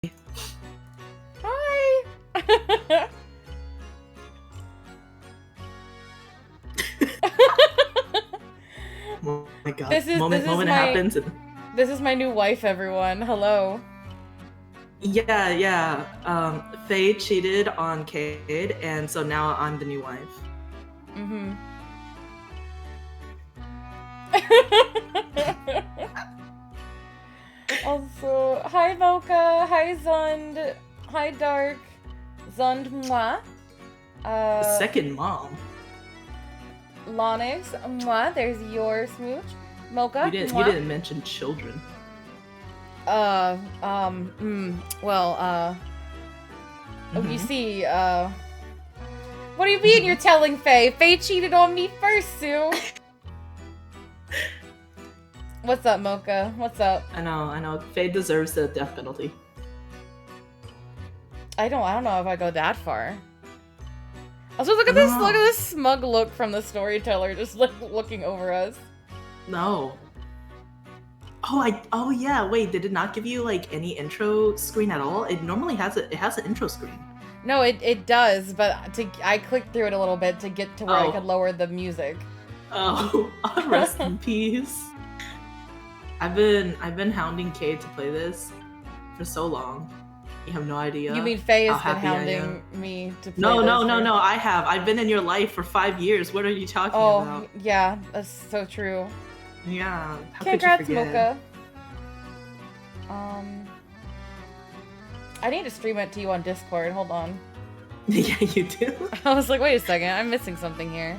Hi! Oh my god. This is Moment my happens. this is my new wife, everyone. Hello. Yeah. Faye cheated on Cade, and so now I'm the new wife. Mm-hmm. Also, hi Mocha, hi Zund, hi Dark, Zund moi. Second mom. Lonix, moi, there's your smooch. Mocha, You moi. didn't mention children. Well, you see, what do you mean you're telling Faye? Faye cheated on me first, Sue! What's up, Mocha? What's up? I know. Faye deserves the death penalty. I don't know if I go that far. Also, look at this smug look from the storyteller, just like looking over us. No. Oh yeah, wait, did it not give you like any intro screen at all? It normally has it has an intro screen. No, it does, but I clicked through it a little bit to get to where I could lower the music. Oh, rest in peace. I've been hounding Cade to play this for so long. You have no idea. You mean Faye has been hounding me to play No, this? No, I have. I've been in your life for 5 years. What are you talking about? Oh, yeah, that's so true. Yeah. How Congrats, could you forget? Mocha. I need to stream it to you on Discord. Hold on. Yeah, you do. I was like, wait a second, I'm missing something here.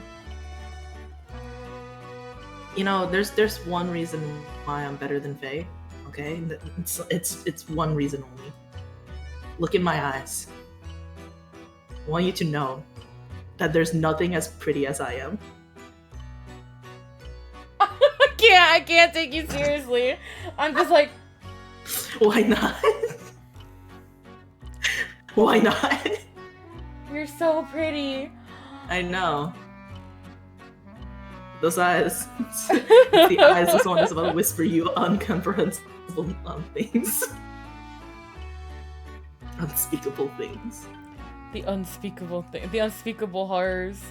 You know, there's one reason why I'm better than Faye. Okay, it's one reason only. Look in my eyes. I want you to know that there's nothing as pretty as I am. I can't take you seriously. I'm just like, why not? Why not? You're so pretty. I know. Those eyes. The eyes of someone who's about to whisper you incomprehensible things. Unspeakable things. The unspeakable thing. The unspeakable horrors.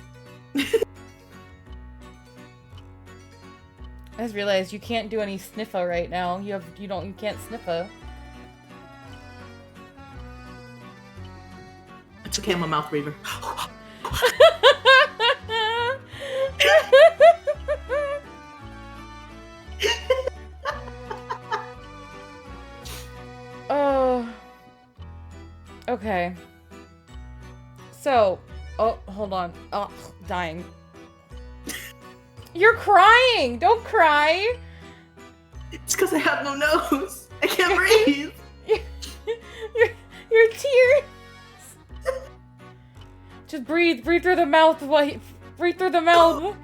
I just realized you can't do any sniffa right now. You can't sniffa. It's okay, I'm a mouth breather. Oh. Okay. So, oh, hold on. Oh, dying. You're crying! Don't cry! It's because I have no nose. I can't breathe. Your tears. Just breathe. Breathe through the mouth. Breathe through the mouth.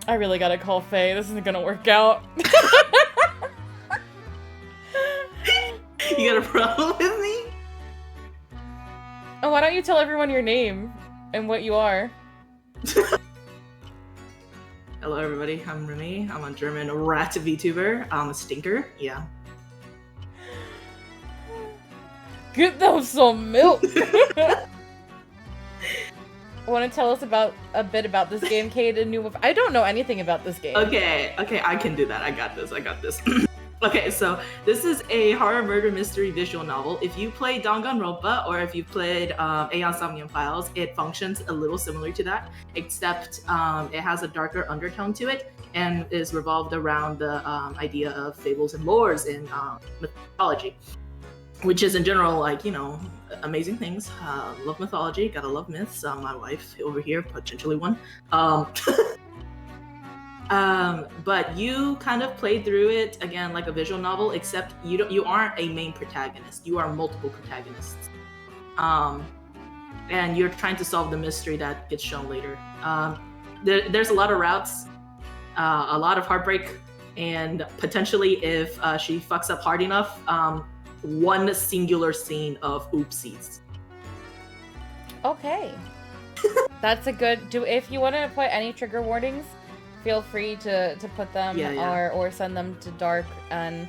I really gotta call Faye. This isn't gonna work out. You got a problem with me? Oh, why don't you tell everyone your name and what you are? Hello everybody, I'm Remy. I'm a German rat VTuber. I'm a stinker, yeah. Get them some milk! Want to tell us a bit about this game, Cade? I don't know anything about this game. Okay, I can do that. I got this. Okay, so this is a horror murder mystery visual novel. If you play Danganronpa or if you played Aeon Somnium Files, it functions a little similar to that, except it has a darker undertone to it and is revolved around the idea of fables and lores in mythology, which is in general, like, you know, amazing things. Love mythology, gotta love myths. My wife over here, potentially one. But you kind of played through it again like a visual novel, except you aren't a main protagonist. You are multiple protagonists, and you're trying to solve the mystery that gets shown later. There's a lot of routes, a lot of heartbreak, and potentially, if she fucks up hard enough, one singular scene of oopsies. Okay, that's a good. If you want to put any trigger warnings, feel free to put them or send them to Dark and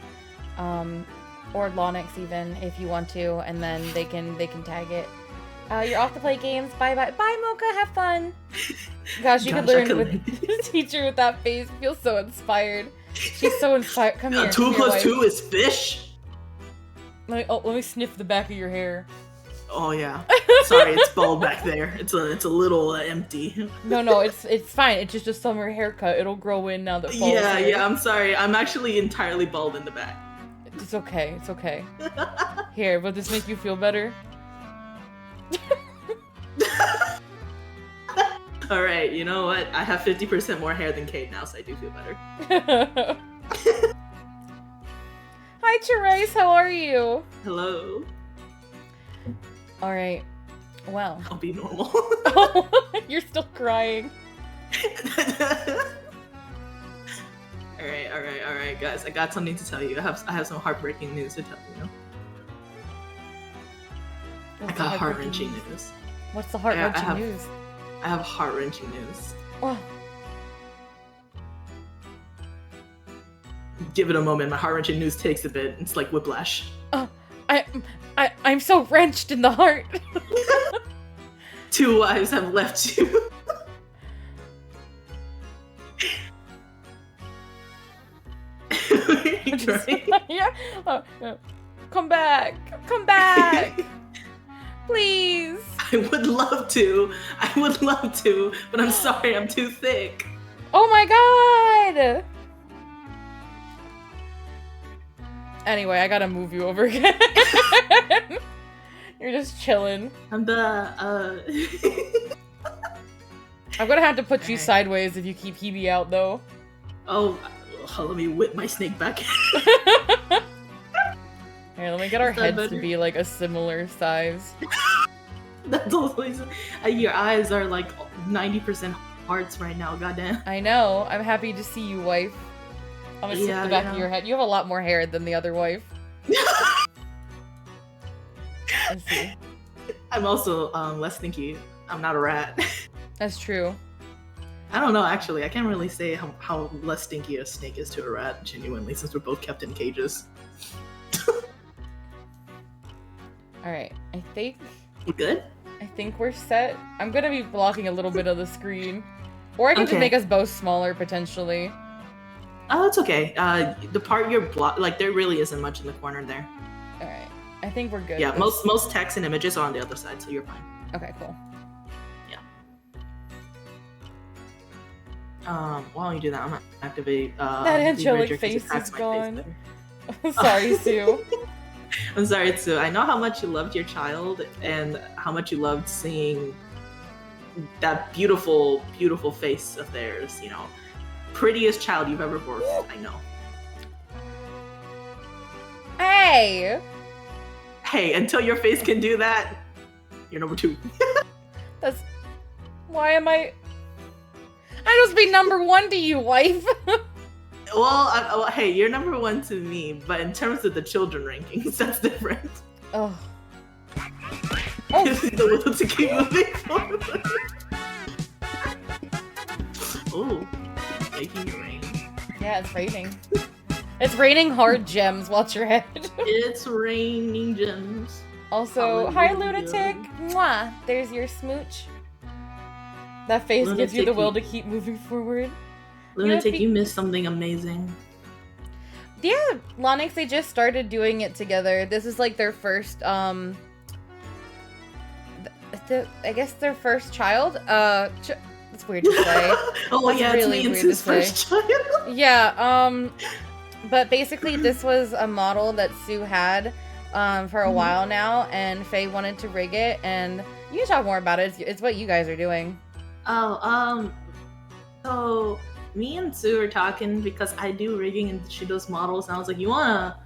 or Lonix even if you want to, and then they can tag it. You're off to play games. Bye. Bye, Mocha. Have fun. Gosh, you could learn with the teacher with that face. Feels so inspired. She's so inspired. Come here. 2 plus 2 is fish? Let me sniff the back of your hair. Oh yeah. Sorry, it's bald back there. It's a little empty. No, it's fine. It's just a summer haircut. It'll grow in now that fall's here. Yeah. I'm sorry. I'm actually entirely bald in the back. It's okay. Here, will this make you feel better? Alright, you know what? I have 50% more hair than Kate now, so I do feel better. Hi, Therese, how are you? Hello. Alright, well. I'll be normal. Oh, you're still crying. Alright, guys. I got something to tell you. I have some heartbreaking news to tell you. I got heart-wrenching news. What's the heart-wrenching news? I have heart-wrenching news. Oh. Give it a moment. My heart-wrenching news takes a bit. It's like whiplash. I'm so wrenched in the heart. 2 wives have left you. Yeah. Come back. Please. I would love to, but I'm sorry, I'm too thick. Oh my god! Anyway, I gotta move you over again. You're just chilling. I'm gonna have to put you sideways if you keep Hebe out, though. Oh, let me whip my snake back. Here, let me get our heads to be like a similar size. That's always. Your eyes are like 90% hearts right now, goddamn. I know. I'm happy to see you, wife. I'm gonna sip the back of your head. You have a lot more hair than the other wife. Let's see. I'm also less stinky. I'm not a rat. That's true. I don't know, actually. I can't really say how less stinky a snake is to a rat, genuinely, since we're both kept in cages. Alright, I think... You good? I think we're set. I'm gonna be blocking a little bit of the screen. Or I can just make us both smaller, potentially. Oh, it's okay. The part you're like, there really isn't much in the corner there. Alright. I think we're good. Yeah, most text and images are on the other side, so you're fine. Okay, cool. While you do that, I'm gonna activate, that angelic face is gone. Sorry, Sue. I'm sorry, Sue. I know how much you loved your child and how much you loved seeing that beautiful, beautiful face of theirs, you know. Prettiest child you've ever birthed, I know. Hey! Hey, until your face can do that, you're number 2. That's... Why am I just be number 1 to you, wife? Well, hey, you're number 1 to me, but in terms of the children rankings, that's different. Oh. The will to keep moving forward. Oh, making it rain. Yeah, it's raining. It's raining hard gems. Watch your head. It's raining gems. Also, hi, Lunatic. Mwah. There's your smooch. That face gives you the will to keep moving forward. Lunatic, you missed something amazing. Yeah, Lonix, they just started doing it together. This is like their first, I guess their first child. It's weird to say. Oh yeah, really it's me and Sue's first child. Yeah, but basically this was a model that Sue had for a while now, and Faye wanted to rig it, and you can talk more about it. It's what you guys are doing. Oh, so me and Sue are talking because I do rigging and she does models, and I was like, you wanna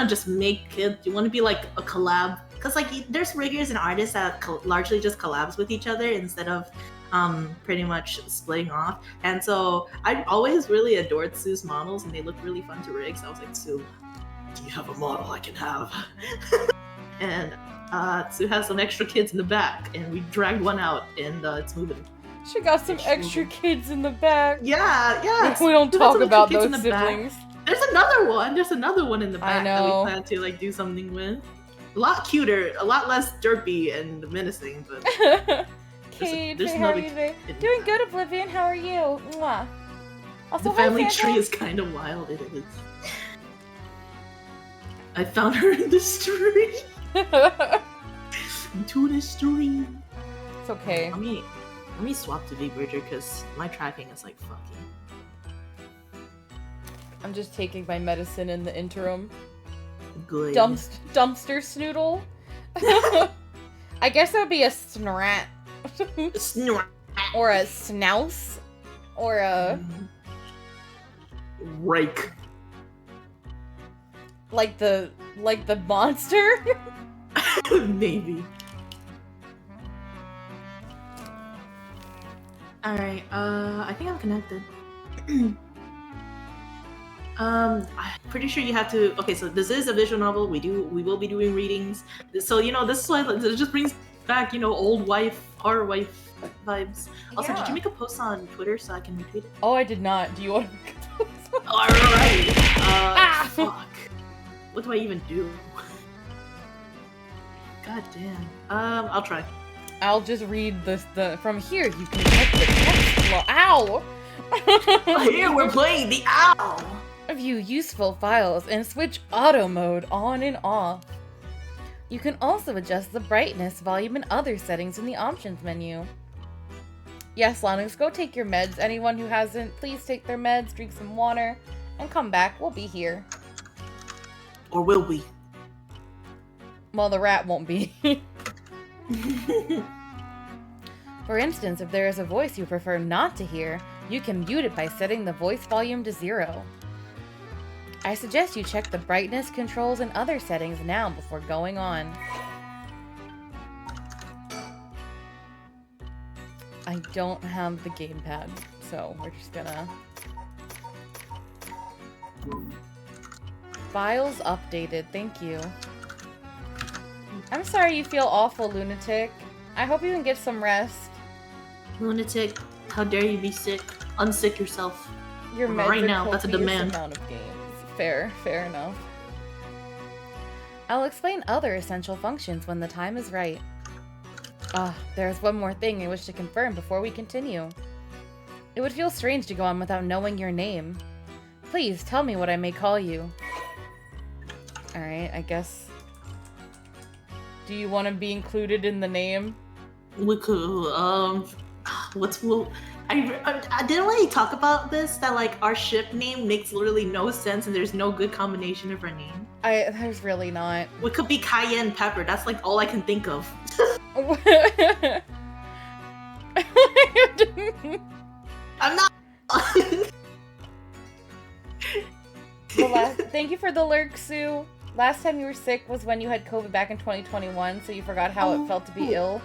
just make kids? You wanna be like a collab? Because like there's riggers and artists that largely just collabs with each other instead of pretty much splitting off. And so I always really adored Sue's models, and they looked really fun to rig. So I was like, Sue, do you have a model I can have? And Sue has some extra kids in the back, and we dragged one out, and it's moving. She got some extra kids in the back. Yeah. We don't talk about those siblings. There's another one. There's another one in the back that we plan to like do something with. A lot cuter, a lot less derpy and menacing, but Cade, there's how are you today? Doing good, Oblivion. How are you? Mwah. Also, the family tree is kind of wild. It is. I found her in the street. Into the stream. It's okay. Let me swap to V-Bridger because my tracking is like fucking. I'm just taking my medicine in the interim. Good. Dumpster snoodle. I guess that would be a snrat. Snrat. Or a snouse. Or a rake. Like the monster? Maybe. Alright, I think I'm connected. I'm pretty sure you have to. Okay, so this is a visual novel. We will be doing readings. So this is why it just brings back old wife, horror wife vibes. Also, did you make a post on Twitter so I can retweet it? Oh, I did not. Do you want to make a post? All right. Fuck. What do I even do? God damn. I'll try. I'll just read the from here. You can check the text flow. Ow! Here we're playing the owl. View useful files and switch auto mode on and off. You can also adjust the brightness, volume, and other settings in the options menu. Yes, Lonix, go take your meds. Anyone who hasn't, please take their meds, drink some water, and come back. We'll be here. Or will we? Well, the rat won't be. For instance, if there is a voice you prefer not to hear, you can mute it by setting the voice volume to 0. I suggest you check the brightness, controls, and other settings now before going on. I don't have the gamepad, so we're just gonna... Files updated, thank you. I'm sorry you feel awful, Lunatic. I hope you can get some rest. Lunatic, how dare you be sick? Unsick yourself. Your meds right now, that's a demand. Amount of games. Fair enough. I'll explain other essential functions when the time is right. There's one more thing I wish to confirm before we continue. It would feel strange to go on without knowing your name. Please tell me what I may call you. Alright, I guess. Do you want to be included in the name? We could, I didn't really talk about this, that like our ship name makes literally no sense and there's no good combination of our name. There's really not. We could be Cayenne Pepper, that's like all I can think of. I'm not. Thank you for the lurk, Sue. Last time you were sick was when you had COVID back in 2021, so you forgot how it felt to be ill.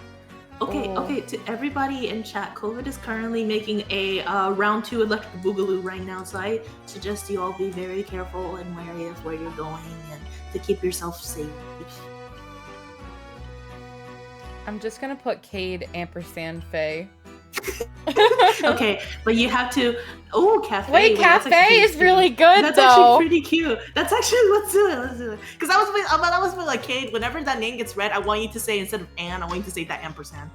Okay, to everybody in chat, COVID is currently making a round 2 electric boogaloo right now, so I suggest you all be very careful and wary of where you're going and to keep yourself safe. I'm just gonna put Cade ampersand Faye. Okay, but you have to. Oh, cafe. Wait, cafe is really good. That's though. Actually pretty cute. That's actually let's do it. Because I was with like Cade. Whenever that name gets read, I want you to say instead of Anne, I want you to say that ampersand.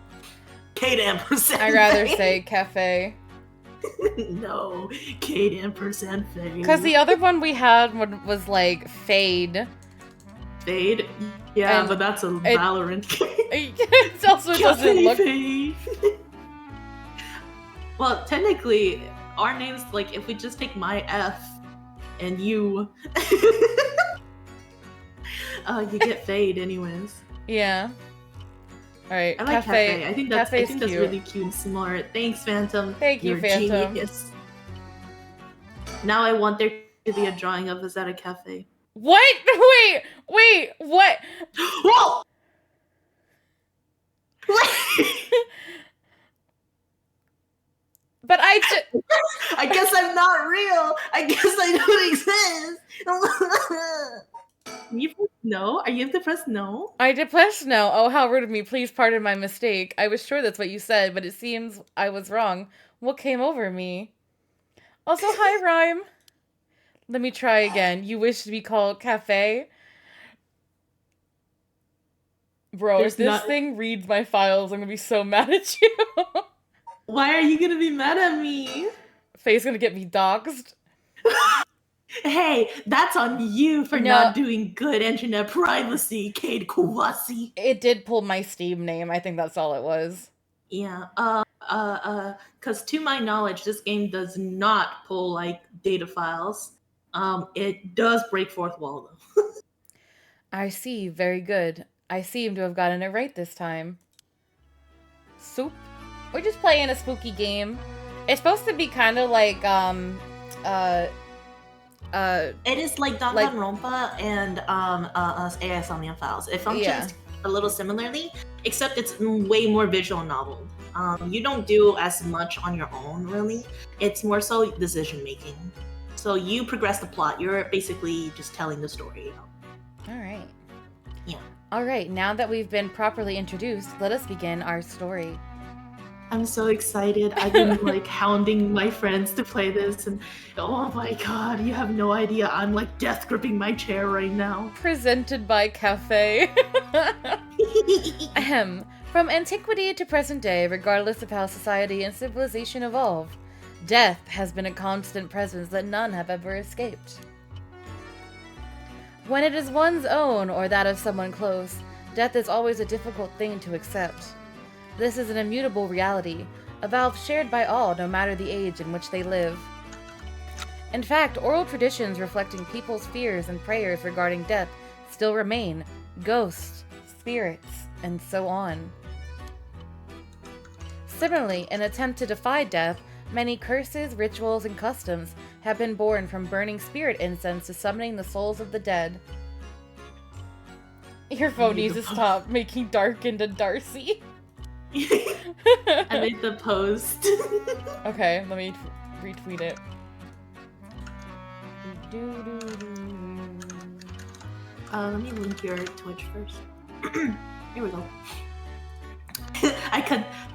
Cade ampersand. I'd rather say cafe. No, Cade ampersand Faye. Because the other one we had was like fade. Fade. Yeah, and but that's a Valorant. It also doesn't look. Fade. Well, technically, our names, like, if we just take my F and you, you get Fade anyways. Yeah. Alright, I like Cafe. I think that's really cute and smart. Thanks, Phantom. Thank you, Phantom. Genius. Now I want there to be a drawing of us at a cafe. What? Wait, what? Whoa! But I guess I'm not real. I guess I don't exist. You press no? Are you have to press no? I did press no. Oh, how rude of me. Please pardon my mistake. I was sure that's what you said, but it seems I was wrong. What came over me? Also, hi, Rhyme. Let me try again. You wish to be called Cafe? Bro, if this thing reads my files, I'm gonna be so mad at you. Why are you gonna be mad at me? Faye's gonna get me doxxed. Hey, that's on you for not doing good internet privacy, Cade Kowasi. It did pull my Steam name. I think that's all it was. Yeah. Because to my knowledge, this game does not pull like data files. It does break fourth wall though. I see. Very good. I seem to have gotten it right this time. Soup? We're just playing a spooky game. It's supposed to be kind of like, it is like Danganronpa and AI Somnium Files. It functions a little similarly, except it's way more visual novel. You don't do as much on your own, really. It's more so decision making. So you progress the plot. You're basically just telling the story. All right. Yeah. All right. Now that we've been properly introduced, let us begin our story. I'm so excited. I've been like hounding my friends to play this, and oh my god, you have no idea. I'm like death gripping my chair right now. Presented by Cafe. Ahem. From antiquity to present day, regardless of how society and civilization evolve, death has been a constant presence that none have ever escaped. When it is one's own or that of someone close, death is always a difficult thing to accept. This is an immutable reality, a vow shared by all no matter the age in which they live. In fact, oral traditions reflecting people's fears and prayers regarding death still remain, ghosts, spirits, and so on. Similarly, in an attempt to defy death, many curses, rituals, and customs have been born from burning spirit incense to summoning the souls of the dead. Your phone needs to stop making Dark into Darcy. I made the post. Okay, let me retweet it. Let me link your Twitch first. Here we go.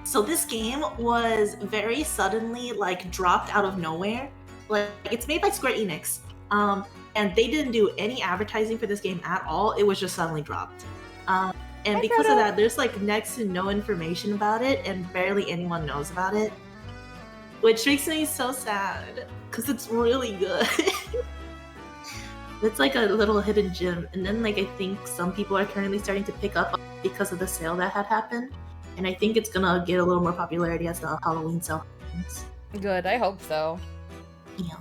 So this game was very suddenly like dropped out of nowhere. Like it's made by Square Enix. And they didn't do any advertising for this game at all. It was just suddenly dropped. And because of that, there's like next to no information about it, and barely anyone knows about it, which makes me so sad because it's really good. It's like a little hidden gem, and then like I think some people are currently starting to pick up because of the sale that had happened, and I think it's gonna get a little more popularity as the Halloween sale happens. Good, I hope so. Yeah.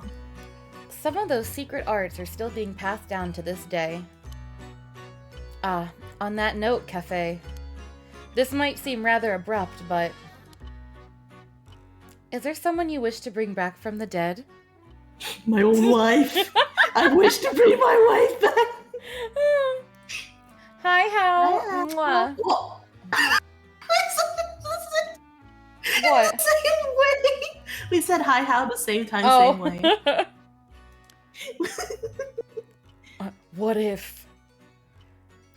Some of those secret arts are still being passed down to this day. On that note, Cafe, this might seem rather abrupt, but is there someone you wish to bring back from the dead? My own wife. I wish to bring my wife back. Hi, Hal. Mwah. What? Same way. We said hi, Hal the same time, same way.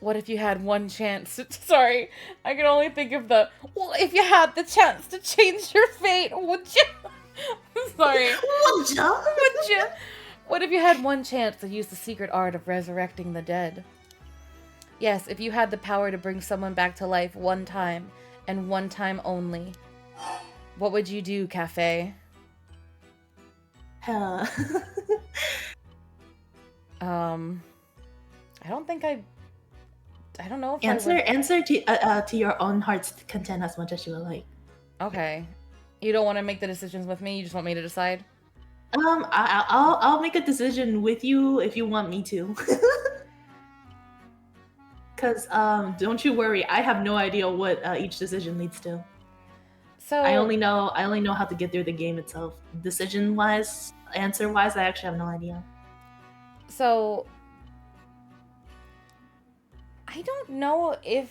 What if you had one chance? Sorry, I can only think of the. Well, if you had the chance to change your fate, would you? Sorry. Would you? What if you had one chance to use the secret art of resurrecting the dead? Yes, if you had the power to bring someone back to life one time, and one time only, what would you do, Cafe? I don't think I don't know if answer to your own heart's content as much as you would like. Okay. You don't want to make the decisions with me? You just want me to decide? I'll make a decision with you if you want me to. Cause don't you worry, I have no idea what each decision leads to. So I only know how to get through the game itself. Decision wise, answer wise, I actually have no idea. So I don't know if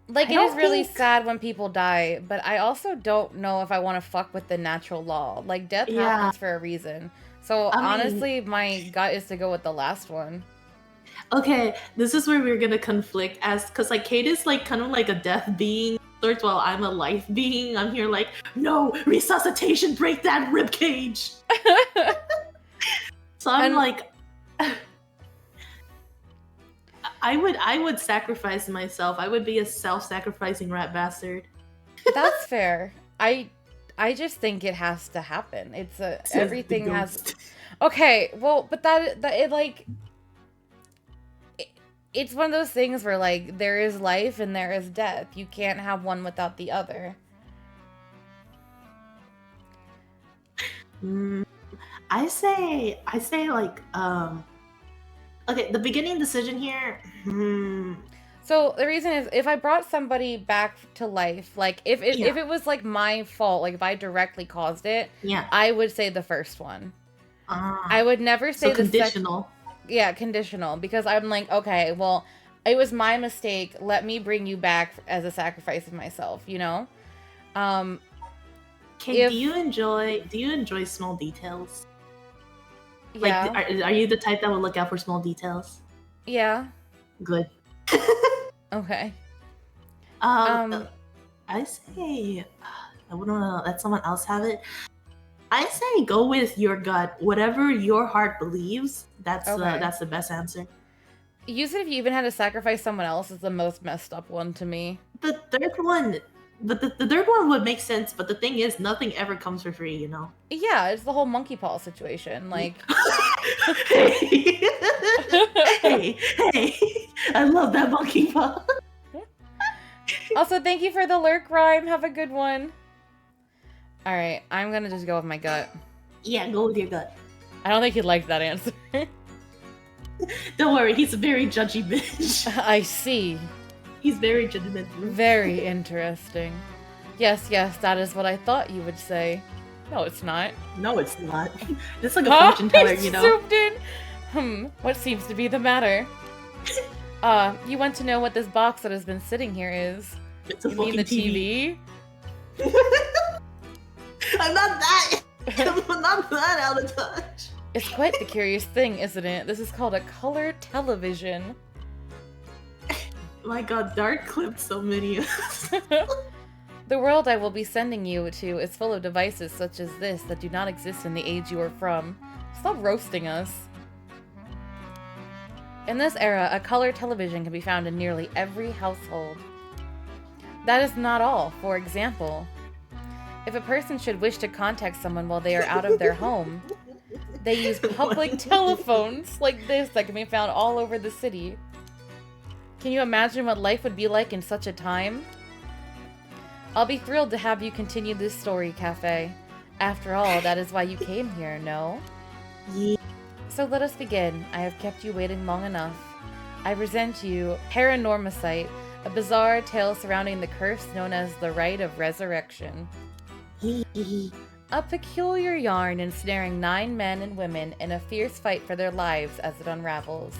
it is really sad when people die, but I also don't know if I want to fuck with the natural law. Like death happens for a reason. So honestly, my gut is to go with the last one. Okay, this is where we're gonna conflict because like Kate is like kind of like a death being sorts while I'm a life being. I'm here like, no, resuscitation, break that rib cage. So I'm like, I would sacrifice myself. I would be a self-sacrificing rat bastard. That's fair. I just think it has to happen. It's everything has. Okay, well, but that it like it's one of those things where like there is life and there is death. You can't have one without the other. I say like okay, the beginning decision here. So the reason is if I brought somebody back to life, like if it was like my fault, like if I directly caused it, I would say the first one. I would never say the conditional. Conditional, because I'm like, okay, well, it was my mistake. Let me bring you back as a sacrifice of myself, you know? Do you enjoy small details? Yeah. Like, are you the type that would look out for small details? Yeah. Good. Okay. I say, I wouldn't want to let someone else have it. I say go with your gut. Whatever your heart believes, that's the best answer. You said if you even had to sacrifice someone else is the most messed up one to me. The third one, but the third one would make sense. But the thing is, nothing ever comes for free, you know? Yeah, it's the whole monkey paw situation. Like, hey, I love that monkey paw. Also, thank you for the lurk rhyme. Have a good one. All right, I'm gonna just go with my gut. Yeah, go with your gut. I don't think he'd like that answer. Don't worry, he's a very judgy bitch. I see. He's very judgmental. Very interesting. Yes, that is what I thought you would say. No, it's not. No, it's not. It's like a fortune teller, you know? Zoomed in. What seems to be the matter? You want to know what this box that has been sitting here is? It's a you fucking mean the TV? I'm not that out of touch. It's quite the curious thing, isn't it? This is called a color television. My god, Dark clipped so many. The world I will be sending you to is full of devices such as this that do not exist in the age you are from. Stop roasting us. In this era, a color television can be found in nearly every household. That is not all. For example, if a person should wish to contact someone while they are out of their home, they use public telephones like this that can be found all over the city. Can you imagine what life would be like in such a time? I'll be thrilled to have you continue this story, Cafe. After all, that is why you came here, no? Yeah. So let us begin. I have kept you waiting long enough. I present to you Paranormicite, a bizarre tale surrounding the curse known as the Rite of Resurrection. A peculiar yarn ensnaring 9 men and women in a fierce fight for their lives as it unravels.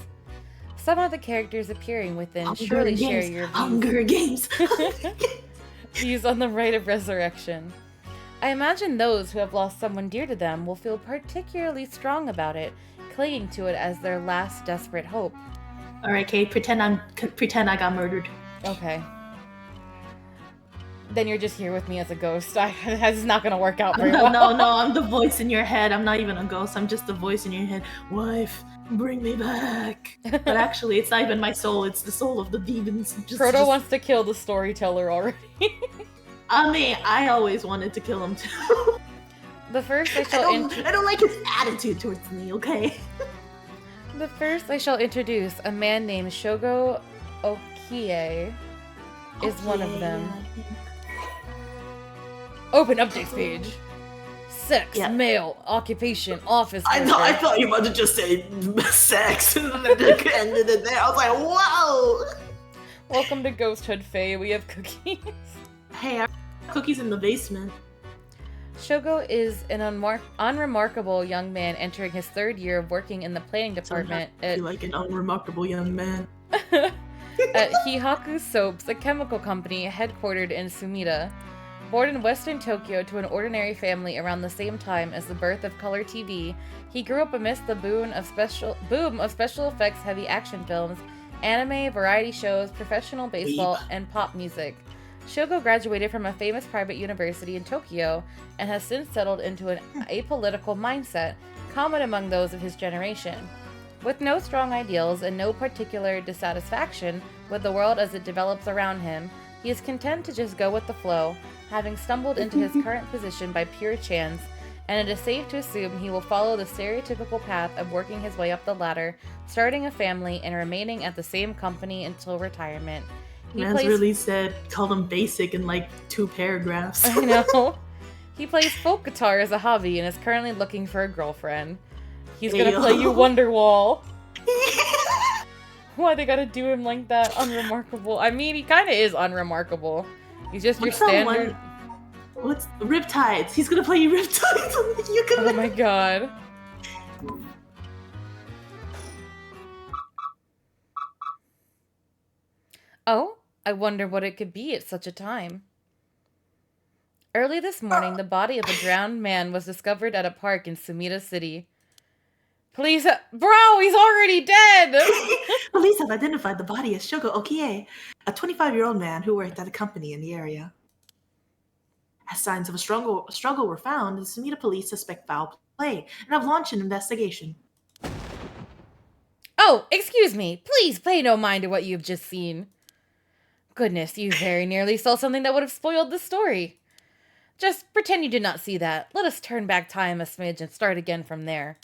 Some of the characters appearing within surely share your views on the Rite of Resurrection. I imagine those who have lost someone dear to them will feel particularly strong about it, clinging to it as their last desperate hope. Alright, Kate, pretend I got murdered. Okay. Then you're just here with me as a ghost. It's not gonna work out very well. No, I'm the voice in your head. I'm not even a ghost. I'm just the voice in your head. Wife, bring me back. But actually, it's not even my soul. It's the soul of the demons. Proto wants to kill the storyteller already. I mean, I always wanted to kill him too. The first I don't like his attitude towards me, okay? The first I shall introduce a man named Shogo Okie is one of them. Open updates page. Sex, male, occupation, office worker. I thought you were about to just say sex and then ended it there. I was like, whoa! Welcome to Ghosthood, Faye. We have cookies. Hey, I have cookies in the basement. Shogo is an unremarkable young man entering his 3rd year of working in the planning department at like an unremarkable young man. at Hihaku Soaps, a chemical company headquartered in Sumida. Born in western Tokyo to an ordinary family around the same time as the birth of color TV, he grew up amidst the boom of special effects heavy action films, anime, variety shows, professional baseball, and pop music. Shogo graduated from a famous private university in Tokyo and has since settled into an apolitical mindset, common among those of his generation. With no strong ideals and no particular dissatisfaction with the world as it develops around him, he is content to just go with the flow, having stumbled into his current position by pure chance, and it is safe to assume he will follow the stereotypical path of working his way up the ladder, starting a family, and remaining at the same company until retirement. Man's really said, called him basic in like 2 paragraphs. I know. He plays folk guitar as a hobby and is currently looking for a girlfriend. He's gonna play you Wonderwall. Why they gotta do him like that? Unremarkable. I mean, he kind of is unremarkable. He's just your standard. What's Riptides? He's gonna play you Riptides on the ukulele. Oh my god. Oh, I wonder what it could be at such a time. Early this morning, the body of a drowned man was discovered at a park in Sumida City. Police Bro, he's already dead! Police have identified the body as Shogo Okie, a 25-year-old man who worked at a company in the area. As signs of a struggle were found, the Sumida police suspect foul play and have launched an investigation. Oh, excuse me. Please pay no mind to what you've just seen. Goodness, you very nearly saw something that would have spoiled the story. Just pretend you did not see that. Let us turn back time a smidge and start again from there.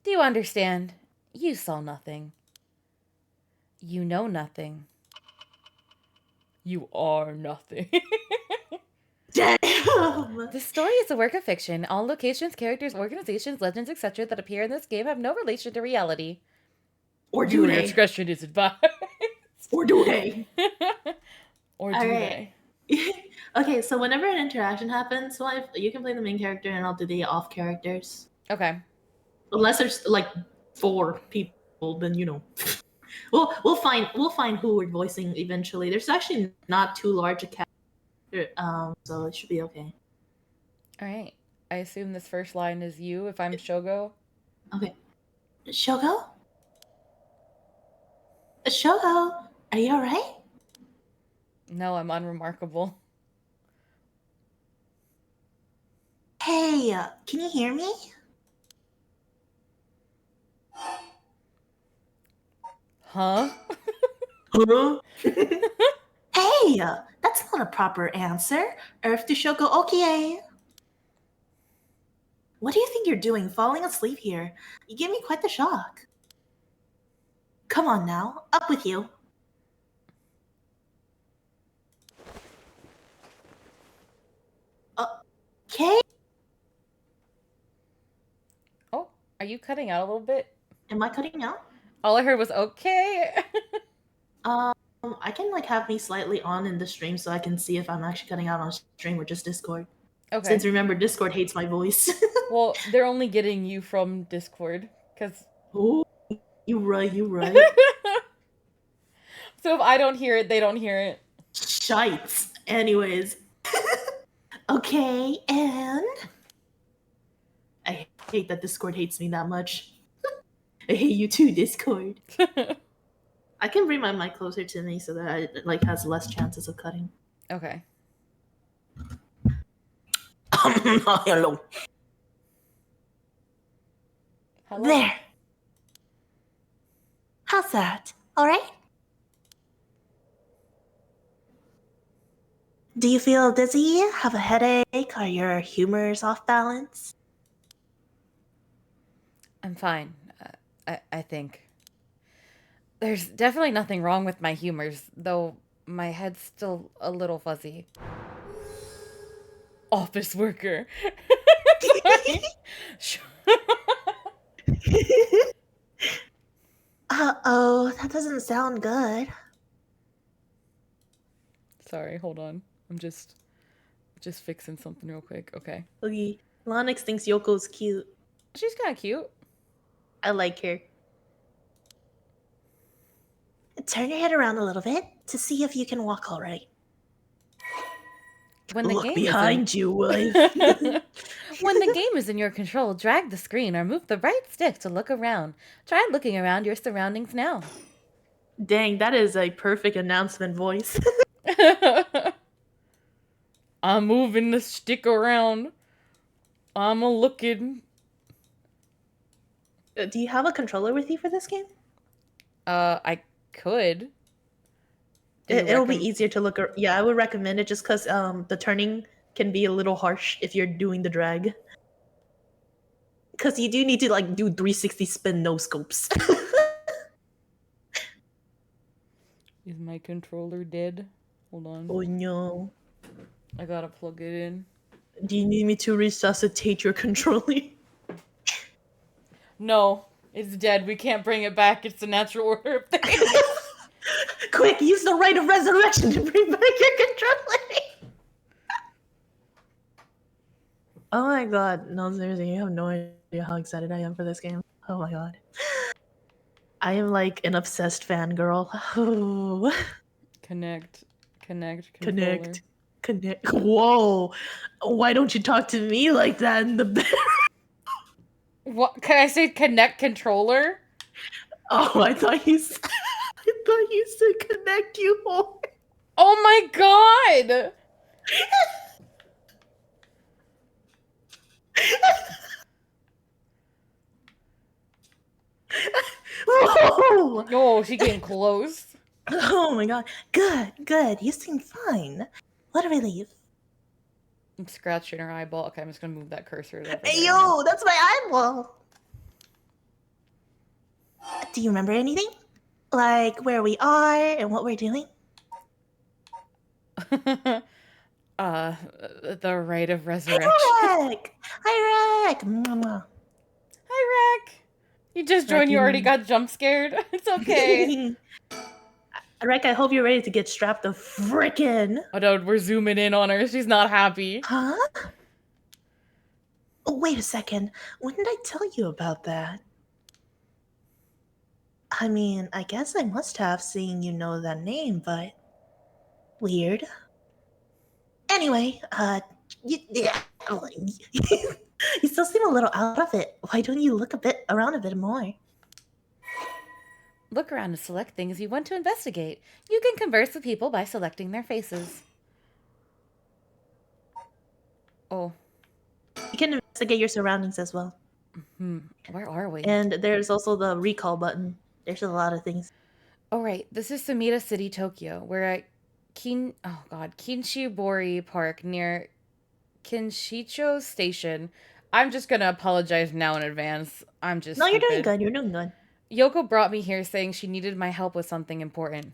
Do you understand? You saw nothing. You know nothing. You are nothing. Damn! The story is a work of fiction. All locations, characters, organizations, legends, etc. that appear in this game have no relation to reality. Or do they? Discretion is advised. Or do they? Or do they? Okay, so whenever an interaction happens, you can play the main character and I'll do the off characters. Okay. Unless there's like 4 people, then you know. we'll find who we're voicing eventually. There's actually not too large a cast, so it should be okay. All right. I assume this first line is you if I'm Shogo. Okay. Shogo? Shogo, are you alright? No, I'm unremarkable. Hey, can you hear me? Huh? Huh? Hey, that's not a proper answer. Earth to Shoko Okie. What do you think you're doing falling asleep here? You gave me quite the shock. Come on now, up with you. Okay. Oh, are you cutting out a little bit? Am I cutting out? All I heard was okay. I can like have me slightly on in the stream so I can see if I'm actually cutting out on stream or just Discord. Okay. Since remember, Discord hates my voice. Well, they're only getting you from Discord, because... Oh, you right. So if I don't hear it, they don't hear it. Shites. Anyways. Okay, and... I hate that Discord hates me that much. I hate you too, Discord. I can bring my mic closer to me so that it like has less chances of cutting. Okay. Hello. Hello. There. How's that? All right? Do you feel dizzy? Have a headache? Are your humors off balance? I'm fine. I think. There's definitely nothing wrong with my humors, though my head's still a little fuzzy. Office worker. Uh-oh, that doesn't sound good. Sorry, hold on. I'm just fixing something real quick. Okay. Okay. Lonix thinks Yoko's cute. She's kind of cute. I like her. Turn your head around a little bit to see if you can walk all right. When the Look game behind you, wife. When the game is in your control, drag the screen or move the right stick to look around. Try looking around your surroundings now. Dang, that is a perfect announcement voice. I'm moving the stick around. I'm a looking. Do you have a controller with you for this game? I could. It'll be easier to look. Yeah, I would recommend it just because the turning can be a little harsh if you're doing the drag. Because you do need to like do 360 spin no scopes. Is my controller dead? Hold on. Oh no. I gotta plug it in. Do you need me to resuscitate your controller? No, it's dead. We can't bring it back. It's the natural order of things. Quick, use the right of resurrection to bring back your controller. Oh my god. No, seriously, you have no idea how excited I am for this game. Oh my god. I am like an obsessed fangirl. Oh. Connect. Controller. Connect. Whoa. Why don't you talk to me like that in the What? Can I say connect controller? Oh, I thought you said connect you more. Oh my god! Whoa! Oh, she came close. Oh my god. Good. You seem fine. What a relief. I'm scratching her eyeball. Okay, I'm just gonna move that cursor over Hey, there. yo, that's my eyeball. Do you remember anything? Like where we are and what we're doing? The rite of resurrection. Hi, Rick! Hi, Rick! Mama. Hi, Rick! You just joined, you already got jump scared. It's okay. Rick, I hope you're ready to get strapped to frickin'. Oh no, we're zooming in on her. She's not happy. Huh? Oh, wait a second. When did I tell you about that? I mean, I guess I must have, seeing you know that name, but weird. Anyway, you, you still seem a little out of it. Why don't you look around a bit more? Look around to select things you want to investigate. You can converse with people by selecting their faces. Oh. You can investigate your surroundings as well. Where are we? And there's also the recall button. There's a lot of things. Oh, right. This is Sumida City, Tokyo. We're at Kinshibori Park near Kinshicho Station. I'm just gonna apologize now in advance. I'm just No, stupid. you're doing good. You're doing good. Yoko brought me here saying she needed my help with something important.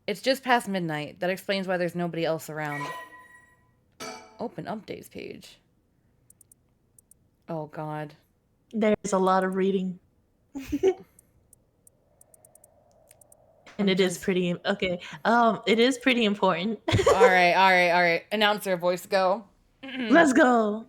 It's just past midnight. That explains why there's nobody else around. Open updates page. Oh, God. There's a lot of reading. And it is pretty okay. It is pretty important. All right. Announcer voice, go. Let's go.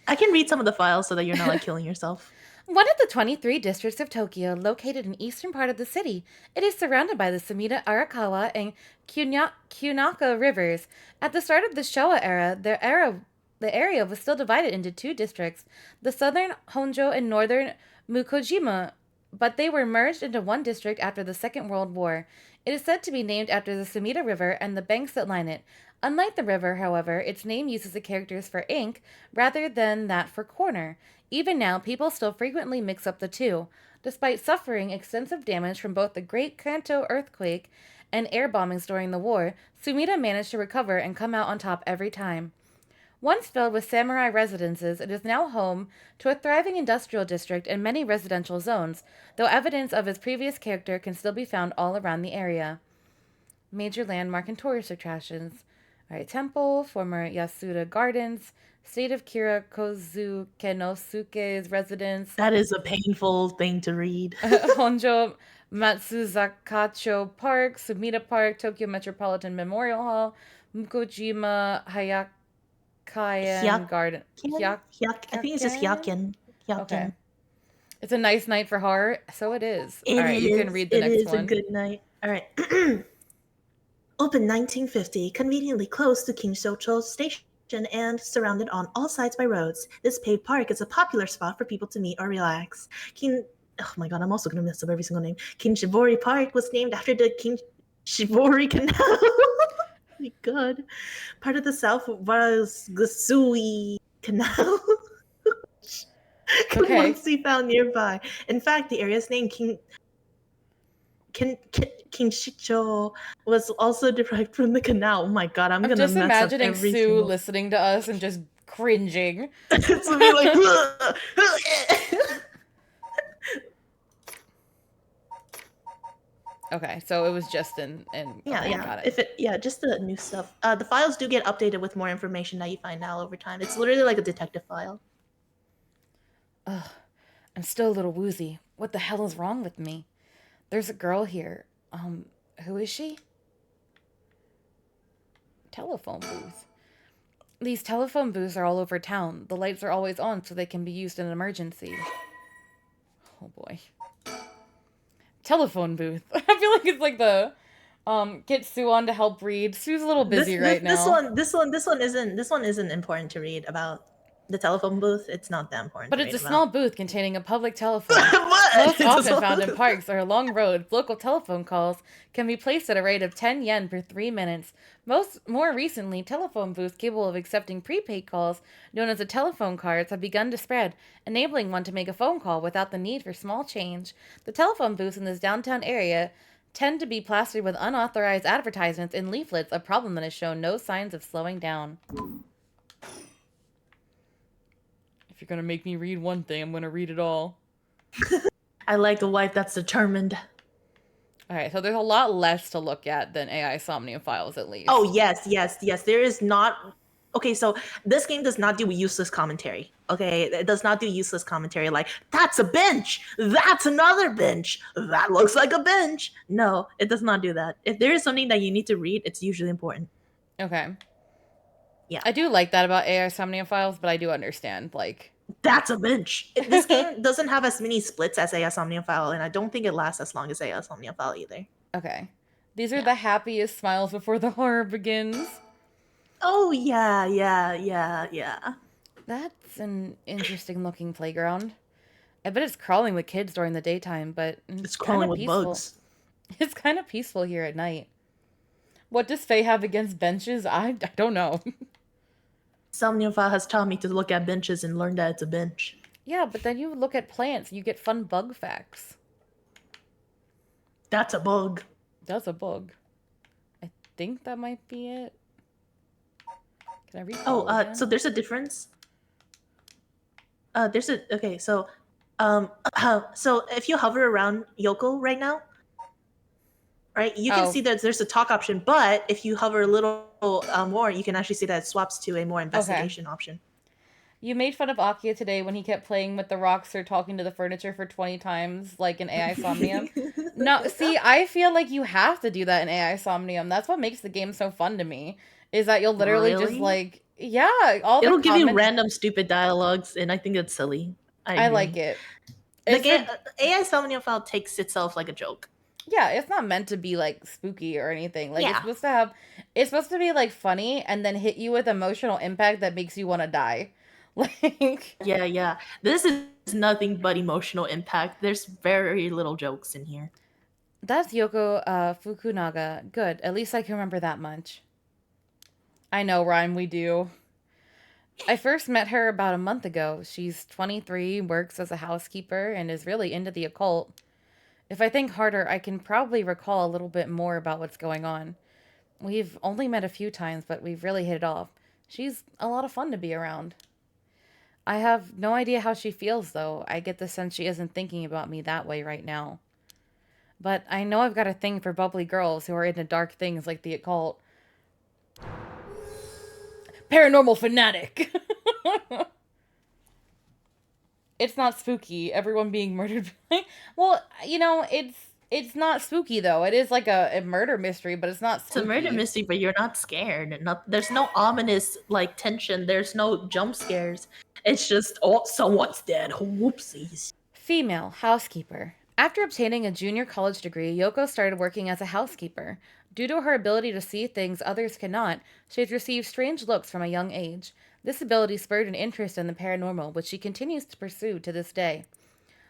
I can read some of the files so that you're not like killing yourself. One of the 23 districts of Tokyo, located in eastern part of the city, it is surrounded by the Sumida, Arakawa, and Kunaka rivers. At the start of the Showa era, the area was still divided into two districts, the southern Honjo and northern Mukojima, but they were merged into one district after the Second World War. It is said to be named after the Sumida River and the banks that line it. Unlike the river, however, its name uses the characters for ink rather than that for corner. Even now, people still frequently mix up the two. Despite suffering extensive damage from both the Great Kanto earthquake and air bombings during the war, Sumida managed to recover and come out on top every time. Once filled with samurai residences, it is now home to a thriving industrial district and many residential zones, though evidence of its previous character can still be found all around the area. Major landmark and tourist attractions. Alright, temple, former Yasuda Gardens, state of Kirakozu Kenosuke's residence. That is a painful thing to read. Honjo Matsuzakacho Park, Sumida Park, Tokyo Metropolitan Memorial Hall, Mukojima Hayakayan Garden. I think it's just Hyakken. Okay. It's a nice night for horror, so it is. Alright, you can read the next one. It is a good night. Alright. Open 1950, conveniently close to Kinshocho Station and surrounded on all sides by roads. This paved park is a popular spot for people to meet or relax. Oh my god, I'm also going to mess up every single name. Kinshibori Park was named after the Kinshibori Canal. Oh my god. Part of the South was Gasui Canal. Can Okay. once be found nearby. In fact, the area's name Kingshicho was also derived from the canal. Oh my god, I'm I'm gonna just mess up imagining every Sue single. listening to us and just cringing. It's gonna be like. Okay, so it was just in Yeah, okay, yeah. got it. If it, yeah, just the new stuff. The files do get updated with more information that you find out over time. It's literally like a detective file. Ugh, I'm still a little woozy. What the hell is wrong with me? There's a girl here. Who is she? Telephone booth. These telephone booths are all over town. The lights are always on so they can be used in an emergency. Oh boy. Telephone booth. I feel like it's like the get Sue on to help read. Sue's a little busy right now. This one isn't important to read about the telephone booth. It's not that important But to it's read a small about. booth containing a public telephone. What? Most It's a often small found in booth. parks or along roads, local telephone calls can be placed at a rate of 10 yen per 3 minutes. More recently, telephone booths capable of accepting prepaid calls, known as the telephone cards, have begun to spread, enabling one to make a phone call without the need for small change. The telephone booths in this downtown area tend to be plastered with unauthorized advertisements and leaflets, a problem that has shown no signs of slowing down. If you're gonna make me read one thing, I'm gonna read it all. I like a wife that's determined. Okay, so there's a lot less to look at than AI Somnium Files, at least. Oh yes, yes, yes. There is not. Okay, so this game does not do useless commentary. Okay, it does not do useless commentary like that's a bench, that's another bench, that looks like a bench. No, it does not do that. If there is something that you need to read, it's usually important. Okay. Yeah, I do like that about AI Somnium Files, but I do understand, like... that's a bench. This game doesn't have as many splits as AS Omniofile, and I don't think it lasts as long as AS Omniofile either. Okay. These are Yeah. the happiest smiles before the horror begins. Oh yeah, yeah, yeah, yeah. That's an interesting looking playground. I bet it's crawling with kids during the daytime, but It's it's kind crawling of with peaceful. bugs. It's kind of peaceful here at night. What does Faye have against benches? I don't know. Somniofile has taught me to look at benches and learn that it's a bench. Yeah, but then you look at plants, you get fun bug facts. That's a bug. That's a bug. I think that might be it. Can I recall again? So there's a difference. So so if you hover around Yoko right now, right, you can see that there's a talk option, but if you hover a little more, you can actually see that it swaps to a more investigation option. You made fun of Akia today when he kept playing with the rocks or talking to the furniture for 20 times, like in AI Somnium. No, see, I feel like you have to do that in AI Somnium. That's what makes the game so fun to me, is that you'll literally just like, yeah, it'll give you random stupid dialogues, and I think it's silly. I like it. The game, AI Somnium takes itself like a joke. Yeah, it's not meant to be like spooky or anything. Like it's supposed to be like funny and then hit you with emotional impact that makes you want to die. Like yeah. This is nothing but emotional impact. There's very little jokes in here. That's Yoko Fukunaga. Good. At least I can remember that much. I know, Rhyme, we do. I first met her about a month ago. She's 23, works as a housekeeper, and is really into the occult. If I think harder, I can probably recall a little bit more about what's going on. We've only met a few times, but we've really hit it off. She's a lot of fun to be around. I have no idea how she feels, though. I get the sense she isn't thinking about me that way right now. But I know I've got a thing for bubbly girls who are into dark things like the occult. Paranormal fanatic! It's not spooky. Everyone being murdered. Well, you know, it's not spooky, though. It is like a murder mystery, but it's not spooky. It's a murder mystery, but you're not scared. There's no ominous, like, tension. There's no jump scares. It's just, oh, someone's dead. Whoopsies. Female housekeeper. After obtaining a junior college degree, Yoko started working as a housekeeper. Due to her ability to see things others cannot, she has received strange looks from a young age. This ability spurred an interest in the paranormal, which she continues to pursue to this day.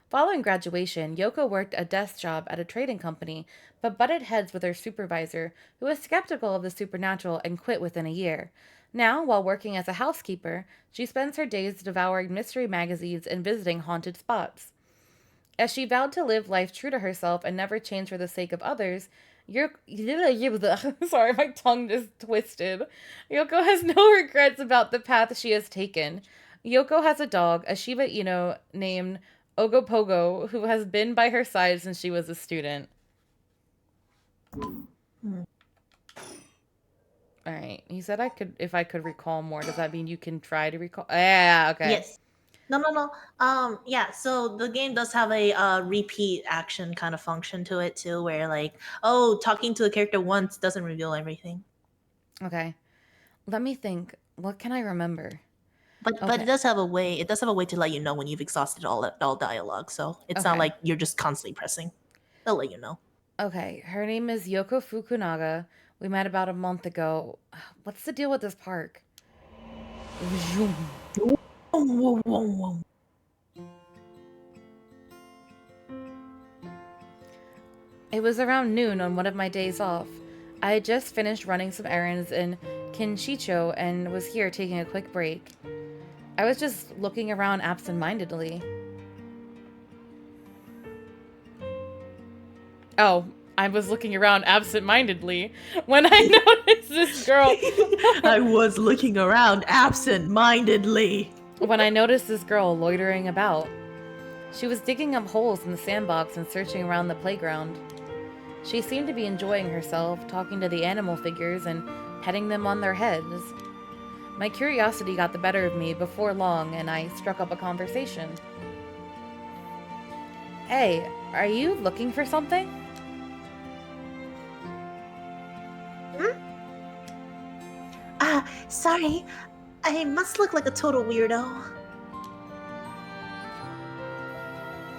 Following graduation, Yoko worked a desk job at a trading company, but butted heads with her supervisor, who was skeptical of the supernatural and quit within a year. Now, while working as a housekeeper, she spends her days devouring mystery magazines and visiting haunted spots. As she vowed to live life true to herself and never change for the sake of others, sorry, my tongue just twisted. Yoko has no regrets about the path she has taken. Yoko has a dog, a Shiba Inu named Ogopogo, who has been by her side since she was a student. All right. He said if I could recall more. Does that mean you can try to recall? Yeah. Okay. Yes. No. Yeah. So the game does have a repeat action kind of function to it too, where like, oh, talking to a character once doesn't reveal everything. Okay. Let me think. What can I remember? But it does have a way. It does have a way to let you know when you've exhausted all dialogue. So it's not like you're just constantly pressing. They'll let you know. Okay. Her name is Yoko Fukunaga. We met about a month ago. What's the deal with this park? Whoa. It was around noon on one of my days off. I had just finished running some errands in Kinshicho and was here taking a quick break. I was just looking around absent-mindedly. Oh, I was looking around absent-mindedly when I noticed this girl. I was looking around absent-mindedly. When I noticed this girl loitering about. She was digging up holes in the sandbox and searching around the playground. She seemed to be enjoying herself, talking to the animal figures and petting them on their heads. My curiosity got the better of me before long, and I struck up a conversation. Hey, are you looking for something? Sorry. I must look like a total weirdo.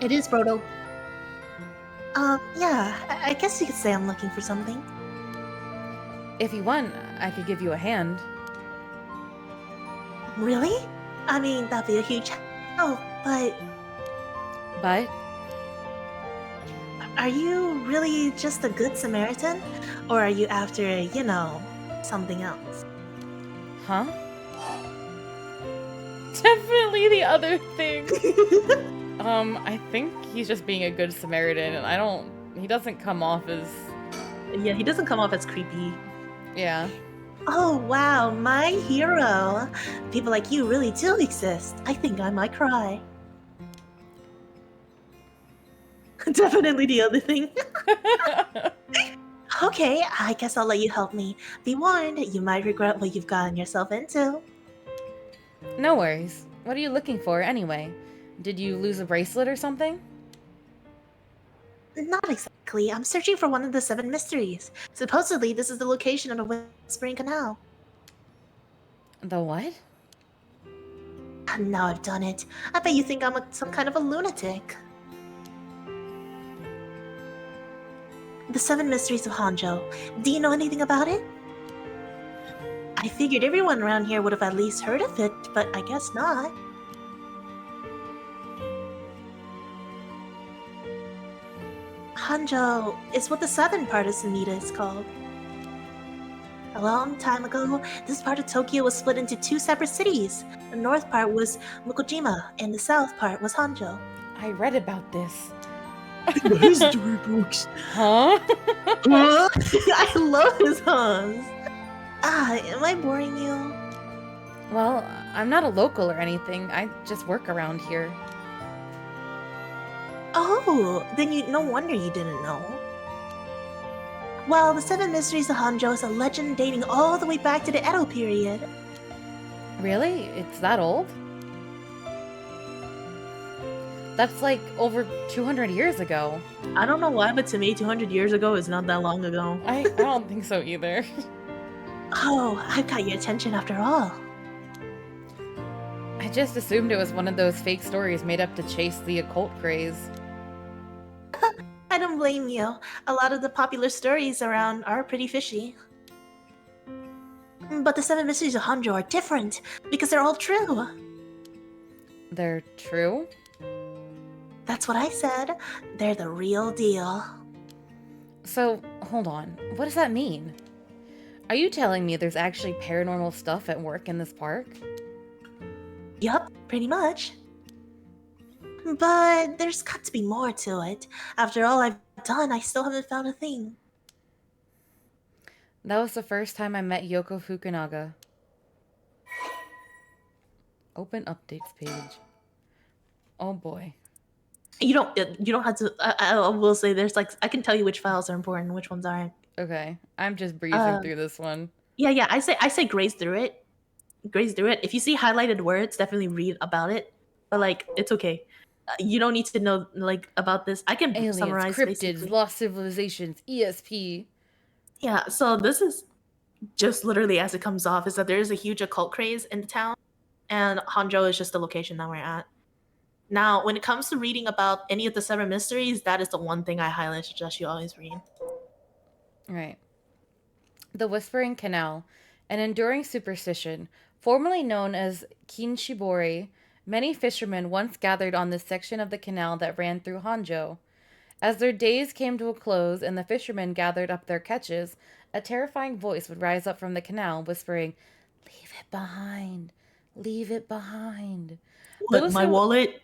It is Brodo. Yeah, I guess you could say I'm looking for something. If you want, I could give you a hand. Really? I mean, that'd be a huge help, but... But? Are you really just a good Samaritan? Or are you after, something else? Huh? Definitely the other thing. I think he's just being a good Samaritan, and he doesn't come off as... Yeah, he doesn't come off as creepy. Yeah. Oh, wow, my hero. People like you really do exist. I think I might cry. Definitely the other thing. Okay, I guess I'll let you help me. Be warned, you might regret what you've gotten yourself into. No worries. What are you looking for, anyway? Did you lose a bracelet or something? Not exactly. I'm searching for one of the 7 mysteries. Supposedly, this is the location of the Whispering Canal. The what? Now I've done it. I bet you think I'm some kind of a lunatic. The 7 Mysteries of Hanzhou. Do you know anything about it? I figured everyone around here would have at least heard of it, but I guess not. Hanzhou is what the southern part of Sumida is called. A long time ago, this part of Tokyo was split into 2 separate cities. The north part was Mukojima, and the south part was Hanzhou. I read about this. History books. Huh? I love his huns. Am I boring you? Well, I'm not a local or anything. I just work around here. Oh, then no wonder you didn't know. Well, the 7 Mysteries of Hanzhou is a legend dating all the way back to the Edo period. Really? It's that old? That's like over 200 years ago. I don't know why, but to me, 200 years ago is not that long ago. I don't think so either. Oh, I've got your attention after all. I just assumed it was one of those fake stories made up to chase the occult craze. I don't blame you. A lot of the popular stories around are pretty fishy. But the 7 Mysteries of Hanzhou are different, because they're all true. They're true? That's what I said. They're the real deal. So, hold on. What does that mean? Are you telling me there's actually paranormal stuff at work in this park? Yup, pretty much. But there's got to be more to it. After all I've done, I still haven't found a thing. That was the first time I met Yoko Fukunaga. Open updates page. Oh boy. You don't have to. I will say there's like I can tell you which files are important, which ones aren't. Okay, I'm just breezing through this one. Yeah. I say graze through it. Graze through it. If you see highlighted words, definitely read about it. But like, it's okay. You don't need to know like about this. I can Aliens, summarize cryptids, basically. lost civilizations, ESP. Yeah. So this is just literally as it comes off is that there is a huge occult craze in the town, and Hanzhou is just the location that we're at. Now, when it comes to reading about any of the seven mysteries, that is the one thing I highly suggest you always read. Right. The Whispering Canal, an enduring superstition, formerly known as Kinshibori. Many fishermen once gathered on this section of the canal that ran through Hanzhou. As their days came to a close and the fishermen gathered up their catches, a terrifying voice would rise up from the canal, whispering, "Leave it behind. Leave it behind." What, my wallet?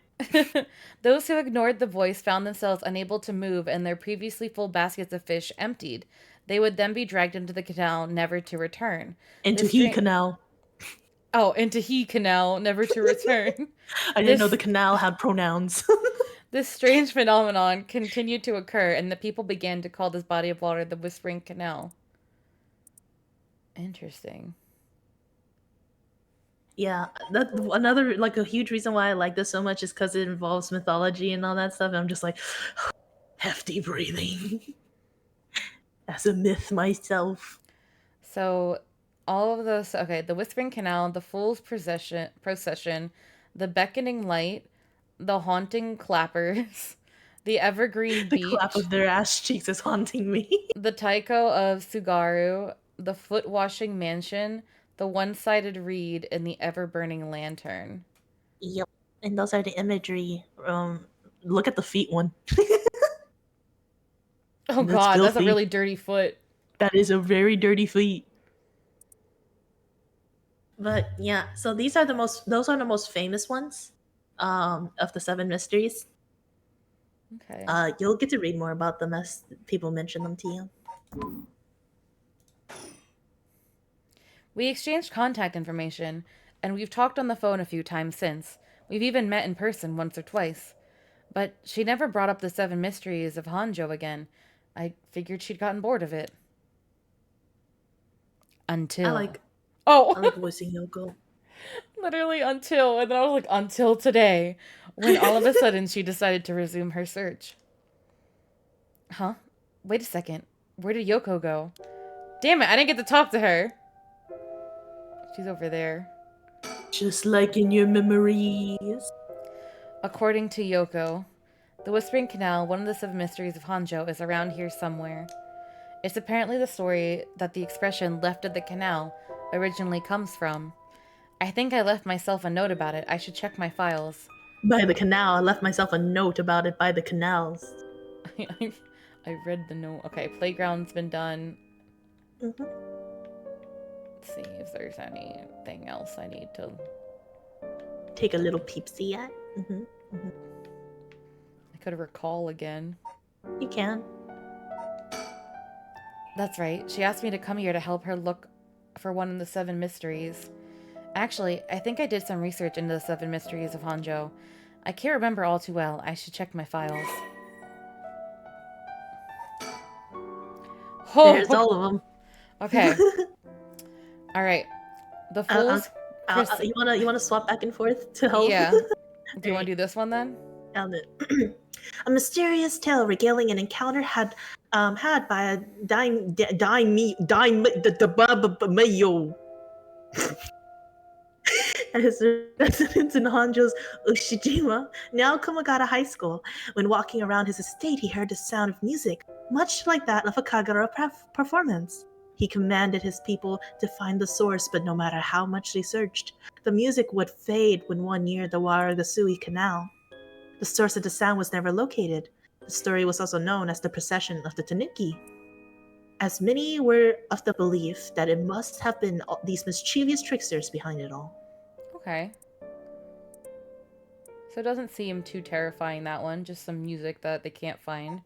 Those who ignored the voice found themselves unable to move and their previously full baskets of fish emptied. They would then be dragged into the canal, never to return. Into he canal. Oh, into he canal, never to return. I didn't know the canal had pronouns. This strange phenomenon continued to occur, and the people began to call this body of water the Whispering Canal. Interesting. Yeah, that another like a huge reason why I like this so much is because it involves mythology and all that stuff. And I'm just like hefty breathing as a myth myself. So, all of those. Okay, the Whispering Canal, the Fool's procession, the Beckoning Light, the Haunting Clappers, the Evergreen The Beach, clap of their ass cheeks is haunting me. the Taiko of Sugaru, the Foot Washing Mansion, the One-Sided Reed, and the Ever-Burning Lantern. Yep, and those are the imagery. Look at the feet one. Oh god, that's a really dirty foot. That is a very dirty feet. But yeah, so those are the most famous ones of the seven mysteries. Okay. You'll get to read more about them as people mention them to you. We exchanged contact information, and we've talked on the phone a few times since. We've even met in person once or twice. But she never brought up the seven mysteries of Hanzhou again. I figured she'd gotten bored of it. Until... I like voicing Yoko. Literally until, and then I was like, until today, when all of a sudden she decided to resume her search. Huh? Wait a second. Where did Yoko go? Damn it, I didn't get to talk to her. She's over there. Just like in your memories. According to Yoko, the Whispering Canal, one of the seven mysteries of Hanzhou, is around here somewhere. It's apparently the story that the expression "left of the canal" originally comes from. I think I left myself a note about it. I should check my files. By the canal. I left myself a note about it by the canals. I read the note. Okay, playground's been done. Mm-hmm. Let's see if there's anything else I need to... Take a little peepsy at. Mm-hmm. Mm-hmm. I could recall again. You can. That's right. She asked me to come here to help her look for one of the seven mysteries. Actually, I think I did some research into the seven mysteries of Hanzhou. I can't remember all too well. I should check my files. Oh. There's all of them. Okay. All right. The Fool's... you wanna swap back and forth to help? Yeah. Do you want to do this one then? Found it. A mysterious tale regaling an encounter had by a mayo at his residence in Hanzhou's Ushijima, now Kumagata High School. When walking around his estate, he heard the sound of music, much like that of a Kagura performance. He commanded his people to find the source, but no matter how much they searched, the music would fade when one neared the Waragasui Canal. The source of the sound was never located. The story was also known as the Procession of the Tanuki. as many were of the belief that it must have been these mischievous tricksters behind it all. Okay. So it doesn't seem too terrifying, that one. Just some music that they can't find.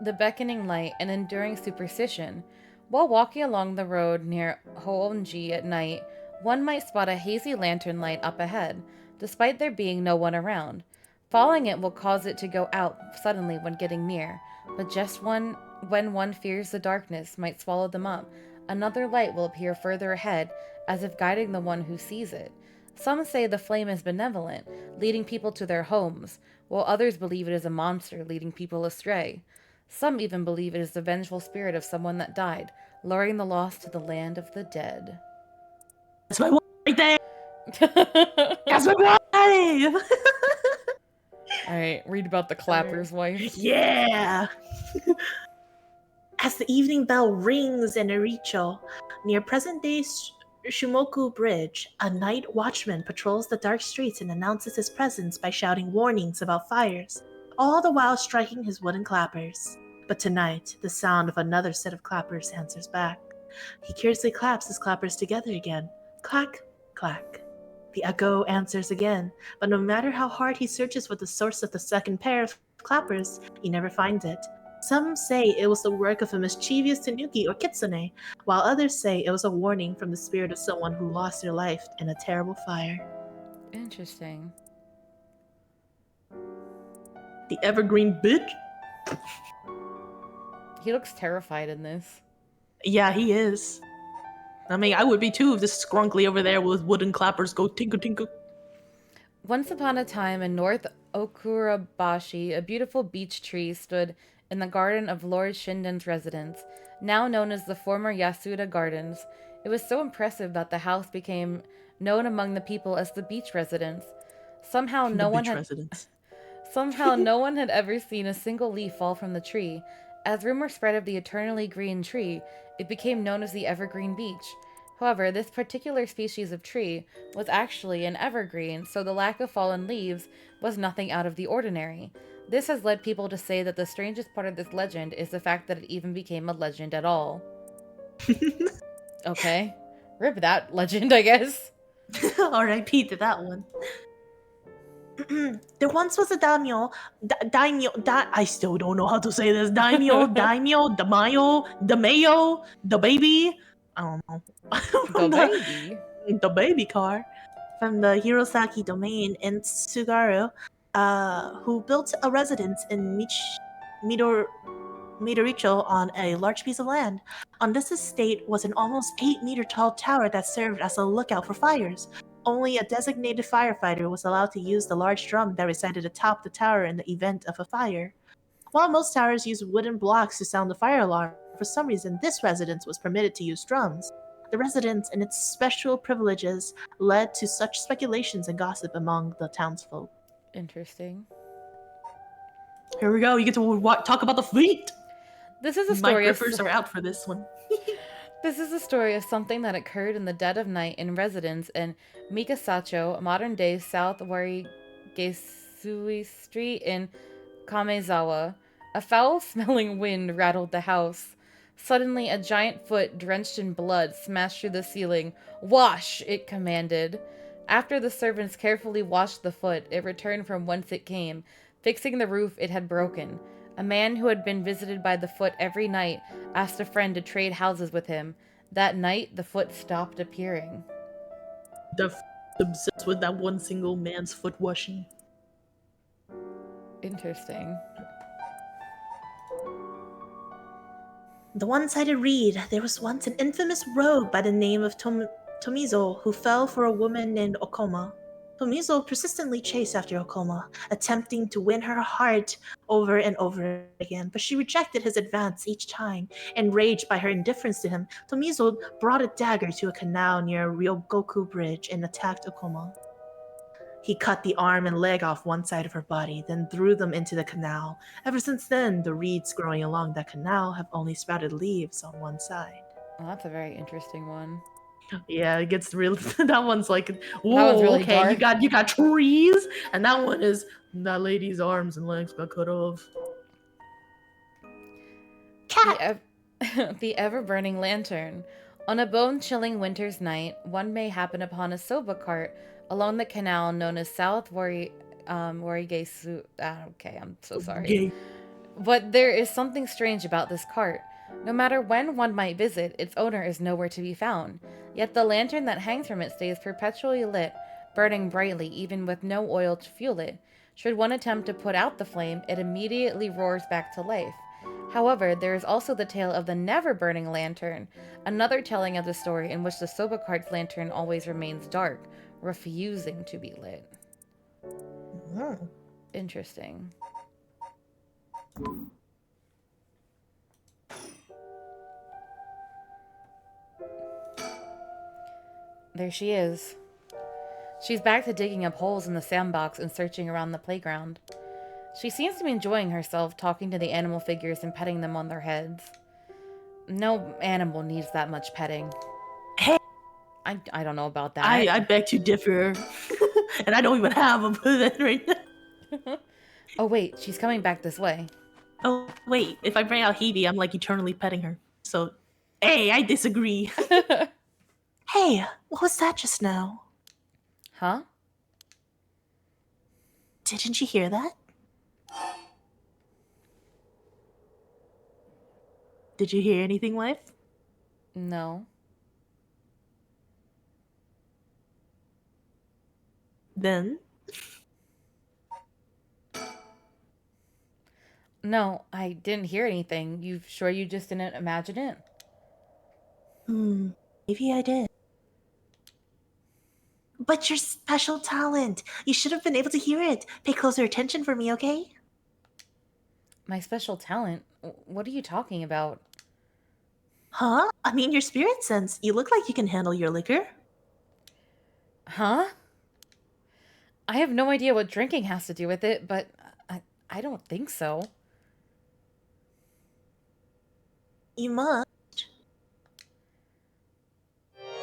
The beckoning light, an enduring superstition. While walking along the road near Hoonji at night, one might spot a hazy lantern light up ahead, despite there being no one around. Following it will cause it to go out suddenly when getting near, but just when one fears the darkness might swallow them up, another light will appear further ahead, as if guiding the one who sees it. Some say the flame is benevolent, leading people to their homes, while others believe it is a monster leading people astray. Some even believe it is the vengeful spirit of someone that died, luring the lost to the land of the dead. That's my wife right there! That's my wife! Alright, read about the clapper's wife. Yeah! As the evening bell rings in Ericho, near present-day Shumoku Bridge, a night watchman patrols the dark streets and announces his presence by shouting warnings about fires, all the while striking his wooden clappers. But tonight, the sound of another set of clappers answers back. He curiously claps his clappers together again. Clack, clack. The echo answers again, but no matter how hard he searches for the source of the second pair of clappers, he never finds it. Some say it was the work of a mischievous tanuki or kitsune, while others say it was a warning from the spirit of someone who lost their life in a terrible fire. Interesting. The evergreen bitch? He looks terrified in this. Yeah, he is. I mean, I would be too if this scrunkly over there with wooden clappers go tinker tinker. Once upon a time in North Okurabashi, a beautiful beech tree stood in the garden of Lord Shinden's residence, now known as the former Yasuda Gardens. It was so impressive that the house became known among the people as the beach residence. Somehow no one had ever seen a single leaf fall from the tree. As rumor spread of the eternally green tree, it became known as the evergreen beech. However, this particular species of tree was actually an evergreen, so the lack of fallen leaves was nothing out of the ordinary. This has led people to say that the strangest part of this legend is the fact that it even became a legend at all. Okay. Rip that legend, I guess. R.I.P. to that one. There once was a daimyo, I still don't know how to say this. Daimyo, the baby. I don't know. The baby? The baby car from the Hirosaki domain in Tsugaru, who built a residence in Midoricho on a large piece of land. On this estate was an almost 8-meter tall tower that served as a lookout for fires. Only a designated firefighter was allowed to use the large drum that resided atop the tower in the event of a fire. While most towers use wooden blocks to sound the fire alarm, for some reason this residence was permitted to use drums. The residence and its special privileges led to such speculations and gossip among the townsfolk. Interesting. Here we go. You get to talk about the fleet. This is a story. My grippers are out for this one. This is a story of something that occurred in the dead of night in residence in Mikasacho, modern-day South Warigesui Street in Kamezawa. A foul-smelling wind rattled the house. Suddenly, a giant foot, drenched in blood, smashed through the ceiling. "Wash!" it commanded. After the servants carefully washed the foot, it returned from whence it came, fixing the roof it had broken. A man who had been visited by the foot every night asked a friend to trade houses with him. That night, the foot stopped appearing. They're obsessed with that one single man's foot washing. Interesting. The one-sided read. There was once an infamous rogue by the name of Tomizo who fell for a woman named Okoma. Tomizo persistently chased after Okoma, attempting to win her heart over and over again, but she rejected his advance each time. Enraged by her indifference to him, Tomizo brought a dagger to a canal near Ryogoku Bridge and attacked Okoma. He cut the arm and leg off one side of her body, then threw them into the canal. Ever since then, the reeds growing along that canal have only sprouted leaves on one side. Well, that's a very interesting one. Yeah, it gets real. That one's like, whoa, that was really okay, dark. you got trees, and that one is that lady's arms and legs got cut off. Cat! The ever-burning lantern. On a bone-chilling winter's night, one may happen upon a soba cart along the canal known as South Warigesu. Okay, I'm so sorry. Gay. But there is something strange about this cart. No matter when one might visit, its owner is nowhere to be found. Yet the lantern that hangs from it stays perpetually lit, burning brightly even with no oil to fuel it. Should one attempt to put out the flame, it immediately roars back to life. However, there is also the tale of the never-burning lantern, another telling of the story in which the soba cart's lantern always remains dark, refusing to be lit. Mm. Interesting. There she is. She's back to digging up holes in the sandbox and searching around the playground. She seems to be enjoying herself, talking to the animal figures and petting them on their heads. No animal needs that much petting. Hey. I don't know about that. I beg to differ. And I don't even have a put right now. Oh wait, she's coming back this way. Oh, wait. If I bring out Hebe, I'm like eternally petting her. So, hey, I disagree. Hey, what was that just now? Huh? Didn't you hear that? Did you hear anything, wife? No. Then? No, I didn't hear anything. You sure you just didn't imagine it? Maybe I did. But your special talent! You should have been able to hear it. Pay closer attention for me, okay? My special talent? What are you talking about? Huh? I mean, your spirit sense. You look like you can handle your liquor. Huh? I have no idea what drinking has to do with it, but I don't think so. You must.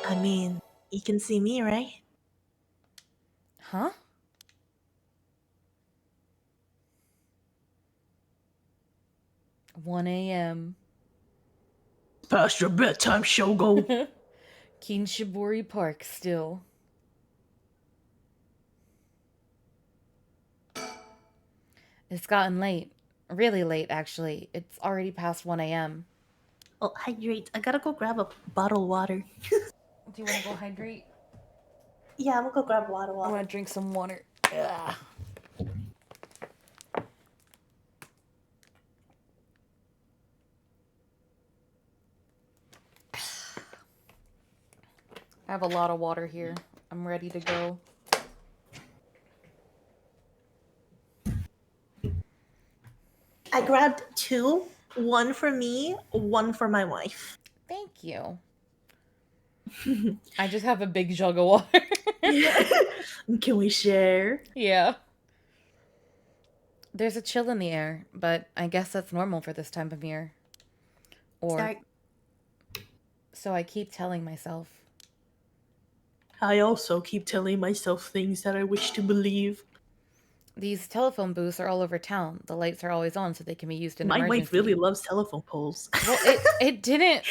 I mean, you can see me, right? Huh? One a.m. Past your bedtime, Shogo. Kinshibori Park still. It's gotten late. Really late, actually. It's already past 1 a.m. Oh, hydrate. I gotta go grab a bottle of water. Do you want to go hydrate? Yeah, I'm gonna go grab a bottle of I water. want to drink some water. Ugh. I have a lot of water here. I'm ready to go. I grabbed two. One for me, one for my wife. Thank you. I just have a big jug of water. Can we share? Yeah. There's a chill in the air, but I guess that's normal for this time of year. Or Start. so I keep telling myself. I also keep telling myself things that I wish to believe. These telephone booths are all over town. The lights are always on so they can be used in My emergency. wife really loves telephone poles. Well, it didn't.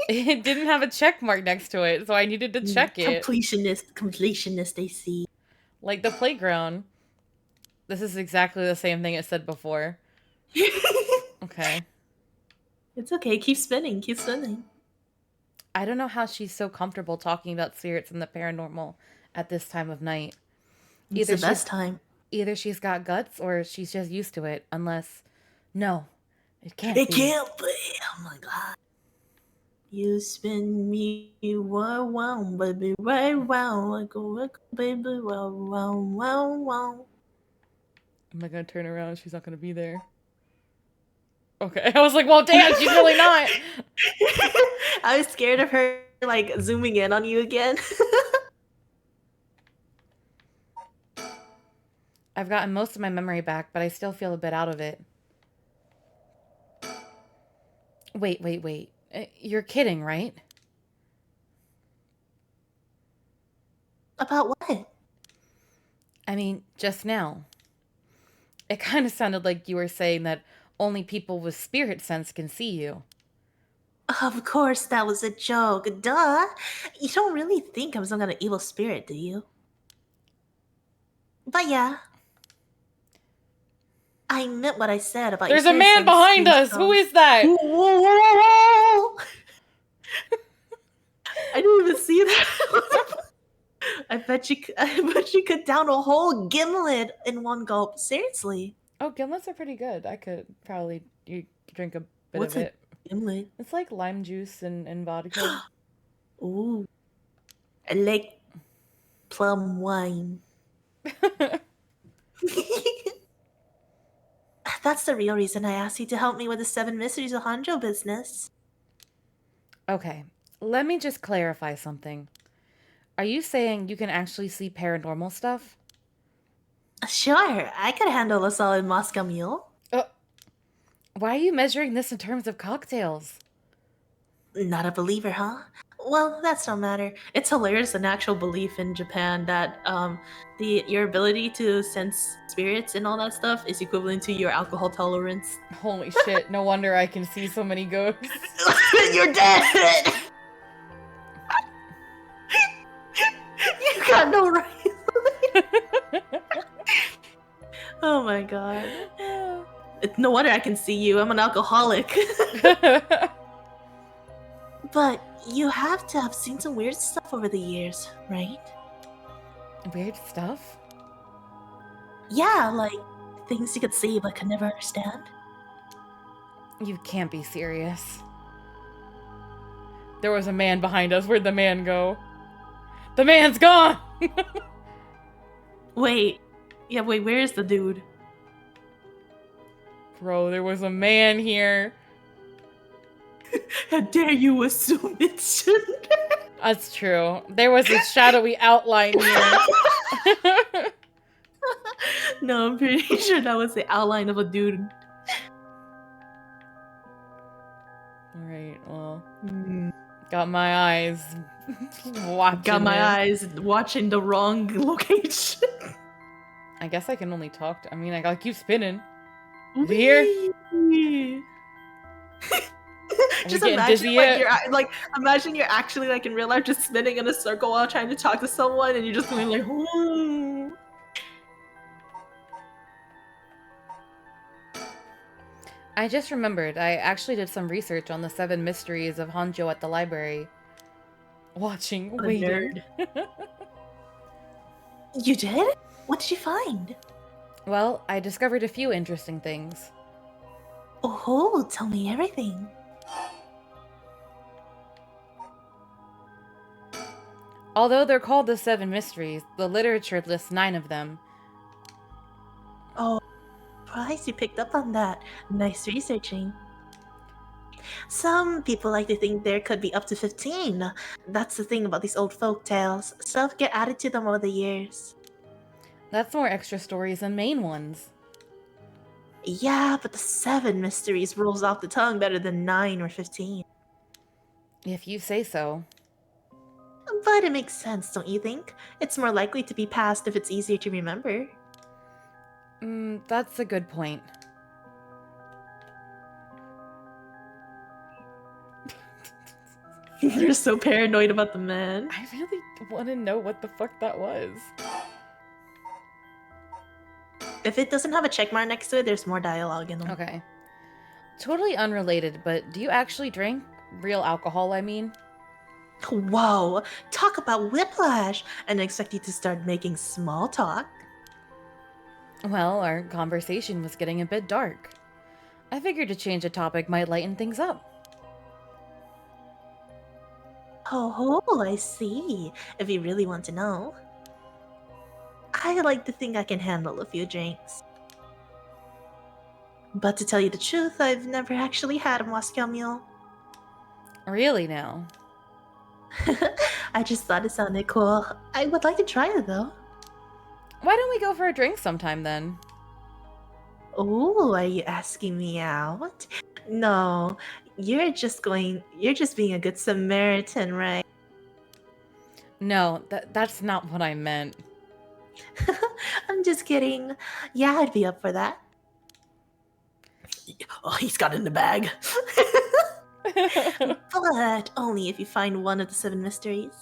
It didn't have a check mark next to it, so I needed to check it. Completionist, they see. Like the playground. This is exactly the same thing it said before. Okay. It's okay. Keep spinning. Keep spinning. I don't know how she's so comfortable talking about spirits and the paranormal at this time of night. It's the best time. Either she's got guts or she's just used to it. Unless, no, it can't. It can't be. Oh my god. You spin me wow, baby, right wow, like a baby, wow, wow, wow, wow. Am I gonna turn around? She's not gonna be there. Okay, I was like, well, damn, she's really not. I was scared of her like zooming in on you again. I've gotten most of my memory back, but I still feel a bit out of it. Wait. You're kidding, right? About what? I mean, just now. It kind of sounded like you were saying that Only people with spirit sense can see you. Of course, that was a joke. Duh. You don't really think I'm some kind of evil spirit, do you? But yeah, I meant what I said about your There's a spirit man sense behind being us! strong. Who is that? Whoa, whoa, whoa, whoa, whoa. I didn't even see that. I bet you could down a whole gimlet in one gulp. Seriously. Oh, gimlets are pretty good. I could probably drink a bit What's of a it. gimlet? It's like lime juice and vodka. Ooh. I like plum wine. That's the real reason I asked you to help me with the 7 Mysteries of Hanjo business. Okay, let me just clarify something. Are you saying you can actually see paranormal stuff? Sure, I could handle a solid Moscow Mule. Why are you measuring this in terms of cocktails? Not a believer, huh? Well, that's no matter. It's hilarious an actual belief in Japan that your ability to sense spirits and all that stuff is equivalent to your alcohol tolerance. Holy shit, no wonder I can see so many ghosts. You're dead! You got no right. Oh my god. It's no wonder I can see you. I'm an alcoholic. But you have to have seen some weird stuff over the years, right? Weird stuff? Yeah, like things you could see but could never understand. You can't be serious. There was a man behind us. Where'd the man go? The man's gone! Wait. Yeah, wait, where is the dude? Bro, there was a man here. How dare you assume it shouldn't? That's true. There was a shadowy outline here. No, I'm pretty sure that was the outline of a dude. Alright, well. Got my eyes watching Got my him. eyes watching the wrong location. I guess I can only talk to... I mean, I gotta keep spinning. Is he here? Just getting imagine dizzy like yet? imagine you're actually like in real life just spinning in a circle while trying to talk to someone and you're just going like I just remembered, I actually did some research on the 7 mysteries of Hanjo at the library. Watching, What a waiting. nerd. You did? What did you find? Well, I discovered a few interesting things. Oh, tell me everything. Although they're called the 7 mysteries, the literature lists 9 of them. Oh, surprised you picked up on that. Nice researching. Some people like to think there could be up to 15. That's the thing about these old folk tales. Stuff get added to them over the years. That's more extra stories than main ones. Yeah, but the 7 mysteries rolls off the tongue better than 9 or 15. If you say so. But it makes sense, don't you think? It's more likely to be passed if it's easier to remember. That's a good point. You're so paranoid about the man. I really want to know what the fuck that was. If it doesn't have a checkmark next to it, there's more dialogue in them. Okay. Totally unrelated, but do you actually drink? Real alcohol, I mean? Whoa, talk about whiplash! And expect you to start making small talk. Well, our conversation was getting a bit dark. I figured to change the topic might lighten things up. Oh, I see. If you really want to know. I like to think I can handle a few drinks. But to tell you the truth, I've never actually had a Moscow Mule. Really now? I just thought it sounded cool. I would like to try it though. Why don't we go for a drink sometime then? Oh, are you asking me out? No, you're just being a good Samaritan, right? No, that's not what I meant. I'm just kidding. Yeah, I'd be up for that. Oh, he's got it in the bag. But only if you find one of the 7 mysteries.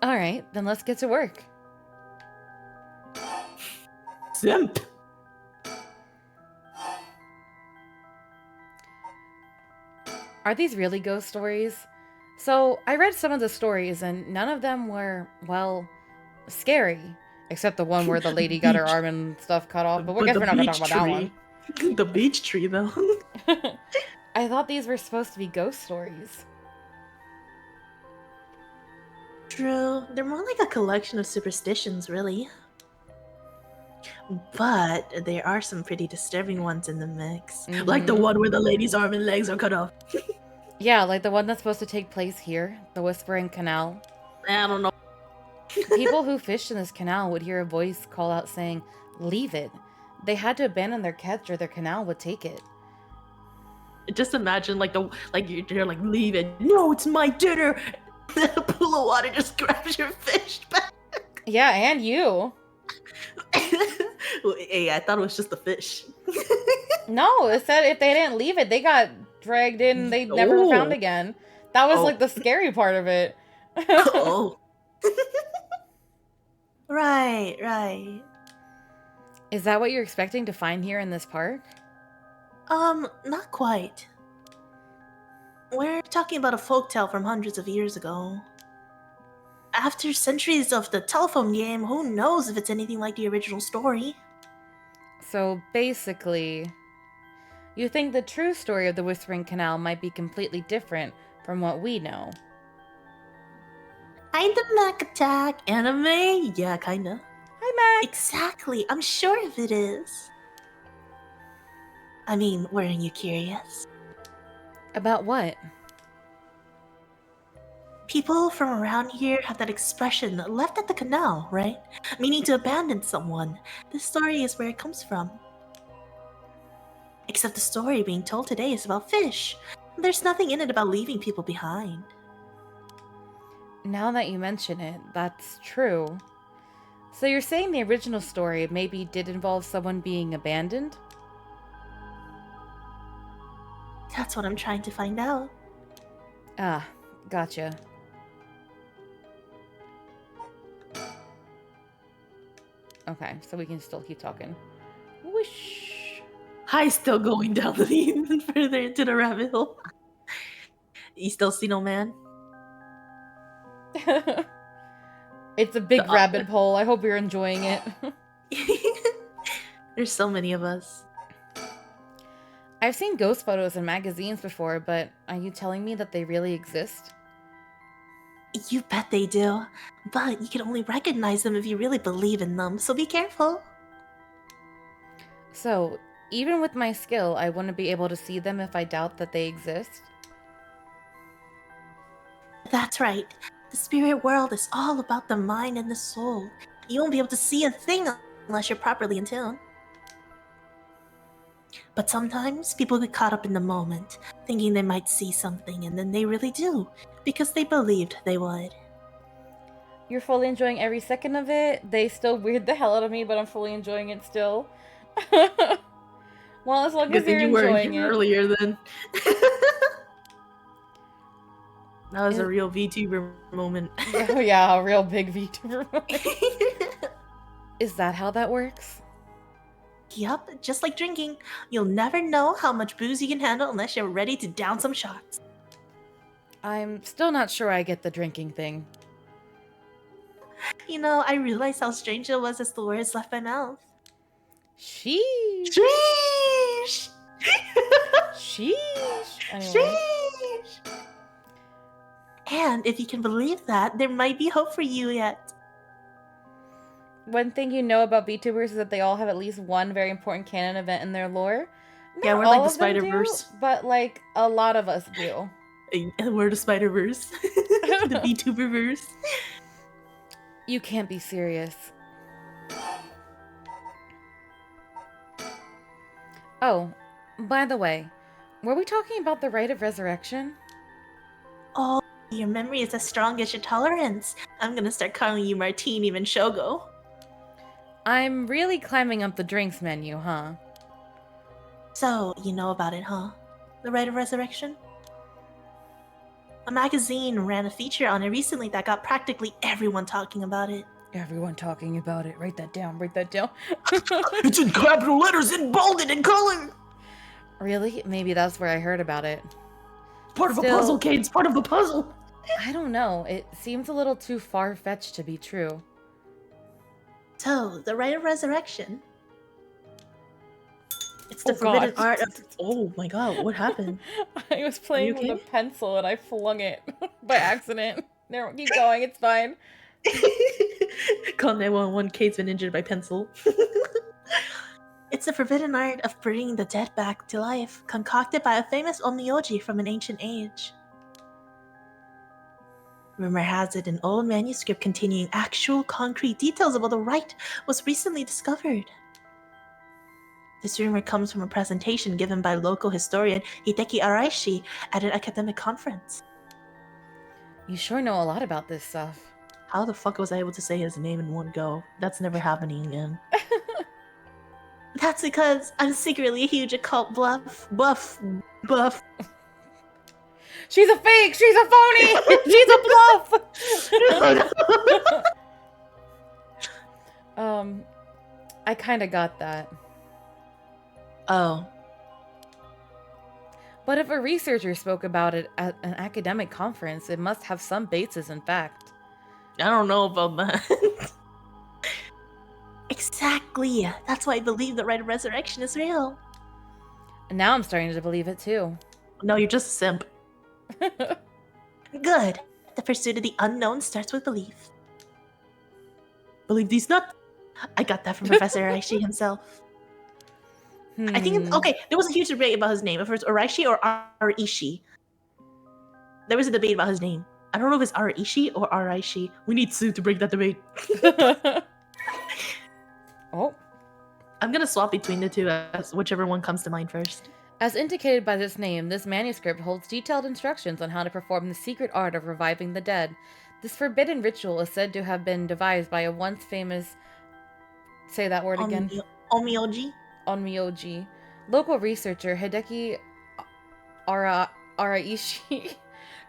All right, then let's get to work. Simp. Are these really ghost stories? So, I read some of the stories and none of them were, well, scary. Except the one where the lady got her arm and stuff cut off, but we're not gonna talk about that one. The beech tree, though. I thought these were supposed to be ghost stories. True. They're more like a collection of superstitions, really. But there are some pretty disturbing ones in the mix. Like the one where the lady's arm and legs are cut off. Yeah, like the one that's supposed to take place here, the Whispering Canal. I don't know. People who fished in this canal would hear a voice call out saying, "Leave it." They had to abandon their catch or their canal would take it. Just imagine you're like, leave it. No, it's my dinner. The pool of water just grabs your fish back. Yeah, and you. Hey, I thought it was just the fish. No, it said if they didn't leave it, they got dragged in. They never were found again. That was like the scary part of it. Oh. Right. Is that what you're expecting to find here in this park? Not quite. We're talking about a folktale from hundreds of years ago. After centuries of the telephone game, who knows if it's anything like the original story? So basically, you think the true story of the Whispering Canal might be completely different from what we know. Kinda Mac Attack anime? Yeah, kinda. Hi, Mac! Exactly, I'm sure of it is. I mean, weren't you curious? About what? People from around here have that expression, left at the canal, right? Meaning to abandon someone. This story is where it comes from. Except the story being told today is about fish. There's nothing in it about leaving people behind. Now that you mention it, that's true. So you're saying the original story maybe did involve someone being abandoned? That's what I'm trying to find out. Ah, gotcha. Okay, so we can still keep talking. Whoosh! Hi, still going down even further into the rabbit hole. You still see no man? It's a big rabbit hole. I hope you're enjoying it. There's so many of us. I've seen ghost photos in magazines before, but are you telling me that they really exist? You bet they do. But you can only recognize them if you really believe in them, so be careful. So, even with my skill, I wouldn't be able to see them if I doubt that they exist? That's right. The spirit world is all about the mind and the soul. You won't be able to see a thing unless you're properly in tune. But sometimes people get caught up in the moment, thinking they might see something, and then they really do, because they believed they would. You're fully enjoying every second of it? They still weird the hell out of me, but I'm fully enjoying it still. Well, as long as you're enjoying it. Earlier then. That was a real VTuber moment. Oh yeah, a real big VTuber moment. Is that how that works? Yup, just like drinking. You'll never know how much booze you can handle unless you're ready to down some shots. I'm still not sure I get the drinking thing. You know, I realized how strange it was as the words left my mouth. Sheesh. Sheesh! Sheesh. Anyway. Sheesh! And if you can believe that, there might be hope for you yet. One thing you know about VTubers is that they all have at least one very important canon event in their lore. Yeah, we're like the Spider-Verse. But like a lot of us do. We're the Spider-Verse. The VTuber-verse. You can't be serious. Oh, by the way, were we talking about the rite of resurrection? Oh, your memory is as strong as your tolerance. I'm gonna start calling you Martini Shogo. I'm really climbing up the drinks menu, huh? So, you know about it, huh? The Rite of Resurrection? A magazine ran a feature on it recently that got practically everyone talking about it. Everyone talking about it. Write that down. Write that down. It's in capital letters and bolded in color! Really? Maybe that's where I heard about it. Part of a Still- puzzle, Kate. It's part of the puzzle. I don't know. It seems a little too far-fetched to be true. So, the Rite of Resurrection. It's the Oh, forbidden God. art of. Oh my god, what happened? I was playing okay? with a pencil and I flung it by accident. There, keep going. It's fine. Call 911. Kate's been injured by pencil. It's the forbidden art of bringing the dead back to life, concocted by a famous onmyoji from an ancient age. Rumor has it an old manuscript containing actual concrete details about the rite was recently discovered. This rumor comes from a presentation given by local historian Hideki Araishi at an academic conference. You sure know a lot about this stuff. How the fuck was I able to say his name in one go? That's never happening again. That's because I'm secretly a huge occult buff. She's a fake! She's a phony! She's a bluff! I kinda got that. Oh. But if a researcher spoke about it at an academic conference, it must have some basis in fact. I don't know about that. Exactly. That's why I believe the Rite of Resurrection is real. And now I'm starting to believe it too. No, you're just a simp. Good. The pursuit of the unknown starts with belief. Believe these nuts. I got that from Professor Araishi himself. I think, okay, there was a huge debate about his name. If it was Araishi or Araishi. There was a debate about his name. I don't know if it's Araishi or Araishi. We need Sue to break that debate. Oh. I'm gonna swap between the two as whichever one comes to mind first. As indicated by this name, this manuscript holds detailed instructions on how to perform the secret art of reviving the dead. This forbidden ritual is said to have been devised by a once famous... Say that word again. Onmyoji? Onmyoji. Local researcher Hideki Araishi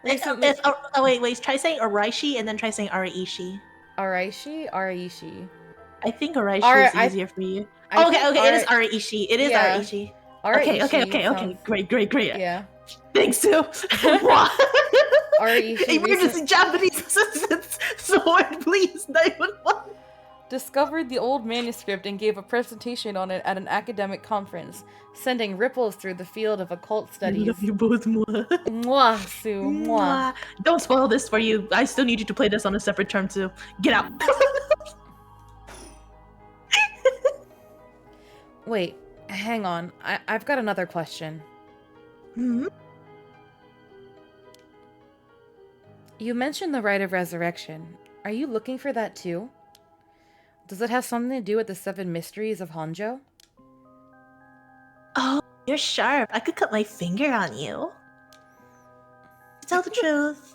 recently... Wait, try saying Araishi and then try saying Araishi. Araishi? I think Araishi is easier for you. Okay, it is Araishi. It is Araishi. Okay. sounds... Great. Yeah. Thanks, Sue. Araishi Emergency Japanese assistance. Sword, please. 911. Discovered the old manuscript and gave a presentation on it at an academic conference, sending ripples through the field of occult studies. I love you both, mwah. Mwah, Sue, mwah. Don't spoil this for you. I still need you to play this on a separate term, too. Get out. Wait, hang on. I've got another question. Hmm? You mentioned the Rite of Resurrection. Are you looking for that too? Does it have something to do with the 7 mysteries of Honjo? Oh, you're sharp. I could cut my finger on you. To tell the truth.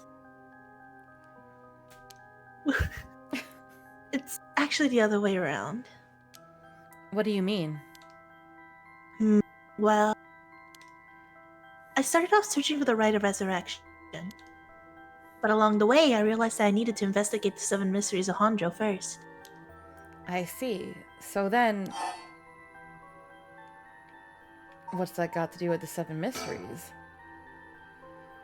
It's actually the other way around. What do you mean? Well, I started off searching for the Rite of Resurrection. But along the way, I realized that I needed to investigate the 7 mysteries of Honjo first. I see. So then... What's that got to do with the 7 mysteries?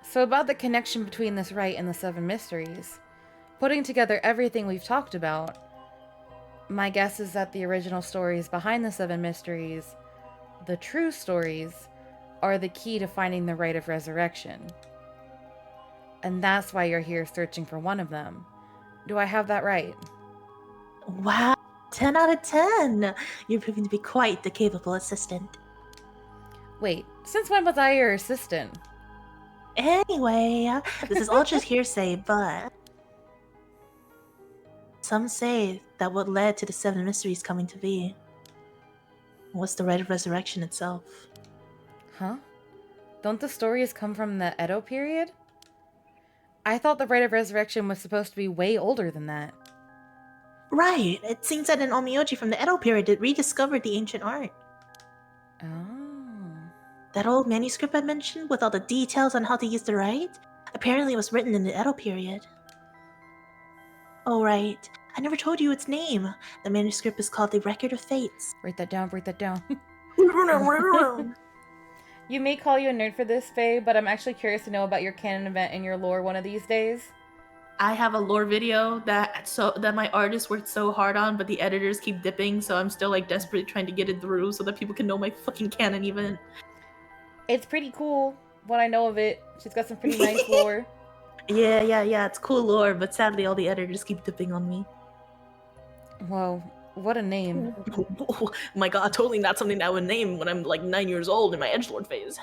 So about the connection between this rite and the 7 mysteries, putting together everything we've talked about, my guess is that the original stories behind the 7 mysteries, the true stories, are the key to finding the Rite of Resurrection. And that's why you're here searching for one of them. Do I have that right? Wow, 10 out of 10! You're proving to be quite the capable assistant. Wait, since when was I your assistant? Anyway, this is all just hearsay, but... Some say that what led to the 7 mysteries coming to be was the Rite of Resurrection itself. Huh? Don't the stories come from the Edo period? I thought the Rite of Resurrection was supposed to be way older than that. Right, it seems that an onmyoji from the Edo period rediscovered the ancient art. Oh. That old manuscript I mentioned with all the details on how to use the rite? Apparently it was written in the Edo period. Oh, right. I never told you its name. The manuscript is called the Record of Fates. Write that down, write that down. You You may call you a nerd for this, Faye, but I'm actually curious to know about your canon event and your lore one of these days. I have a lore video that my artist worked so hard on, but the editors keep dipping, so I'm still like desperately trying to get it through so that people can know my fucking canon event. It's pretty cool, what I know of it. She's got some pretty nice lore. Yeah, it's cool lore, but sadly all the editors keep dipping on me. Whoa, what a name. Oh my god, totally not something that I would name when I'm like 9 years old in my edgelord phase.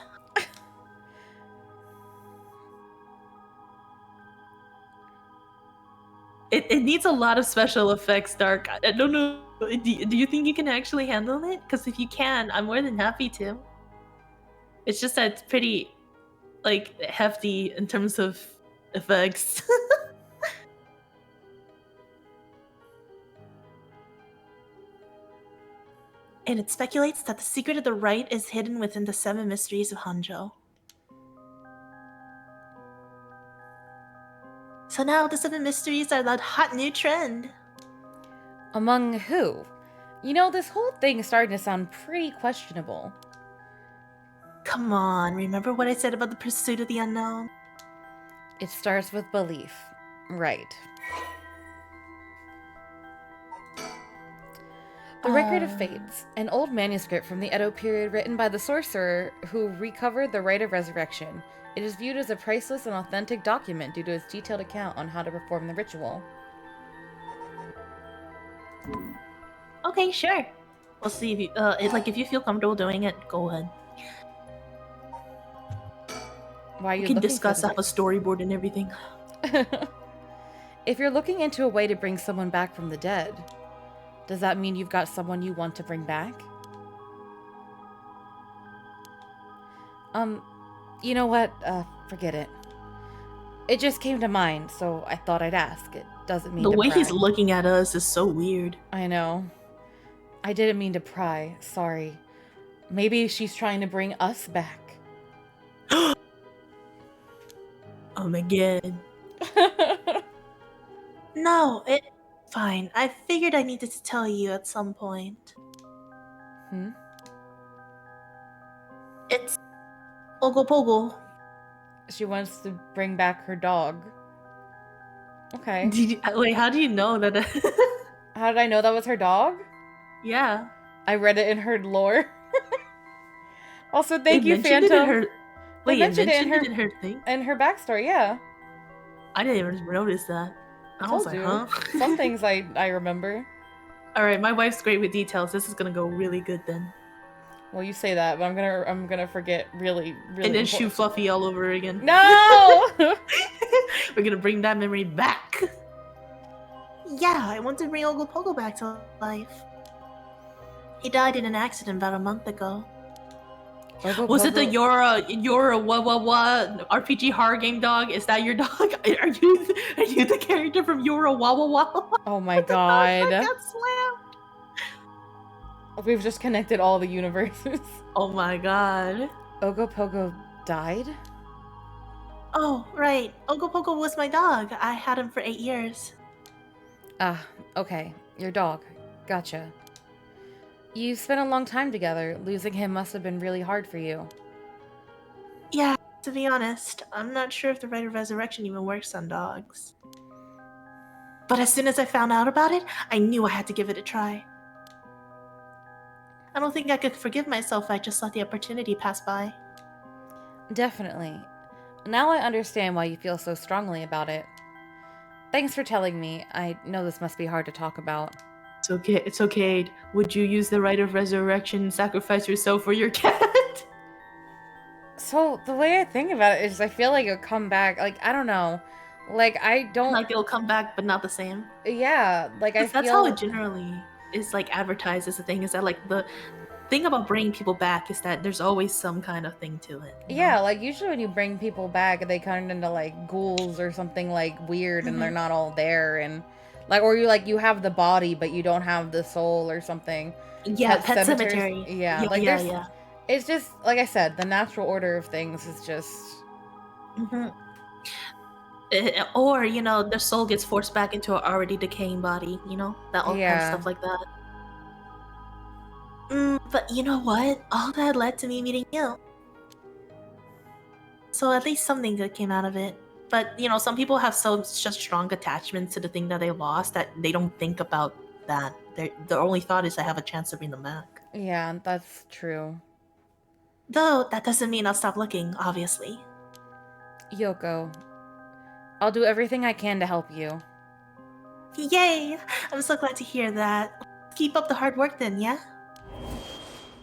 It needs a lot of special effects, Dark. I don't know. Do you think you can actually handle it? Because if you can, I'm more than happy to. It's just that it's pretty, like, hefty in terms of effects. And it speculates that the secret of the rite is hidden within the 7 mysteries of Hanzhou. So now the 7 mysteries are that hot new trend. Among who? You know, this whole thing is starting to sound pretty questionable. Come on, remember what I said about the pursuit of the unknown? It starts with belief. Right. The Record of Fates, an old manuscript from the Edo period written by the sorcerer who recovered the Rite of Resurrection. It is viewed as a priceless and authentic document due to its detailed account on how to perform the ritual. Okay, sure. We'll see if you, if you feel comfortable doing it, go ahead. Why are you We can looking discuss for up a storyboard and everything. If you're looking into a way to bring someone back from the dead, does that mean you've got someone you want to bring back? You know what? Forget it. It just came to mind, so I thought I'd ask. It doesn't mean The to way pry. he's looking at us is so weird. I know. I didn't mean to pry. Sorry. Maybe she's trying to bring us back. Oh my god. No, fine. I figured I needed to tell you at some point. It's Ogopogo. She wants to bring back her dog. Okay. Wait, how do you know that? How did I know that was her dog? Yeah. I read it in her lore. Also, thank They you, mentioned it in Phantom. Wait, mentioned it in her thing? In her backstory, yeah. I didn't even notice that. I was Told like, you. huh? Some things I remember. Alright, my wife's great with details. This is gonna go really good then. Well, you say that, but I'm gonna forget really And then shoot Fluffy all over again. No! We're gonna bring that memory back. Yeah, I want to bring Ogopogo back to life. He died in an accident about a month ago. Was it the Yora RPG horror game dog? Is that your dog? Are you the character from Yora Wawa? Oh my god. I got slammed. We've just connected all the universes. Oh my god. Ogopogo died? Oh, right. Ogopogo was my dog. I had him for 8 years. Ah, okay. Your dog. Gotcha. You spent a long time together. Losing him must have been really hard for you. Yeah, to be honest, I'm not sure if the Rite of Resurrection even works on dogs. But as soon as I found out about it, I knew I had to give it a try. I don't think I could forgive myself if I just let the opportunity pass by. Definitely. Now I understand why you feel so strongly about it. Thanks for telling me. I know this must be hard to talk about. It's okay. It's okay. Would you use the Rite of Resurrection and sacrifice yourself for your cat? So, the way I think about it is I feel like it'll come back. Like, I don't know. Like, I don't... Like it'll come back, but not the same. Yeah, like I feel... That's how it generally is, like, advertised as a thing. Is that, like, the thing about bringing people back is that there's always some kind of thing to it. Yeah, like, usually when you bring people back, they turn into, like, ghouls or something, like, weird, and they're not all there, and... Like, or you have the body, but you don't have the soul or something. Yeah, Pet Cemetery. Yeah, yeah. It's just, like I said, the natural order of things is just... Mhm. Or, their soul gets forced back into an already decaying body, that all kind of Yeah. stuff like that. But you know what? All that led to me meeting you. So at least something good came out of it. But, some people have such strong attachments to the thing that they lost that they don't think about that. Their only thought is I have a chance to bring them back. Yeah, that's true. Though, that doesn't mean I'll stop looking, obviously. Yoko, I'll do everything I can to help you. Yay! I'm so glad to hear that. Keep up the hard work then, yeah?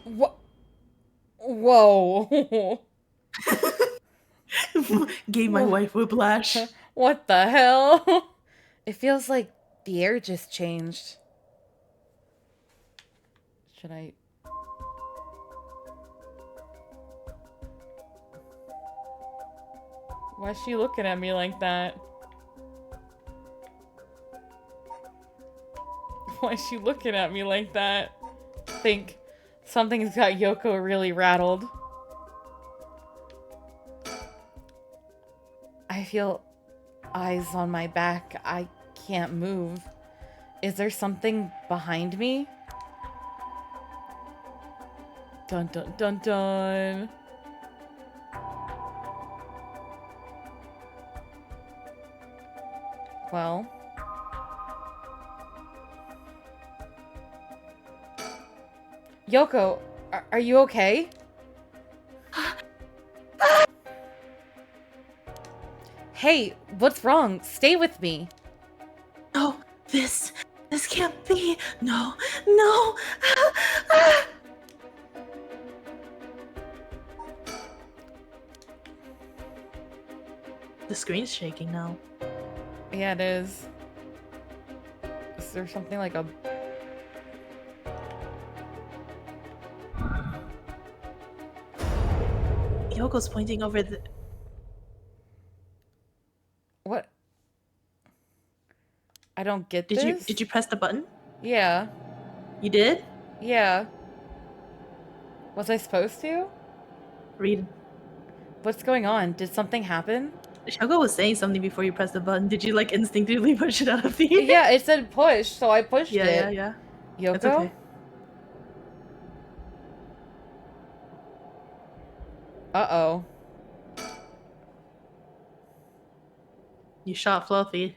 What? Whoa. Gave my wife whiplash. What the hell? It feels like the air just changed. Should I... Why is she looking at me like that? Why is she looking at me like that? I think something's got Yoko really rattled. I feel eyes on my back. I can't move. Is there something behind me? Dun dun dun dun. Well. Yoko, are you okay? Hey, what's wrong? Stay with me. No, this can't be. No. The screen's shaking now. Yeah, it is. Is there something like a... Yoko's pointing over the... What? I don't get this. Did you press the button? Yeah. You did? Yeah. Was I supposed to? Read. What's going on? Did something happen? Shogo was saying something before you pressed the button. Did you instinctively push it out of the air? Yeah, it said push, so I pushed it. Yeah. Yoko? It's okay. Uh-oh. You shot Fluffy.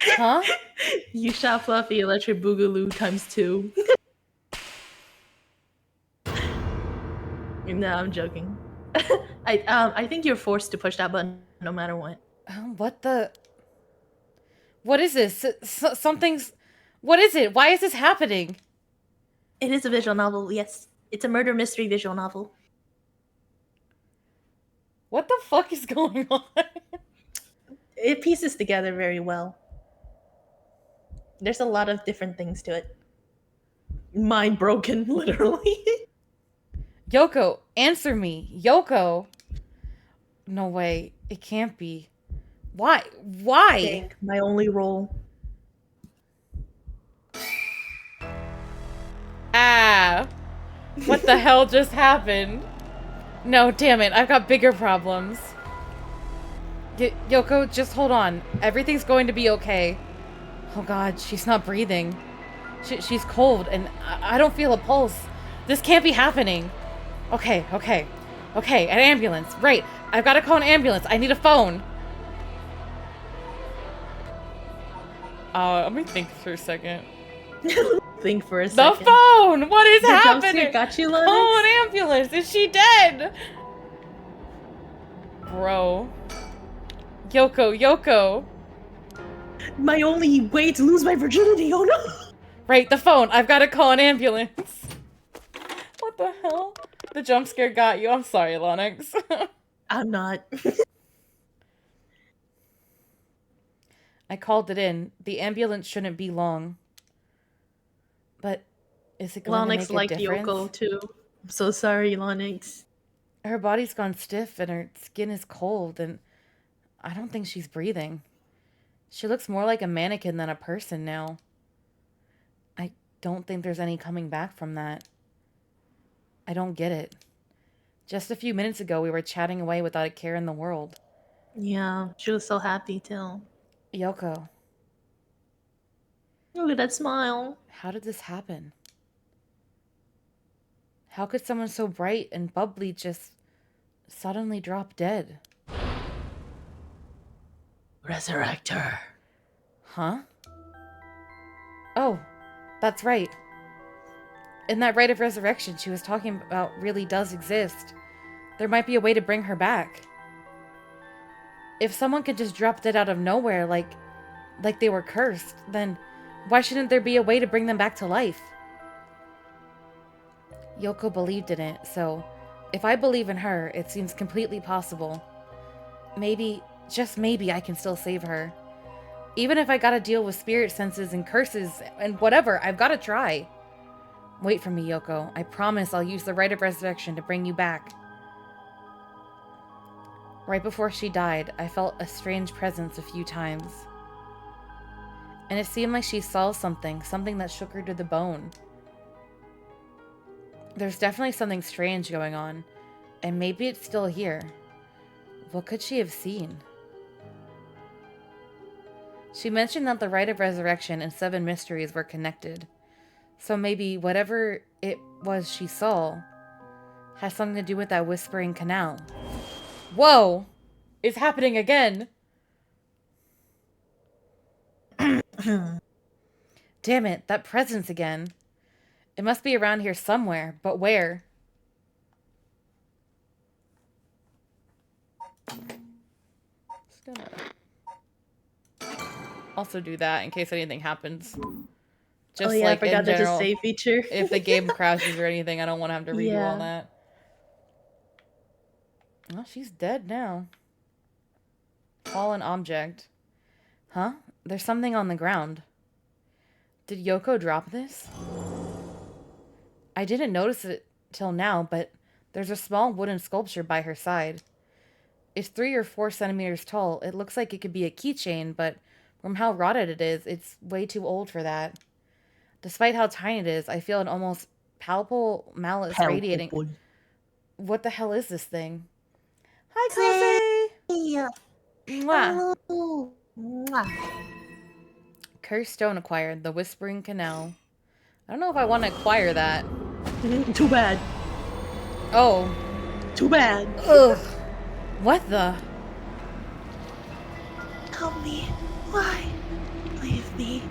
Huh? You shot Fluffy Electric Boogaloo ×2. No, I'm joking. I think you're forced to push that button no matter what. What the... What is this? Something's... What is it? Why is this happening? It is a visual novel, yes. It's a murder mystery visual novel. What the fuck is going on? It pieces together very well. There's a lot of different things to it. Mind broken, literally. Yoko, answer me. Yoko. No way. It can't be. Why? Why? Dang, my only role. Ah. What the hell just happened? No, damn it. I've got bigger problems. Yoko, just hold on. Everything's going to be okay. Oh god, she's not breathing. She's cold, and I don't feel a pulse. This can't be happening. Okay, an ambulance. Right, I've got to call an ambulance. I need a phone. Let me think for a second. Think for a second. The phone! What is happening? Jump scare got you, Lennox? Oh, an ambulance! Is she dead? Bro. Yoko. My only way to lose my virginity, oh no! Right, the phone. I've got to call an ambulance. What the hell? The jump scare got you. I'm sorry, Lennox. I'm not. I called it in. The ambulance shouldn't be long. But is it going Lennox to make a liked difference? Yoko too. I'm so sorry, Lennox. Her body's gone stiff and her skin is cold, and I don't think she's breathing. She looks more like a mannequin than a person now. I don't think there's any coming back from that. I don't get it. Just a few minutes ago, we were chatting away without a care in the world. Yeah, she was so happy too. Yoko, Look at that smile. how did this happen? How could someone so bright and bubbly just suddenly drop dead? Resurrect her. Huh? Oh, that's right. And that rite of resurrection she was talking about really does exist. There might be a way to bring her back. If someone could just drop dead out of nowhere like they were cursed, then why shouldn't there be a way to bring them back to life? Yoko believed in it, so if I believe in her, it seems completely possible. Maybe, just maybe, I can still save her. Even if I gotta deal with spirit senses and curses and whatever, I've gotta try. Wait for me, Yoko. I promise I'll use the rite of resurrection to bring you back. Right before she died, I felt a strange presence a few times. And it seemed like she saw something that shook her to the bone. There's definitely something strange going on, and maybe it's still here. What could she have seen? She mentioned that the rite of resurrection and 7 mysteries were connected. So maybe whatever it was she saw has something to do with that whispering canal. Whoa! It's happening again! Damn it, that presence again. It must be around here somewhere, but where? Just gonna also do that in case anything happens. Just I like forgot in that general, save feature. if the game crashes or anything, I don't want to have to redo all that. Oh, she's dead now. Fallen object. Huh? There's something on the ground. Did Yoko drop this? I didn't notice it till now, but there's a small wooden sculpture by her side. It's 3 or 4 centimeters tall. It looks like it could be a keychain, but from how rotted it is, it's way too old for that. Despite how tiny it is, I feel an almost palpable malice radiating. What the hell is this thing? Hi, Kose! Mwah. Oh, mwah. Cursed stone acquired, the Whispering Canal. I don't know if I want to acquire that. Too bad. Oh. Too bad. Ugh. What the? Help me. Why? Leave me.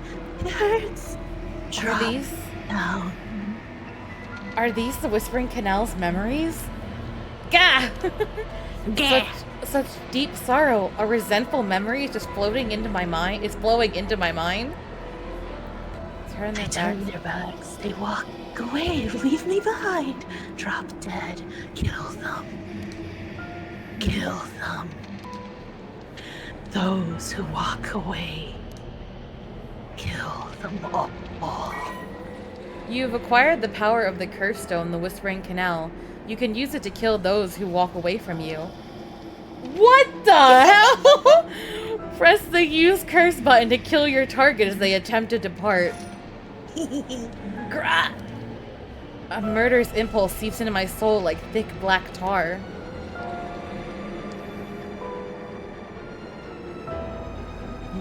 It hurts. Are these the Whispering Canal's memories? Gah! Gah! Such deep sorrow. A resentful memory is just floating into my mind. It's flowing into my mind. Turn their backs. They walk away. Leave me behind. Drop dead. Kill them. Kill them. Those who walk away. Kill them all. You've acquired the power of the Curse Stone, the Whispering Canal. You can use it to kill those who walk away from you. What the hell? Press the use curse button to kill your target as they attempt to depart. Grah! A murderous impulse seeps into my soul like thick black tar.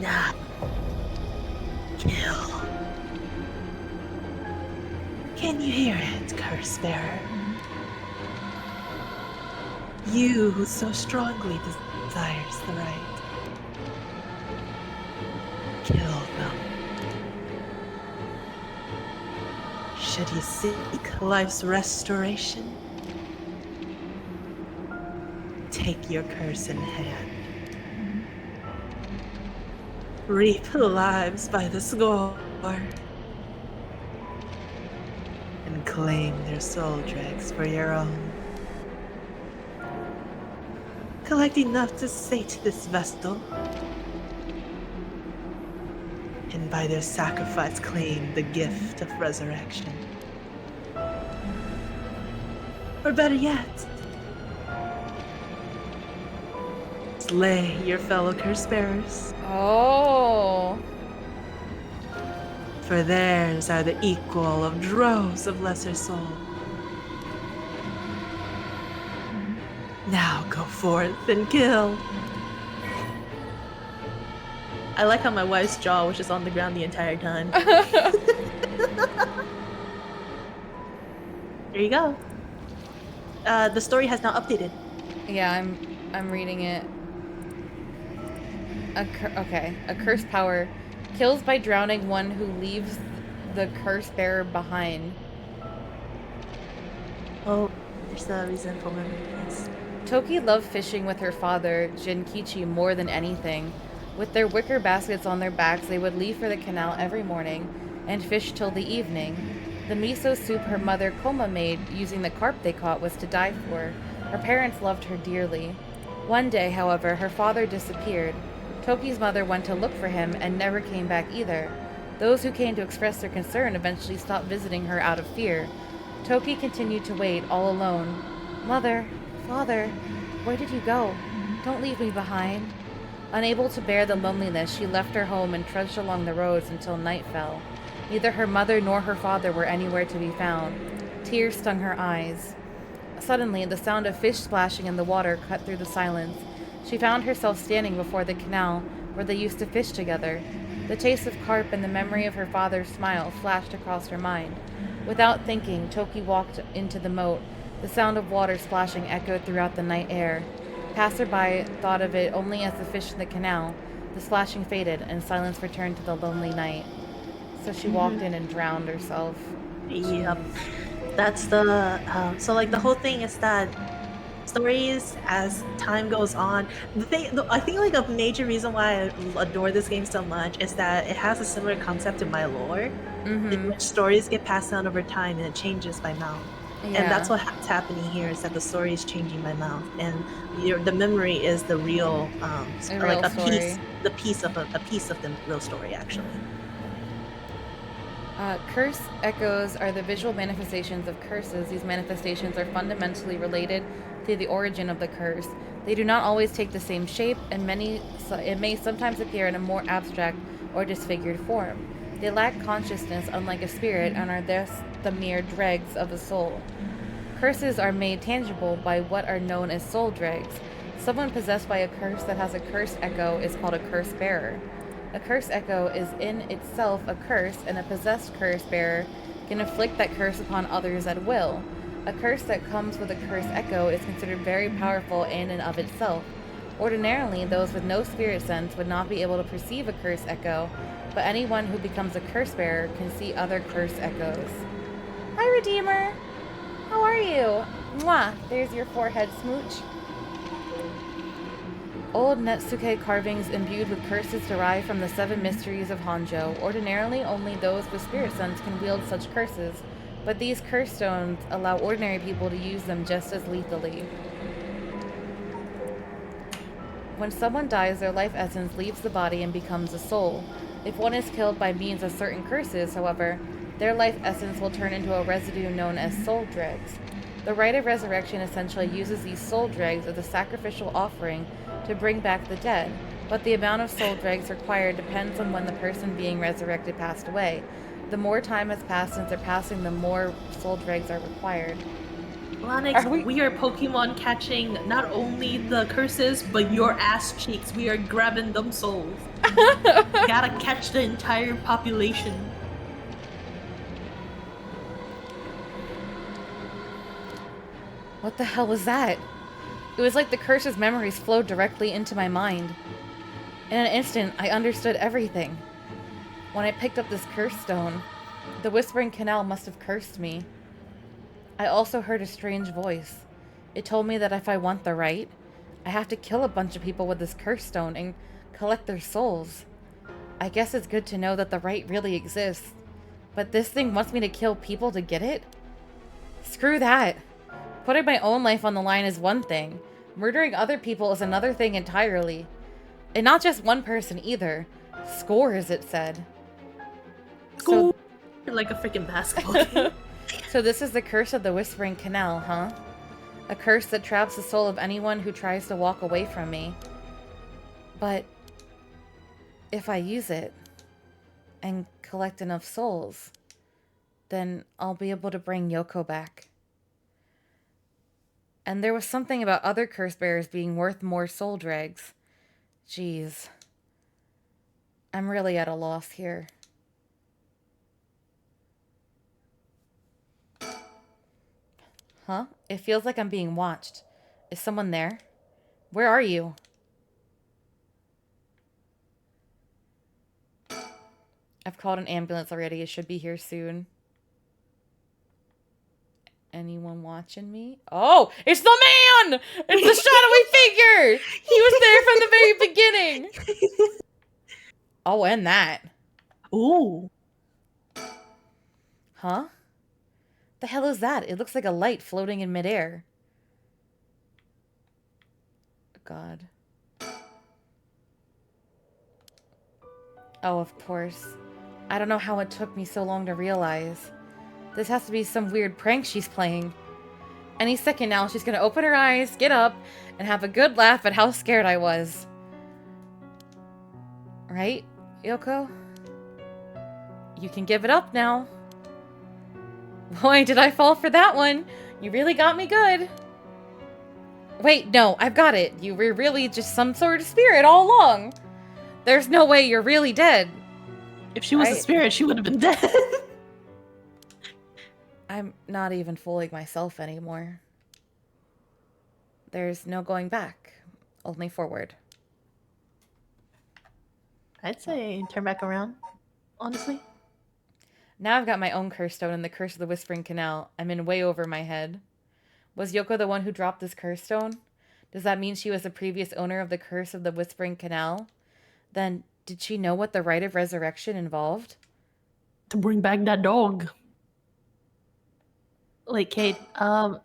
Nah. Kill. Can you hear it, Curse Bearer? You who so strongly desires the right. Kill them. Should you seek life's restoration, take your curse in hand. Reap lives by the score and claim their soul dregs for your own. Collect enough to sate this vestal, and by their sacrifice claim the gift of resurrection. Or better yet, slay your fellow curse bearers. Oh. For theirs are the equal of droves of lesser soul. Now go forth and kill. I like how my wife's jaw was just on the ground the entire time. There you go. The story has now updated. Yeah, I'm reading it. Okay. A curse power kills by drowning one who leaves the curse bearer behind. Oh, there's the resentful memories. Toki loved fishing with her father, Jinkichi, more than anything. With their wicker baskets on their backs, they would leave for the canal every morning and fish till the evening. The miso soup her mother Koma made using the carp they caught was to die for. Her parents loved her dearly. One day, however, her father disappeared. Toki's mother went to look for him and never came back either. Those who came to express their concern eventually stopped visiting her out of fear. Toki continued to wait, all alone. Mother, father, where did you go? Don't leave me behind. Unable to bear the loneliness, she left her home and trudged along the roads until night fell. Neither her mother nor her father were anywhere to be found. Tears stung her eyes. Suddenly, the sound of fish splashing in the water cut through the silence. She found herself standing before the canal where they used to fish together. The taste of carp and the memory of her father's smile flashed across her mind. Without thinking, Toki walked into the moat. The sound of water splashing echoed throughout the night air. Passerby thought of it only as the fish in the canal. The splashing faded, and silence returned to the lonely night. So she walked in and drowned herself. Yep. That's the so like the whole thing is that stories as time goes on. I think like a major reason why I adore this game so much is that it has a similar concept to my lore, in which stories get passed down over time and it changes by mouth. Yeah. And that's what's happening here is that the story is changing by mouth, and the memory is the real, like a story. piece of the real story actually. Curse echoes are the visual manifestations of curses. These manifestations are fundamentally related to the origin of the curse. They do not always take the same shape, and it may sometimes appear in a more abstract or disfigured form. They lack consciousness, unlike a spirit, and are thus the mere dregs of a soul. Curses are made tangible by what are known as soul dregs. Someone possessed by a curse that has a curse echo is called a curse bearer. A curse echo is in itself a curse, and a possessed curse bearer can inflict that curse upon others at will. A curse that comes with a curse echo is considered very powerful in and of itself. Ordinarily, those with no spirit sense would not be able to perceive a curse echo, but anyone who becomes a curse bearer can see other curse echoes. Hi, Redeemer! How are you? Mwah! There's your forehead smooch. Old Netsuke carvings imbued with curses derived from the 7 mysteries of Honjo. Ordinarily, only those with spirit sense can wield such curses, but these curse stones allow ordinary people to use them just as lethally. When someone dies, their life essence leaves the body and becomes a soul. If one is killed by means of certain curses, however, their life essence will turn into a residue known as soul dregs. The rite of resurrection essentially uses these soul dregs as a sacrificial offering to bring back the dead, but the amount of soul dregs required depends on when the person being resurrected passed away. The more time has passed since their passing, the more soul dregs are required. Lonix, we are Pokemon catching not only the curses, but your ass cheeks. We are grabbing them souls. Gotta catch the entire population. What the hell was that? It was like the curse's memories flowed directly into my mind. In an instant, I understood everything. When I picked up this curse stone, the Whispering Canal must have cursed me. I also heard a strange voice. It told me that if I want the right, I have to kill a bunch of people with this curse stone and collect their souls. I guess it's good to know that the right really exists. But this thing wants me to kill people to get it? Screw that. Putting my own life on the line is one thing. Murdering other people is another thing entirely. And not just one person either. Scores, it said. So, like a freaking basketball game. So this is the curse of the Whispering Canal, huh? A curse that traps the soul of anyone who tries to walk away from me. But if I use it and collect enough souls, then I'll be able to bring Yoko back. And there was something about other curse bearers being worth more soul dregs. Jeez. I'm really at a loss here. Huh? It feels like I'm being watched. Is someone there? Where are you? I've called an ambulance already. It should be here soon. Anyone watching me? Oh, it's the man! It's the shadowy figure! He was there from the very beginning! Oh, and that. Ooh. Huh? The hell is that? It looks like a light floating in midair. God. Oh, of course. I don't know how it took me so long to realize. This has to be some weird prank she's playing. Any second now, she's gonna open her eyes, get up, and have a good laugh at how scared I was. Right, Yoko? You can give it up now. Boy, did I fall for that one. You really got me good. Wait, no, I've got it. You were really just some sort of spirit all along. There's no way you're really dead. If she was a spirit, she would have been dead. I'm not even fooling myself anymore. There's no going back, only forward. I'd say turn back around, honestly. Now I've got my own curse stone and the curse of the Whispering Canal. I'm in way over my head. Was Yoko the one who dropped this curse stone? Does that mean she was the previous owner of the curse of the Whispering Canal? Then, did she know what the rite of resurrection involved? To bring back that dog. Like, Kate, Okay.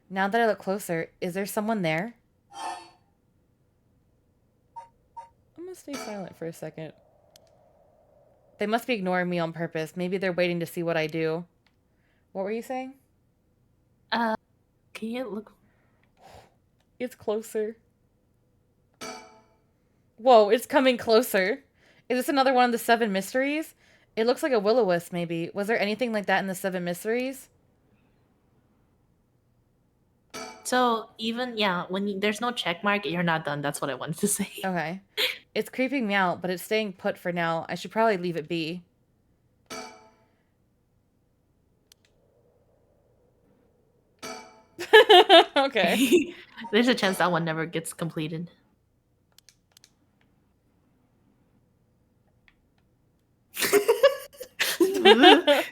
Now that I look closer, is there someone there? I'm gonna stay silent for a second. They must be ignoring me on purpose. Maybe they're waiting to see what I do. What were you saying? Can you look? It's closer. Whoa, it's coming closer. Is this another one of the 7 mysteries? It looks like a will-o-wisp, maybe. Was there anything like that in the 7 mysteries? So, even, when there's no check mark, you're not done. That's what I wanted to say. Okay. It's creeping me out, but it's staying put for now. I should probably leave it be. Okay. There's a chance that one never gets completed.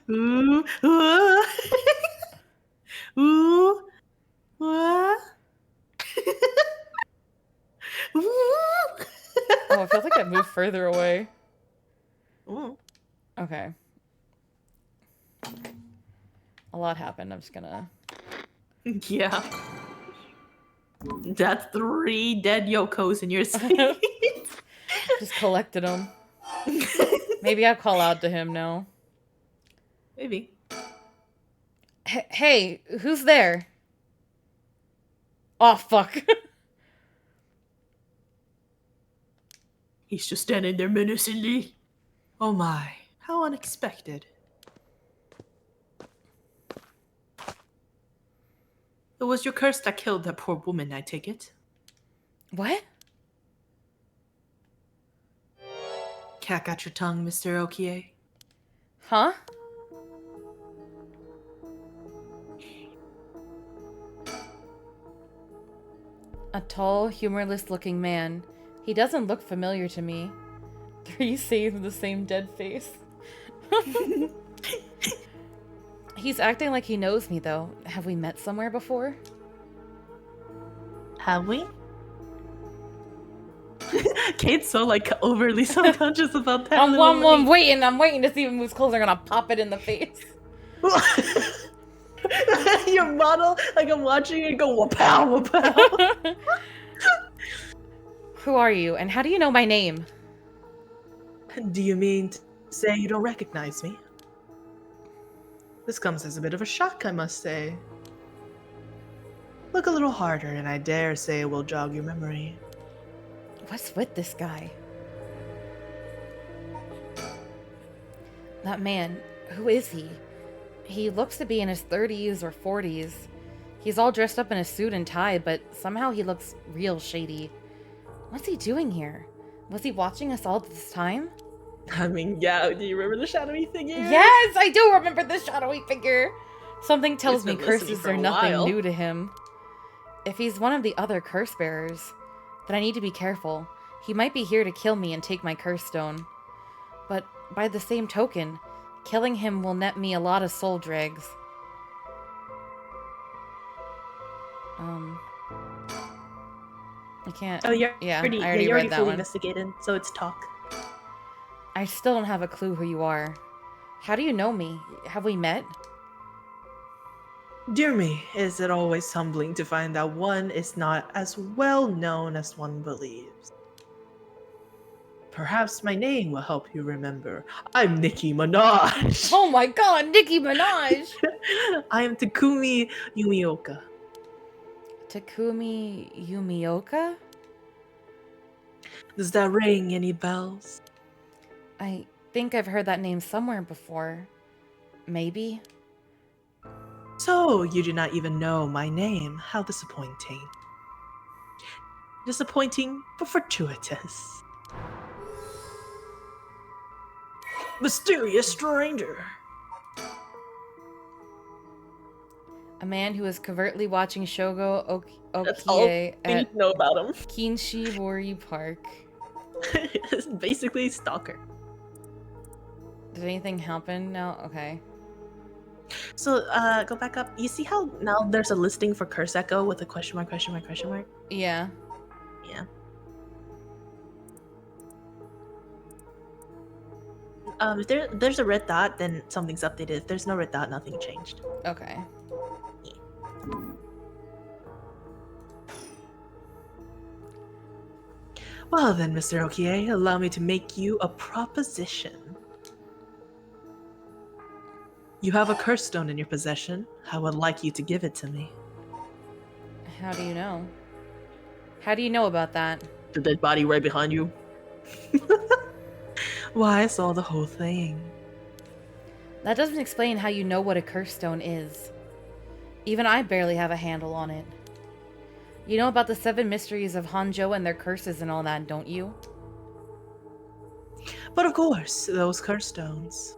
Ooh, ooh, ooh, what? Oh, it feels like it moved further away. Ooh. Okay. A lot happened. I'm just gonna... Yeah. That's 3 dead Yokos in your seat. Just collected them. Maybe I'll call out to him now. Maybe. Hey, who's there? Oh, fuck. He's just standing there menacingly. Oh my, how unexpected. It was your curse that killed that poor woman, I take it. What? Cat got your tongue, Mr. Okie. Huh? A tall, humorless-looking man. He doesn't look familiar to me. 3 saves with the same dead face. He's acting like he knows me, though. Have we met somewhere before? Have we? Kate's so, overly self-conscious about that. I'm waiting to see if it moves closer. I'm gonna pop it in the face. Your model, I'm watching it go wapow, wapow. Who are you, and how do you know my name? Do you mean to say you don't recognize me? This comes as a bit of a shock, I must say. Look a little harder, and I dare say it will jog your memory. What's with this guy? That man, who is he? He looks to be in his 30s or 40s. He's all dressed up in a suit and tie, but somehow he looks real shady. What's he doing here? Was he watching us all this time? I mean, yeah, do you remember the shadowy figure? Yes, I do remember the shadowy figure. Something tells me He's been listening curses for are a nothing while. new to him. If he's one of the other curse bearers, then I need to be careful. He might be here to kill me and take my curse stone. But by the same token, killing him will net me a lot of soul dregs. I can't. Oh, Yeah, I already read that fully one. investigated, so it's talk. I still don't have a clue who you are. How do you know me? Have we met? Dear me, is it always humbling to find that one is not as well known as one believes. Perhaps my name will help you remember. I'm Nicki Minaj. Oh my god, Nicki Minaj! I am Takumi Yumioka. Takumi Yumioka? Does that ring any bells? I think I've heard that name somewhere before. Maybe? So, you do not even know my name. How disappointing. Disappointing, but fortuitous. Mysterious stranger. A man who is covertly watching Shogo That's all Okie we need at to know about him. Kinshibori Park. It's basically stalker. Did anything happen now? Okay. So, go back up. You see how now there's a listing for Curse Echo with a question mark, question mark, question mark? Yeah. Yeah. If there's a red dot, then something's updated. If there's no red dot, nothing changed. Okay. Well then, Mr. Okie, allow me to make you a proposition. You have a curse stone in your possession. I would like you to give it to me. How do you know? How do you know about that? The dead body right behind you. Why, I saw the whole thing. That doesn't explain how you know what a curse stone is. Even I barely have a handle on it. You know about the 7 mysteries of Hanjo and their curses and all that, don't you? But of course, those curse stones.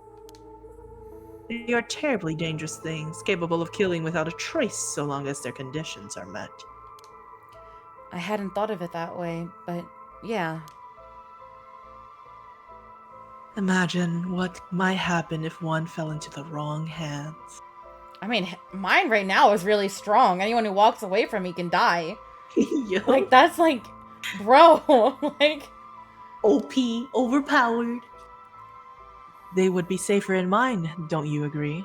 They are terribly dangerous things, capable of killing without a trace so long as their conditions are met. I hadn't thought of it that way, but yeah. Imagine what might happen if one fell into the wrong hands. I mean, mine right now is really strong. Anyone who walks away from me can die. Yo. Like, that's like, bro, like... OP, overpowered. They would be safer in mine, don't you agree?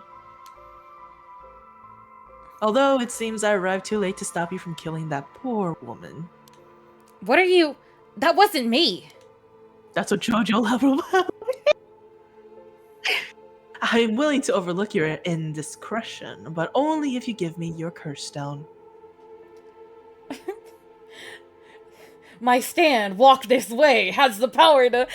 Although it seems I arrived too late to stop you from killing that poor woman. What are you... That wasn't me! That's what Jojo level about. I am willing to overlook your indiscretion, but only if you give me your curse stone. My stand, walk this way, has the power to...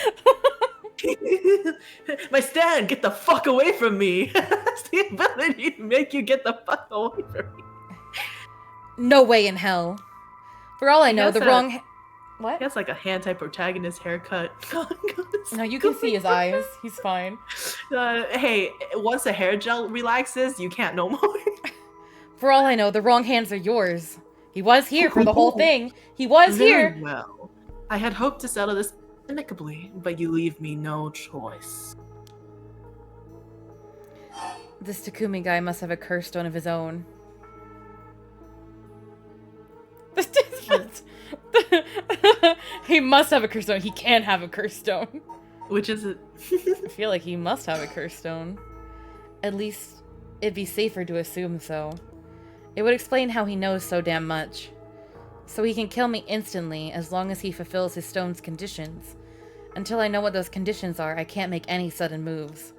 My stand, get the fuck away from me! It's the ability to make you get the fuck away from me. No way in hell. For all I know, the wrong... What? He has like a anti-protagonist haircut. No, you can see his eyes. He's fine. Hey, once the hair gel relaxes, you can't no more. For all I know, the wrong hands are yours. He was here for the whole thing. He was Very here. well. I had hoped to settle this amicably, but you leave me no choice. This Takumi guy must have a curse stone of his own. He must have a curse stone. He can have a curse stone. Which is it? I feel like he must have a curse stone. At least, it'd be safer to assume so. It would explain how he knows so damn much. So he can kill me instantly as long as he fulfills his stone's conditions. Until I know what those conditions are, I can't make any sudden moves.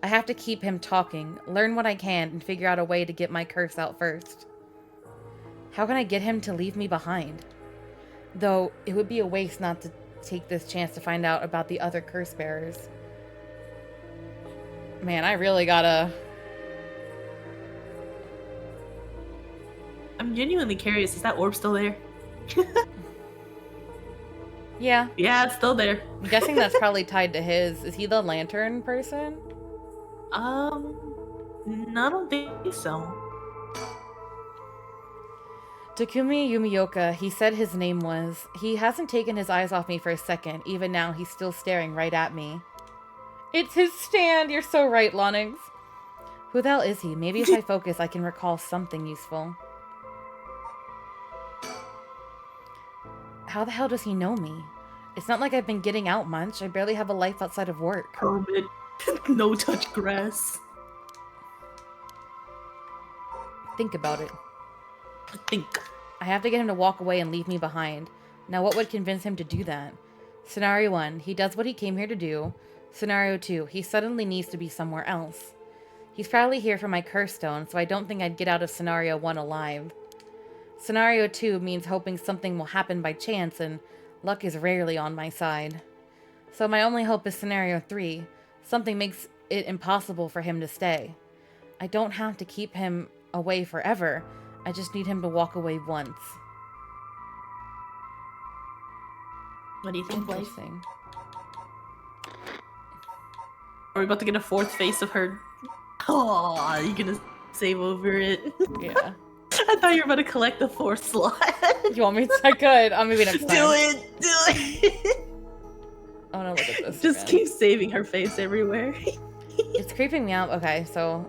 I have to keep him talking, learn what I can, and figure out a way to get my curse out first. How can I get him to leave me behind? Though, it would be a waste not to take this chance to find out about the other curse bearers. Man, I really gotta I'm genuinely curious. Is that orb still there? Yeah. Yeah, it's still there. I'm guessing that's probably tied to his. Is he the lantern person? No, I don't think so. Takumi Yumioka, he said his name was. He hasn't taken his eyes off me for a second. Even now, he's still staring right at me. It's his stand! You're so right, Lonix. Who the hell is he? Maybe if I focus, I can recall something useful. How the hell does he know me? It's not like I've been getting out much. I barely have a life outside of work. Hermit. No touch grass. Think about it. Think. I have to get him to walk away and leave me behind. Now what would convince him to do that? Scenario 1, he does what he came here to do. Scenario 2, he suddenly needs to be somewhere else. He's probably here for my curse stone, so I don't think I'd get out of Scenario 1 alive. Scenario 2 means hoping something will happen by chance, and luck is rarely on my side. So my only hope is Scenario 3. Something makes it impossible for him to stay. I don't have to keep him away forever. I just need him to walk away once. What do you think, Blake? Interesting. Are we about to get a fourth face of her? Oh, you gonna save over it? Yeah. I thought you were about to collect the fourth slot. You want me to? I could. Maybe next time. Do it! I want to look at this. Just again. keep saving her face everywhere. It's creeping me out. Okay, so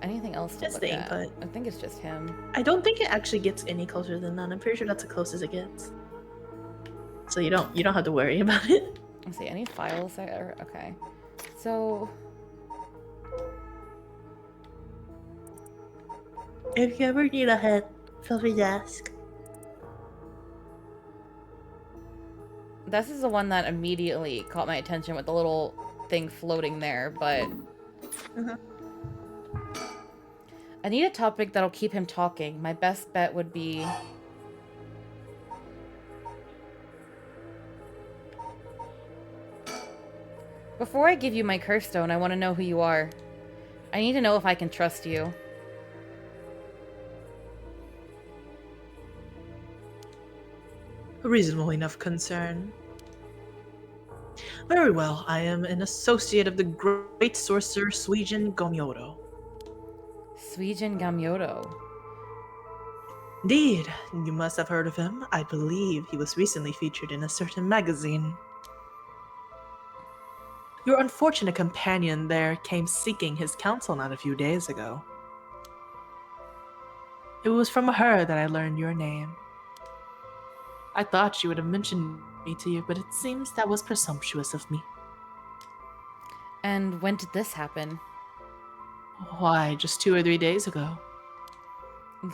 anything else to Just look staying at? put. I think it's just him. I don't think it actually gets any closer than that. I'm pretty sure that's the closest it gets. So you don't have to worry about it. Let's see, any files there? Okay. So If you ever need a hint, feel free to ask. this is the one that immediately caught my attention with the little thing floating there, but I need a topic that'll keep him talking. My best bet would be before I give you my curse stone, I want to know who you are. I need to know if I can trust you. A reasonable enough concern. Very well, I am an associate of the great sorcerer Suijin Gomyodo. Suijin Gamyoto. Indeed, you must have heard of him. I believe he was recently featured in a certain magazine. Your unfortunate companion there came seeking his counsel not a few days ago. It was from her that I learned your name. I thought she would have mentioned me to you, but it seems that was presumptuous of me. And when did this happen? Why, just 2 or 3 days ago.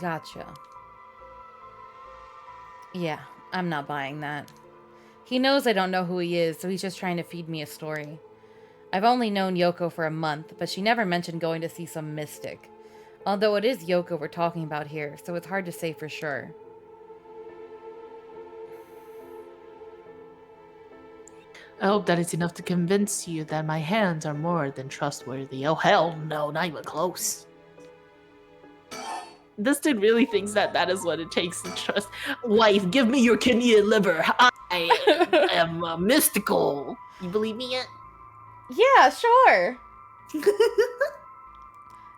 Gotcha. Yeah, I'm not buying that. He knows I don't know who he is, so he's just trying to feed me a story. I've only known Yoko for a month, but she never mentioned going to see some mystic. Although it is Yoko we're talking about here, so it's hard to say for sure. I hope that it's enough to convince you that my hands are more than trustworthy. Oh, hell no, not even close. This dude really thinks that that is what it takes to trust. Wife, give me your kidney and liver. I am mystical. You believe me yet? Yeah, sure.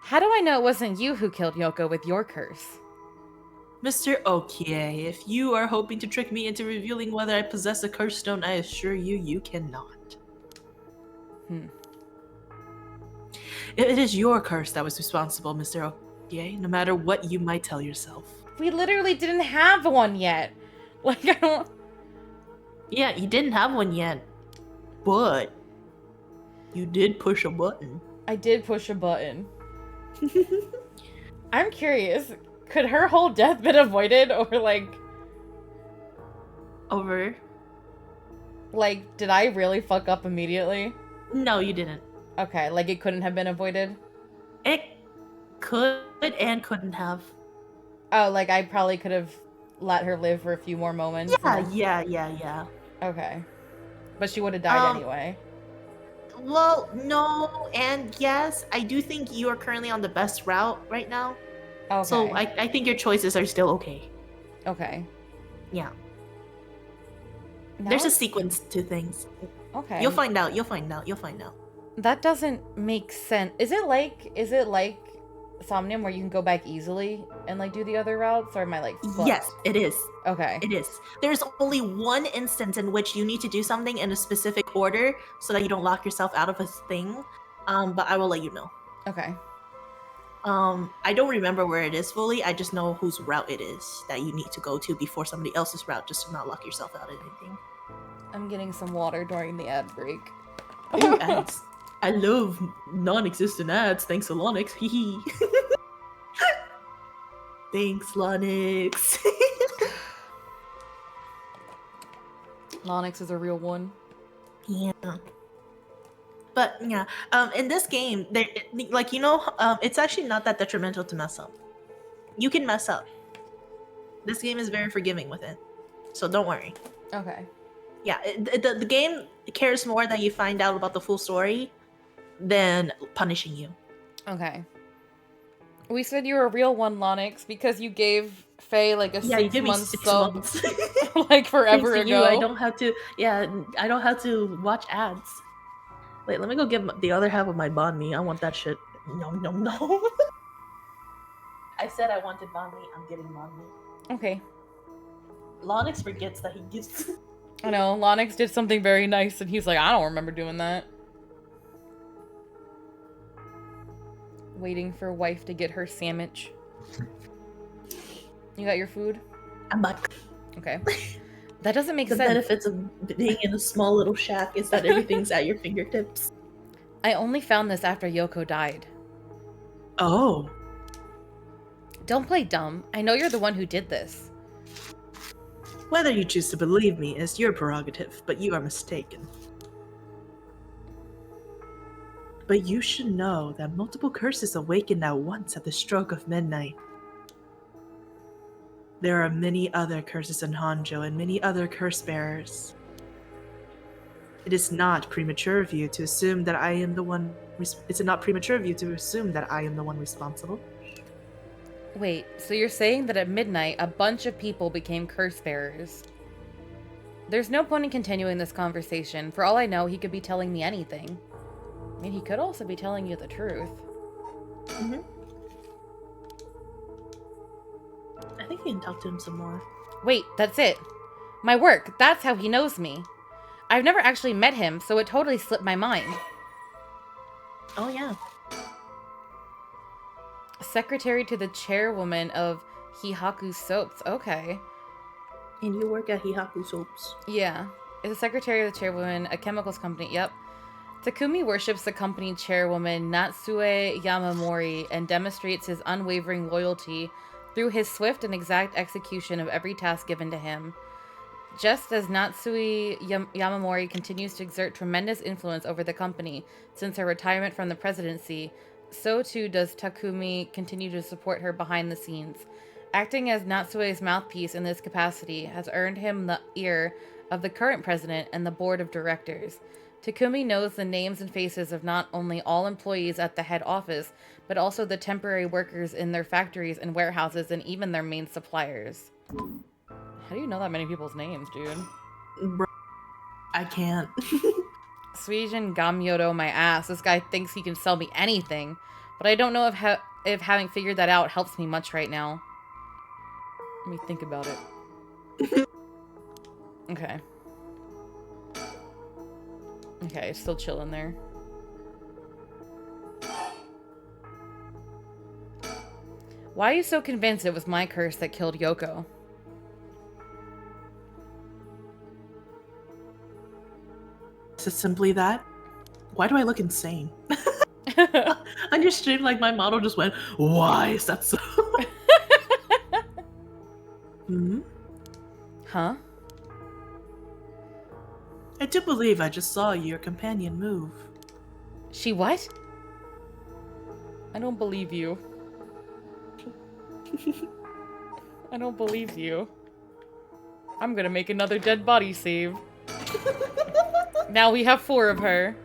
How do I know it wasn't you who killed Yoko with your curse? Mr. Okie, if you are hoping to trick me into revealing whether I possess a curse stone, I assure you, you cannot. It is your curse that was responsible, Mr. Okie, no matter what you might tell yourself. We literally didn't have one yet. Like, I don't... Yeah, you didn't have one yet, but you did push a button. I did push a button. I'm curious. Could her whole death been avoided, or like... Over? Like, did I really fuck up immediately? No, you didn't. Okay, like it couldn't have been avoided? It could and couldn't have. Oh, like I probably could have let her live for a few more moments? Yeah. Okay. But she would have died anyway. Well, no, and yes, I do think you are currently on the best route right now. Okay. So I think your choices are still okay. Okay. Yeah. Now There's a it's- sequence to things. Okay. You'll find out. You'll find out. You'll find out. That doesn't make sense. Is it like Somnium where you can go back easily and like do the other routes, or am I like fucked? Yes, it is. Okay. It is. There's only one instance in which you need to do something in a specific order so that you don't lock yourself out of a thing. But I will let you know. Okay. I don't remember where it is fully. I just know whose route it is that you need to go to before somebody else's route, just to not lock yourself out of anything. I'm getting some water during the ad break. Ooh, ads. I love non-existent ads. Thanks, Alonix. Hee Thanks, Lonix. Lonix is a real one. Yeah. But yeah, in this game, it's actually not that detrimental to mess up. You can mess up. This game is very forgiving with it, so don't worry. Okay. Yeah, the game cares more that you find out about the full story than punishing you. Okay. We said you were a real one, Lonix, because you gave Faye like a 6-month sub, months. like forever Thanks to ago. you, I don't have to watch ads. Wait, let me go get the other half of my banh mi. I want that shit. No. I said I wanted banh mi. I'm getting banh mi. Okay. Lonix forgets that he gives. I know, Lonix did something very nice and he's like, I don't remember doing that. Waiting for wife to get her sandwich. You got your food? I'm back. Okay. That doesn't make The sense. benefits of being in a small little shack is that everything's at your fingertips. I only found this after Yoko died. Oh. Don't play dumb. I know you're the one who did this. Whether you choose to believe me is your prerogative, but you are mistaken. But you should know that multiple curses awaken at once at the stroke of midnight. There are many other curses in Hanjo and many other curse bearers. It is not premature of you to assume that I am the one. Is it not premature of you to assume that I am the one responsible? Wait, so you're saying that at midnight, a bunch of people became curse bearers? There's no point in continuing this conversation. For all I know, he could be telling me anything. I mean, he could also be telling you the truth. Mm-hmm. I think you can talk to him some more. Wait, that's it. My work, that's how he knows me. I've never actually met him, so it totally slipped my mind. Oh, yeah. Secretary to the chairwoman of Hihaku Soaps. Okay. And you work at Hihaku Soaps. Yeah. Is the secretary of the chairwoman a chemicals company? Yep. Takumi worships the company chairwoman Natsue Yamamori and demonstrates his unwavering loyalty through his swift and exact execution of every task given to him. Just as Natsue Yamamori continues to exert tremendous influence over the company since her retirement from the presidency, so too does Takumi continue to support her behind the scenes. Acting as Natsue's mouthpiece in this capacity has earned him the ear of the current president and the board of directors. Takumi knows the names and faces of not only all employees at the head office, but also the temporary workers in their factories and warehouses and even their main suppliers. How do you know that many people's names, dude? Bro, I can't. Suijin Gamyodo my ass. This guy thinks he can sell me anything, but I don't know if having figured that out helps me much right now. Let me think about it. Okay. Okay, still chilling there. Why are you so convinced it was my curse that killed Yoko? Is it simply that? Why do I look insane? On your stream, like my model just went, why is that so? Hmm? Huh? I do believe I just saw your companion move. She what? I don't believe you. I don't believe you. I'm gonna make another dead body save. Now we have 4 of her.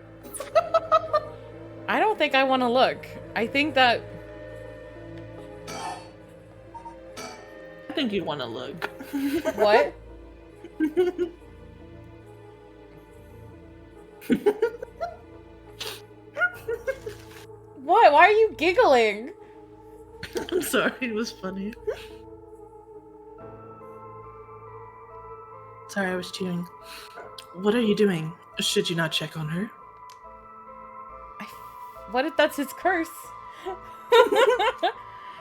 I don't think I want to look. I think that... think you want to look. What? What? Why are you giggling? I'm sorry, it was funny. Sorry, I was cheering. What are you doing? Should you not check on her? What if that's his curse?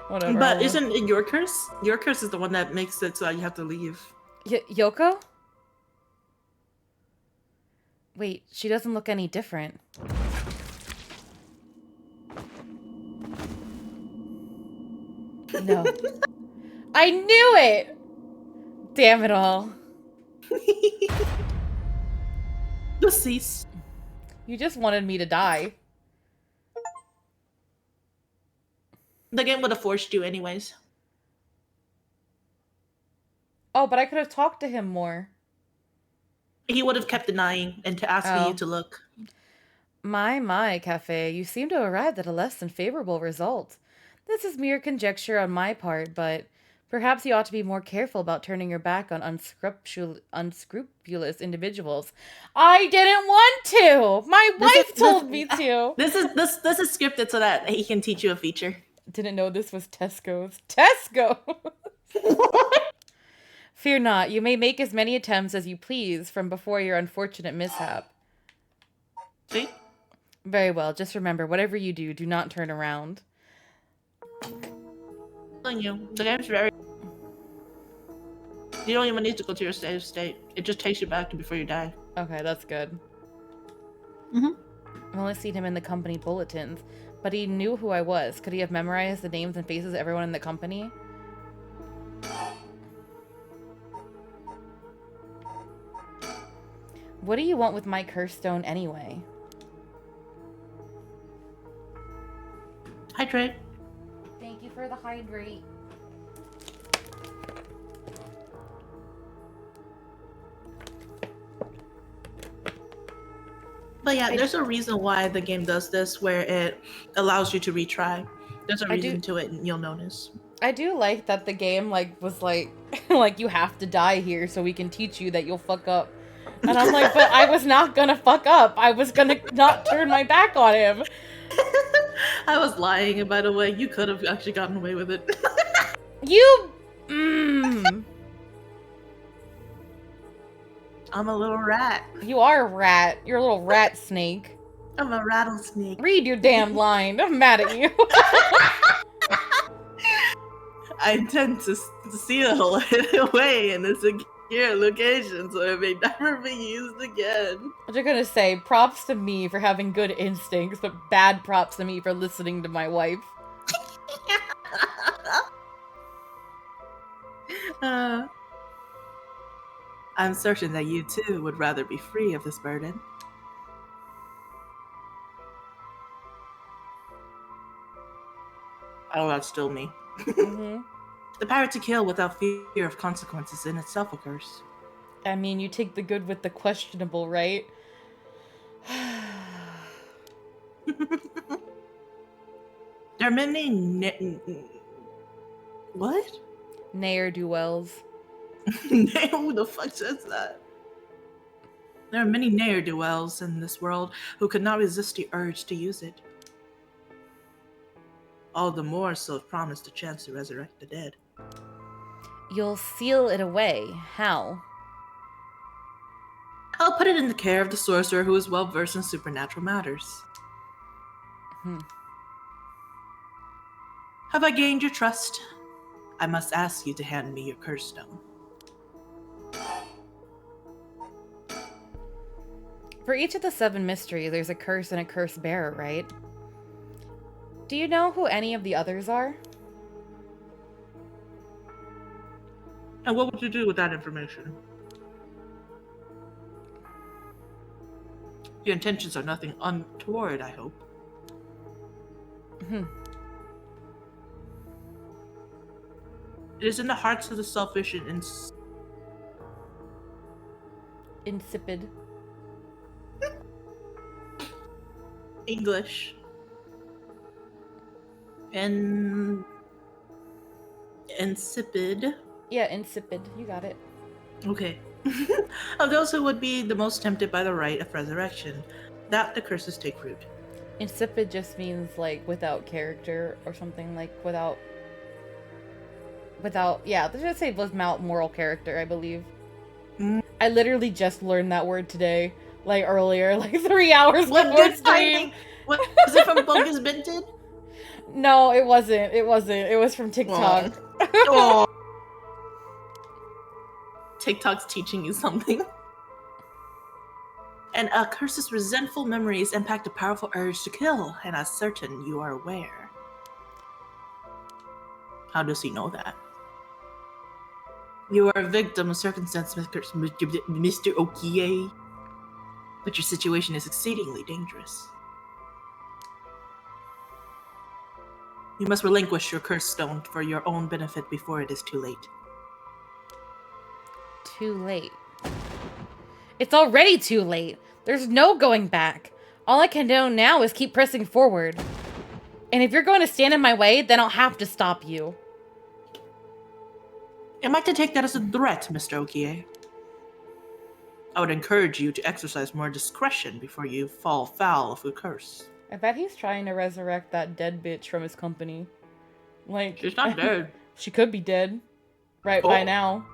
Whatever. But isn't it your curse? Your curse is the one that makes it so that you have to leave. Yoko? Wait, she doesn't look any different. No. I knew it! Damn it all. Deceased. You just wanted me to die. The game would have forced you anyways. Oh, but I could have talked to him more. He would have kept denying and to asking you Oh. to look. My, Cafe, you seem to have arrived at a less than favorable result. This is mere conjecture on my part, but perhaps you ought to be more careful about turning your back on unscrupulous individuals. I didn't want to! My wife told me to! This is scripted so that he can teach you a feature. Didn't know this was Tesco's. Tesco! Fear not, you may make as many attempts as you please from before your unfortunate mishap. See? Very well, just remember, whatever you do, do not turn around. Telling you, the game's very... You don't even need to go to your save state. It just takes you back to before you die. Okay, that's good. Mhm. I've only seen him in the company bulletins, but he knew who I was. Could he have memorized the names and faces of everyone in the company? What do you want with my curse stone anyway? Hydrate. Thank you for the hydrate. But yeah, there's a reason why the game does this, where it allows you to retry. There's a reason to it, and you'll notice. I do like that the game was like like you have to die here so we can teach you that you'll fuck up. And I'm like, but I was not gonna fuck up. I was gonna not turn my back on him. I was lying, by the way. You could have actually gotten away with it. You I'm a little rat. You are a rat. You're a little rat snake. I'm a rattlesnake. Read your damn line. I'm mad at you. I intend to seal it away in a secure location so it may never be used again. What you're gonna say, props to me for having good instincts, but bad props to me for listening to my wife. I'm certain that you too would rather be free of this burden. Oh, that's still me. Mm-hmm. The power to kill without fear of consequences in itself a curse. I mean, you take the good with the questionable, right? There are many what? Ne'er-do-wells. Who the fuck says that? There are many ne'er-do-wells in this world who could not resist the urge to use it. All the more so if promised a chance to resurrect the dead. You'll seal it away. How? I'll put it in the care of the sorcerer who is well versed in supernatural matters. Have I gained your trust? I must ask you to hand me your curse stone. For each of the 7 mysteries, there's a curse and a curse bearer, right? Do you know who any of the others are? And what would you do with that information? Your intentions are nothing untoward, I hope. It is in the hearts of the selfish and Insipid. English. And insipid. Yeah, insipid. You got it. Okay. Of those who would be the most tempted by the rite of resurrection, that the curses take root. Insipid just means like without character or something, like without yeah, let's just say without moral character, I believe. I literally just learned that word today, like earlier, like 3 hours before stream. Was it from Bogus Binted? No, it wasn't. It wasn't. It was from TikTok. Oh. TikTok's teaching you something. And a curse's resentful memories impact a powerful urge to kill, and as certain you are aware. How does he know that? You are a victim of circumstance, Mr. Okie, but your situation is exceedingly dangerous. You must relinquish your curse stone for your own benefit before it is too late. Too late. It's already too late. There's no going back. All I can do now is keep pressing forward. And if you're going to stand in my way, then I'll have to stop you. Am I to take that as a threat, Mr. Okie? I would encourage you to exercise more discretion before you fall foul of the curse. I bet he's trying to resurrect that dead bitch from his company. Like, She's not dead. She could be dead. Right by now.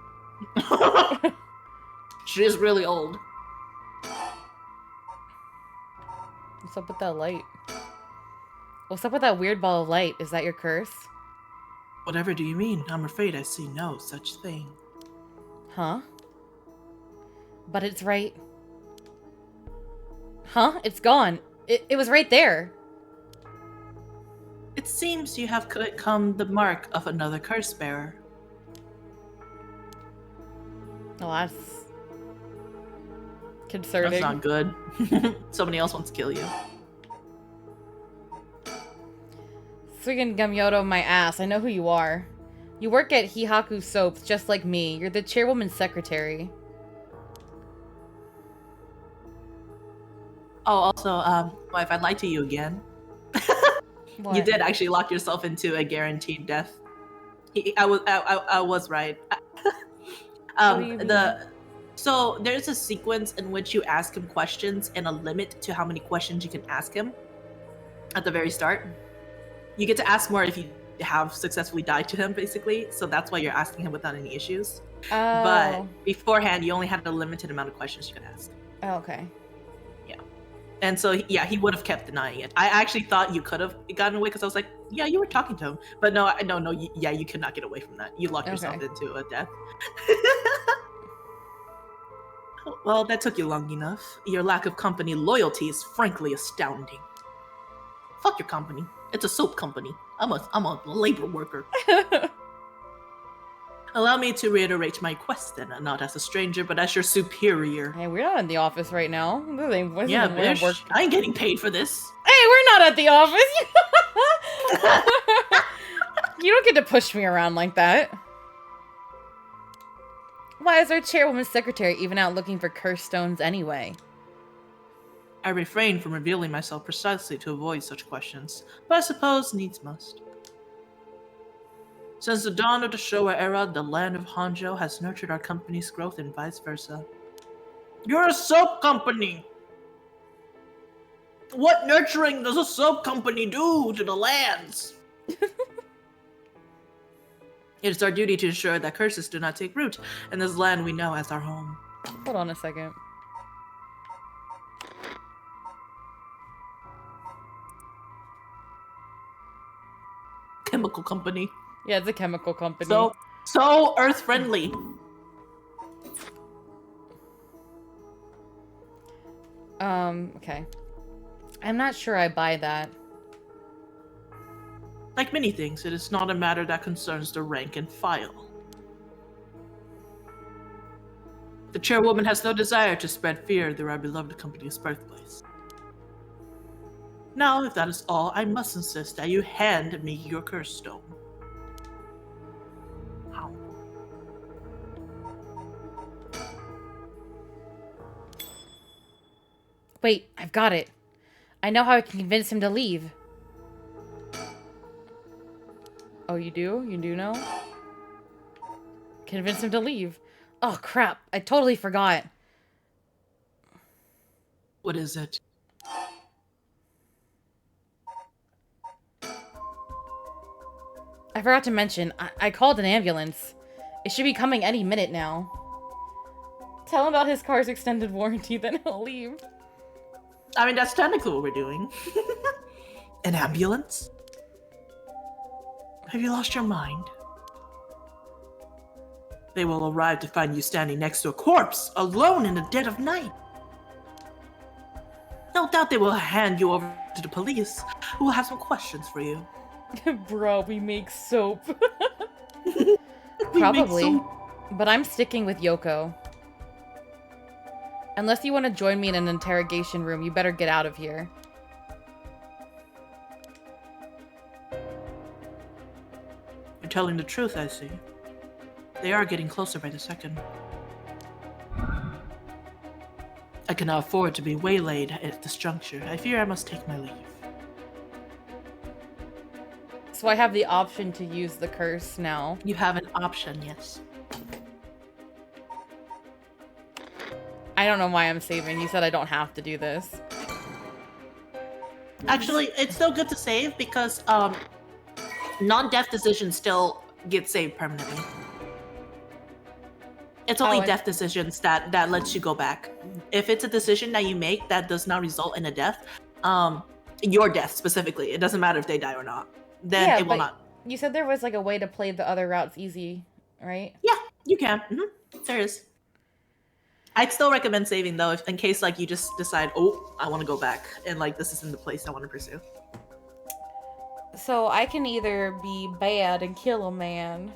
She is really old. What's up with that light? What's up with that weird ball of light? Is that your curse? Whatever do you mean? I'm afraid I see no such thing. Huh? But it's right. Huh? It's gone. It was right there. It seems you have become the mark of another curse bearer. Oh, that's concerning. That's not good. Somebody else wants to kill you. Friggin' Gamyoto my ass. I know who you are. You work at Hihaku Soaps just like me. You're the chairwoman's secretary. Oh, also, if I'd lie to you again. What? You did actually lock yourself into a guaranteed death. I was right. What do you mean? So there's a sequence in which you ask him questions and a limit to how many questions you can ask him at the very start. You get to ask more if you have successfully died to him, basically. So that's why you're asking him without any issues. Oh. But beforehand, you only had a limited amount of questions you could ask. Oh, okay. And so, yeah, he would have kept denying it. I actually thought you could have gotten away because I was like, yeah, you were talking to him. But no, you could not get away from that. You locked yourself into a death. Well, that took you long enough. Your lack of company loyalty is frankly astounding. Fuck your company. It's a soap company. I'm a labor worker. Allow me to reiterate my quest then, not as a stranger, but as your superior. Hey, we're not in the office right now. Yeah, bitch. I ain't getting paid for this. Hey, we're not at the office. You don't get to push me around like that. Why is our chairwoman's secretary even out looking for curse stones anyway? I refrain from revealing myself precisely to avoid such questions, but I suppose needs must. Since the dawn of the Showa era, the land of Honjo has nurtured our company's growth and vice versa. You're a soap company! What nurturing does a soap company do to the lands? It is our duty to ensure that curses do not take root in this land we know as our home. Hold on a second. Chemical company. Yeah, it's a chemical company. So earth-friendly. Okay. I'm not sure I buy that. Like many things, it is not a matter that concerns the rank and file. The chairwoman has no desire to spread fear through our beloved company's birthplace. Now, if that is all, I must insist that you hand me your curse stone. How? Wait, I've got it. I know how I can convince him to leave. Oh, you do? You do know? Convince him to leave. Oh, crap. I totally forgot. What is it? I forgot to mention, I called an ambulance. It should be coming any minute now. Tell him about his car's extended warranty, then he'll leave. I mean, that's technically what we're doing. An ambulance? Have you lost your mind? They will arrive to find you standing next to a corpse, alone in the dead of night. No doubt they will hand you over to the police, who will have some questions for you. Bro, we make soap. We Probably. make soap. But I'm sticking with Yoko. Unless you want to join me in an interrogation room, you better get out of here. You're telling the truth, I see. They are getting closer by the second. I cannot afford to be waylaid at this juncture. I fear I must take my leave. So I have the option to use the curse now. You have an option, yes. I don't know why I'm saving. You said I don't have to do this. Actually, it's still good to save because non-death decisions still get saved permanently. It's only death decisions that lets you go back. If it's a decision that you make that does not result in a death, your death specifically, it doesn't matter if they die or not, then it will not. You said there was like a way to play the other routes easy, right? Yeah, you can. There is. I'd still recommend saving though, if in case like you just decide, oh, I want to go back, and like this isn't the place I want to pursue. So I can either be bad and kill a man,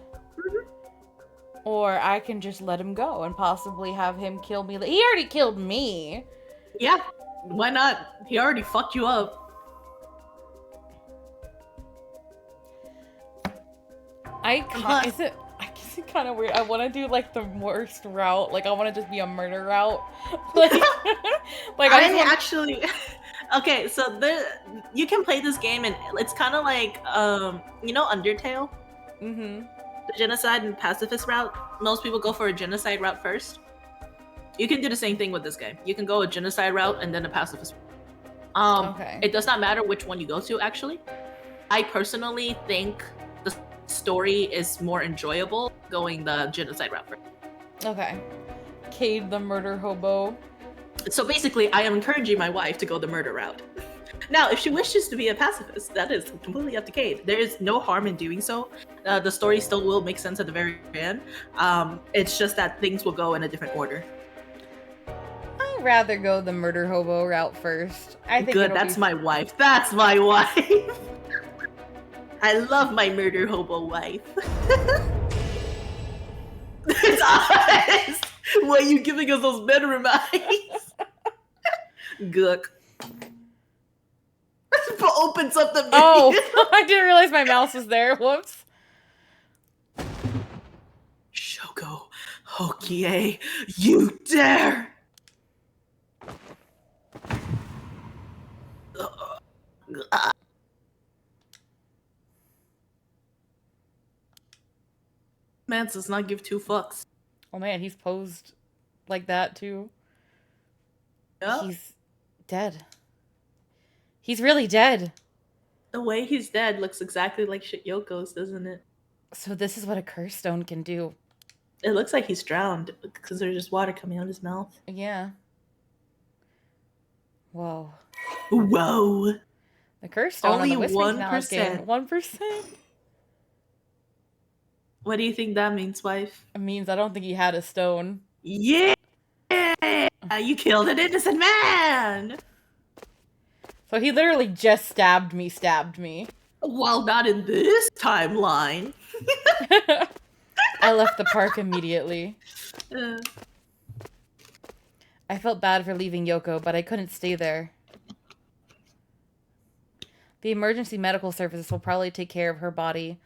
or I can just let him go and possibly have him kill me. He already killed me. Yeah, why not? He already fucked you up. I guess it's kind of weird. I want to do like the worst route. Like I want to just be a murder route. Like, I actually. Okay, so you can play this game and it's kind of like you know Undertale. Mm-hmm. The genocide and pacifist route. Most people go for a genocide route first. You can do the same thing with this game. You can go a genocide route and then a pacifist route. Okay. It does not matter which one you go to, actually. I personally think the story is more enjoyable going the genocide route first. Okay. Cade the murder hobo. So basically, I am encouraging my wife to go the murder route. Now, if she wishes to be a pacifist, that is completely up to Cade. There is no harm in doing so. The story still will make sense at the very end. It's just that things will go in a different order. I'd rather go the murder hobo route first. I think good. That's my wife. That's my wife. I love my murder hobo wife. It's honest. Why are you giving us those bedroom eyes? Gook. Opens up the video. Oh, I didn't realize my mouse was there. Whoops. Shoko, Hokie, you dare! Man does not give two fucks. Oh man, he's posed like that too. Yeah. He's dead. He's really dead. The way he's dead looks exactly like shit Yoko's, doesn't it? So this is what a curse stone can do. It looks like he's drowned because there's just water coming out of his mouth. Yeah. Whoa. Whoa. The curse stone Only on the Whispering 1%. 1%. What do you think that means, wife? It means I don't think he had a stone. Yeah! You killed an innocent man! So he literally just stabbed me. Well, not in this timeline. I left the park immediately. I felt bad for leaving Yoko, but I couldn't stay there. The emergency medical services will probably take care of her body.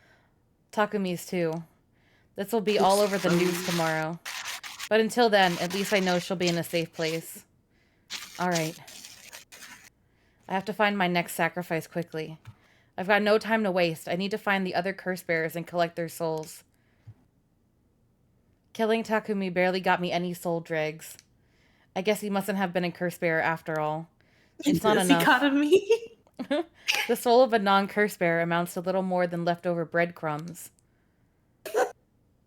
Takumi's too. This will be all over the news tomorrow. But until then, at least I know she'll be in a safe place. Alright. I have to find my next sacrifice quickly. I've got no time to waste. I need to find the other curse bearers and collect their souls. Killing Takumi barely got me any soul dregs. I guess he mustn't have been a curse bearer after all. It's not enough. Dichotomy. The soul of a non-curse bearer amounts to little more than leftover breadcrumbs.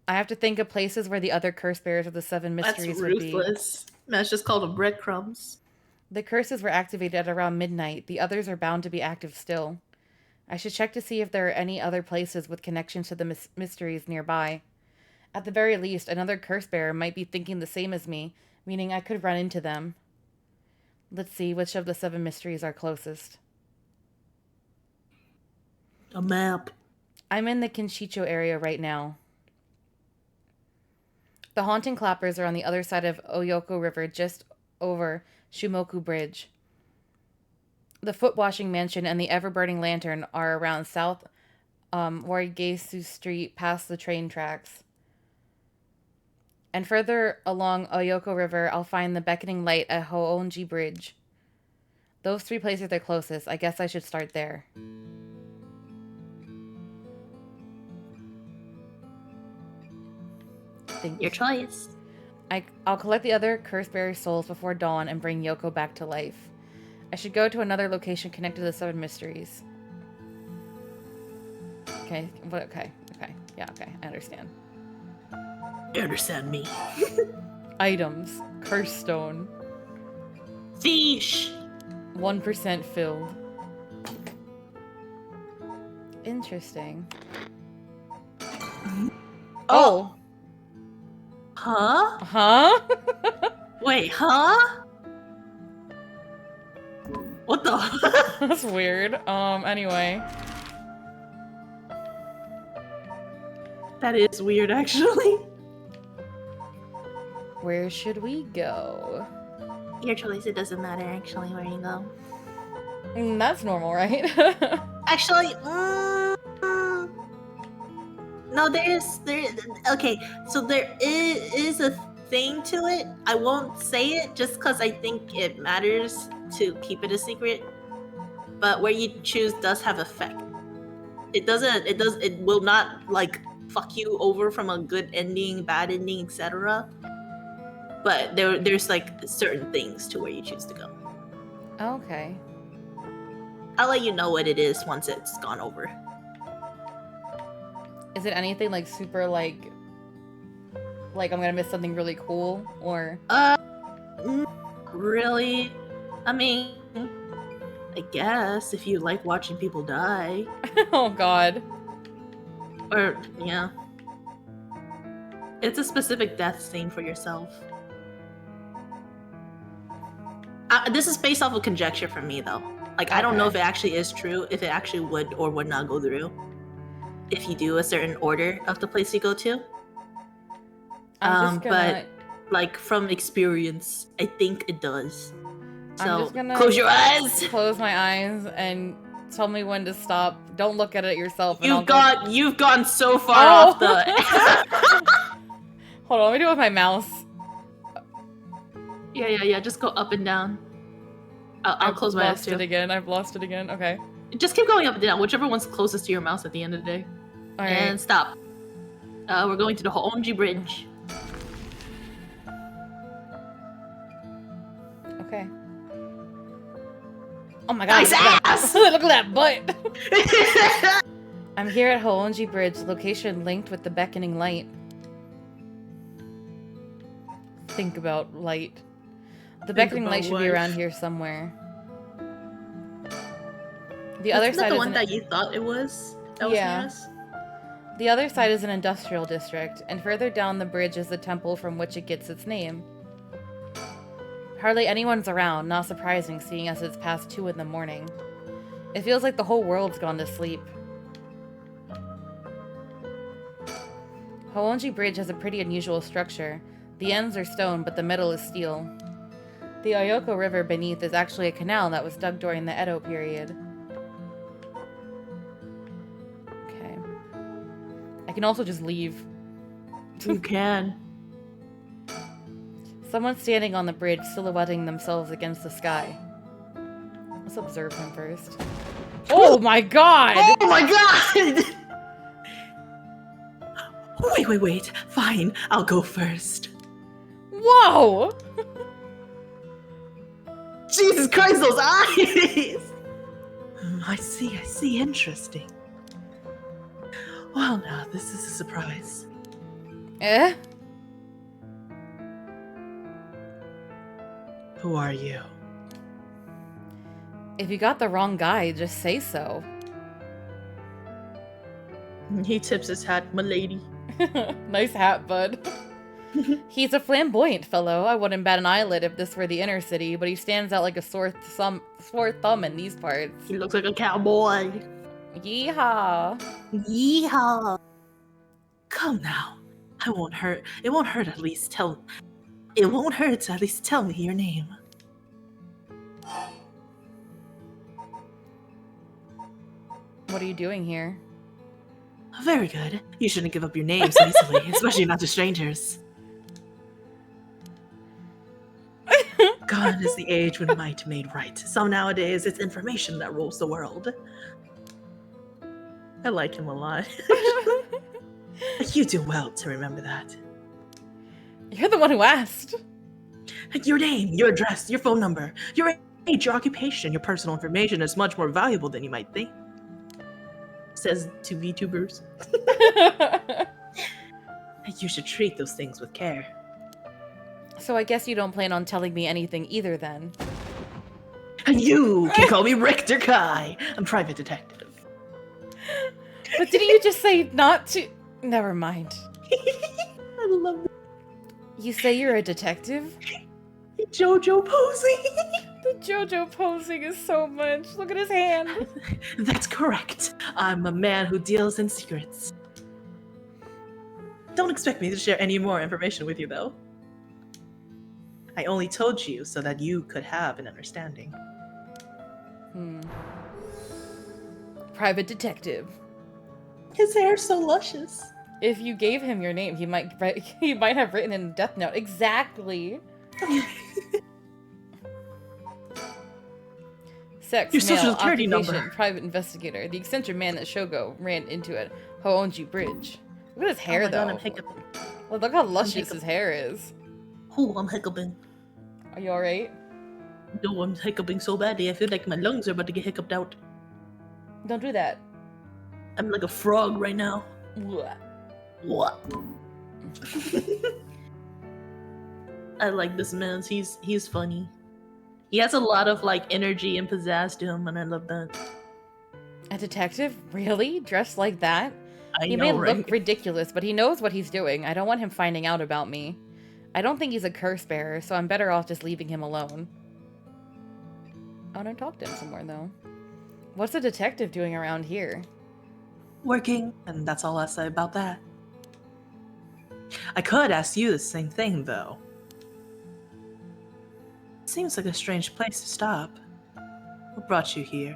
I have to think of places where the other curse bearers of the 7 mysteries would be. That's ruthless. That's just called them breadcrumbs. The curses were activated at around midnight. The others are bound to be active still. I should check to see if there are any other places with connections to the mysteries nearby. At the very least, another curse bearer might be thinking the same as me, meaning I could run into them. Let's see which of the 7 mysteries are closest. A map. I'm in the Kinshicho area right now. The haunting clappers are on the other side of Oyoko River, just over Shumoku Bridge. The foot-washing mansion and the ever-burning lantern are around South Warigesu Street past the train tracks. And further along Oyoko River, I'll find the beckoning light at Hoonji Bridge. Those 3 places are closest. I guess I should start there. Your choice. I'll collect the other curse-bearer souls before dawn and bring Yoko back to life. I should go to another location connected to the 7 mysteries. Okay, okay, yeah, okay, I understand. You understand me. Items. Curse stone. Fish. 1% filled. Interesting. Oh! Huh? Huh? Wait, huh? What the? That's weird. Anyway. That is weird, actually. Where should we go? Your choice. It doesn't matter actually where you go. That's normal, right? Actually, no, okay, so there is a thing to it. I won't say it just because I think it matters to keep it a secret. But where you choose does have effect. It will not like fuck you over from a good ending, bad ending, etc. But there's like certain things to where you choose to go. Okay. I'll let you know what it is once it's gone over. Is it anything like super like I'm gonna miss something really cool or? Really? I mean, I guess if you like watching people die. Oh God. Or yeah. It's a specific death scene for yourself. This is based off of conjecture for me though. Like I don't know if it actually is true, if it actually would or would not go through. If you do a certain order of the place you go to. I'm just gonna... But like from experience, I think it does. So I'm just gonna close your eyes. Close my eyes and tell me when to stop. Don't look at it yourself. You've gone so far off the. Hold on, let me do it with my mouse. Yeah. Just go up and down. I'll close my eyes too. I've lost it again. Okay. Just keep going up and down. Whichever one's closest to your mouse at the end of the day. All right. And stop. We're going to the Hoonji Bridge. Okay. Oh my God! Nice ass! Look at that butt. I'm here at Hoonji Bridge, location linked with the beckoning light. Think about light. The beckoning light should be around here somewhere. The other side the is one that you thought it was. That was near us? The other side is an industrial district, and further down the bridge is the temple from which it gets its name. Hardly anyone's around, not surprising seeing as it's past 2 in the morning. It feels like the whole world's gone to sleep. Hoonji Bridge has a pretty unusual structure. The ends are stone, but the middle is steel. The Oyoko River beneath is actually a canal that was dug during the Edo period. Okay. I can also just leave. You can. Someone's standing on the bridge, silhouetting themselves against the sky. Let's observe him first. Oh my God! Oh my God! Wait. Fine, I'll go first. Whoa! Jesus Christ, those eyes! I see. Interesting. Well, now, this is a surprise. Eh? Who are you? If you got the wrong guy, just say so. He tips his hat, my lady. Nice hat, bud. He's a flamboyant fellow. I wouldn't bat an eyelid if this were the inner city, but he stands out like a sore thumb in these parts. He looks like a cowboy. Yeehaw. Yeehaw. Come now. It won't hurt to at least tell me your name. What are you doing here? Very good. You shouldn't give up your name so easily, especially not to strangers. Gone is the age when might made right. Some nowadays it's information that rules the world. I like him a lot. You do well to remember that. You're the one who asked. Your name, your address, your phone number, your age, your occupation, your personal information is much more valuable than you might think. Says to VTubers. You should treat those things with care. So I guess you don't plan on telling me anything either then. You can call me Richter Kai. I'm private detective. But didn't you just say not to... Never mind. I love it. You say you're a detective? Jojo posing. The JoJo posing is so much. Look at his hand. That's correct. I'm a man who deals in secrets. Don't expect me to share any more information with you, though. I only told you so that you could have an understanding. Private detective. His hair's so luscious. If you gave him your name, he might have written in a death note. Exactly. Sex, Your male, social security occupation, number. private investigator. The eccentric man that Shogo ran into at Hoonji Bridge. Look at his hair, Oh my though. God, I'm hiccuping. Well, look how luscious his hair is. Oh, I'm hiccuping. Are you alright? No, I'm hiccuping so badly. I feel like my lungs are about to get hiccuped out. Don't do that. I'm like a frog right now. Blech. What? I like this man. He's funny. He has a lot of like energy and pizzazz to him, and I love that. A detective? Really? Dressed like that? He know, may right? look ridiculous, but he knows what he's doing. I don't want him finding out about me. I don't think he's a curse bearer, so I'm better off just leaving him alone. I want to talk to him somewhere, though. What's a detective doing around here? Working, and that's all I'll say about that. I could ask you the same thing, though. Seems like a strange place to stop. What brought you here?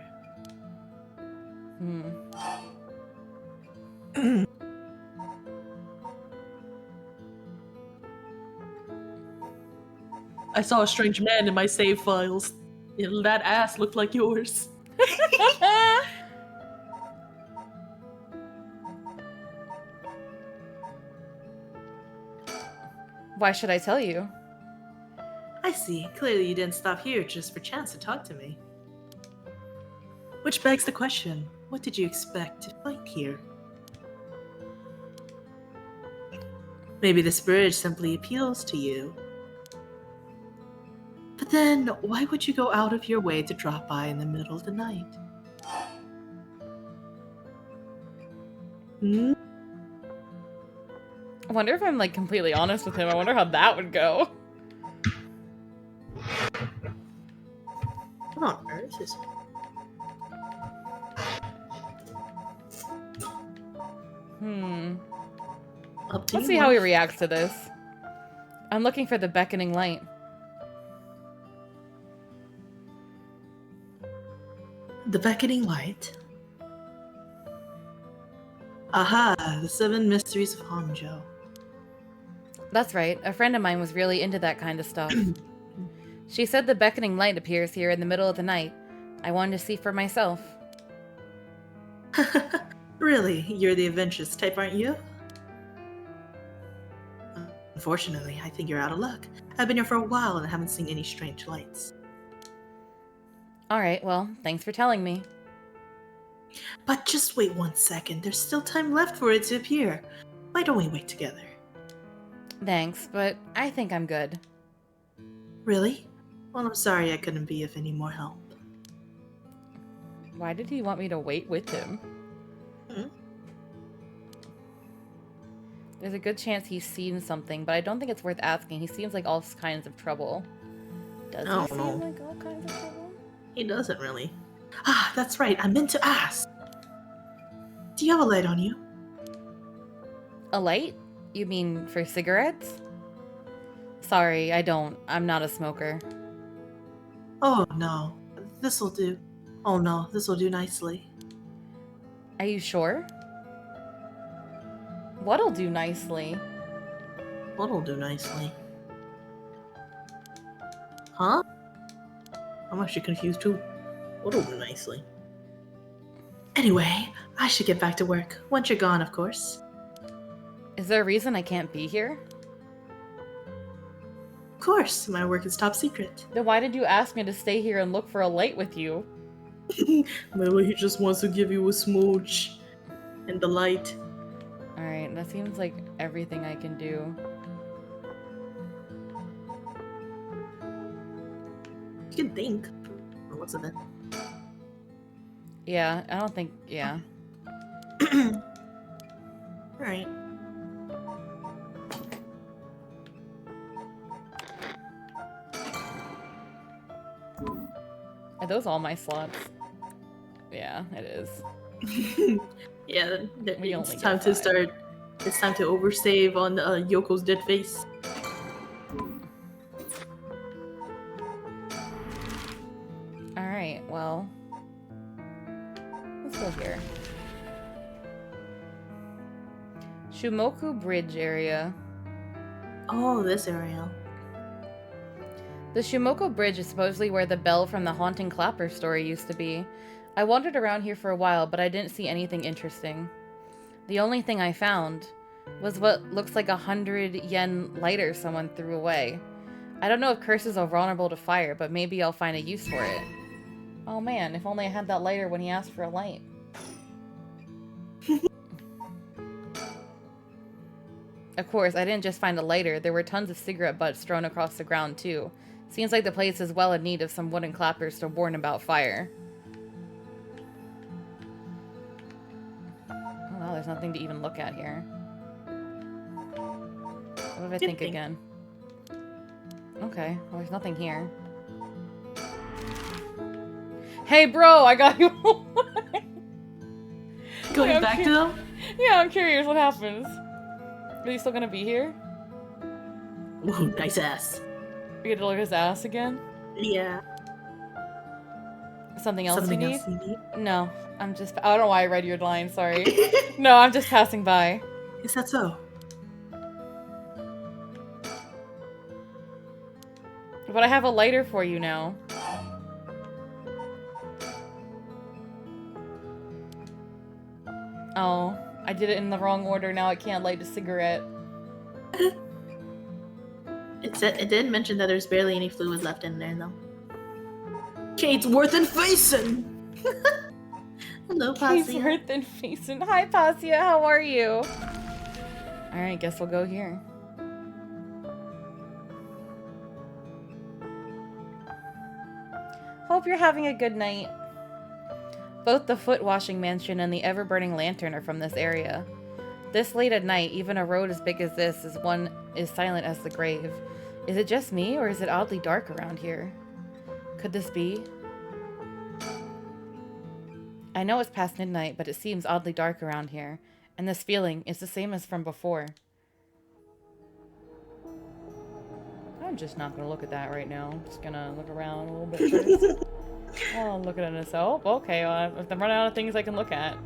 I saw a strange man in my save files. That ass looked like yours. Why should I tell you? I see. Clearly you didn't stop here just for chance to talk to me. Which begs the question, what did you expect to find here? Maybe this bridge simply appeals to you. But then, why would you go out of your way to drop by in the middle of the night? I wonder if I'm like completely honest with him. I wonder how that would go. What on earth is... Up to Let's you, see how he wife. reacts to this. I'm looking for the beckoning light. The beckoning light. Aha, the 7 mysteries of Hanjo. That's right. A friend of mine was really into that kind of stuff. She said the beckoning light appears here in the middle of the night. I wanted to see for myself. Really, you're the adventurous type, aren't you? Unfortunately, I think you're out of luck. I've been here for a while and haven't seen any strange lights. Alright, well, thanks for telling me. But just wait 1 second. There's still time left for it to appear. Why don't we wait together? Thanks, but I think I'm good. Really? Well, I'm sorry I couldn't be of any more help. Why did he want me to wait with him? Hmm? There's a good chance he's seen something, but I don't think it's worth asking. He seems like all kinds of trouble. Does he seem like all kinds of trouble? He doesn't really. Ah, that's right. I meant to ask. Do you have a light on you? A light? You mean for cigarettes? Sorry, I don't. I'm not a smoker. Oh, no. This'll do. Oh, no. This'll do nicely. Are you sure? What'll do nicely? What'll do nicely? Huh? I'm actually confused too. What'll do nicely? Anyway, I should get back to work. Once you're gone, of course. Is there a reason I can't be here? Of course, my work is top secret. Then why did you ask me to stay here and look for a light with you? Maybe he just wants to give you a smooch. And the light. Alright, that seems like everything I can do. You can think. Or what's of it? Yeah, I don't think... yeah. Alright. Are those all my slots? Yeah, it is. Yeah, We it's only time get to 5. start. It's time to oversave on Yoko's dead face. Alright, well... let's go here. Shumoku Bridge area. Oh, this area. The Shumoko Bridge is supposedly where the bell from the Haunting Clapper story used to be. I wandered around here for a while, but I didn't see anything interesting. The only thing I found was what looks like 100 yen lighter someone threw away. I don't know if curses are vulnerable to fire, but maybe I'll find a use for it. Oh man, if only I had that lighter when he asked for a light. Of course, I didn't just find a lighter. There were tons of cigarette butts strewn across the ground, too. Seems like the place is well in need of some wooden clappers to warn about fire. Oh, well, there's nothing to even look at here. What if I think again? Okay, well, there's nothing here. Hey, bro, I got you. Going back to them? Yeah, I'm curious what happens. Are you still gonna be here? Ooh, nice ass. You get to look at his ass again? Yeah. Something else Something you need? else you need? No, I'm just... I don't know why I read your line, sorry. No, I'm just passing by. Is that so? But I have a lighter for you now. Oh, I did it in the wrong order. Now I can't light a cigarette. It did mention that there's barely any fluid left in there, though. Kate's worth and facing! Hello, He's Passia. worth and facing. Hi, Passia. How are you? Alright, guess we'll go here. Hope you're having a good night. Both the foot washing mansion and the ever-burning lantern are from this area. This late at night, even a road as big as this is silent as the grave. Is it just me, or is it oddly dark around here? Could this be? I know it's past midnight, but it seems oddly dark around here, and this feeling is the same as from before. I'm just not gonna look at that right now. I'm just gonna look around a little bit first. Oh, look at it. Oh, okay. Well, I'm running out of things I can look at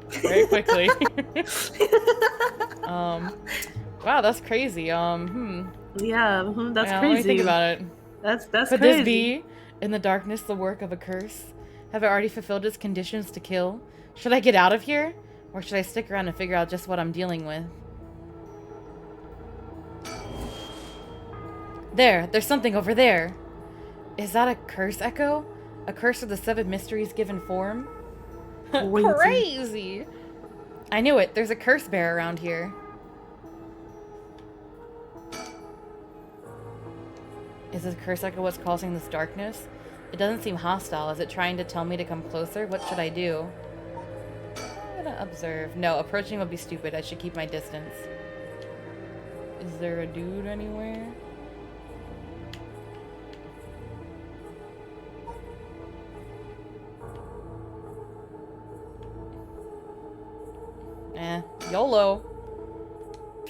very quickly. Wow, that's crazy. Yeah, that's yeah, crazy. Let me think about it. That's Could crazy. this be, in the darkness, the work of a curse? Have I already fulfilled its conditions to kill? Should I get out of here? Or should I stick around and figure out just what I'm dealing with? There's something over there. Is that a curse echo? A curse of the 7 mysteries given form? Crazy! I knew it. There's a curse bear around here. Is this curse echo what's causing this darkness? It doesn't seem hostile. Is it trying to tell me to come closer? What should I do? I'm gonna observe. No, approaching would be stupid. I should keep my distance. Is there a dude anywhere? YOLO.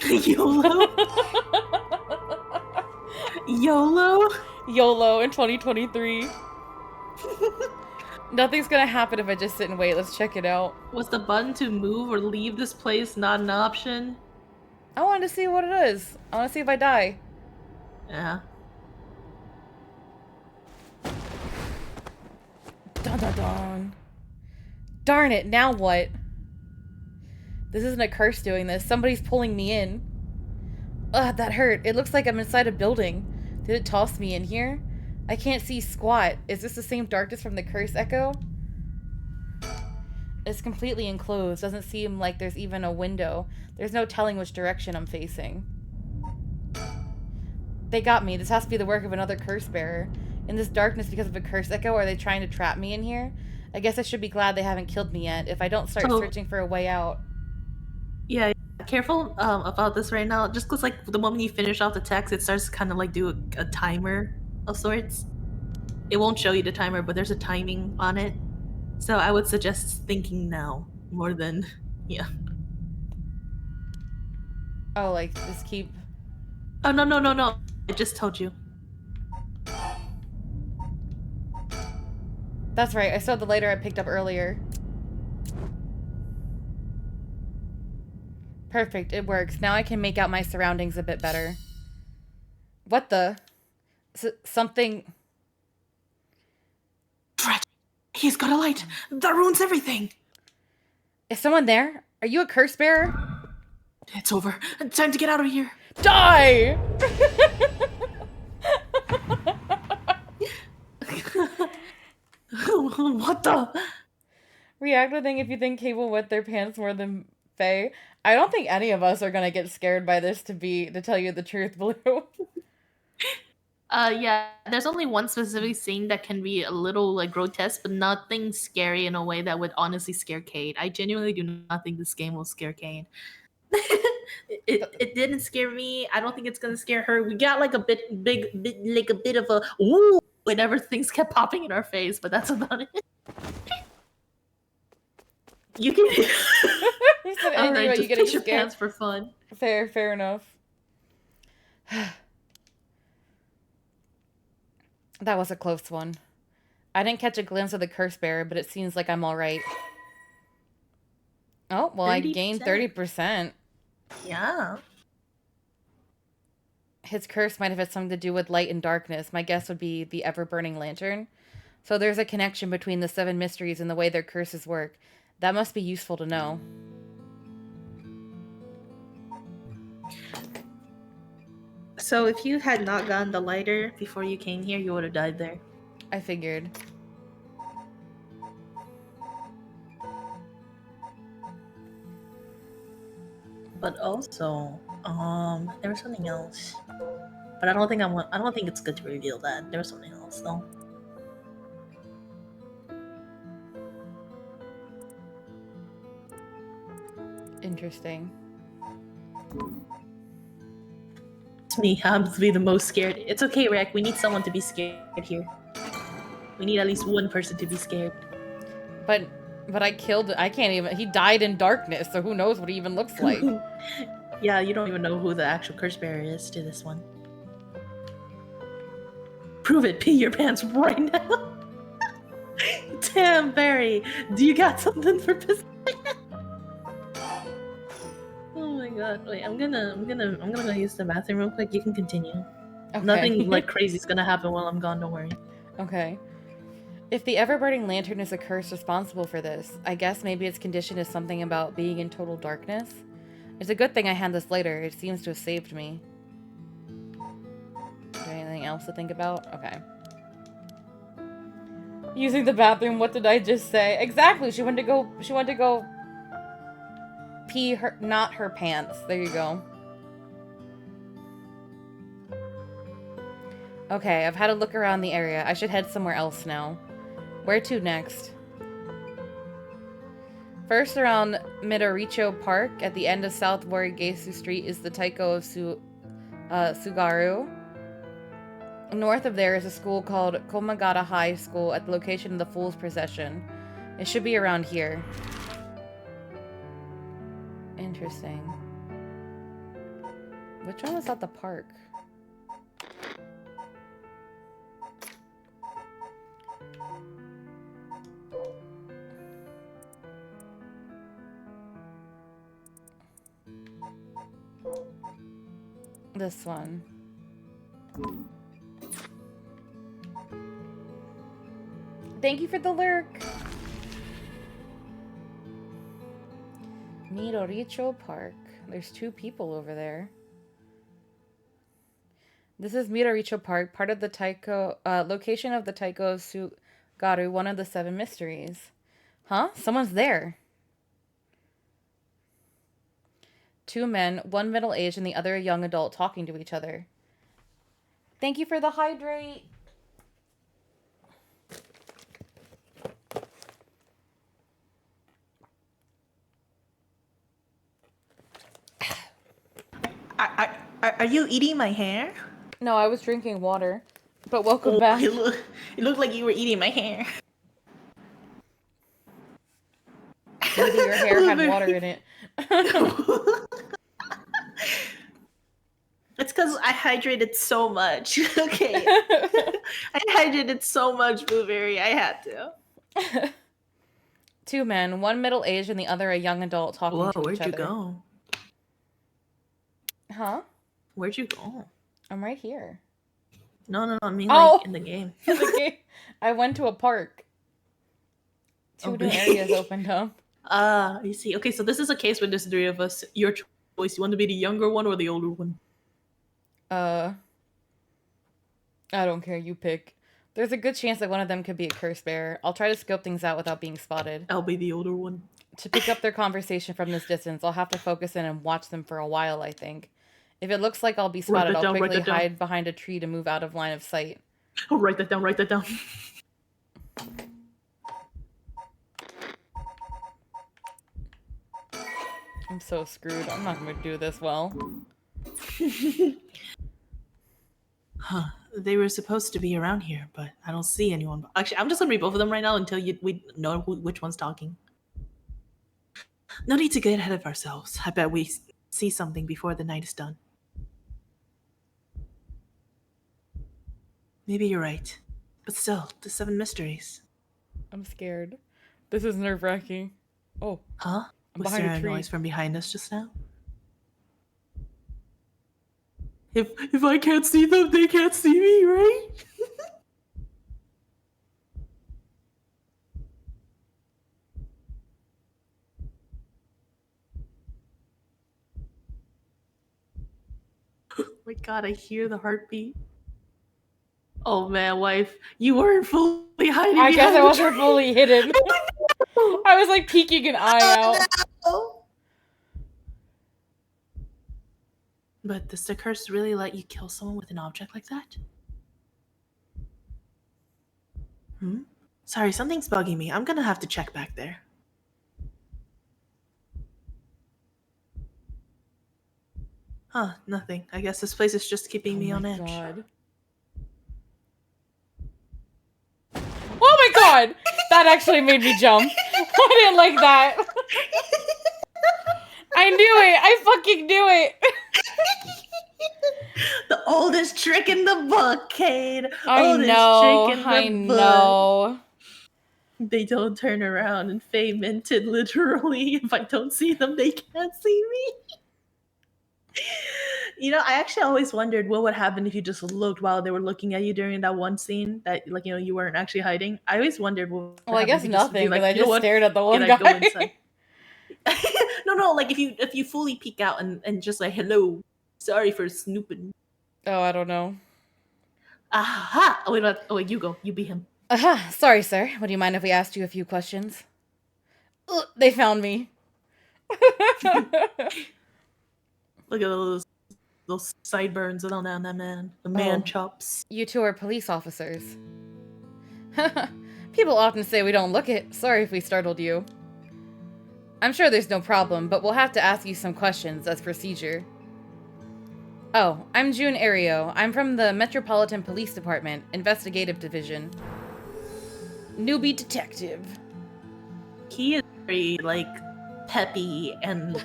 YOLO? YOLO? YOLO in 2023. Nothing's gonna happen if I just sit and wait. Let's check it out. Was the button to move or leave this place not an option? I wanted to see what it is. I want to see if I die. Yeah. Dun dun dun. Darn it, now what? This isn't a curse doing this. Somebody's pulling me in. Ugh, that hurt. It looks like I'm inside a building. Did it toss me in here? I can't see squat. Is this the same darkness from the curse echo? It's completely enclosed. Doesn't seem like there's even a window. There's no telling which direction I'm facing. They got me. This has to be the work of another curse bearer. In this darkness because of a curse echo, are they trying to trap me in here? I guess I should be glad they haven't killed me yet. If I don't start searching for a way out. Yeah, careful about this right now. Just because, like, the moment you finish off the text, it starts to kind of, like, do a timer of sorts. It won't show you the timer, but there's a timing on it. So I would suggest thinking now more than, yeah. Oh, like, just keep... Oh, no. I just told you. That's right. I saw the lighter I picked up earlier. Perfect. It works. Now I can make out my surroundings a bit better. What the? Something... Dredge! He's got a light! That ruins everything! Is someone there? Are you a curse bearer? It's over. Time to get out of here. Die! What the? React with thing if you think Cable wet their pants more than Faye. I don't think any of us are gonna get scared by this, to tell you the truth, Blue. Yeah, there's only one specific scene that can be a little, like, grotesque, but nothing scary in a way that would honestly scare Kate. I genuinely do not think this game will scare Kate. It didn't scare me. I don't think it's gonna scare her. We got, like, a bit of a ooh whenever things kept popping in our face, but that's about it. You can. You said anything about you getting pitch your scared. pants for fun. Fair enough. That was a close one. I didn't catch a glimpse of the curse bearer, but it seems like I'm alright. Oh, well, 30%. I gained 30%. Yeah. His curse might have had something to do with light and darkness. My guess would be the ever-burning lantern. So there's a connection between the 7 mysteries and the way their curses work. That must be useful to know. So if you had not gotten the lighter before you came here, you would have died there. I figured. But also, there was something else. But I don't think it's good to reveal that. There was something else though. Interesting. It's me. I'm to be the most scared. It's okay, Rack. We need someone to be scared here. We need at least one person to be scared. But I can't even. He died in darkness, so who knows what he even looks like. Yeah, you don't even know who the actual curse bearer is to this one. Prove it. Pee your pants right now. Damn, Barry. Do you got something for piss? Oh my god. Wait, I'm gonna go use the bathroom real quick. You can continue. Okay. Nothing like crazy is gonna happen while I'm gone, don't worry. Okay. If the ever-burning lantern is a curse responsible for this, I guess maybe its condition is something about being in total darkness? It's a good thing I had this later. It seems to have saved me. Okay, else to think about? Okay. Using the bathroom, what did I just say? Exactly, she went to go pee her, not her pants. There you go. Okay, I've had a look around the area. I should head somewhere else now. Where to next? First, around Midoricho Park, at the end of South Warigesu Street, is the Taiko of Sugaru. North of there is a school called Komagata High School at the location of the Fool's Procession. It should be around here. Interesting. Which one was at the park? This one. Thank you for the lurk. Midoricho Park. There's 2 people over there. This is Midoricho Park, part of the Taiko, location of the Taiko of Sugaru, one of the 7 mysteries. Huh? Someone's there. 2 men, one middle-aged and the other a young adult, talking to each other. Thank you for the hydrate. Are you eating my hair? No, I was drinking water. But welcome back. It looked like you were eating my hair. Maybe your hair had water in it. It's because I hydrated so much. Okay. I hydrated so much, Blueberry. I had to. 2 men, one middle-aged and the other a young adult, talking to each other. Where'd you go? Huh? Where'd you go? I'm right here. No, I mean like in the game. In the game. I went to a park. 2 new areas opened up. You see. Okay, so this is a case with there's 3 of us. Your choice. You want to be the younger one or the older one? I don't care. You pick. There's a good chance that one of them could be a curse bearer. I'll try to scope things out without being spotted. I'll be the older one. To pick up their conversation from this distance, I'll have to focus in and watch them for a while, I think. If it looks like I'll be spotted, I'll quickly hide behind a tree to move out of line of sight. Oh, write that down. I'm so screwed. I'm not going to do this well. Huh. They were supposed to be around here, but I don't see anyone. Actually, I'm just going to read both of them right now until we know which one's talking. No need to get ahead of ourselves. I bet we see something before the night is done. Maybe you're right. But still, the 7 mysteries. I'm scared. This is nerve-wracking. Oh. Huh? Was there a noise from behind us just now? If I can't see them, they can't see me, right? Oh my god, I hear the heartbeat. Oh man, wife, you weren't fully hiding. I guess I wasn't fully hidden. I was like peeking an eye out. No. But does the curse really let you kill someone with an object like that? Sorry, something's bugging me. I'm gonna have to check back there. Huh, nothing. I guess this place is just keeping me on edge. God. Oh my god! That actually made me jump. I didn't like that. I knew it! I fucking knew it! The oldest trick in the book, Cade. I know. They don't turn around, and Faye meant it literally. If I don't see them, they can't see me. You know, I actually always wondered what would happen if you just looked while they were looking at you during that one scene that, like, you know, you weren't actually hiding. I always wondered what would Well, I guess nothing, because I just what? stared at the one Can guy. I go inside? No, like if you fully peek out and just like, hello, sorry for snooping. Oh, I don't know. Aha! Wait, you go. You be him. Aha, sorry, sir. Would you mind if we asked you a few questions? Ugh, they found me. Look at those sideburns on that man. The man chops. You two are police officers. People often say we don't look it. Sorry if we startled you. I'm sure there's no problem, but we'll have to ask you some questions as procedure. Oh, I'm June Ario. I'm from the Metropolitan Police Department, Investigative Division. Newbie detective. He is very, like, peppy and,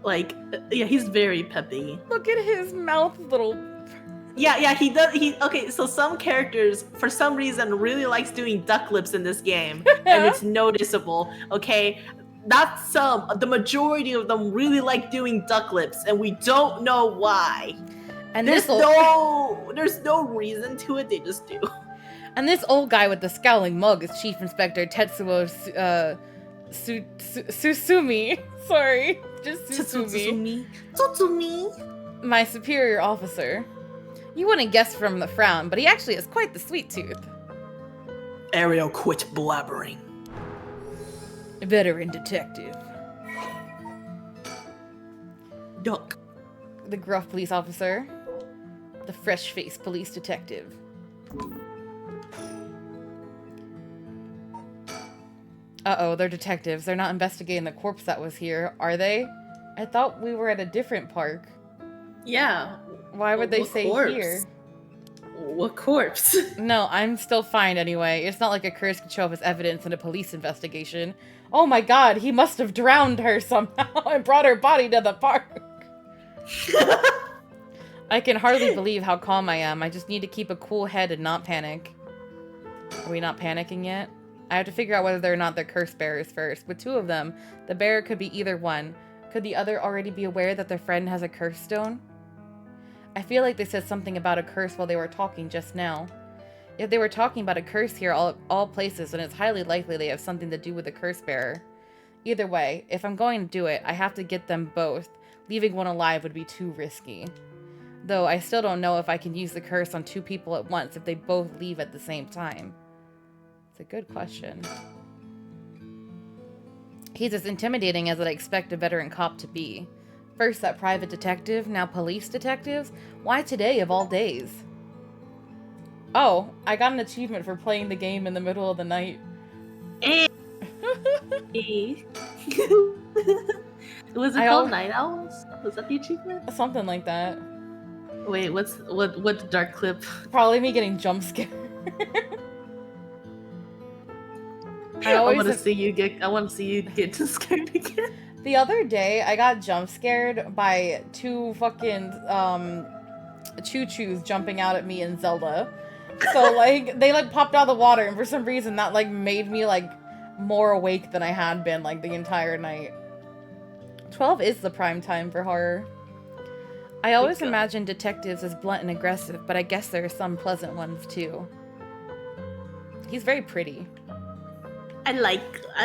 like, yeah, he's very peppy. Look at his mouth, little... Yeah, he does. Okay, so some characters, for some reason, really likes doing duck lips in this game, and it's noticeable. Okay, not some. The majority of them really like doing duck lips, and we don't know why. And there's no reason to it. They just do. And this old guy with the scowling mug is Chief Inspector Tetsuo Susumi. Sorry, just Susumi. Tsutsumi. My superior officer. You wouldn't guess from the frown, but he actually has quite the sweet tooth. Ariel, quit blabbering. Veteran detective. Duck. The gruff police officer. The fresh-faced police detective. Uh-oh, they're detectives. They're not investigating the corpse that was here, are they? I thought we were at a different park. Yeah. Why would they say corpse? here? What corpse? No, I'm still fine anyway. It's not like a curse could show up as evidence in a police investigation. Oh my god, he must have drowned her somehow and brought her body to the park. I can hardly believe how calm I am. I just need to keep a cool head and not panic. Are we not panicking yet? I have to figure out whether or not they're curse bearers first. With two of them, the bearer could be either one. Could the other already be aware that their friend has a curse stone? I feel like they said something about a curse while they were talking just now. If they were talking about a curse here all places, then it's highly likely they have something to do with the curse bearer. Either way, if I'm going to do it, I have to get them both. Leaving one alive would be too risky. Though I still don't know if I can use the curse on two people at once if they both leave at the same time. It's a good question. He's as intimidating as I'd expect a veteran cop to be. First that private detective, now police detectives? Why today of all days? Oh, I got an achievement for playing the game in the middle of the night. Was it called Night Owls? Was that the achievement? Something like that. Wait, what dark clip? Probably me getting jump scared. I want to see you get scared again. The other day, I got jump scared by two fucking choo-choos jumping out at me in Zelda. So like they like popped out of the water, and for some reason that like made me like more awake than I had been like the entire night. 12 is the prime time for horror. I always imagine detectives as blunt and aggressive, but I guess there are some pleasant ones too. He's very pretty. I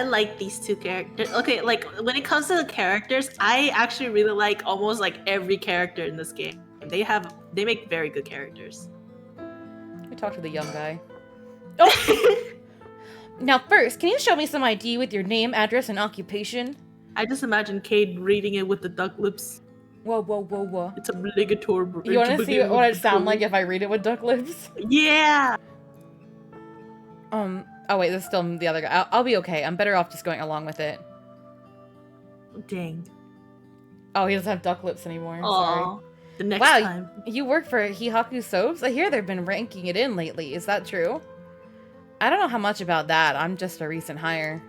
like these two characters. Okay, like when it comes to the characters, I actually really like almost like every character in this game. They make very good characters. We talked to the young guy. Oh! Now first, can you show me some ID with your name, address, and occupation? I just imagine Cade reading it with the duck lips. Whoa. It's obligatory. You want to see what I'd sound like if I read it with duck lips? Yeah. Oh wait, this is still the other guy. I'll be okay. I'm better off just going along with it. Dang. Oh, he doesn't have duck lips anymore. Aww. Sorry. The next time. You work for Hihaku Soaps? I hear they've been ranking it in lately. Is that true? I don't know how much about that. I'm just a recent hire.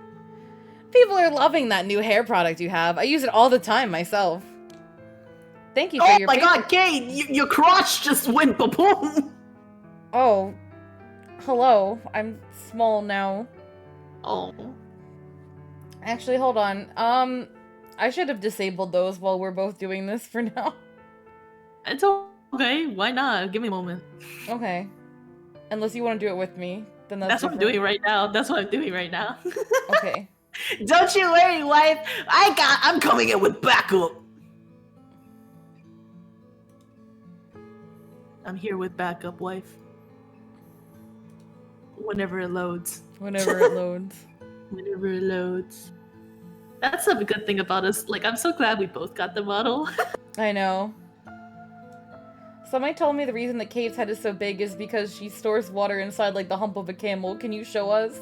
People are loving that new hair product you have. I use it all the time myself. Thank you for your paper. God, Kate! Your crotch just went ba-boom! Oh. Hello. I'm small now. Oh. Actually, hold on. I should have disabled those while we're both doing this for now. It's okay. Why not? Give me a moment. Okay. Unless you want to do it with me, then that's what I'm doing right now. Okay. Don't you worry, wife. I'm coming in with backup. I'm here with backup, wife. Whenever it loads. Whenever it loads. Whenever it loads. That's a good thing about us. Like, I'm so glad we both got the model. I know. Somebody told me the reason that Kate's head is so big is because she stores water inside, like, the hump of a camel. Can you show us?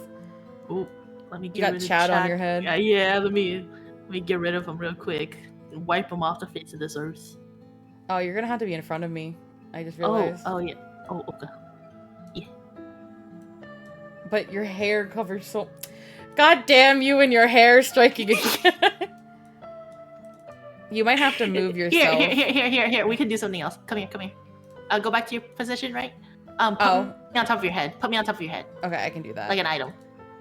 Oh, let me You get got rid of Chad on your head. Yeah, let me get rid of him real quick. Wipe him off the face of this earth. Oh, you're gonna have to be in front of me. I just realized. Oh, yeah. Oh, okay. Yeah. But your hair covers so... God damn you and your hair striking again. You might have to move yourself. Here. We can do something else. Come here. Go back to your position, right? Put me on top of your head. Put me on top of your head. Okay, I can do that. Like an item.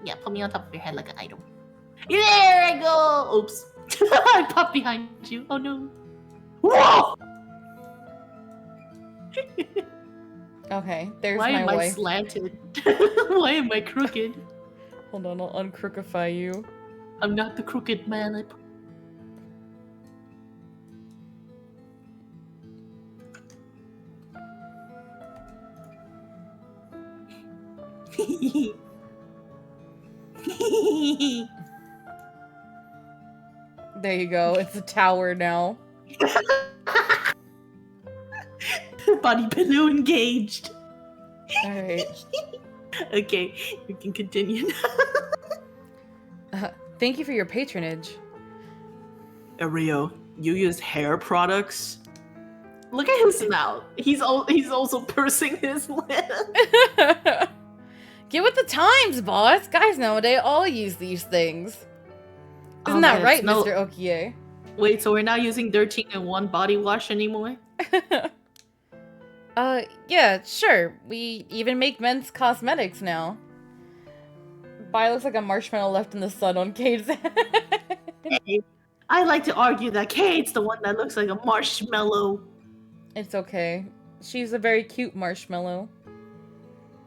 Yeah, put me on top of your head like an item. There I go! Oops. I popped behind you. Oh no. Whoa! Okay, there's Why my am I wife. slanted? Why am I crooked? Hold on, I'll uncrookify you. I'm not the crooked man. There you go, it's a tower now. Body pillow engaged. Alright. Okay, we can continue now. Thank you for your patronage. Rio, you use hair products? Look at his mouth. He's also pursing his lips. Get with the times, boss! Guys nowadays all use these things. Isn't that right, Mr. Okie? Wait, so we're not using 13-in-1 body wash anymore? Yeah, sure. We even make men's cosmetics now. Bi looks like a marshmallow left in the sun on Kate's head. Hey, I like to argue that Kate's the one that looks like a marshmallow. It's okay. She's a very cute marshmallow.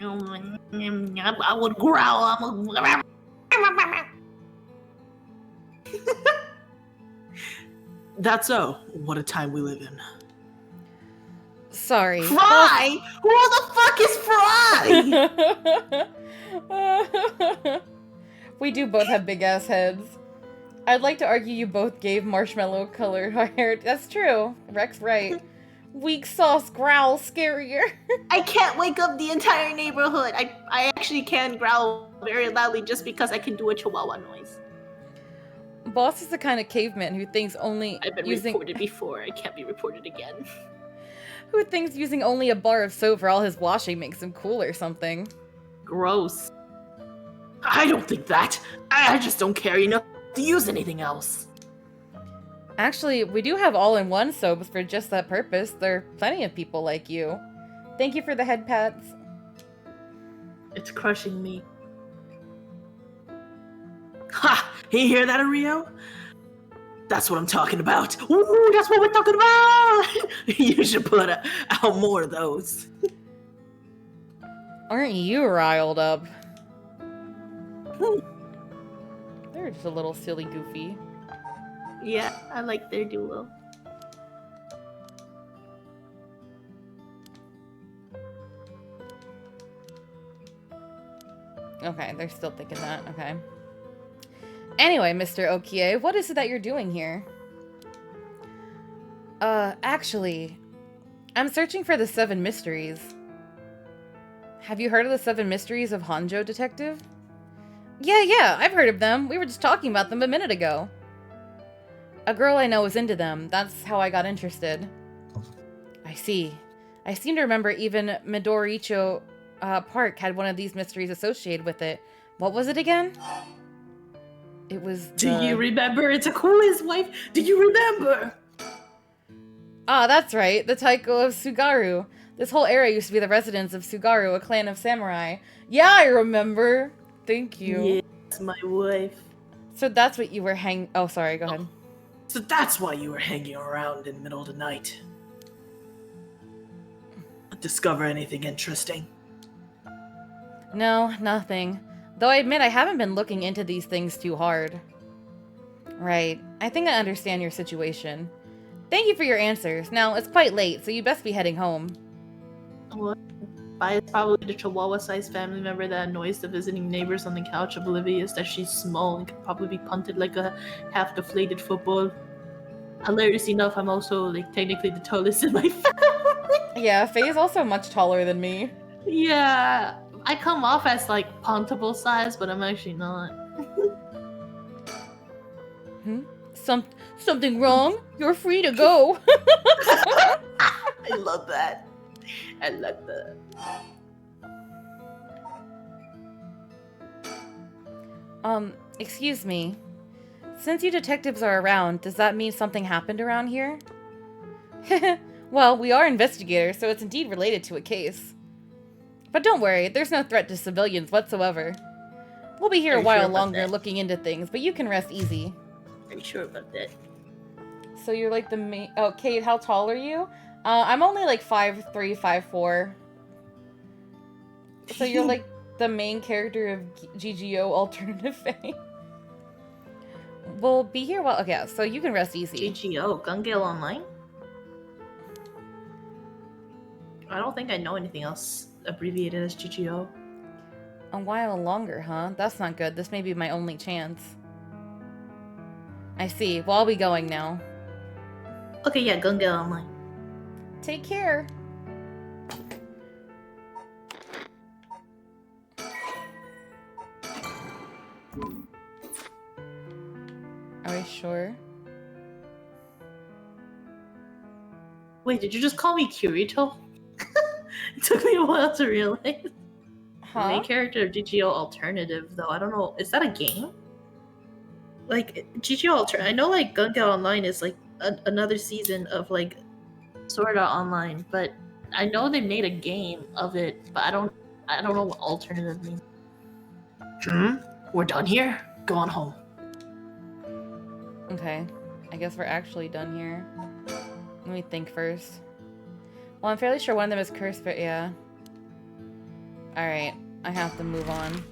I would growl. That's so. What a time we live in. Sorry. Fry? Who the fuck is Fry? We do both have big ass heads. I'd like to argue you both gave marshmallow colored hair. That's true. Rex right. Weak sauce growl scarier. I can't wake up the entire neighborhood. I actually can growl very loudly just because I can do a chihuahua noise. Boss is the kind of caveman who thinks only I've been reported before. I can't be reported again. Who thinks using only a bar of soap for all his washing makes him cool or something. Gross. I don't think that. I just don't care enough to use anything else. Actually, we do have all-in-one soaps for just that purpose. There are plenty of people like you. Thank you for the head pats. It's crushing me. Ha! You hear that, Rio? That's what I'm talking about. Ooh, that's what we're talking about! You should put out more of those. Aren't you riled up? They're just a little silly goofy. Yeah, I like their duo. Okay, they're still thinking that. Okay. Anyway, Mr. Okie, what is it that you're doing here? Actually, I'm searching for the 7 mysteries. Have you heard of the 7 mysteries of Hanjo, Detective? Yeah, I've heard of them. We were just talking about them a minute ago. A girl I know is into them. That's how I got interested. I see. I seem to remember even Midoricho Park had one of these mysteries associated with it. What was it again? It was Do you remember? It's a quiz, wife. Do you remember? Ah, that's right. The Taiko of Sugaru. This whole area used to be the residence of Sugaru, a clan of samurai. Yeah, I remember. Thank you. Yes, my wife. So that's what you were Oh, sorry. Go ahead. So that's why you were hanging around in the middle of the night. Discover anything interesting? No, nothing. Though I admit I haven't been looking into these things too hard. Right. I think I understand your situation. Thank you for your answers. Now, it's quite late, so you best be heading home. What? Bai is probably the chihuahua-sized family member that annoys the visiting neighbors on the couch, oblivious that she's small and could probably be punted like a half-deflated football. Hilarious enough, I'm also like technically the tallest in my family. Yeah, Faye is also much taller than me. Yeah, I come off as like puntable size, but I'm actually not. Something wrong? You're free to go. I love that. I love that. Excuse me. Since you detectives are around, does that mean something happened around here? Well, we are investigators, so it's indeed related to a case. But don't worry, there's no threat to civilians whatsoever. We'll be here a while longer looking into things, but you can rest easy. Are you sure about that? So you're like the main... Oh, Kate, how tall are you? I'm only like 5'3", 5'4". So you're like the main character of GGO Alternative Fae. We'll be here while... Okay, so you can rest easy. GGO, Gun Gale Online? I don't think I know anything else abbreviated as GGO. A while longer, huh? That's not good. This may be my only chance. I see. Well, I'll be going now. Okay, yeah, Gun Gale Online. Take care. Are we sure? Wait, did you just call me Kirito? It took me a while to realize. The main character of GGO Alternative, though, I don't know. Is that a game? Like, GGO Alternative, I know, like, Gun Gale Online is, like, another season of, like, Sword Art Online, but I know they made a game of it, but I don't know what Alternative means. We're done here? Go on home. Okay. I guess we're actually done here. Let me think first. Well, I'm fairly sure one of them is cursed, but yeah. Alright. I have to move on.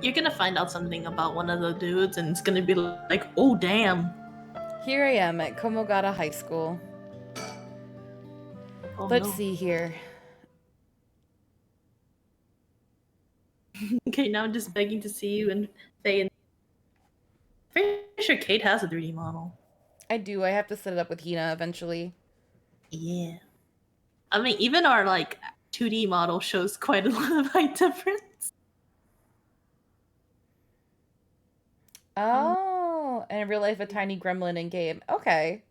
You're gonna find out something about one of the dudes, and it's gonna be like, oh, damn. Here I am at Komogata High School. Oh, Let's no. see here. Okay, now I'm just begging to see you and Faye. And pretty sure Kate has a 3D model. I do. I have to set it up with Hina eventually. Yeah. I mean, even our, like, 2D model shows quite a lot of height difference. Oh, and in real life, a tiny gremlin in game. Okay.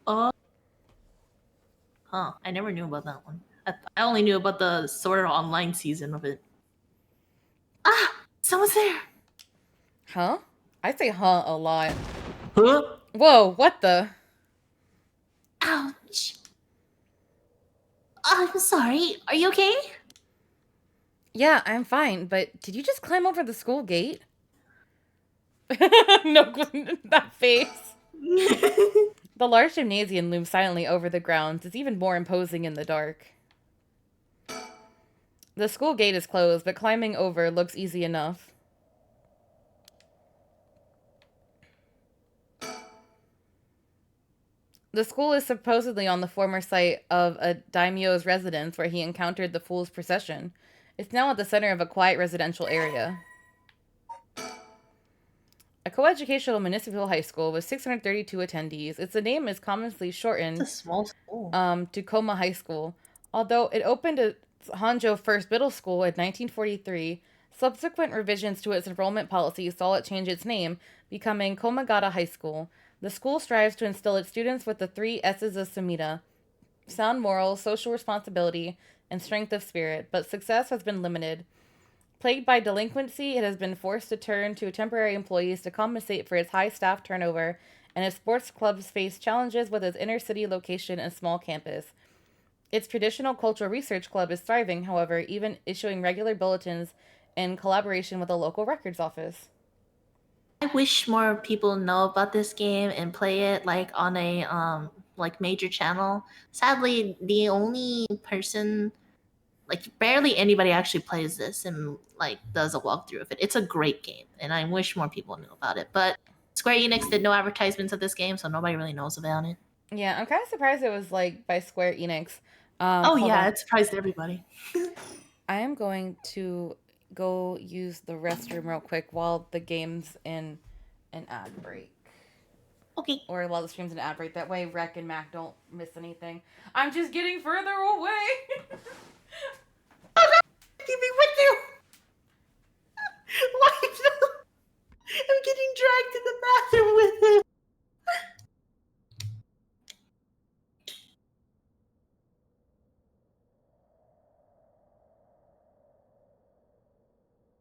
Huh, I never knew about that one. I only knew about the Sword Art Online season of it. Ah! Someone's there! Huh? I say huh a lot. Huh? Whoa, what the? Ouch! I'm sorry. Are you okay? Yeah, I'm fine, but did you just climb over the school gate? No, that face. The large gymnasium looms silently over the grounds. It's even more imposing in the dark. The school gate is closed, but climbing over looks easy enough. The school is supposedly on the former site of a daimyo's residence where he encountered the Fool's Procession. It's now at the center of a quiet residential area. A coeducational municipal high school with 632 attendees. Its name is commonly shortened It's a small school. to Koma High School. Although it opened as Hanjo First Middle School in 1943, subsequent revisions to its enrollment policy saw it change its name, becoming Komagata High School. The school strives to instill its students with the 3 S's of Sumida: sound morals, social responsibility, and strength of spirit, but success has been limited. Plagued by delinquency, it has been forced to turn to temporary employees to compensate for its high staff turnover, and its sports clubs face challenges with its inner-city location and small campus. Its traditional cultural research club is thriving, however, even issuing regular bulletins in collaboration with a local records office. I wish more people know about this game and play it like on a like major channel. Sadly, the only person, like barely anybody actually plays this and like does a walkthrough of it. It's a great game, and I wish more people knew about it. But Square Enix did no advertisements of this game, so nobody really knows about it. Yeah, I'm kind of surprised it was like by Square Enix. Oh hold yeah, on. it surprised everybody. I am going to go use the restroom real quick while the game's in an ad break. Okay. Or while the stream's in an ad break. That way Rec and Mac don't miss anything. I'm just getting further away. Keep me with you. Why? I'm getting dragged to the bathroom with him.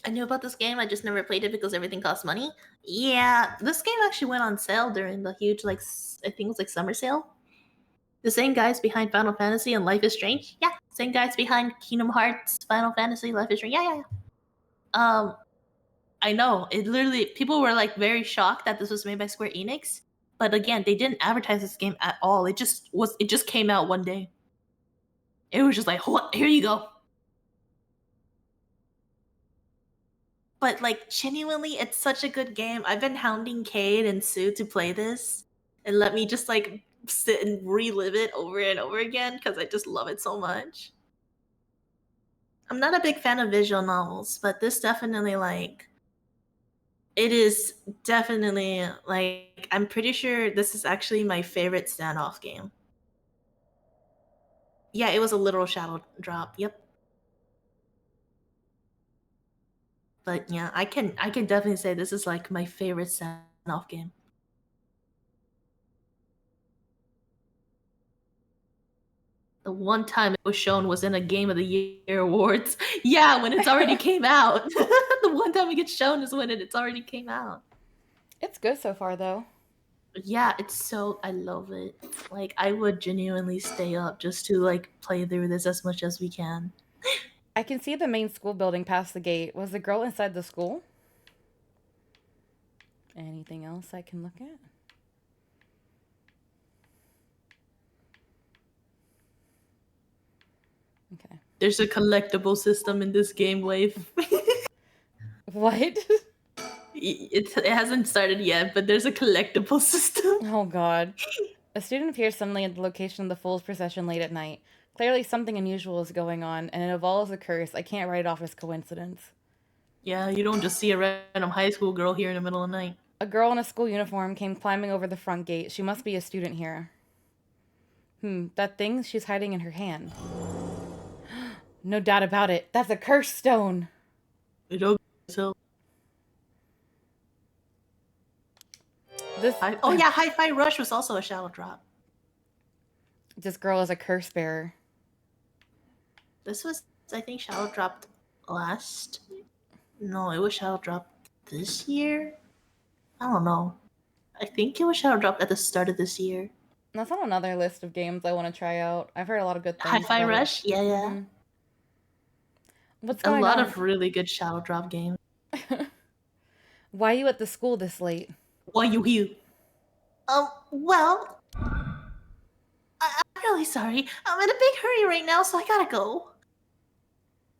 I knew about this game, I just never played it because everything costs money. Yeah, this game actually went on sale during the huge, like, I think it was like summer sale. The same guys behind Final Fantasy and Life is Strange. Yeah, same guys behind Kingdom Hearts, Final Fantasy, Life is Strange. Yeah. I know. It literally, people were like very shocked that this was made by Square Enix. But again, they didn't advertise this game at all. It just came out one day. It was just like, here you go. But like genuinely, it's such a good game. I've been hounding Cade and Sue to play this and let me just like sit and relive it over and over again because I just love it so much. I'm not a big fan of visual novels, but this definitely like it is definitely like I'm pretty sure this is actually my favorite standoff game. Yeah, it was a literal shadow drop. Yep. But yeah, I can definitely say this is like my favorite standoff game. The one time it was shown was in a Game of the Year awards. Yeah, when it's already came out. The one time it gets shown is when it's already came out. It's good so far, though. Yeah, I love it. Like, I would genuinely stay up just to, like, play through this as much as we can. I can see the main school building past the gate. Was the girl inside the school? Anything else I can look at? Okay. There's a collectible system in this game, Wave. What? It hasn't started yet, but there's a collectible system. Oh god. A student appears suddenly at the location of the Fool's procession late at night. Clearly something unusual is going on, and it involves a curse. I can't write it off as coincidence. Yeah, you don't just see a random high school girl here in the middle of the night. A girl in a school uniform came climbing over the front gate. She must be a student here. That thing she's hiding in her hand. No doubt about it. That's a curse stone. It don't so. Hi-Fi Rush was also a shadow drop. This girl is a curse bearer. This was, I think, shadow dropped last. No, it was shadow dropped this year. I don't know. I think it was shadow dropped at the start of this year. That's on another list of games I want to try out. I've heard a lot of good things. Hi-Fi Rush? Yeah. Mm-hmm. What's going on? A lot of really good shadow drop games. Why are you at the school this late? Why you here? Well, I'm really sorry. I'm in a big hurry right now, so I gotta go.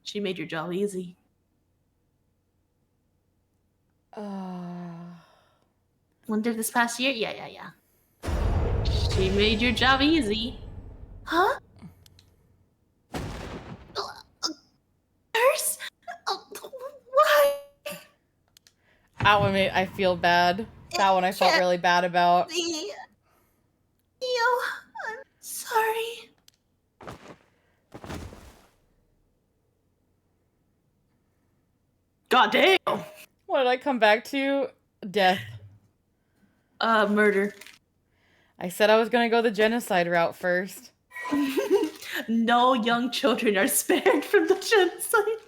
She made your job easy. Winter this past year? Yeah. She made your job easy. Huh? Curse? Why? That one I feel bad. That one I felt really bad about. Yo, I'm sorry. God damn. What did I come back to? Death. Murder. I said I was gonna go the genocide route first. No young children are spared from the genocide.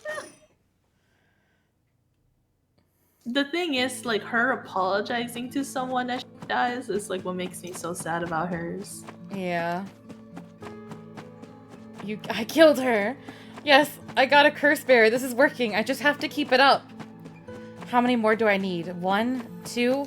The thing is, like, her apologizing to someone as she dies is like what makes me so sad about hers. Yeah. I killed her. Yes, I got a curse bear. This is working. I just have to keep it up. How many more do I need? 1, 2?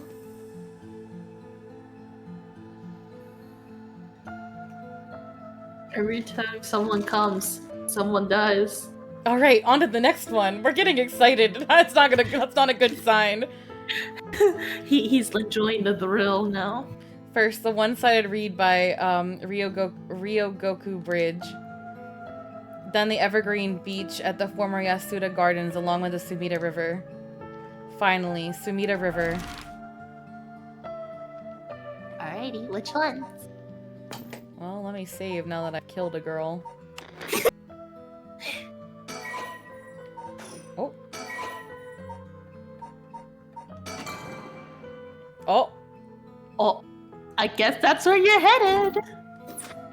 Every time someone comes, someone dies. All right, on to the next one. We're getting excited. That's not a good sign. He's enjoying the thrill now. First, the one-sided read by Ryogoku Bridge. Then the evergreen beach at the former Yasuda Gardens along with the Sumida River. Finally, Sumida River. Alrighty, which one? Well, let me save now that I killed a girl. Oh. Oh. Oh, I guess that's where you're headed.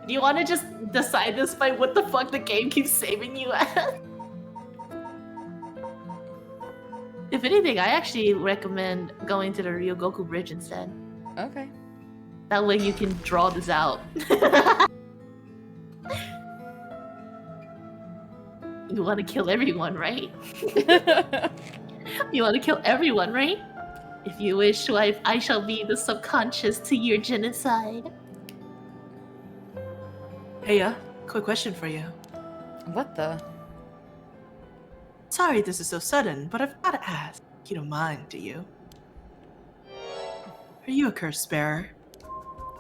Do you want to just decide this by what the fuck the game keeps saving you at? If anything, I actually recommend going to the Ryogoku Bridge instead. Okay. That way you can draw this out. You want to kill everyone, right? You want to kill everyone, right? If you wish, I shall be the subconscious to your genocide. Hey, quick question for you. What the? Sorry this is so sudden, but I've got to ask. You don't mind, do you? Are you a curse bearer?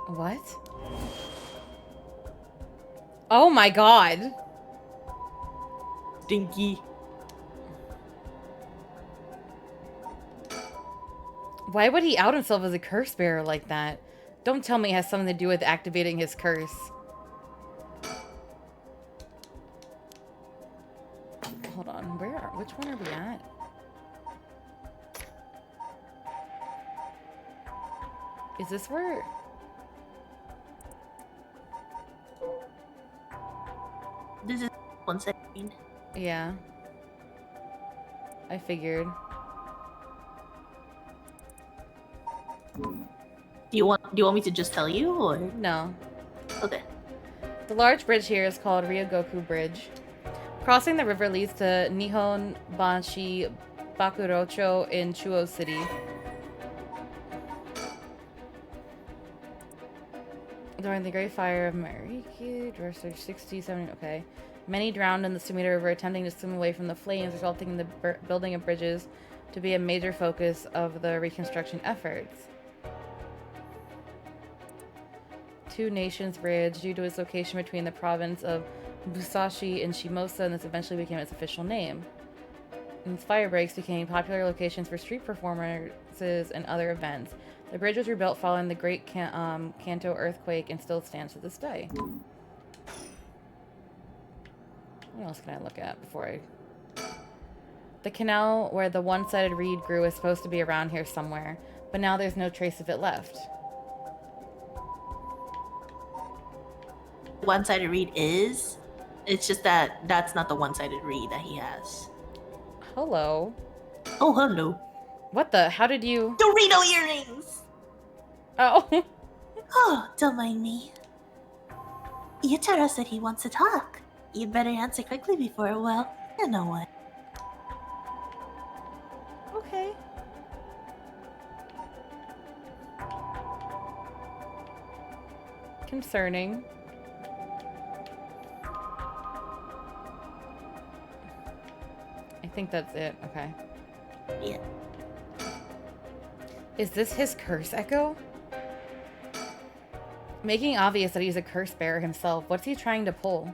What? Oh my god. Stinky. Why would he out himself as a curse bearer like that? Don't tell me it has something to do with activating his curse. Hold on, which one are we at? Is this where? This is 1 second. Yeah. I figured. Do you want me to just tell you, or? No. Okay. The large bridge here is called Ryogoku Bridge. Crossing the river leads to Nihon Banshi Bakurocho in Chuo City. During the Great Fire of Mariki, verse 60, 70, okay. Many drowned in the Sumida River attempting to swim away from the flames, resulting in the building of bridges to be a major focus of the reconstruction efforts. Two Nations Bridge, due to its location between the province of Musashi and Shimosa, and this eventually became its official name. And its fire breaks became popular locations for street performances and other events. The bridge was rebuilt following the Great Kanto earthquake and still stands to this day. What else can I look at before I... The canal where the one-sided reed grew is supposed to be around here somewhere, but now there's no trace of it left. One-sided reed is. It's just that that's not the one-sided reed that he has. Hello. Oh, hello. What the? How did you... Dorito earrings! Oh. Oh, don't mind me. Yutaro said he wants to talk. You'd better answer quickly before, well, you know what. Okay. Concerning. I think that's it. Okay. Yeah. Is this his curse echo? Making obvious that he's a curse bearer himself, what's he trying to pull?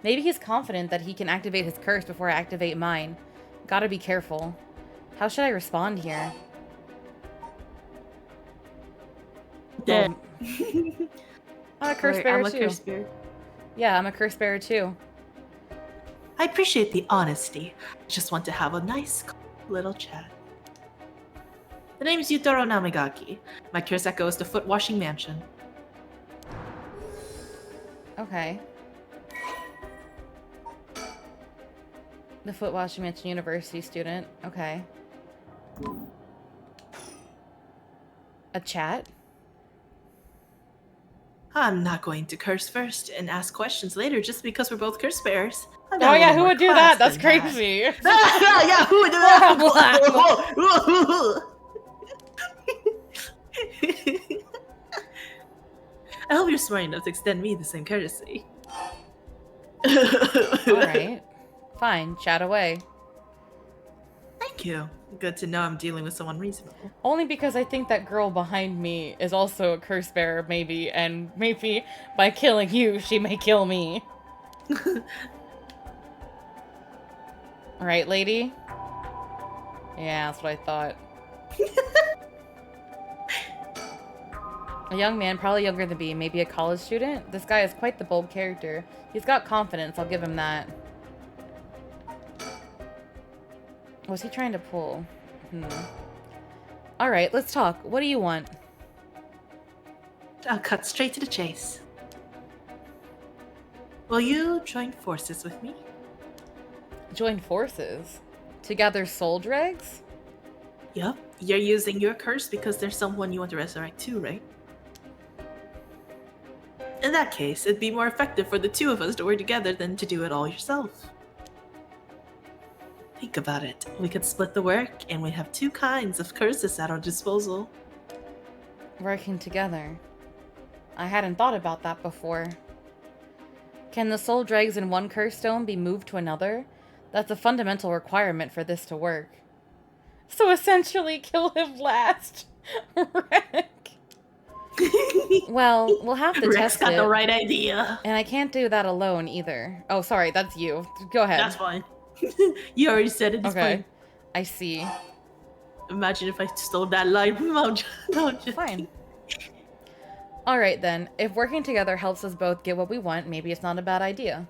Maybe he's confident that he can activate his curse before I activate mine. Gotta be careful. How should I respond here? Dead. I'm a curse bearer I'm a too. curse bearer. Yeah, I'm a curse bearer too. I appreciate the honesty. I just want to have a nice little chat. The name's Yutaro Namigaki. My curse echo is the Foot Washing Mansion. Okay. The Foot Washing Mansion University student. Okay. A chat? I'm not going to curse first and ask questions later just because we're both curse bearers. Oh yeah, who would do that? That's crazy. Yeah, who would do that? I hope you're smart enough to extend me the same courtesy. Alright. Fine, chat away. I'm Thank you. Good to know I'm dealing with someone reasonable. Only because I think that girl behind me is also a curse bearer, maybe, and maybe by killing you, she may kill me. Right, lady? Yeah, that's what I thought. A young man, probably younger than me, maybe a college student? This guy is quite the bold character. He's got confidence, I'll give him that. What's he trying to pull? Alright, let's talk. What do you want? I'll cut straight to the chase. Will you join forces with me? Join forces? To gather soul dregs? Yup. You're using your curse because there's someone you want to resurrect too, right? In that case, it'd be more effective for the two of us to work together than to do it all yourself. Think about it. We could split the work, and we have two kinds of curses at our disposal. Working together. I hadn't thought about that before. Can the soul dregs in one curse stone be moved to another? That's a fundamental requirement for this to work. So essentially, kill him last. Wreck. Well, we'll have to Rex test got it. the right idea. And I can't do that alone either. Oh, sorry, that's you. Go ahead. That's fine. You already said it. It's Okay. fine. I see. Imagine if I stole that line from Mount. No, just Fine. Alright then, if working together helps us both get what we want, maybe it's not a bad idea.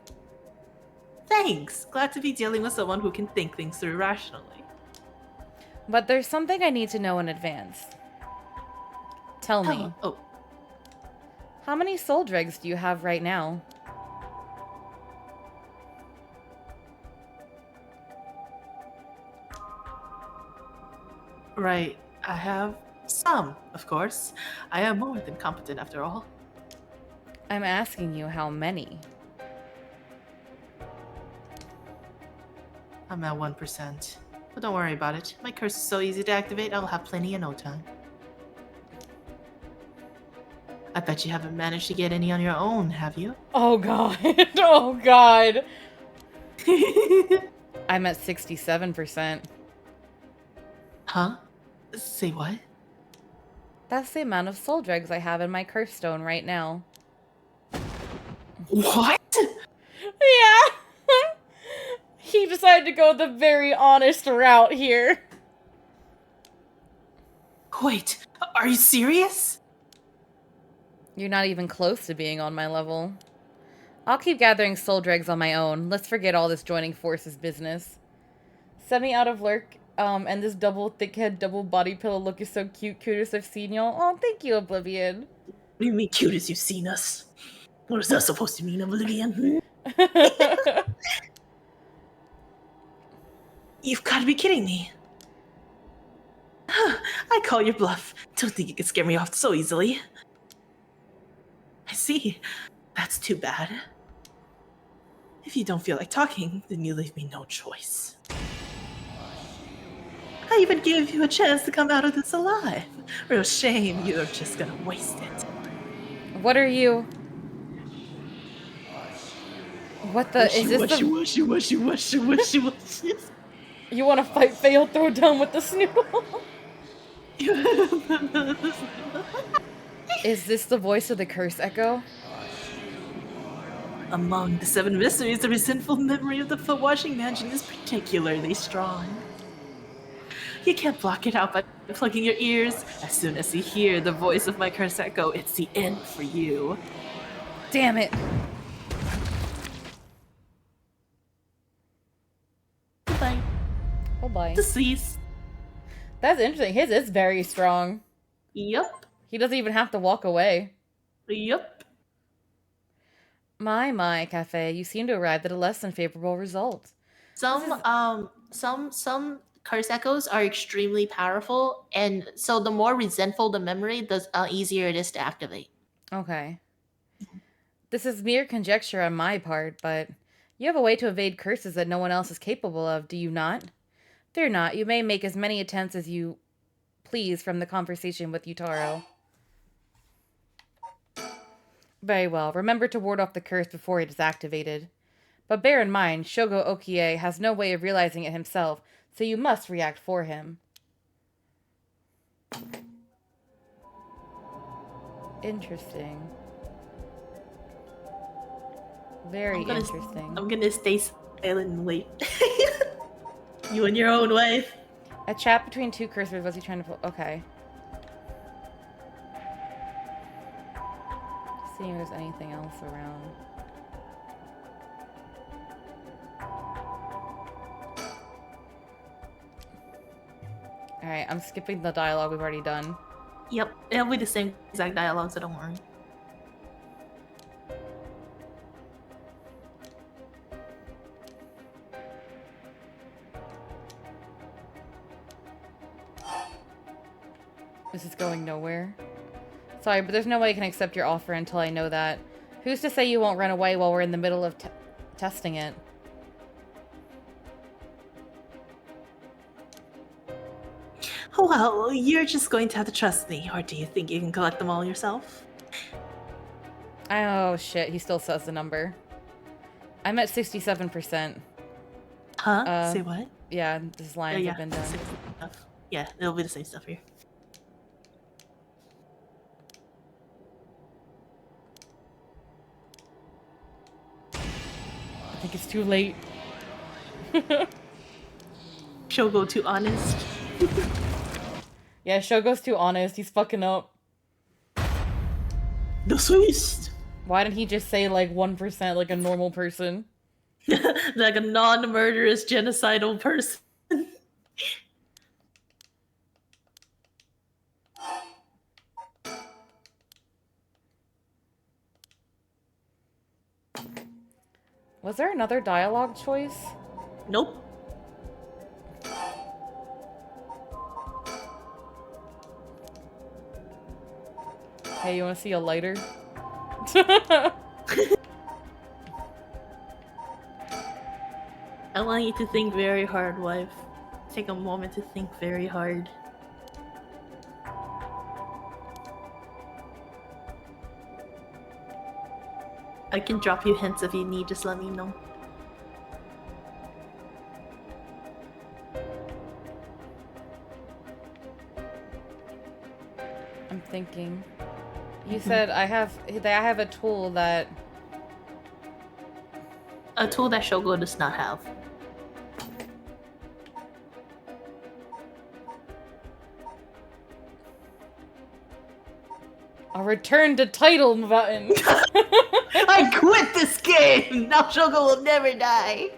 Thanks. Glad to be dealing with someone who can think things through rationally. But there's something I need to know in advance. Tell me, Oh, how many soul dregs do you have right now? right. I have some, of course. I am more than competent after all. I'm asking you how many. I'm at 1%. But don't worry about it. My curse is so easy to activate, I'll have plenty in no time. I bet you haven't managed to get any on your own, have you? Oh god. Oh god. I'm at 67%. Huh? Say what? That's the amount of soul dregs I have in my curse stone right now. What? Yeah! He decided to go the very honest route here. Wait, are you serious? You're not even close to being on my level. I'll keep gathering soul dregs on my own. Let's forget all this joining forces business. Send me out of lurk, and this double thick head, double body pillow look is so cute, cutest I've seen y'all. Oh, thank you, Oblivion. What do you mean, cute as you've seen us? What is that supposed to mean, Oblivion? You've got to be kidding me. I call your bluff. Don't think you can scare me off so easily. I see. That's too bad. If you don't feel like talking, then you leave me no choice. I even gave you a chance to come out of this alive. Real shame you're just gonna waste it. What are you? What the? Is this the... You want to fight fail, throw down with the snoodle? Is this the voice of the curse echo? Among the 7 mysteries, the resentful memory of the foot-washing mansion is particularly strong. You can't block it out by plugging your ears. As soon as you hear the voice of my curse echo, it's the end for you. Damn it. Bye. Oh bye. Deceased. That's interesting. His is very strong. Yup. He doesn't even have to walk away. Yup. My, Cafe, you seem to arrive at a less than favorable result. Some curse echoes are extremely powerful, and so the more resentful the memory, the easier it is to activate. Okay. This is mere conjecture on my part, but you have a way to evade curses that no one else is capable of, do you not? Fear not, you may make as many attempts as you please from the conversation with Yutaro. Very well, remember to ward off the curse before it is activated. But bear in mind, Shogo Okie has no way of realizing it himself, So you must react for him. Interesting. Very interesting. I'm gonna stay silent and wait. You and your own wife. A chat between two cursors. What's he trying to pull? Okay. Seeing if there's anything else around. Alright, I'm skipping the dialogue we've already done. Yep, it'll be the same exact dialogue, so don't worry. This is going nowhere. Sorry, but there's no way I can accept your offer until I know that. Who's to say you won't run away while we're in the middle of testing it? Oh well, you're just going to have to trust me, or do you think you can collect them all yourself? Oh shit, he still says the number. I'm at 67%. Huh? Say what? Yeah, this lines have been done. Yeah, it'll be the same stuff here. I think it's too late. Shogo too honest. Yeah, Shogo's too honest. He's fucking up. The Swiss! Why didn't he just say like 1% like a normal person? Like a non-murderous genocidal person. Was there another dialogue choice? Nope. Hey, you wanna see a lighter? I want you to think very hard, wife. Take a moment to think very hard. I can drop you hints if you need, just let me know. I'm thinking. You said I have a tool that... A tool that Shogo does not have. A return to title button. I quit this game! Now Shogo will never die!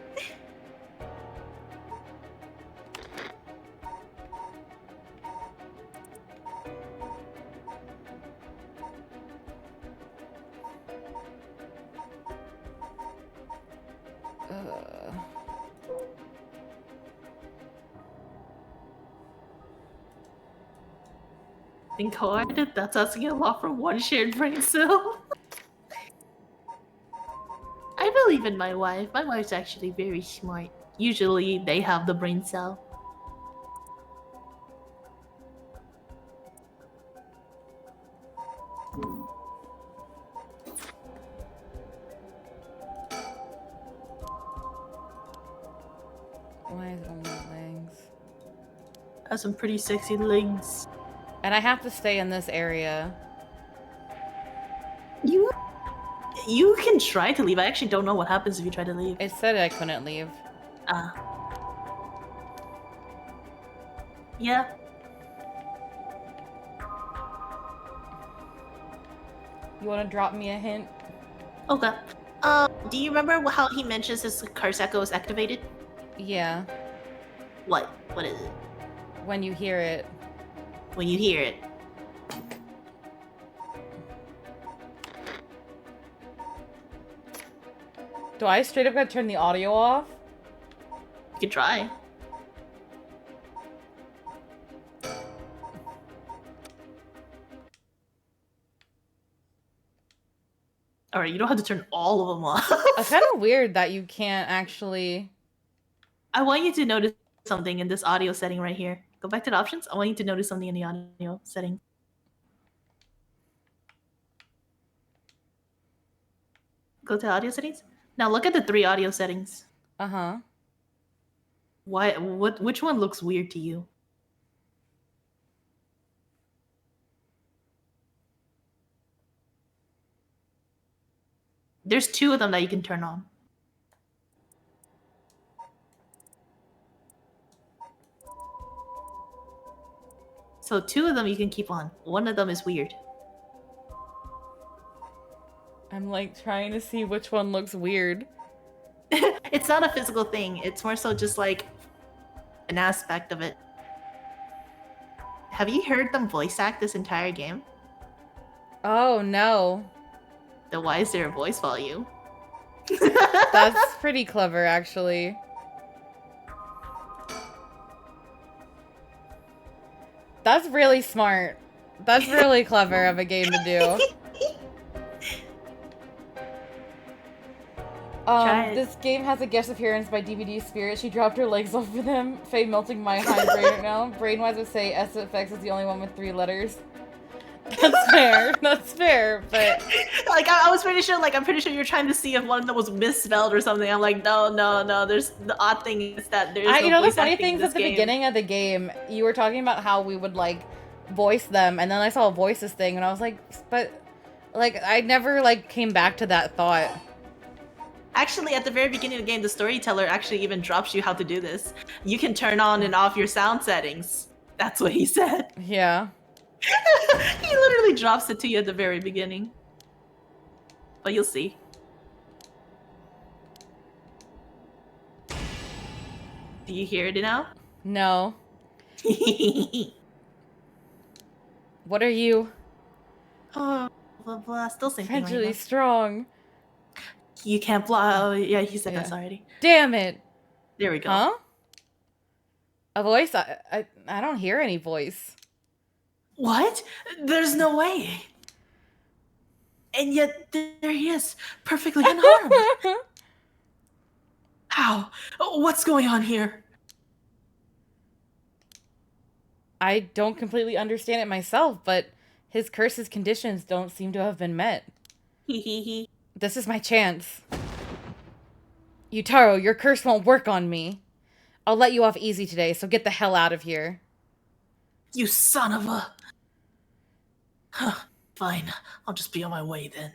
Think hard? That's asking a lot from one shared brain cell. I believe in my wife. My wife's actually very smart. Usually they have the brain cell. Why is it only legs? Has some pretty sexy legs. And I have to stay in this area. You can try to leave. I actually don't know what happens if you try to leave. It said I couldn't leave. Yeah. You want to drop me a hint? Okay. Do you remember how he mentions his curse echo is activated? Yeah. What? What is it? When you hear it. When you hear it. Do I straight up gotta turn the audio off? You can try. Alright, you don't have to turn all of them off. It's kind of weird that you can't actually... I want you to notice something in this audio setting right here. Go back to the options. I want you to notice something in the audio setting. Go to audio settings. Now look at the 3 audio settings. Uh-huh. Why? What? Which one looks weird to you? There's 2 of them that you can turn on. So 2 of them you can keep on. One of them is weird. I'm like trying to see which one looks weird. It's not a physical thing. It's more so just like an aspect of it. Have you heard them voice act this entire game? Oh no. Then why is there a voice volume? That's pretty clever, actually. That's really smart. That's really clever of a game to do. This game has a guest appearance by DVD Spirit. She dropped her legs over them. Faye melting my high brain right now. Brainwise would say SFX is the only one with 3 letters. That's fair. That's fair, but like I was pretty sure. Like I'm pretty sure you're trying to see if one of them was misspelled or something. I'm like, no. There's the odd thing is that there's. You know, the funny thing things at the beginning of the game, you were talking about how we would like voice them, and then I saw a voices thing, and I was like, but like I never like came back to that thought. Actually, at the very beginning of the game, the storyteller actually even drops you how to do this. You can turn on and off your sound settings. That's what he said. Yeah. He literally drops it to you at the very beginning. But you'll see. Do you hear it now? No. What are you? Oh, blah blah. Still same thing. Mentally strong. You can't fly. Oh, yeah, he said that already. Damn it. There we go. Huh? A voice? I don't hear any voice. What? There's no way. And yet there he is, perfectly unharmed. How? What's going on here? I don't completely understand it myself, but his curse's conditions don't seem to have been met. This is my chance. Yutaro, your curse won't work on me. I'll let you off easy today, so get the hell out of here. You son of a... Huh, fine. I'll just be on my way then.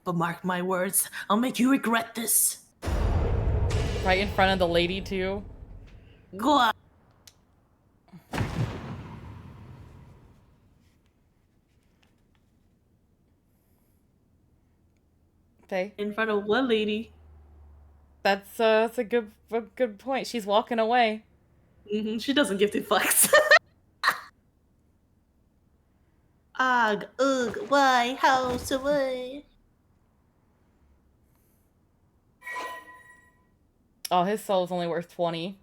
But mark my words, I'll make you regret this. Right in front of the lady, too. Go on. Okay. In front of what lady? That's a good point. She's walking away. She doesn't give 2 fucks. Ugh, why, house away. Oh, his soul's only worth 20.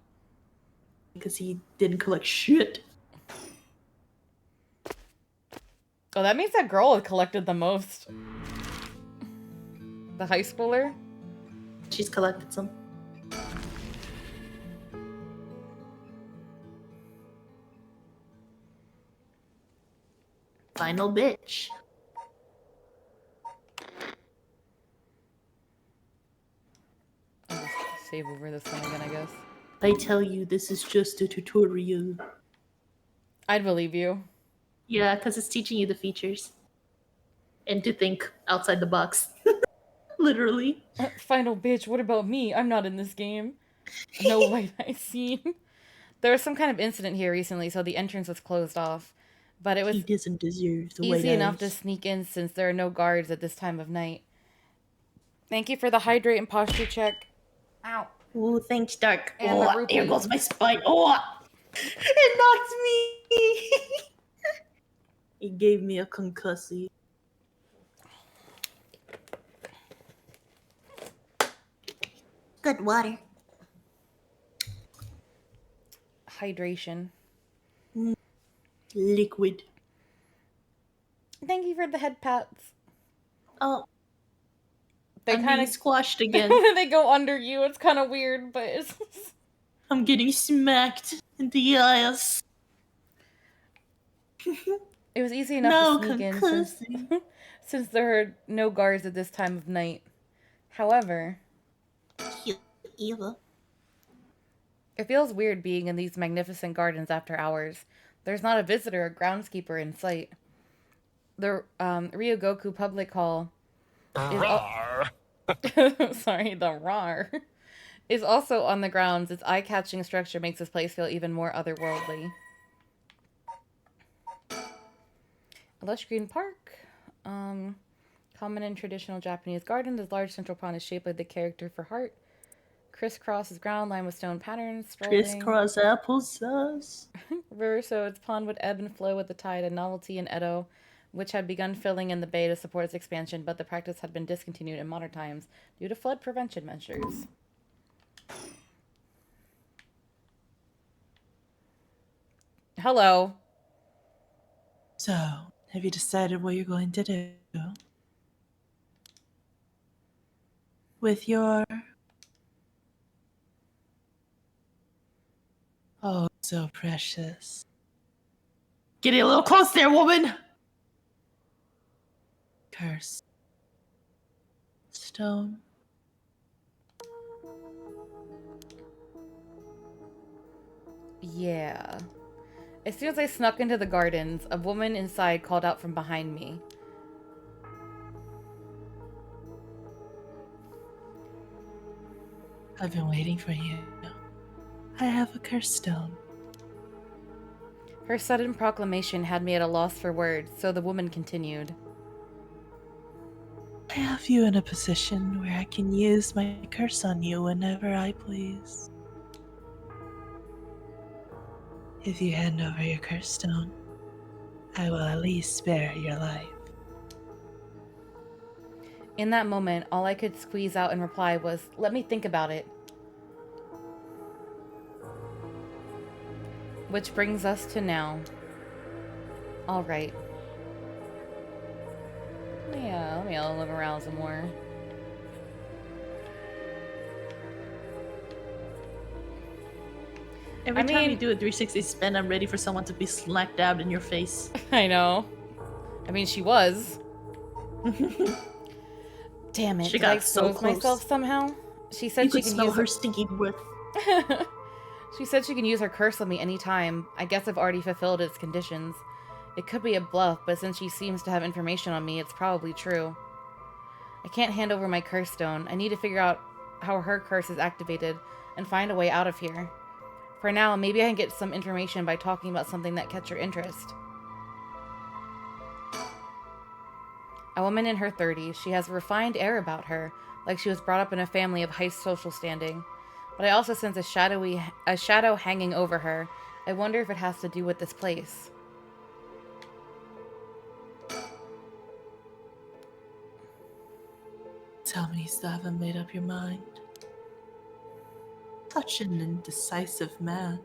Because he didn't collect shit. Oh, that means that girl collected the most. The high schooler? She's collected some. Final bitch. I'll just save over this one again, I guess. I tell you, this is just a tutorial. I'd believe you. Yeah, because it's teaching you the features. And to think outside the box. Literally. Final bitch, what about me? I'm not in this game. No white eye scene. There was some kind of incident here recently, so the entrance was closed off. But it was He doesn't deserve the easy enough to sneak in since there are no guards at this time of night. Thank you for the hydrate and posture check. Ow. Oh, thanks, Dark. And oh, here goes my spine. Oh, it knocked me. It gave me a concussy. Good water. Hydration. Liquid. Thank you for the head pats. Oh. They kind of squashed again. They go under you. It's kind of weird, but it's... I'm getting smacked in the eyes. It was easy enough to sneak in since there are no guards at this time of night. However... Eva. It feels weird being in these magnificent gardens after hours. There's not a visitor or groundskeeper in sight. The Ryogoku Public Hall is sorry, the RAR is also on the grounds. Its eye-catching structure makes this place feel even more otherworldly. A lush green park. Common in traditional Japanese gardens, this large central pond is shaped like the character for heart. Crisscross is ground lined with stone patterns. Sprawling. Crisscross applesauce. River, so its pond would ebb and flow with the tide, a novelty in Edo, which had begun filling in the bay to support its expansion, but the practice had been discontinued in modern times due to flood prevention measures. Hello. So, have you decided what you're going to do? With your... Oh, so precious. Get it a little close there, woman! Curse. Stone. Yeah. As soon as I snuck into the gardens, a woman inside called out from behind me. I've been waiting for you. I have a curse stone. Her sudden proclamation had me at a loss for words, so the woman continued. I have you in a position where I can use my curse on you whenever I please. If you hand over your curse stone, I will at least spare your life. In that moment, all I could squeeze out in reply was, "Let me think about it." Which brings us to now. Alright. Yeah, let me look around some more. Every time you do a 360 spin, I'm ready for someone to be smack dabbed in your face. I know. I mean, she was. Damn it! She Did I got so expose close. myself somehow? She said You she could can smell use her stinky breath. She said she can use her curse on me anytime. I guess I've already fulfilled its conditions. It could be a bluff, but since she seems to have information on me, it's probably true. I can't hand over my curse stone. I need to figure out how her curse is activated and find a way out of here. For now, maybe I can get some information by talking about something that catch her interest. A woman in her 30s. She has a refined air about her, like she was brought up in a family of high social standing. But I also sense a shadow hanging over her. I wonder if it has to do with this place. Tell me you still haven't made up your mind. Such an indecisive man.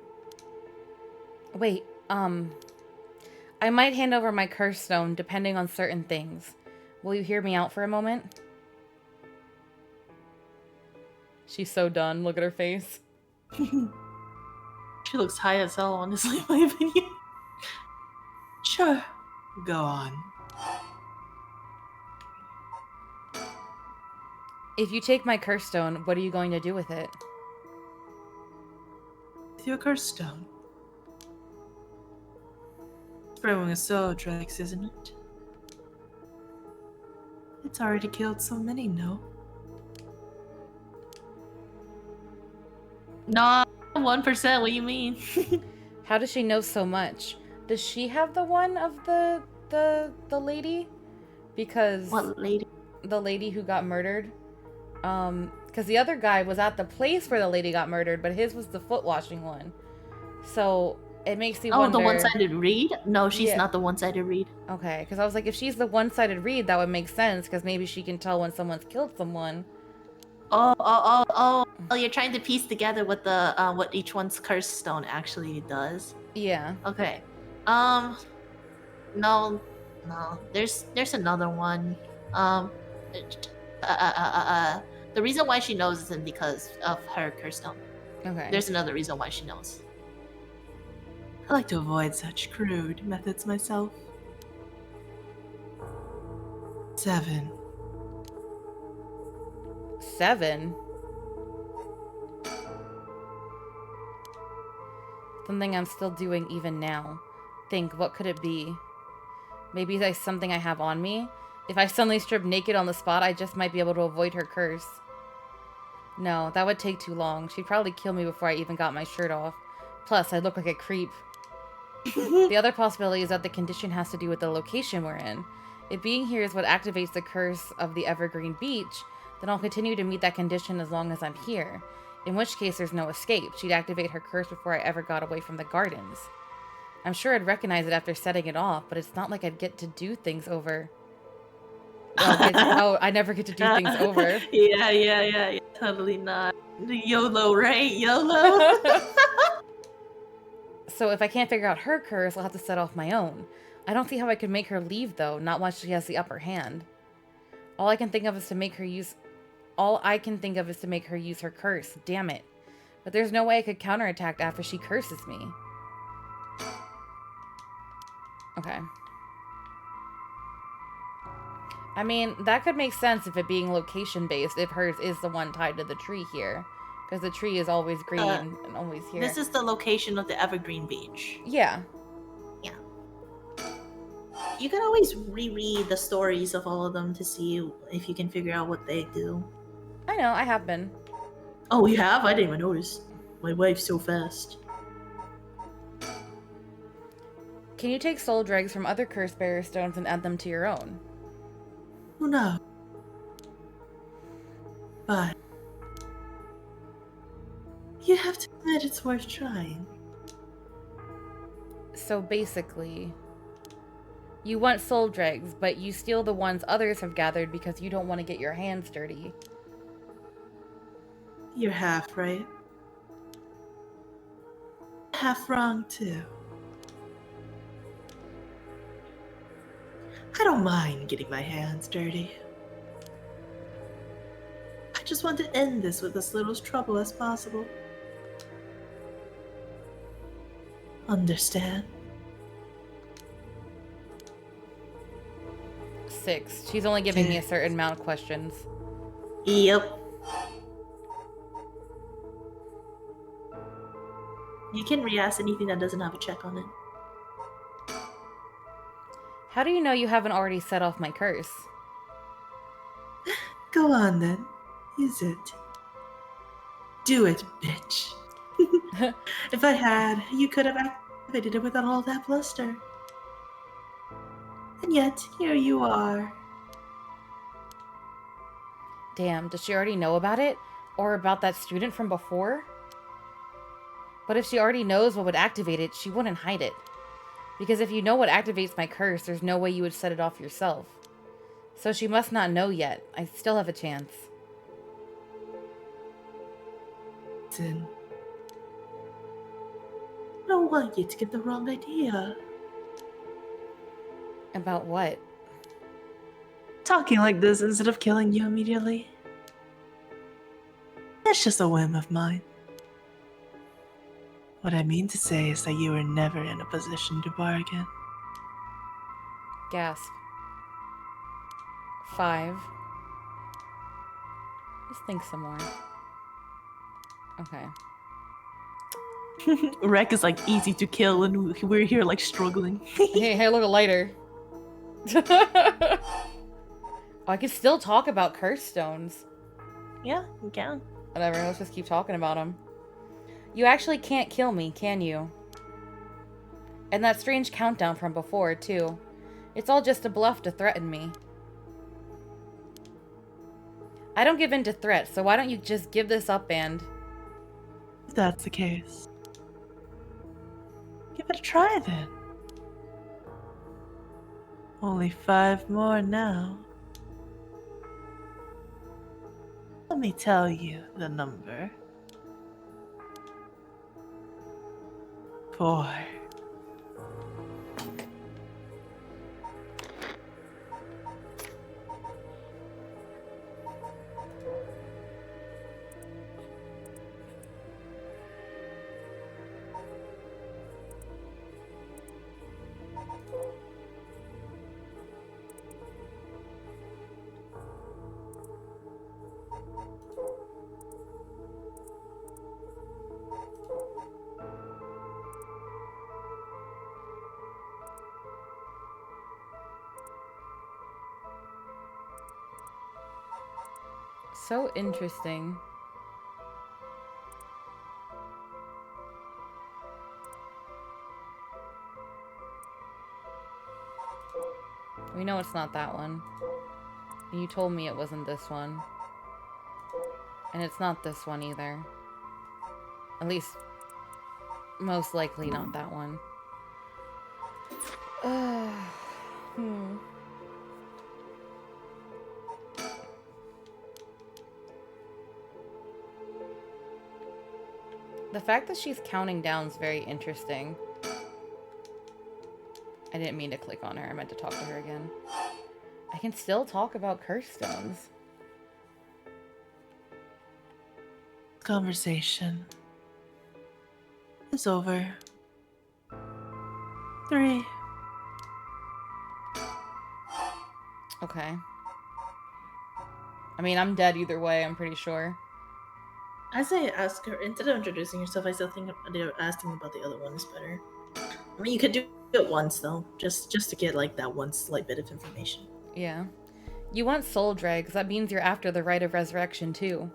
Wait, I might hand over my curse stone depending on certain things. Will you hear me out for a moment? She's so done. Look at her face. She looks high as hell, honestly, in my opinion. Sure. Go on. If you take my curse stone, what are you going to do with it? With your curse stone. Spraying a soul tracks, isn't it? It's already killed so many, no? No, 1%, what do you mean? How does she know so much? Does she have the one of the lady? Because What lady? the lady who got murdered. Because the other guy was at the place where the lady got murdered, but his was the foot washing one. So it makes me wonder. Oh, the one-sided read? No, she's Yeah. not the one-sided read. Okay, because I was like, if she's the one-sided read, that would make sense, because maybe she can tell when someone's killed someone. Oh, you're trying to piece together what the what each one's curse stone actually does. Yeah. Okay. No. There's another one. The reason why she knows isn't because of her curse stone. Okay. There's another reason why she knows. I like to avoid such crude methods myself. 7. 7. Something I'm still doing even now. Think, what could it be? Maybe it's something I have on me? If I suddenly strip naked on the spot, I just might be able to avoid her curse. No, that would take too long. She'd probably kill me before I even got my shirt off. Plus, I'd look like a creep. The other possibility is that the condition has to do with the location we're in. If being here is what activates the curse of the Evergreen Beach, then I'll continue to meet that condition as long as I'm here. In which case, there's no escape. She'd activate her curse before I ever got away from the gardens. I'm sure I'd recognize it after setting it off, but it's not like I'd get to do things over. I never get to do things over. Yeah. Totally not. YOLO, right? YOLO. So if I can't figure out her curse, I'll have to set off my own. I don't see how I could make her leave, though, not once she has the upper hand. All I can think of is to make her use her curse. Damn it. But there's no way I could counterattack after she curses me. Okay. I mean, that could make sense if it being location-based, if hers is the one tied to the tree here. Because the tree is always green and always here. This is the location of the Evergreen Beach. Yeah. Yeah. You can always reread the stories of all of them to see if you can figure out what they do. I know, I have been. Oh, you have? I didn't even notice. My wife's so fast. Can you take soul dregs from other curse bearer stones and add them to your own? Who knows? But you have to admit it's worth trying. So basically, you want soul dregs, but you steal the ones others have gathered because you don't want to get your hands dirty. You're half right. Half wrong, too. I don't mind getting my hands dirty. I just want to end this with as little trouble as possible. Understand? 6. She's only giving me a certain amount of questions. Yep. You can re-ask anything that doesn't have a check on it. How do you know you haven't already set off my curse? Go on then. Use it. Do it, bitch. If I had, you could have activated it without all that bluster. And yet, here you are. Damn, does she already know about it? Or about that student from before? But if she already knows what would activate it, she wouldn't hide it. Because if you know what activates my curse, there's no way you would set it off yourself. So she must not know yet. I still have a chance. Listen. I don't want you to get the wrong idea. About what? Talking like this instead of killing you immediately. That's just a whim of mine. What I mean to say is that you were never in a position to bargain. Gasp. 5. Just think some more. Okay. Wreck is like easy to kill and we're here like struggling. Hey, look, a lighter. Oh, I can still talk about curse stones. Yeah, you can. Whatever, let's just keep talking about them. You actually can't kill me, can you? And that strange countdown from before, too. It's all just a bluff to threaten me. I don't give in to threats, so why don't you just give this up and... If that's the case, give it a try then. Only 5 more now. Let me tell you the number. 4. So interesting. We know it's not that one. You told me it wasn't this one. And it's not this one either. At least, most likely not that one. The fact that she's counting down is very interesting. I didn't mean to click on her. I meant to talk to her again. I can still talk about curse stones. Conversation is over. 3. Okay. I mean, I'm dead either way, I'm pretty sure. As I ask her, instead of introducing yourself, I still think they're asking about the other ones better. I mean, you could do it once, though, just to get, like, that one slight bit of information. Yeah. You want soul dregs, that means you're after the rite of resurrection, too.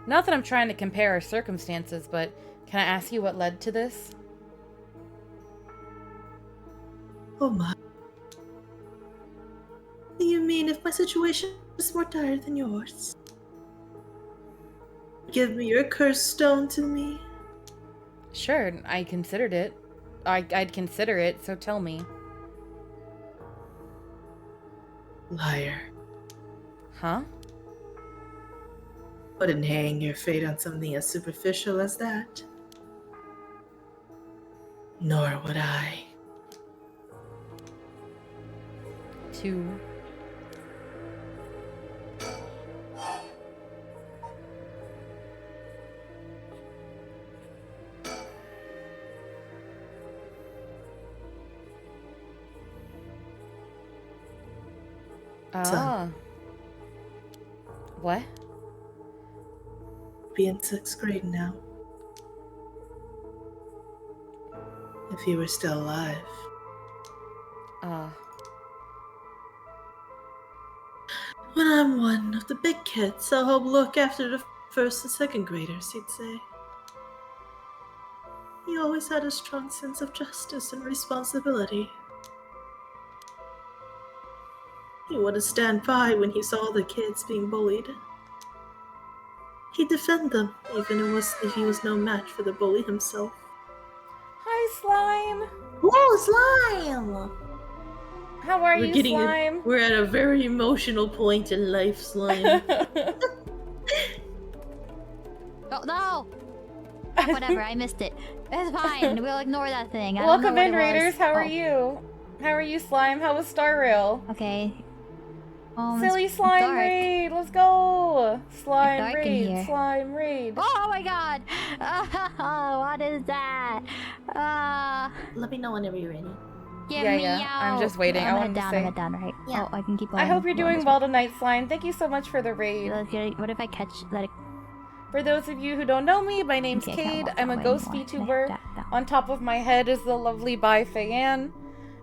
Not that I'm trying to compare our circumstances, but can I ask you what led to this? Oh my. You mean if my situation is more dire than yours? Give me your cursed stone to me. Sure, I considered it. I'd consider it, so tell me. Liar. Huh? Wouldn't hang your fate on something as superficial as that. Nor would I. 2. Ah. What? Be in 6th grade now. If you were still alive. When I'm one of the big kids, I'll help look after the 1st and 2nd graders, he'd say. He always had a strong sense of justice and responsibility. He wouldn't stand by when he saw the kids being bullied. He'd defend them, even if he was no match for the bully himself. Hi, Slime! Whoa, Slime! How are you, Slime? We're at a very emotional point in life, Slime. Oh, no! Whatever, I missed it. It's fine, we'll ignore that thing. Welcome in, Raiders. How are you? How are you, Slime? How was Star Rail? Okay. Silly Slime dark. Raid! Let's go! Slime dark in Raid! here. Slime Raid! Oh my god! What is that? Let me know whenever you're ready. Get Yeah, me yeah. out! I'm just waiting. I I'm wanted to down, say- I'm down, right? Yeah. Oh, I can keep on. I hope you're going doing this well tonight, Slime. Thank you so much for the raid. way. What if I catch that? For those of you who don't know me, my name's Okay, I can't Cade. walk I'm a that way ghost anymore. VTuber. Down. On top of my head is the lovely Bai Fei-Ann.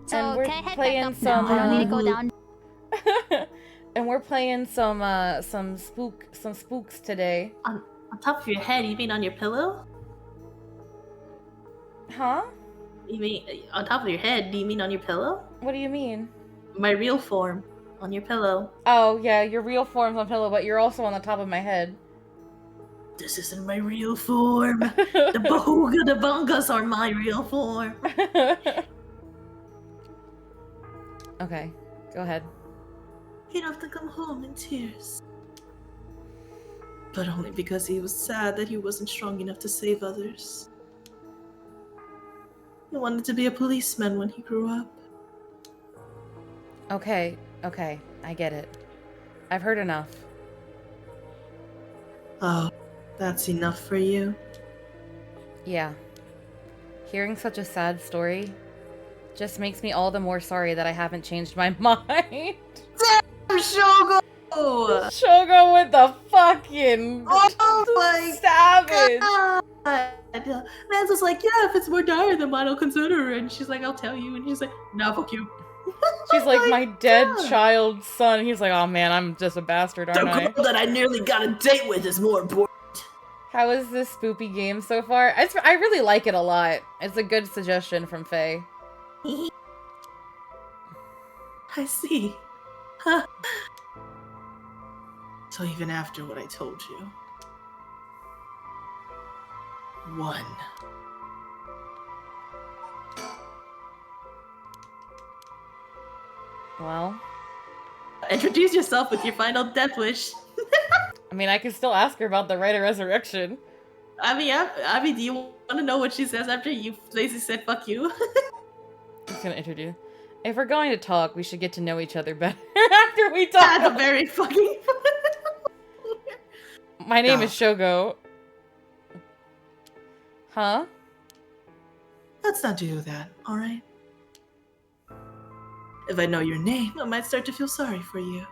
So And we're can I head playing back up some. now? I don't need to go down. And we're playing some spooks today. On top of your head, you mean on your pillow? Huh? You mean on top of your head? Do you mean on your pillow? What do you mean? My real form on your pillow. Oh yeah, your real form's on pillow, but you're also on the top of my head. This isn't my real form. The Bahuga, the Bungas are my real form. Okay, go ahead. He'd often come home in tears. But only because he was sad that he wasn't strong enough to save others. He wanted to be a policeman when he grew up. Okay, I get it. I've heard enough. Oh, that's enough for you? Yeah. Hearing such a sad story just makes me all the more sorry that I haven't changed my mind. Shogo! Shogo with the fucking Oh my savage. Man's just like, yeah, if it's more dire than mine, I'll consider it. And she's like, I'll tell you. And she's like, no, fuck you. She's like, my my dead God. child's son. He's like, oh man, I'm just a bastard, The aren't I? girl that I nearly got a date with is more important. How is this spoopy game so far? I really like it a lot. It's a good suggestion from Faye. I see. Huh. So even after what I told you. 1. Well, Introduce yourself with your final death wish. I mean, I can still ask her about the rite of resurrection. I mean, do you want to know what she says after you basically said "fuck you"? I'm just gonna introduce. If we're going to talk, we should get to know each other better after we talk. That's a very fucking. My name is Shogo. Huh? Let's not do that, alright? If I know your name, I might start to feel sorry for you.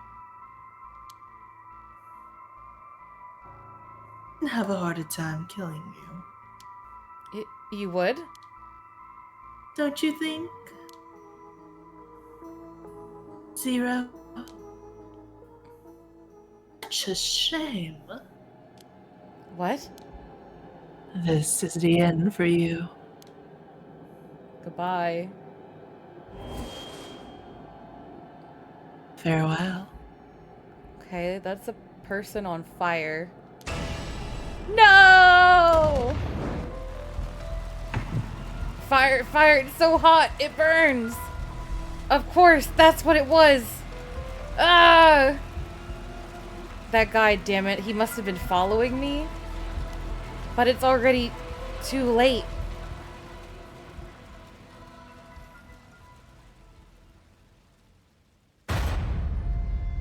And have a harder time killing you. You would? Don't you think? 0. Such a shame. What? This is the end for you. Goodbye. Farewell. Okay, that's a person on fire. No! Fire, it's so hot, it burns! Of course, that's what it was! Ah! That guy, damn it, he must have been following me. But it's already too late.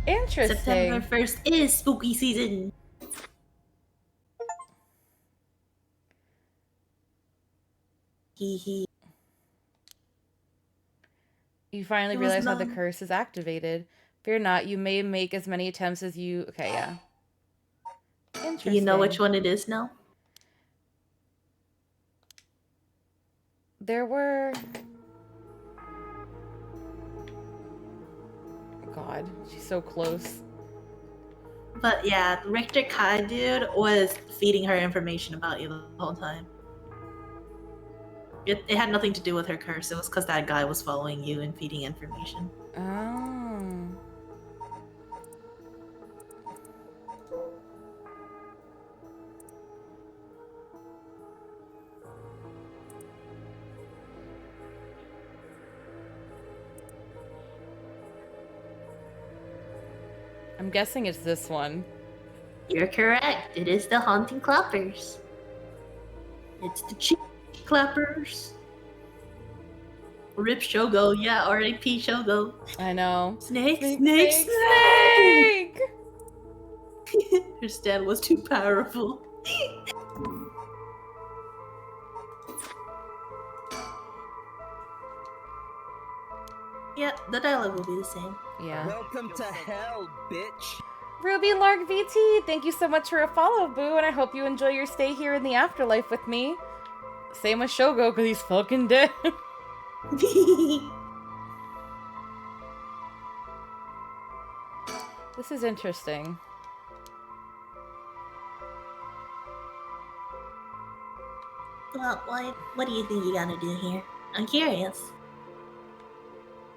Interesting. September 1st is spooky season. Hee. You finally realize how the curse is activated. Fear not, you may make as many attempts as you... Okay, yeah. Interesting. You know which one it is now? There were... God, she's so close. But yeah, Richter Kai dude was feeding her information about you the whole time. It had nothing to do with her curse. It was because that guy was following you and feeding information. Oh. I'm guessing it's this one. You're correct. It is the Haunting Clappers. It's the cheek clappers. Rip Shogo, yeah, R.A.P. Shogo. I know. Snake. Her stand was too powerful. Yeah, the dialogue will be the same. Yeah. Welcome to hell, bitch. Ruby Lark VT, thank you so much for a follow, boo, and I hope you enjoy your stay here in the afterlife with me. Same with Shogo, because he's fucking dead. This is interesting. Well, what do you think you gotta do here? I'm curious.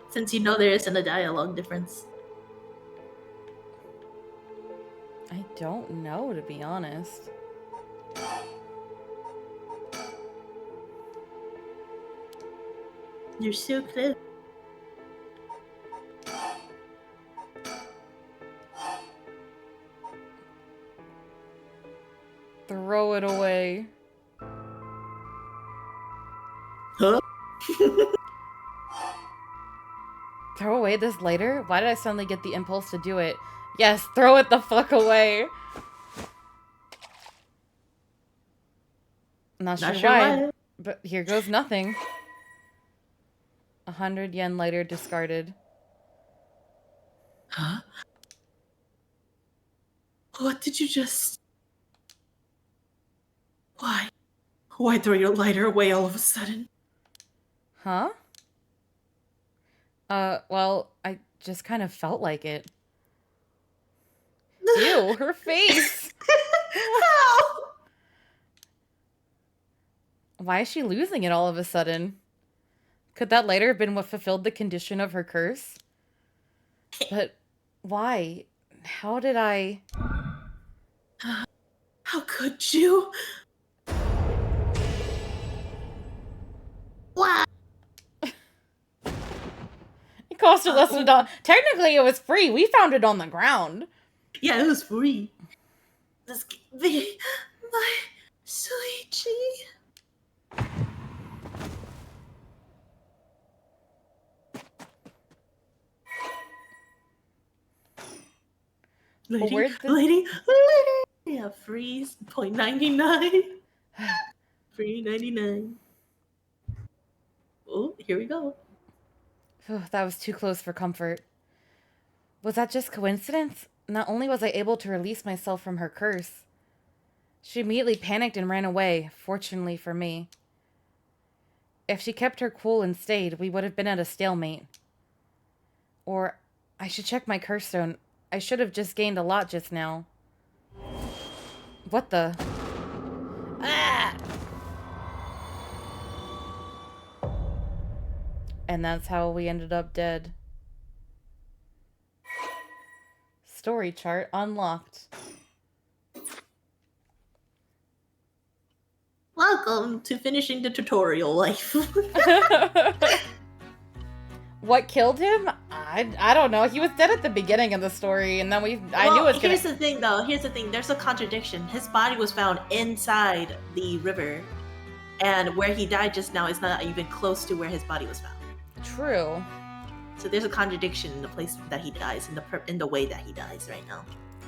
Since you know there isn't a dialogue difference. I don't know, to be honest. You're so close. Throw it away. Huh? Throw away this lighter? Why did I suddenly get the impulse to do it? Yes, throw it the fuck away. Not sure why, but here goes nothing. 100 yen lighter discarded. Huh? What did you just... Why? Why throw your lighter away all of a sudden? Huh? Well, I just kind of felt like it. Ew, her face! Why is she losing it all of a sudden? Could that lighter have been what fulfilled the condition of her curse? But why? How did I... How could you? Wow. It cost her less than $1. Technically, it was free. We found it on the ground. Yeah, it was free. This can be my sweet G. Lady. Yeah, freeze. 0.99. Free 99. Oh, here we go. That was too close for comfort. Was that just coincidence? Not only was I able to release myself from her curse, she immediately panicked and ran away, fortunately for me. If she kept her cool and stayed, we would have been at a stalemate. Or, I should check my curse stone. I should have just gained a lot just now. What the? Ah! And that's how we ended up dead. Story chart unlocked. Welcome to finishing the tutorial life. What killed him? I don't know. He was dead at the beginning of the story, and then I knew it was gonna... Here's the thing, though. Here's the thing. There's a contradiction. His body was found inside the river, and where he died just now is not even close to where his body was found. True. So there's a contradiction in the place that he dies, in the way that he dies right now.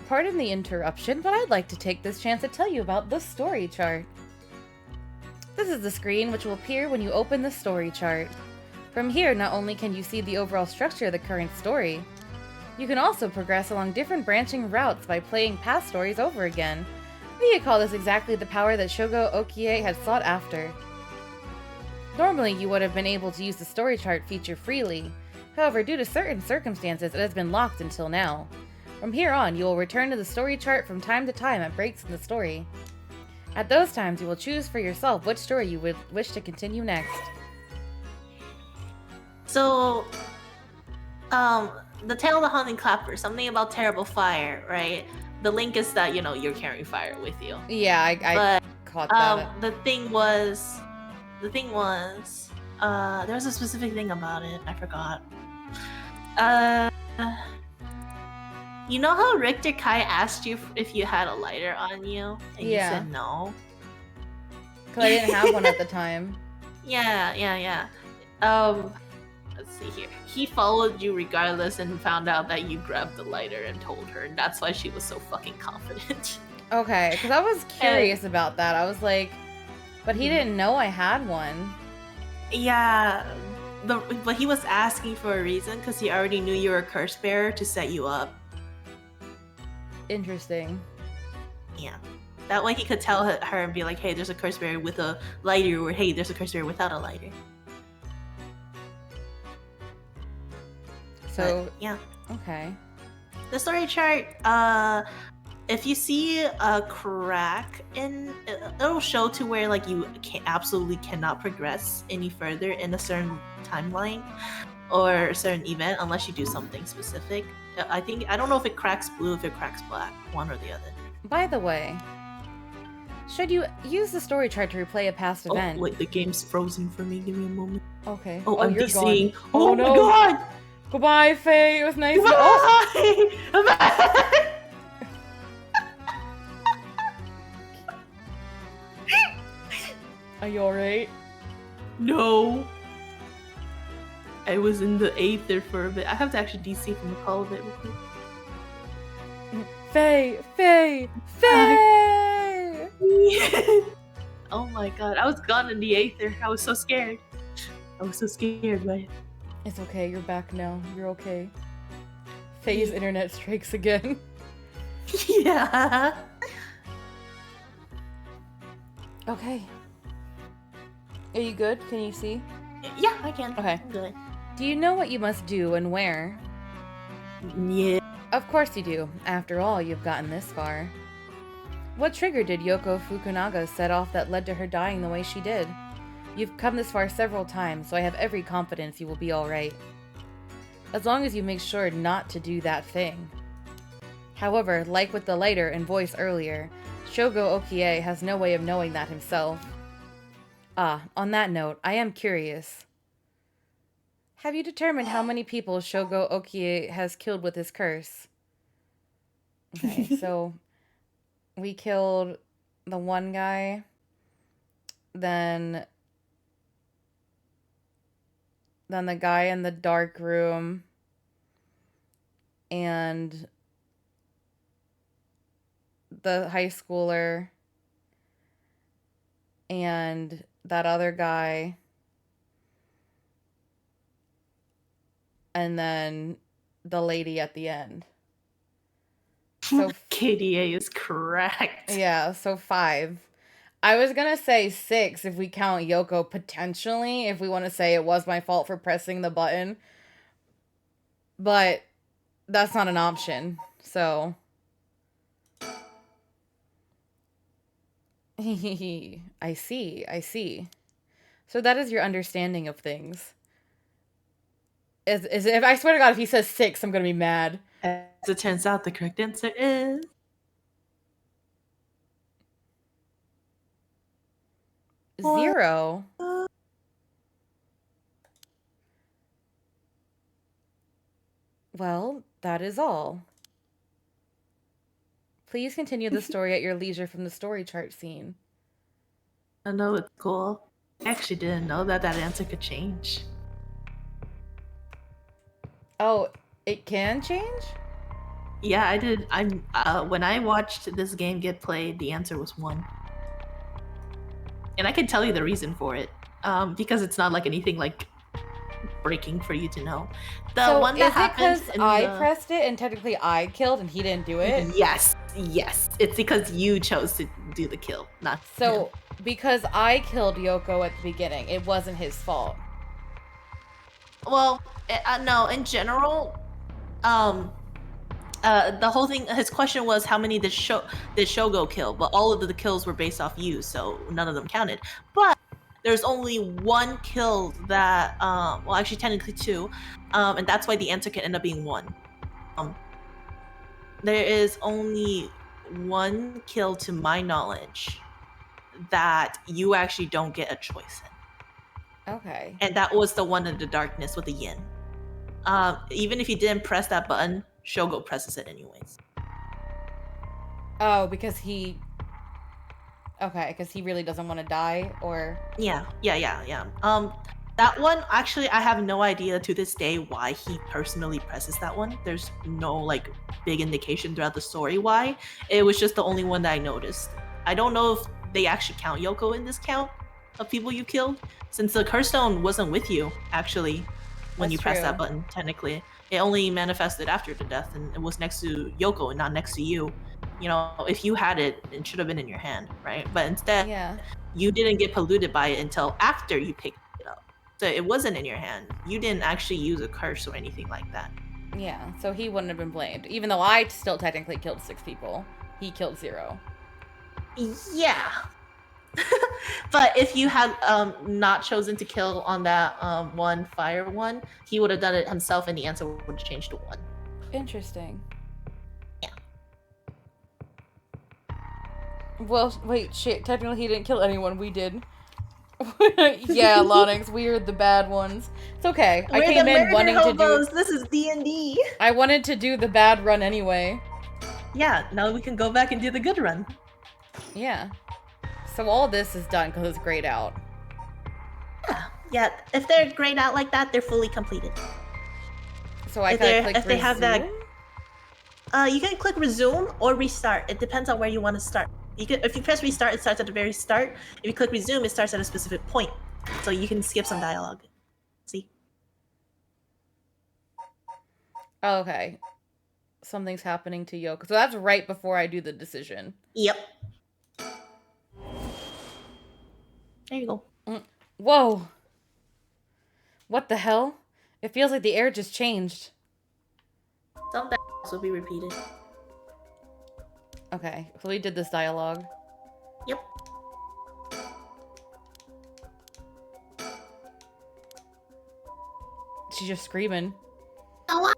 Pardon the interruption, but I'd like to take this chance to tell you about the story chart. This is the screen which will appear when you open the story chart. From here, not only can you see the overall structure of the current story, you can also progress along different branching routes by playing past stories over again. We could call this exactly the power that Shogo Okie had sought after. Normally, you would have been able to use the story chart feature freely. However, due to certain circumstances, it has been locked until now. From here on, you will return to the story chart from time to time at breaks in the story. At those times, you will choose for yourself which story you would wish to continue next. So, the Tale of the Haunting Clapper, something about terrible fire, right? The link is that, you're carrying fire with you. Yeah, I caught that. The thing was, there was a specific thing about it. I forgot. You know how Richter Kai asked you if you had a lighter on you? And you said no? Because I didn't have one at the time. Yeah. Let's see here. He followed you regardless and found out that you grabbed the lighter and told her, and that's why she was so fucking confident. Okay, because I was curious about that. I was like, but he didn't know I had one. Yeah, but he was asking for a reason because he already knew you were a curse bearer to set you up. Interesting. Yeah. That way he could tell her and be like, hey, there's a curse bearer with a lighter, or hey, there's a curse bearer without a lighter. So, but, yeah. Okay. The story chart, if you see a crack it'll show to where like you absolutely cannot progress any further in a certain timeline or a certain event unless you do something specific. I don't know if it cracks blue, if it cracks black, one or the other. By the way, should you use the story chart to replay a past event? Oh, wait, the game's frozen for me. Give me a moment. Okay. Oh, I'm you're DCing. gone. Oh no. my god! Goodbye, Faye. It was nice. Bye! Are you alright? No. I was in the Aether for a bit. I have to actually DC from the call of it real quick. Faye! Oh my god, I was gone in the Aether. I was so scared. Man. It's okay, you're back now. You're okay. Faye's internet strikes again. Yeah. Okay. Are you good? Can you see? Yeah, I can. Okay. I'm good. Do you know what you must do and where? Yeah. Of course you do. After all, you've gotten this far. What trigger did Yoko Fukunaga set off that led to her dying the way she did? You've come this far several times, so I have every confidence you will be alright. As long as you make sure not to do that thing. However, like with the lighter and voice earlier, Shogo Okie has no way of knowing that himself. Ah, on that note, I am curious. Have you determined how many people Shogo Okie has killed with his curse? Okay, so we killed the one guy, then the guy in the dark room, and the high schooler, and that other guy, and then the lady at the end. So KDA is correct. yeah, so 5. I was gonna say 6 if we count Yoko potentially, if we want to say it was my fault for pressing the button. But that's not an option, so. I see. So that is your understanding of things. Is if I swear to God, if he says 6, I'm gonna be mad. As it turns out, the correct answer is 0. Well, that is all. Please continue the story at your leisure from the story chart scene. I know it's cool. I actually didn't know that answer could change. Oh, it can change? Yeah, I did. When I watched this game get played, the answer was 1. And I can tell you the reason for it. Because it's not like anything like breaking for you to know. The one that happens because I pressed it and technically I killed and he didn't do it? Yes. It's because you chose to do the kill, not So, him. because I killed Yoko at the beginning, it wasn't his fault. Well, no, in general, the whole thing, his question was how many did Shogo kill, but all of the kills were based off you, so none of them counted. But there's only 1 kill that, well, actually technically 2, and that's why the answer can end up being 1. There is only 1 kill, to my knowledge, that you actually don't get a choice in. Okay. And that was the one in the darkness with the yin. Even if you didn't press that button, Shogo presses it anyways. Oh, because he... Okay, because he really doesn't want to die, or... Yeah. That one, actually, I have no idea to this day why he personally presses that one. There's no, like, big indication throughout the story why. It was just the only one that I noticed. I don't know if they actually count Yoko in this count of people you killed, since the curse stone wasn't with you, actually, when you pressed that button, technically. It only manifested after the death, and it was next to Yoko and not next to you. You know, if you had it, it should have been in your hand, right? But instead, you didn't get polluted by it until after you picked it up. So it wasn't in your hand. You didn't actually use a curse or anything like that. Yeah, so he wouldn't have been blamed. Even though I still technically killed 6 people. He killed 0. Yeah. But if you had not chosen to kill on that 1 fire one, he would have done it himself and the answer would have changed to 1. Interesting. Yeah. Well, wait, shit. Technically, he didn't kill anyone. We did. Yeah, Lonix, we are the bad ones. It's okay. We're I came the in wanting hobos. to do... This is D&D. I wanted to do the bad run anyway. Yeah, now we can go back and do the good run. Yeah. So all this is done because it's grayed out. Yeah, if they're grayed out like that, they're fully completed. So I can click if they have that, resume? you can click resume or restart. It depends on where you want to start. If you press restart, it starts at the very start. If you click resume, it starts at a specific point. So you can skip some dialogue. See? Oh, okay. Something's happening to Yoko. So that's right before I do the decision. Yep. There you go. Whoa. What the hell? It feels like the air just changed. Some that will be repeated. Okay, so we did this dialogue. Yep. She's just screaming. Oh,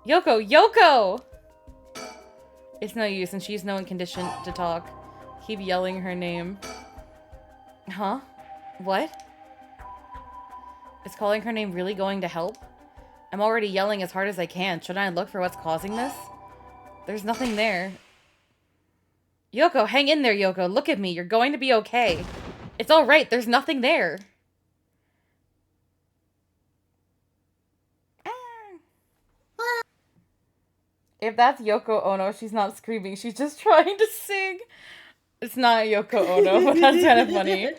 Yoko, Yoko! It's no use, and she's no one conditioned to talk. Keep yelling her name. Huh? What? Is calling her name really going to help? I'm already yelling as hard as I can. Shouldn't I look for what's causing this? There's nothing there. Yoko, hang in there, Yoko. Look at me. You're going to be okay. It's alright. There's nothing there. If that's Yoko Ono, she's not screaming. She's just trying to sing. It's not Yoko Ono, but that's kind of funny.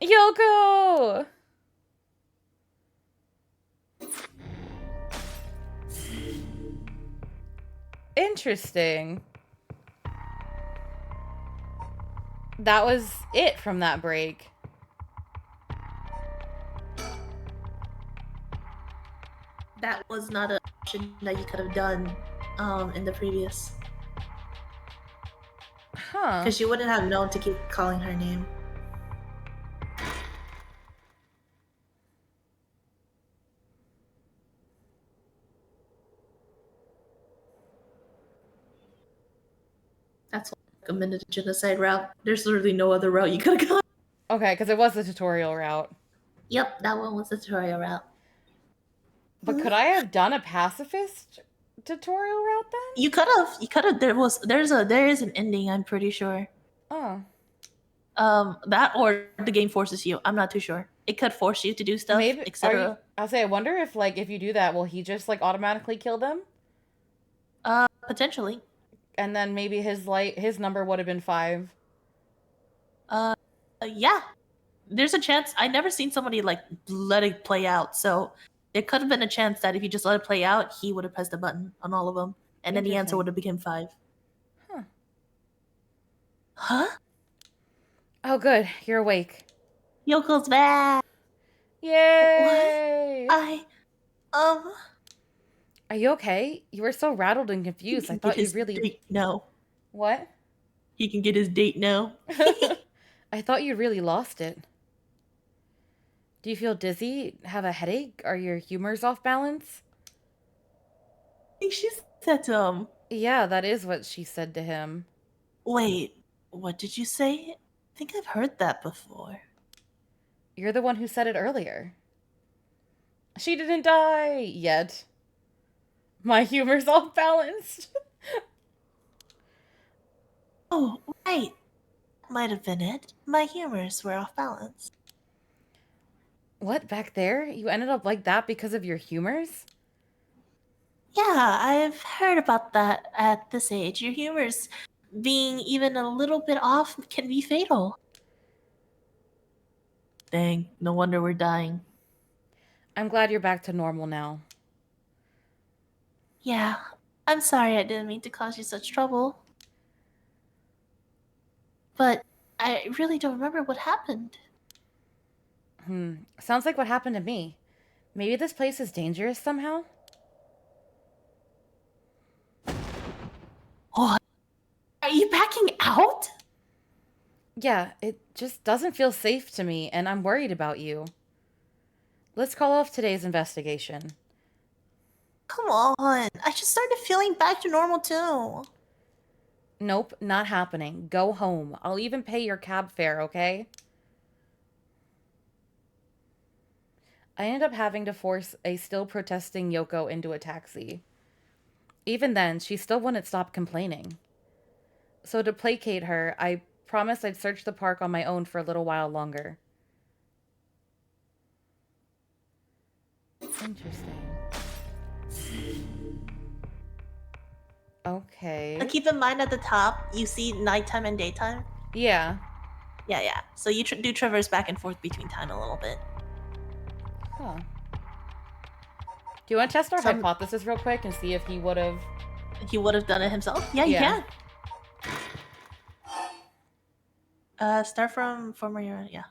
Yoko! Interesting. That was it from that break. that was not an option that you could have done in the previous. Huh. Because you wouldn't have known to keep calling her name. That's like a minute genocide route. There's literally no other route you could have gone. Okay, because it was the tutorial route. Yep, that one was the tutorial route. But could I have done a pacifist tutorial route then? You could have. You could have. There is an ending. I'm pretty sure. Oh. That or the game forces you. I'm not too sure. It could force you to do stuff, Maybe, etc. I'll say, I wonder if, like, if you do that, will he just, like, automatically kill them? Potentially. And then maybe his number would have been 5. Yeah. There's a chance. I never seen somebody like let it play out, so there could have been a chance that if you just let it play out, he would have pressed the button on all of them, and then the answer Interesting. would have become 5. Huh. Huh? Oh, good. You're awake. Yoko's back. Yay! Are you okay? You were so rattled and confused. I thought you really... No. What? He can get his date now. I thought you really lost it. Do you feel dizzy? Have a headache? Are your humors off balance? I think she said to him. Yeah, that is what she said to him. Wait, what did you say? I think I've heard that before. You're the one who said it earlier. She didn't die yet. My humor's off balanced. Oh, right. Might have been it. My humors were off balance. What, back there? You ended up like that because of your humors? Yeah, I've heard about that at this age. Your humors being even a little bit off can be fatal. Dang, no wonder we're dying. I'm glad you're back to normal now. Yeah, I'm sorry I didn't mean to cause you such trouble. But I really don't remember what happened. Sounds like what happened to me. Maybe this place is dangerous somehow? What? Are you backing out? Yeah, it just doesn't feel safe to me, and I'm worried about you. Let's call off today's investigation. Come on, I just started feeling back to normal too. Nope, not happening. Go home. I'll even pay your cab fare, okay? I ended up having to force a still protesting Yoko into a taxi. Even then, she still wouldn't stop complaining. So to placate her, I promised I'd search the park on my own for a little while longer. Interesting. Okay. Now keep in mind at the top, you see nighttime and daytime. Yeah. Yeah. So you do traverse back and forth between time a little bit. Huh. Do you want to test our hypothesis real quick and see if he would have... He would have done it himself? Yeah, you can. Start from where you're at, yeah.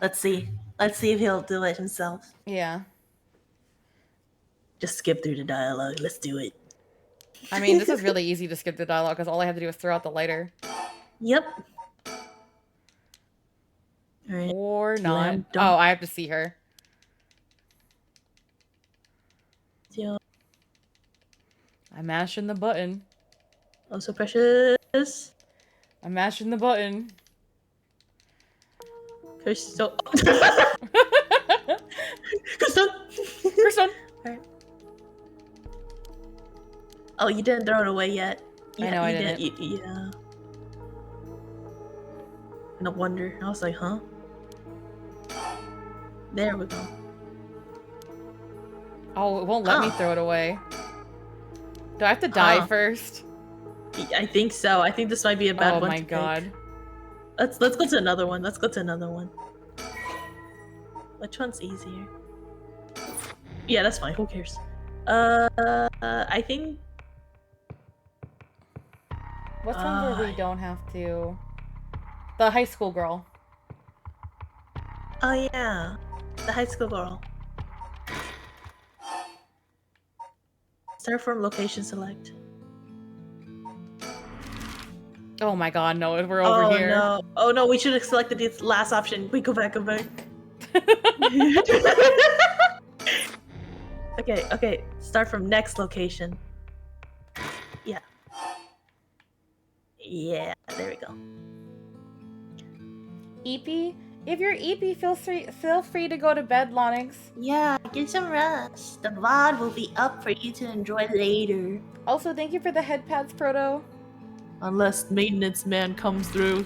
let's see. Let's see if he'll do it himself. Yeah. Just skip through the dialogue. Let's do it. I mean, this is really easy to skip the dialogue because all I have to do is throw out the lighter. Yep. All right. Or not. Slam dunk. Oh, I have to see her. Yeah. I'm mashing the button. Oh, so precious. I'm mashing the button. Crystal. Kristen! Alright. Oh, you didn't throw it away yet. I know I you didn't. Yeah. No wonder. I was like, huh? There we go. Oh, it won't let me throw it away. Do I have to die first? I think so. I think this might be a bad one. Oh my god. Pick. Let's go to another one. Let's go to another one. Which one's easier? Yeah, that's fine. Who cares? I think. What's one where we don't have to? The high school girl. Oh yeah, the high school girl. Start from location select. Oh my god, no, we're over here. No. Oh no, we should have selected the last option. We go back, Okay, start from next location. Yeah. Yeah, there we go. EP? If you're EP, feel free to go to bed, Lonix. Yeah, get some rest. The VOD will be up for you to enjoy later. Also, thank you for the head pads, Proto. Unless maintenance man comes through.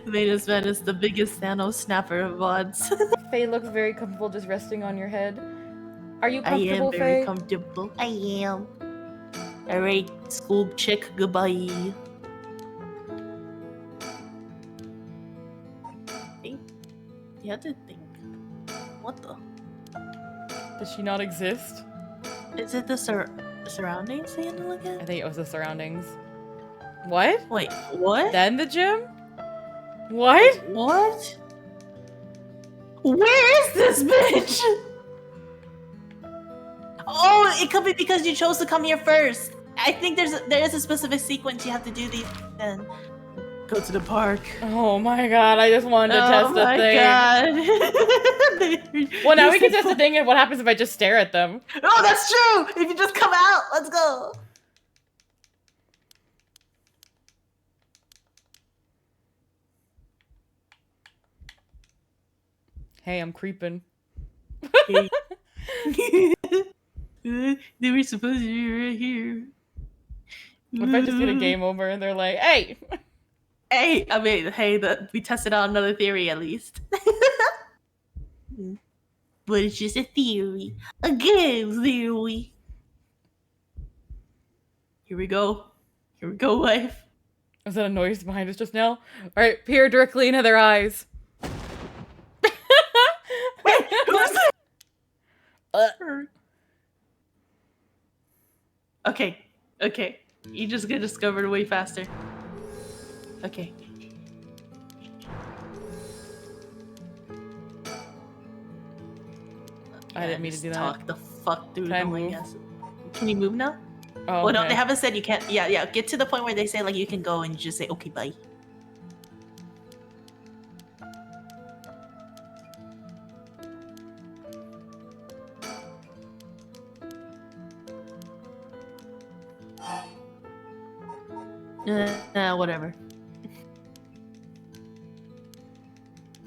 Maintenance man is the biggest Thanos snapper of VODs. Faye looks very comfortable just resting on your head. Are you I comfortable, am very Faye? comfortable. I am. Alright, school chick, goodbye. You have to think. What the? Does she not exist? Is it the surroundings they had to look I at? think it was the surroundings. What? Wait, what? Then the gym? What? What? Where is this bitch? Oh, it could be because you chose to come here first. I think there is a specific sequence you have to do these then. Go to the park. Oh my god, I just wanted to test the thing. God. Well, now we can test the thing and what happens if I just stare at them. Oh, that's true! If you just come out, let's go. Hey, I'm creeping. They were supposed to be right here. What if I just get a game over and they're like, hey! Hey, I mean, we tested out another theory at least. But it's just a theory. A game theory. Here we go. Here we go, wife. Was that a noise behind us just now? Alright, peer directly into their eyes. Wait, who's that? Okay. You just get discovered way faster. Okay. I didn't mean to do that. Talk the fuck through Can I them, move? guess. Can you move now? Oh, Well, no, okay. they haven't said you can't. Yeah. Get to the point where they say like you can go, and you just say okay, bye. Whatever.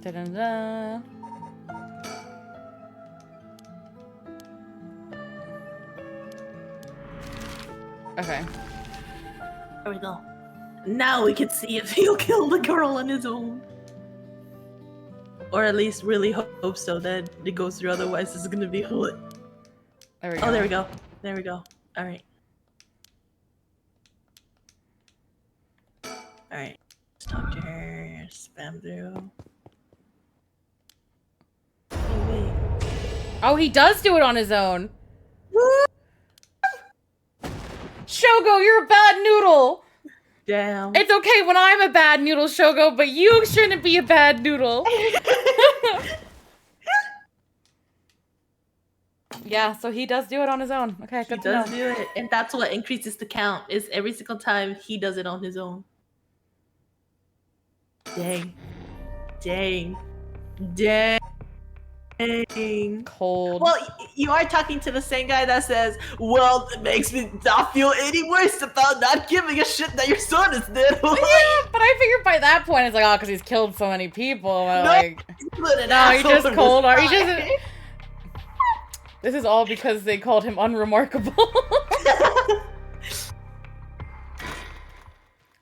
Da-da-da. Okay. There we go. Now we can see if he'll kill the girl on his own. Or at least really hope so that it goes through, otherwise this is gonna be hood. There we go. Oh, there we go. There we go. Alright. Alright. Let's talk to her. Spam through. Oh, wait. Oh, he does do it on his own. Shogo, you're a bad noodle. Damn. It's okay when I'm a bad noodle, Shogo, but you shouldn't be a bad noodle. Yeah, so he does do it on his own. Okay, He good to know. does do it, and that's what increases the count. Is every single time he does it on his own. Dang. Cold. Well, you are talking to the same guy that says, "Well, it makes me not feel any worse about not giving a shit that your son is dead." Yeah, but I figured by that point it's like, oh, because he's killed so many people. No, Like, no, he's just cold. He just. just. This is all because they called him unremarkable.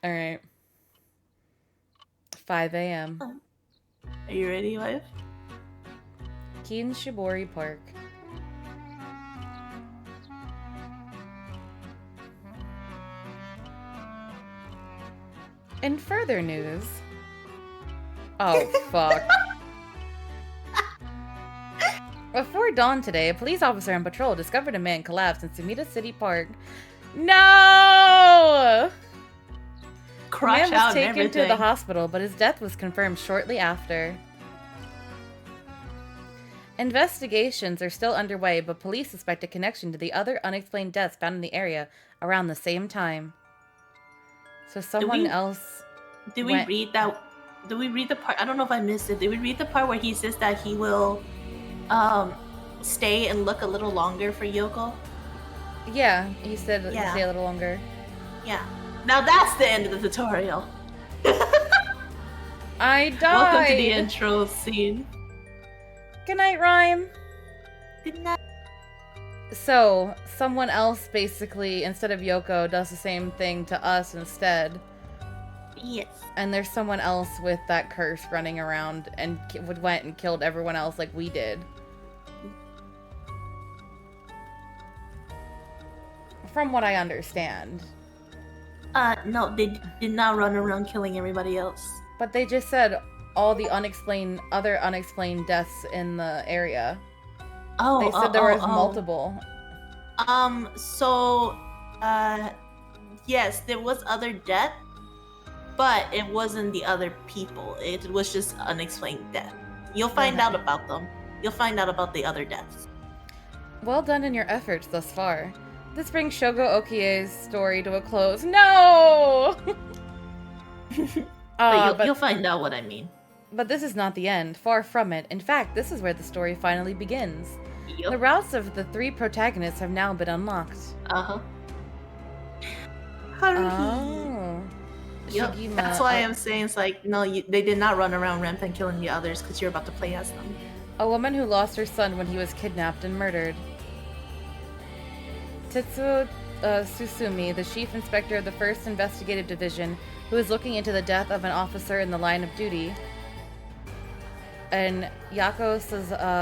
All right. 5 a.m. Are you ready, wife? Keen Shibori Park. In further news... Oh, fuck. Before dawn today, a police officer on patrol discovered a man collapsed in Sumida City Park. No! The man was taken to the hospital, but his death was confirmed shortly after. Investigations are still underway, but police suspect a connection to the other unexplained deaths found in the area around the same time. So someone else. Did we read that? Did we read the part? I don't know if I missed it. Did we read the part where he says that he will stay and look a little longer for Yoko? Yeah, he said stay a little longer. Yeah. Now that's the end of the tutorial. I died. Welcome to the intro scene. Good night, Rhyme. Good night. So, someone else basically, instead of Yoko, does the same thing to us instead. Yes. And there's someone else with that curse running around and went and killed everyone else like we did. From what I understand. No, they did not run around killing everybody else. But they just said all the other unexplained deaths in the area. Oh, they said there was multiple. Yes, there was other death, but it wasn't the other people. It was just unexplained death. You'll find out about them. You'll find out about the other deaths. Well done in your efforts thus far. This brings Shogo Okie's story to a close. No! But you'll find out what I mean. But this is not the end. Far from it. In fact, this is where the story finally begins. Yep. The routes of the three protagonists have now been unlocked. Uh-huh. Oh. Yep. Shigima, That's why I'm saying it's like, no, they did not run around rampant killing the others because you're about to play as them. A woman who lost her son when he was kidnapped and murdered. Tetsuo Susumi, the chief inspector of the 1st Investigative Division, who is looking into the death of an officer in the line of duty. And Yako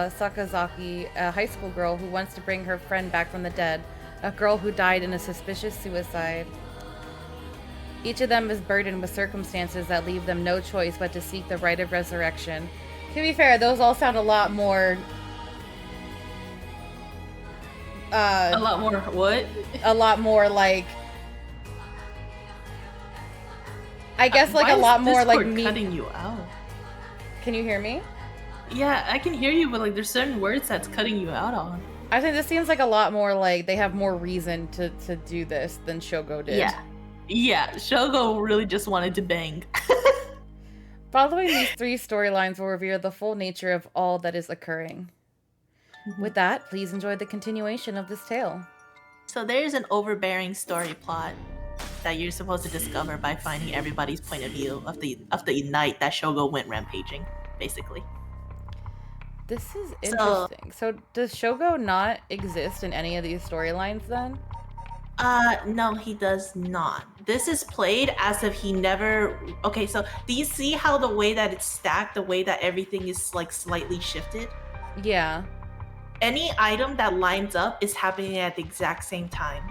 Sakazaki, a high school girl who wants to bring her friend back from the dead, a girl who died in a suspicious suicide. Each of them is burdened with circumstances that leave them no choice but to seek the right of resurrection. To be fair, those all sound a lot more... a lot more what? A lot more like... I guess like a lot more like me cutting you out. Can you hear me? Yeah, I can hear you, but like there's certain words that's cutting you out on. I think this seems like a lot more like they have more reason to do this than Shogo did. Yeah, Shogo really just wanted to bang. Following these 3 storylines will reveal the full nature of all that is occurring. With that, please enjoy the continuation of this tale. So there's an overbearing story plot that you're supposed to discover by finding everybody's point of view of the night that Shogo went rampaging, basically. This is interesting. So does Shogo not exist in any of these storylines then? No, he does not. This is played as if he never... Okay, so do you see how the way that it's stacked, the way that everything is like slightly shifted? Yeah. Any item that lines up is happening at the exact same time.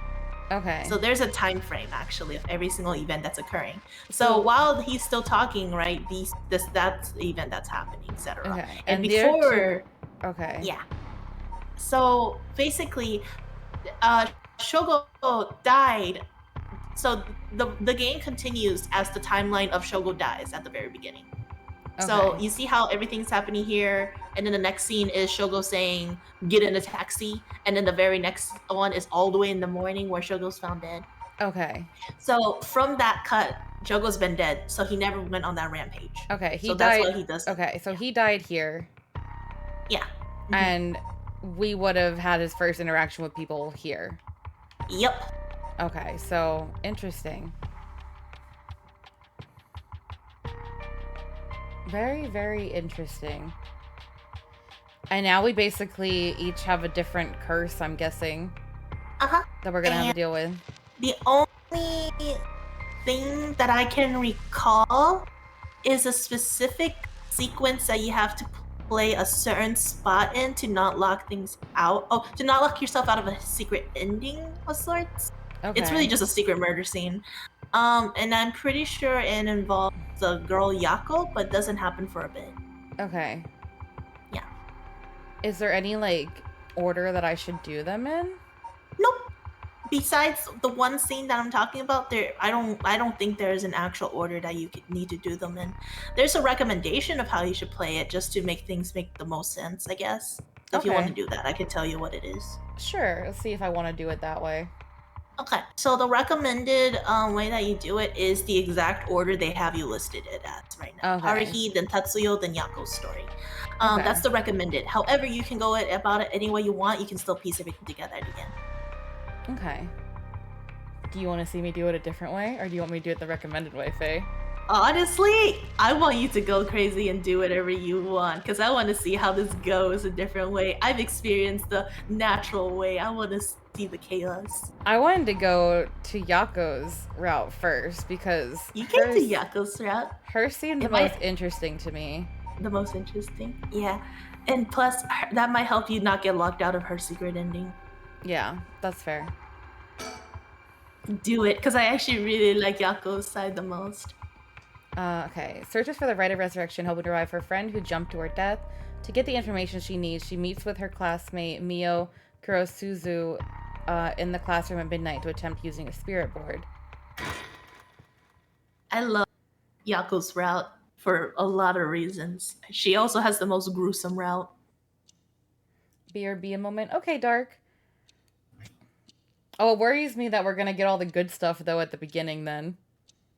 Okay. So there's a time frame actually of every single event that's occurring. So while he's still talking, right, that's the event that's happening, etc. Okay. And before Okay. Yeah. So basically Shogo died So the game continues as the timeline of Shogo dies at the very beginning. Okay. So you see how everything's happening here, and then the next scene is Shogo saying, "Get in a taxi," and then the very next one is all the way in the morning where Shogo's found dead. Okay. So from that cut, Shogo's been dead, so he never went on that rampage. Okay. He so died. That's why he does. Okay, so he died here. Yeah. And we would have had his first interaction with people here. Yep. Okay, so interesting. Very, very interesting. And now we basically each have a different curse, I'm guessing, that we're gonna have to deal with. The only thing that I can recall is a specific sequence that you have to play a certain spot in to not lock things out. Oh, to not lock yourself out of a secret ending of sorts. Okay. It's really just a secret murder scene. And I'm pretty sure it involves the girl Yako, but doesn't happen for a bit. Okay. Yeah. Is there any, like, order that I should do them in? Nope. Besides the one scene that I'm talking about, I don't think there is an actual order that you need to do them in. There's a recommendation of how you should play it, just to make things make the most sense, I guess. So if you want to do that, I can tell you what it is. Sure. Let's see if I want to do it that way. Okay, so the recommended way that you do it is the exact order they have you listed it as right now. Okay. Haruhi, then Tatsuyo, then Yako's story. Okay. That's the recommended. However, you can go about it any way you want. You can still piece everything together at the end. Okay. Do you want to see me do it a different way, or do you want me to do it the recommended way, Faye? Honestly, I want you to go crazy and do whatever you want, because I want to see how this goes a different way. I've experienced the natural way. I want to see the chaos. I wanted to go to Yako's route first, because you can do Yako's route. Hers seemed the most interesting to me. The most interesting? Yeah. And plus, that might help you not get locked out of her secret ending. Yeah, that's fair. Do it, because I actually really like Yako's side the most. Okay. Searches for the rite of resurrection, hoping to revive her friend who jumped to her death. To get the information she needs, she meets with her classmate Mio Kurosuzu in the classroom at midnight to attempt using a spirit board. I love Yako's route for a lot of reasons. She also has the most gruesome route. BRB a moment. Okay, Dark. Oh, it worries me that we're gonna get all the good stuff, though, at the beginning, then.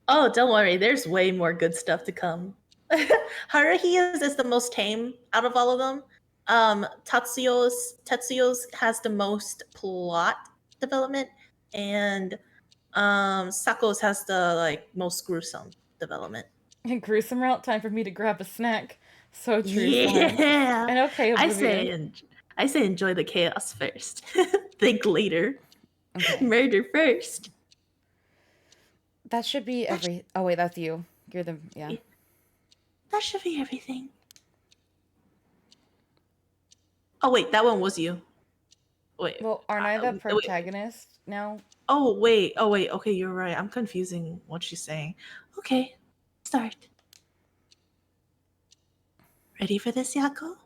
Oh, don't worry. There's way more good stuff to come. Haruhi is the most tame out of all of them. Tetsuyo's has the most plot development, and Sako's has the most gruesome development. And gruesome route, time for me to grab a snack. So true. Yeah. And okay, I say enjoy the chaos first. Think later. Okay. Murder first. That should be every. Oh wait, that's you. You're the That should be everything. Oh wait, that one was you. Wait. Well, aren't I the protagonist now? Oh wait. Okay, you're right. I'm confusing what she's saying. Okay, start. Ready for this, Yako?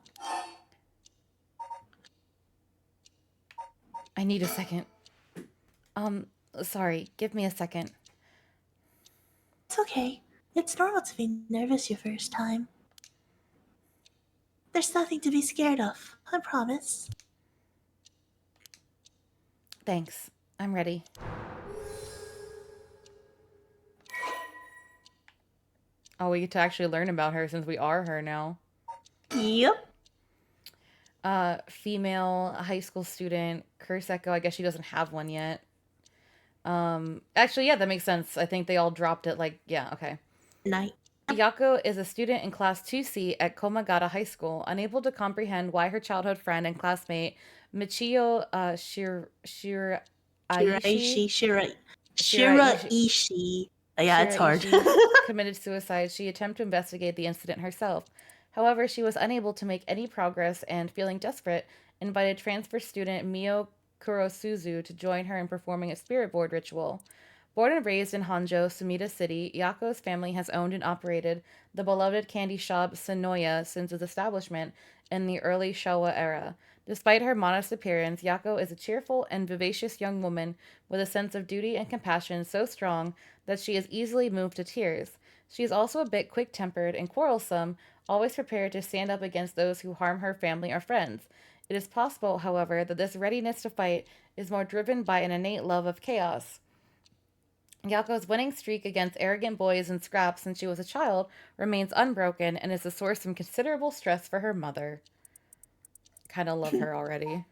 I need a second. Sorry. Give me a second. It's okay. It's normal to be nervous your first time. There's nothing to be scared of, I promise. Thanks. I'm ready. Oh, we get to actually learn about her since we are her now. Yep. Female high school student, Curse Echo. I guess she doesn't have one yet. Actually, yeah, that makes sense. I think they all dropped it okay. Night. Yako is a student in Class 2C at Komagata High School, unable to comprehend why her childhood friend and classmate Michio Shiraishi. Yeah, it's hard. committed suicide. She attempted to investigate the incident herself. However, she was unable to make any progress and, feeling desperate, invited transfer student Mio Kurosuzu to join her in performing a spirit board ritual. Born and raised in Honjo, Sumida City, Yako's family has owned and operated the beloved candy shop Sonoya since its establishment in the early Showa era. Despite her modest appearance, Yako is a cheerful and vivacious young woman with a sense of duty and compassion so strong that she is easily moved to tears. She is also a bit quick-tempered and quarrelsome, always prepared to stand up against those who harm her family or friends. It is possible, however, that this readiness to fight is more driven by an innate love of chaos. Yako's winning streak against arrogant boys and scraps since she was a child remains unbroken and is a source of considerable stress for her mother. Kind of love her already.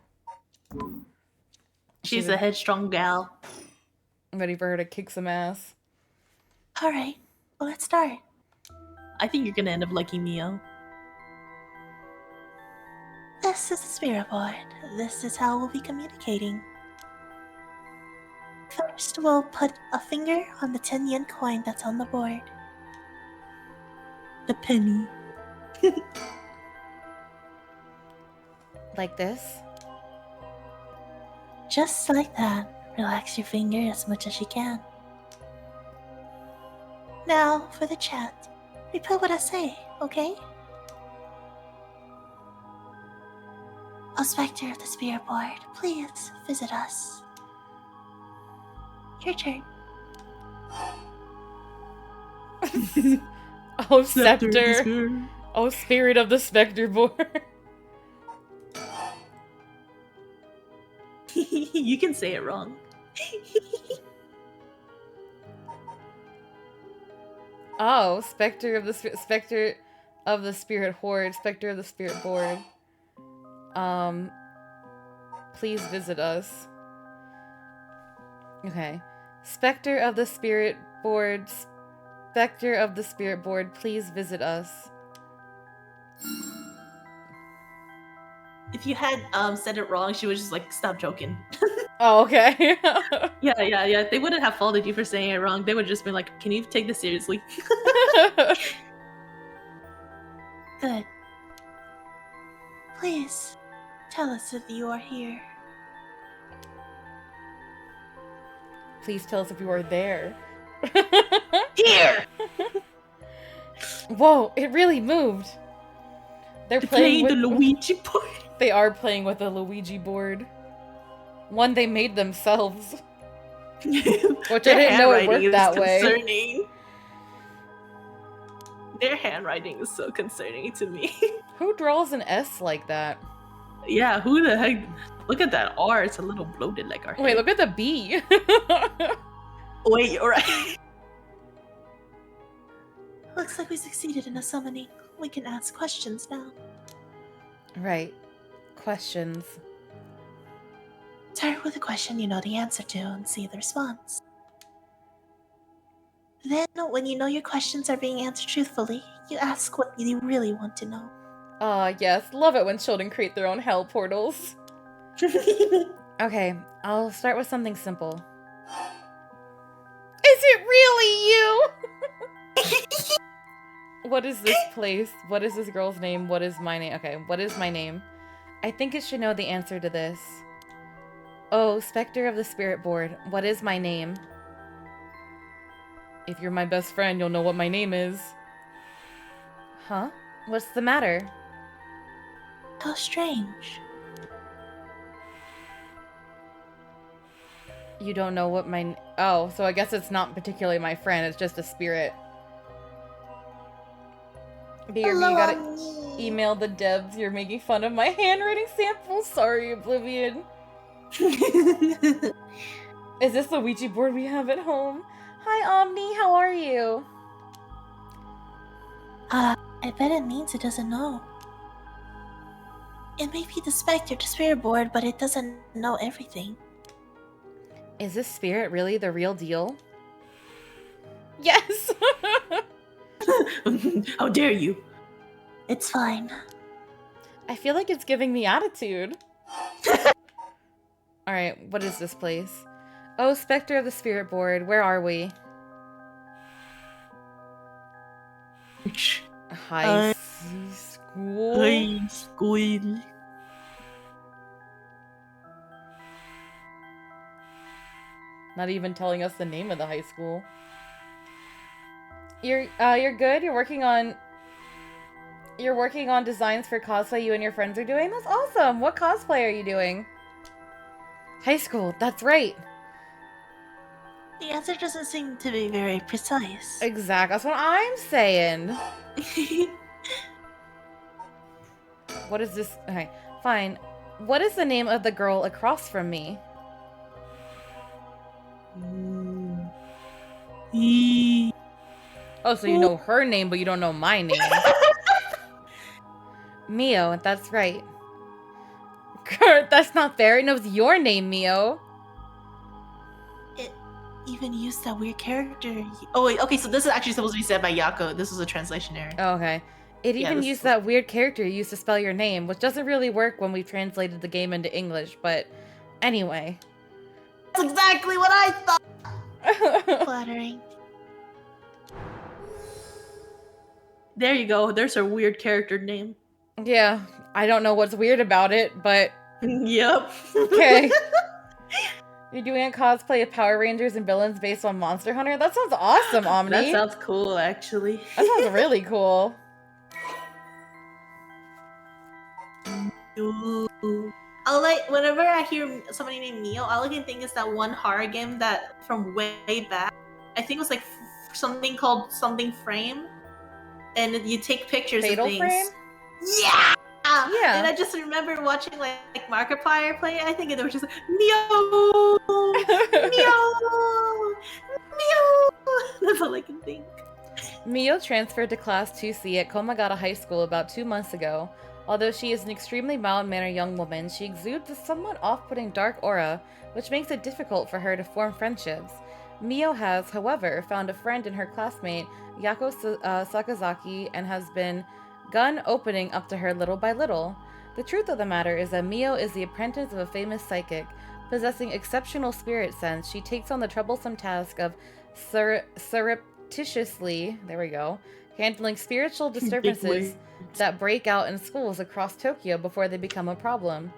She's a headstrong gal. I'm ready for her to kick some ass. All right, well, let's start. I think you're gonna end up liking Mio. This is the spirit board. This is how we'll be communicating. First, we'll put a finger on the 10 yen coin that's on the board. The penny. Like this? Just like that. Relax your finger as much as you can. Now, for the chat. Repeat what I say, okay? O Spectre of the Spirit Board, please visit us. Your turn. Oh, Scepter. Oh, Spirit of the Spectre Board. You can say it wrong. Oh, Spectre of the Spirit Horde, Spectre of the Spirit Board. Please visit us. Okay. Spectre of the Spirit Board, Spectre of the Spirit Board, please visit us. If you had said it wrong, she would just like stop joking. Oh, okay. Yeah. They wouldn't have faulted you for saying it wrong. They would just be like, "Can you take this seriously?" Good. Please tell us if you are here. Please tell us if you are there. Here. Whoa, it really moved. They're playing with the Luigi board. They are playing with a Luigi board. One they made themselves. Which I didn't know it worked that way. Concerning. Their handwriting is so concerning to me. Who draws an S like that? Yeah, who the heck? Look at that R. It's a little bloated like our head. Wait, look at the B. Wait, you're right. Looks like we succeeded in a summoning. We can ask questions now. Right. Questions. Start with a question you know the answer to and see the response. Then, when you know your questions are being answered truthfully, you ask what you really want to know. Yes. Love it when children create their own hell portals. Okay, I'll start with something simple. Is it really you? What is this place? What is this girl's name? What is my name? Okay, what is my name? I think it should know the answer to this. Oh, Spectre of the Spirit Board, what is my name? If you're my best friend, you'll know what my name is. Huh? What's the matter? How strange. You don't know what my... Oh, so I guess it's not particularly my friend, it's just a spirit. BRB, you gotta email the devs. You're making fun of my handwriting sample. Sorry, Oblivion. Is this the Ouija board we have at home? Hi, Omni. How are you? I bet it means it doesn't know. It may be the Spectre, the Spirit Board, but it doesn't know everything. Is this spirit really the real deal? Yes! How dare you? It's fine. I feel like it's giving me attitude. Alright, what is this place? Oh, Spectre of the Spirit Board, where are we? High school? High school. Not even telling us the name of the high school. You're good? You're working on... You're working on designs for cosplay you and your friends are doing? That's awesome! What cosplay are you doing? High school, that's right. The answer doesn't seem to be very precise. Exactly, that's what I'm saying. What is this? Okay, fine. What is the name of the girl across from me? Oh, so you know her name, but you don't know my name. Mio, that's right. Kurt, that's not fair. It knows your name, Mio. It even used that weird character. Oh wait, okay, so this is actually supposed to be said by Yako. This was a translation error. Oh, okay. It Yeah, even this used is- that weird character you used to spell your name, which doesn't really work when we translated the game into English, but anyway. That's exactly what I thought. Flattering. There you go. There's her weird character name. Yeah, I don't know what's weird about it, but Yep. okay. You're doing a cosplay of Power Rangers and villains based on Monster Hunter? That sounds awesome, Omni. That sounds cool, actually. That sounds really cool. Ooh. I'll like whenever I hear somebody named Mio, all I can think is that one horror game that from way back. I think it was like something called something Frame, and you take pictures Fatal of things. Frame? Yeah. Yeah. And I just remember watching like Markiplier play it. I think it was just like, Mio, Mio, Mio. That's all I can think. Mio transferred to Class 2C at Komagata High School about 2 months ago. Although she is an extremely mild-mannered young woman, she exudes a somewhat off-putting dark aura, which makes it difficult for her to form friendships. Mio has, however, found a friend in her classmate, Yako Sakazaki, and has been gun opening up to her little by little. The truth of the matter is that Mio is the apprentice of a famous psychic. Possessing exceptional spirit sense, she takes on the troublesome task of surreptitiously, handling spiritual disturbances that break out in schools across Tokyo before they become a problem.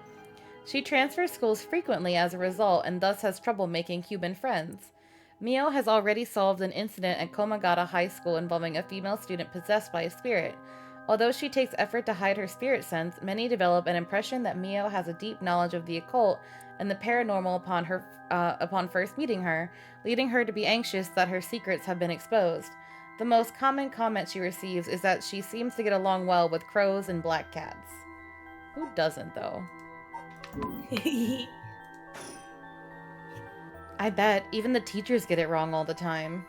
She transfers schools frequently as a result and thus has trouble making human friends. Mio has already solved an incident at Komagata High School involving a female student possessed by a spirit. Although she takes effort to hide her spirit sense, many develop an impression that Mio has a deep knowledge of the occult and the paranormal upon first meeting her, leading her to be anxious that her secrets have been exposed. The most common comment she receives is that she seems to get along well with crows and black cats. Who doesn't, though? I bet. Even the teachers get it wrong all the time.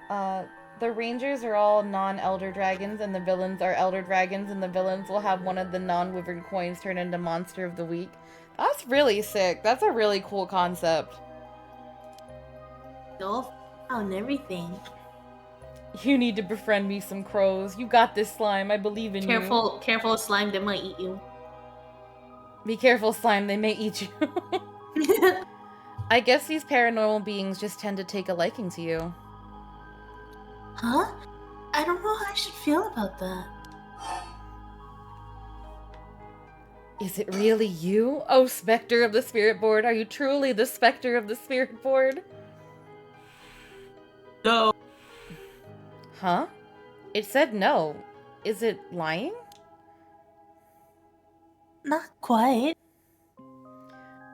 The Rangers are all non-Elder Dragons, and the villains are Elder Dragons, and the villains will have one of the non-Wyvern coins turn into Monster of the Week. That's really sick. That's a really cool concept. On everything. You need to befriend me some crows. You got this, Slime. I believe in you. Careful, slime. They might eat you. Be careful, Slime. They may eat you. I guess these paranormal beings just tend to take a liking to you. Huh? I don't know how I should feel about that. Is it really you? Oh, Spectre of the Spirit Board. Are you truly the Spectre of the Spirit Board? No. Huh? It said no. Is it lying? Not quite.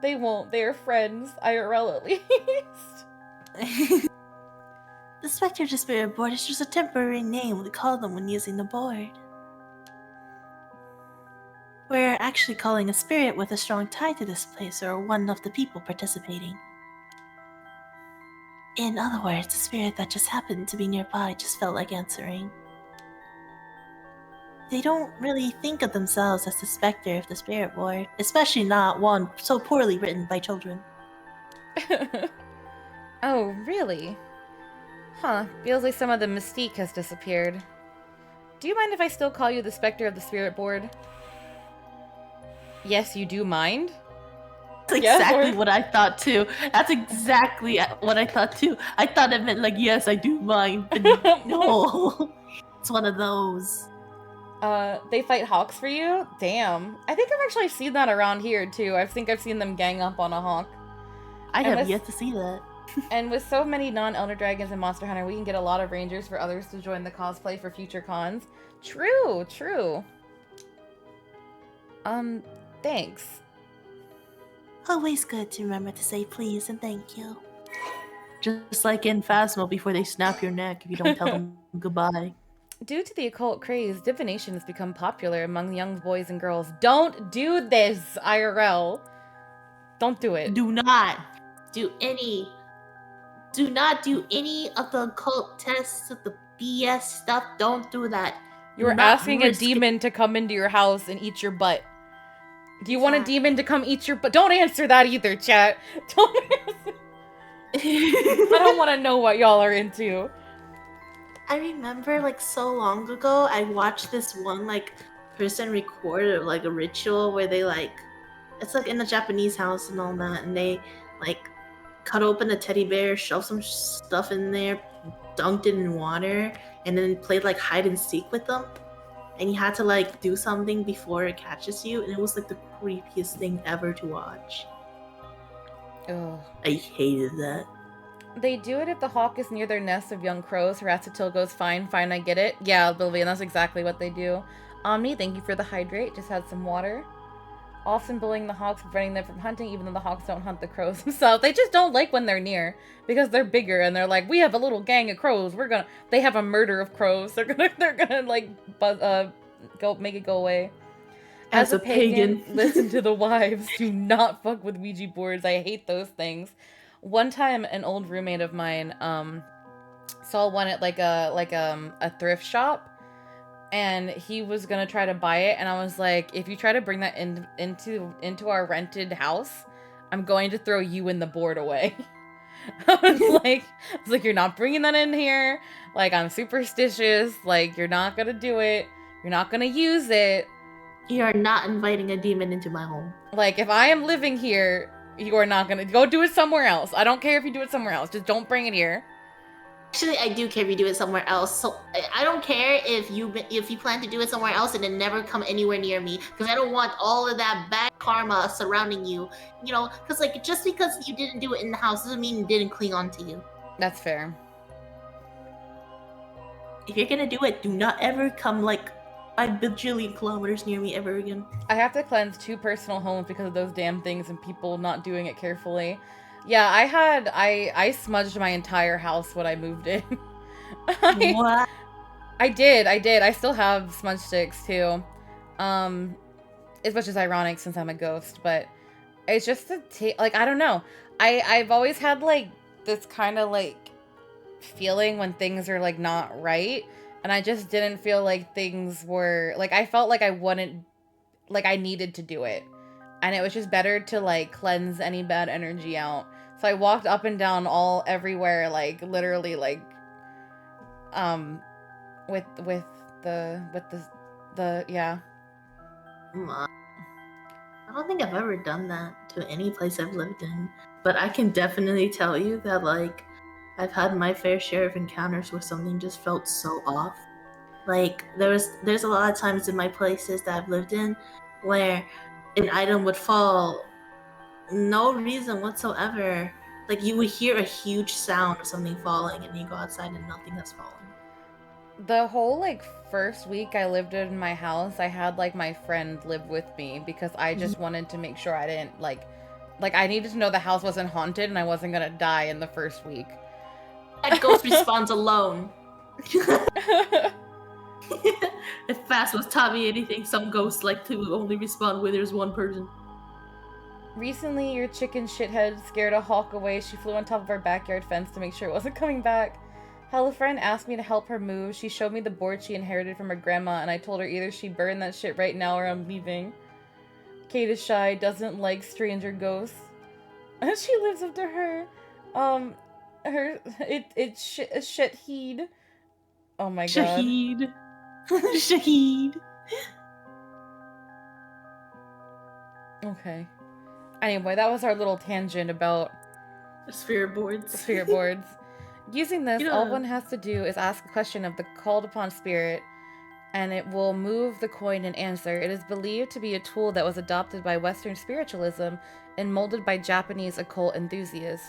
They won't. They are friends, IRL at least. The Spectre of the Spirit Board is just a temporary name we call them when using the board. We're actually calling a spirit with a strong tie to this place or one of the people participating. In other words, a spirit that just happened to be nearby just felt like answering. They don't really think of themselves as the Spectre of the Spirit Board, especially not one so poorly written by children. Oh, really? Huh, feels like some of the mystique has disappeared. Do you mind if I still call you the Spectre of the Spirit Board? Yes, you do mind? That's exactly what I thought too. That's exactly what I thought too. I thought it meant like, yes, I do mind, but no. It's one of those. They fight hawks for you? Damn. I think I've actually seen that around here too. I think I've seen them gang up on a hawk. I have yet to see that. And with so many non-elder dragons in Monster Hunter, we can get a lot of rangers for others to join the cosplay for future cons. True, true. Thanks. Always good to remember to say please and thank you. Just like in Phasmo before they snap your neck if you don't tell them goodbye. Due to the occult craze, divination has become popular among young boys and girls. Don't do this, IRL. Don't do it. Do not do any of the occult tests of the BS stuff. Don't do that. You were asking a demon to come into your house and eat your butt. Do you want a demon to come eat your butt? Don't answer that either, chat. Don't answer. I don't want to know what y'all are into. I remember, like, so long ago, I watched this one, like, person record, like, a ritual where they, like, it's, like, in a Japanese house and all that, and they, like, cut open a teddy bear, shoved some stuff in there, dunked it in water, and then played, like, hide and seek with them. And you had to, like, do something before it catches you, and it was, like, the creepiest thing ever to watch. Ugh. I hated that. They do it if the hawk is near their nest of young crows. Harassatill goes, fine, I get it. Yeah, Bilby, and that's exactly what they do. Omni, thank you for the hydrate. Just had some water. Often bullying the hawks, preventing them from hunting, even though the hawks don't hunt the crows themselves. They just don't like when they're near, because they're bigger, and they're like, we have a little gang of crows. They have a murder of crows. They're gonna like, go make it go away. As a pagan, listen to the wives. Do not fuck with Ouija boards. I hate those things. One time, an old roommate of mine saw one at like a thrift shop, and he was gonna try to buy it. And I was like, if you try to bring that into our rented house, I'm going to throw you and the board away. I was like, you're not bringing that in here. Like, I'm superstitious. Like, you're not gonna do it. You're not gonna use it. You are not inviting a demon into my home. Like, if I am living here, you are not gonna go do it somewhere else. I don't care if you do it somewhere else. Just don't bring it here. Actually, I do care if you do it somewhere else. So I don't care if you plan to do it somewhere else and then never come anywhere near me, because I don't want all of that bad karma surrounding you. You know, because like just because you didn't do it in the house doesn't mean it didn't cling on to you. That's fair. If you're gonna do it, do not ever come like a bajillion kilometers near me ever again. I have to cleanse 2 personal homes because of those damn things and people not doing it carefully. Yeah, I smudged my entire house when I moved in. What? I did. I still have smudge sticks too. Which is ironic since I'm a ghost, but it's just like, I don't know. I've always had like this kind of like feeling when things are like not right. And I just didn't feel like things were, like, I felt like I wouldn't, like, I needed to do it. And it was just better to, like, cleanse any bad energy out. So I walked up and down everywhere, like, literally, like, with the, yeah. I don't think I've ever done that to any place I've lived in. But I can definitely tell you that, like, I've had my fair share of encounters where something just felt so off. Like, there's a lot of times in my places that I've lived in where an item would fall, no reason whatsoever. Like, you would hear a huge sound of something falling, and you go outside and nothing has fallen. The whole, like, first week I lived in my house, I had, like, my friend live with me because I just wanted to make sure I didn't, like, I needed to know the house wasn't haunted and I wasn't gonna die in the first week. That ghost respawns alone. If Fast was taught me anything, some ghosts like to only respawn when there's one person. Recently, your chicken shithead scared a hawk away. She flew on top of our backyard fence to make sure it wasn't coming back. Hella friend asked me to help her move. She showed me the board she inherited from her grandma, and I told her either she burned that shit right now or I'm leaving. Kate is shy, doesn't like stranger ghosts. And she lives up to her. Shahid. Oh my god. Shahid. Shahid. Okay. Anyway, that was our little tangent about Spirit boards. Spirit boards. Using this, all one has to do is ask a question of the called upon spirit, and it will move the coin and answer. It is believed to be a tool that was adopted by Western spiritualism and molded by Japanese occult enthusiasts.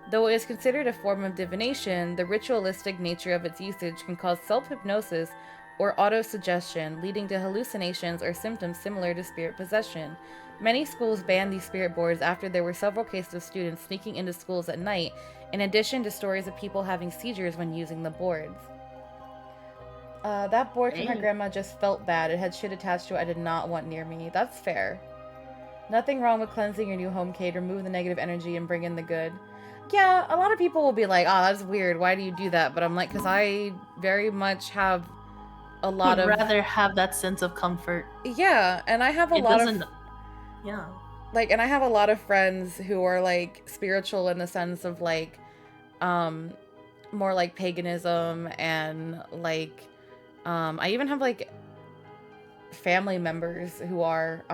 Though it is considered a form of divination, the ritualistic nature of its usage can cause self-hypnosis or autosuggestion, leading to hallucinations or symptoms similar to spirit possession. Many schools banned these spirit boards after there were several cases of students sneaking into schools at night, in addition to stories of people having seizures when using the boards. That board from my grandma just felt bad. It had shit attached to it I did not want near me. That's fair. Nothing wrong with cleansing your new home, Kate. Remove the negative energy and bring in the good. Yeah, a lot of people will be like, oh, that's weird. Why do you do that? But I'm like, because I very much have a lot of... I'd rather have that sense of comfort. Yeah, and I have a lot of... Yeah. Like, and I have a lot of friends who are, like, spiritual in the sense of, like, more like paganism and, like, I even have, like, family members who are,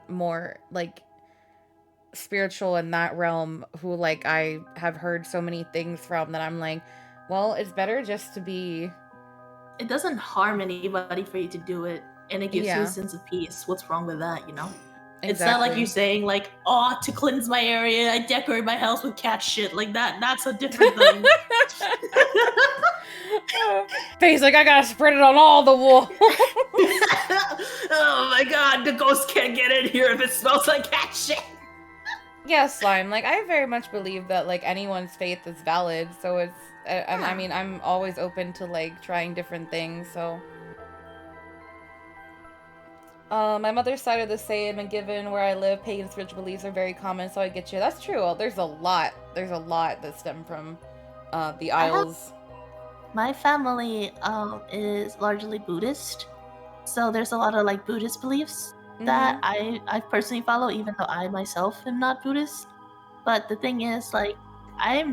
more, like, spiritual in that realm who, like, I have heard so many things from that I'm like, well, it's better just to be... It doesn't harm anybody for you to do it, and it gives you Yeah. a sense of peace. What's wrong with that, you know? Exactly. It's not like you saying, like, oh, to cleanse my area, I decorate my house with cat shit. Like, that's a different thing. Face like, I gotta spread it on all the walls. Oh my god, the ghost can't get in here if it smells like cat shit. Yeah, Slime. Like, I very much believe that, like, anyone's faith is valid, so it's... I mean, I'm always open to, like, trying different things, so... My mother's side of the same, and given where I live, pagan spiritual beliefs are very common, so I get you. That's true. There's a lot that stem from, the Isles. My family is largely Buddhist, so there's a lot of, like, Buddhist beliefs that I personally follow, even though I myself am not Buddhist. But the thing is, like, I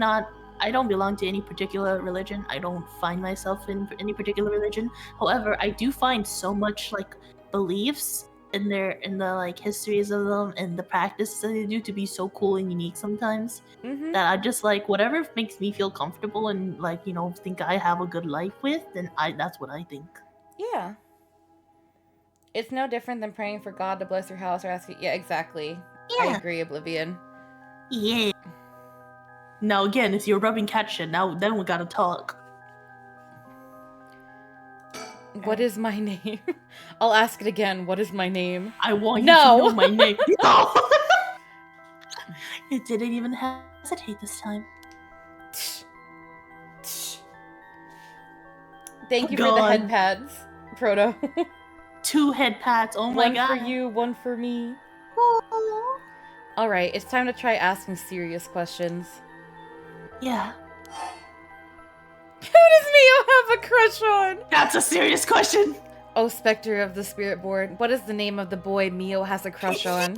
don't belong to any particular religion. I don't find myself in any particular religion. However, I do find so much, like, beliefs in the like histories of them and the practices that they do to be so cool and unique sometimes that I just like whatever makes me feel comfortable and, like, you know, think I have a good life with, then that's what I think. Yeah. It's no different than praying for God to bless your house or asking... Yeah, exactly. Yeah. I agree, Oblivion. Yeah. Now again, if you're rubbing cat shit, then we gotta talk. What is my name? I'll ask it again. What is my name? I want you to know my name. No! It didn't even hesitate this time. Thank you for the head pads, Proto. 2 head pads. Oh my god. One for you, one for me. Oh. Alright, it's time to try asking serious questions. Yeah. Who does Mio have a crush on? That's a serious question. Oh, Spectre of the Spirit Board, what is the name of the boy Mio has a crush on?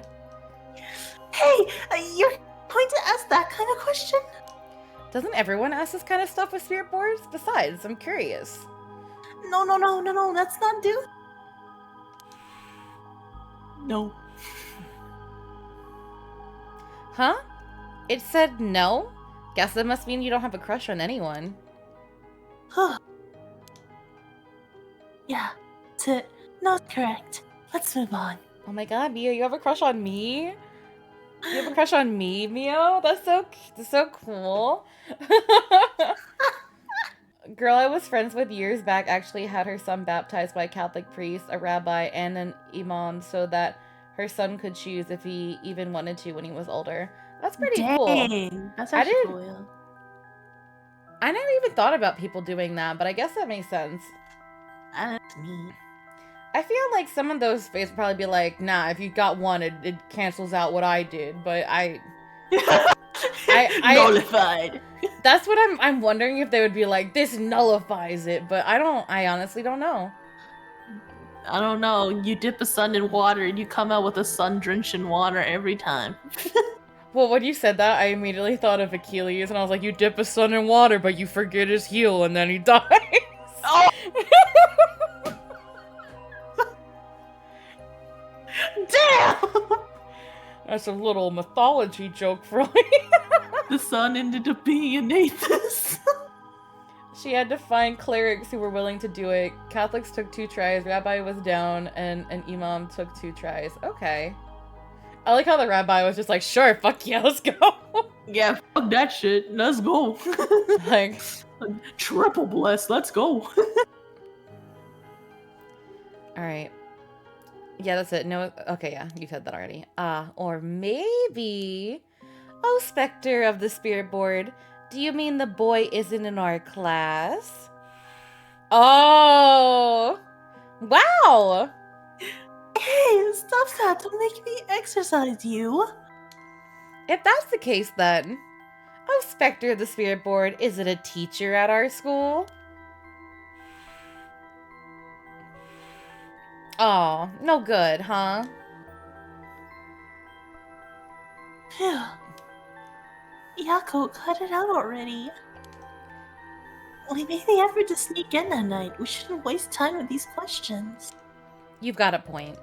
Hey, you're going to ask that kind of question? Doesn't everyone ask this kind of stuff with Spirit Boards? Besides, I'm curious. No, that's not do. No. Huh? It said no? Guess that must mean you don't have a crush on anyone. Yeah, that's it. Not correct. Let's move on. Oh my god, Mio, you have a crush on me? You have a crush on me, Mio? That's so cool. Girl I was friends with years back actually had her son baptized by a Catholic priest, a rabbi, and an imam so that her son could choose if he even wanted to when he was older. That's pretty cool. That's actually cool, yeah. I never even thought about people doing that, but I guess that makes sense. That's neat. I feel like some of those faiths would probably be like, nah, if you got one, it cancels out what I did, but I nullified. That's what I'm wondering if they would be like, this nullifies it, but I honestly don't know. I don't know. You dip a sun in water and you come out with a sun drenched in water every time. Well, when you said that, I immediately thought of Achilles, and I was like, you dip a son in water, but you forget his heel, and then he dies. Oh! Damn! That's a little mythology joke for me. The son ended up being an atheist. She had to find clerics who were willing to do it. Catholics took 2 tries, rabbi was down, and an imam took 2 tries. Okay. I like how the rabbi was just like, sure, fuck yeah, let's go. Yeah, fuck that shit. Let's go. Like, Triple bless. Let's go. alright. Yeah, that's it. No, okay, yeah, you said that already. Or maybe... Oh, Spectre of the Spirit Board, do you mean the boy isn't in our class? Oh! Wow! Hey, stop that. Don't make me exercise you. If that's the case, then... Oh, Spectre of the Spirit Board, is it a teacher at our school? Oh, no good, huh? Phew. Yako, cut it out already. We made the effort to sneak in that night. We shouldn't waste time with these questions. You've got a point.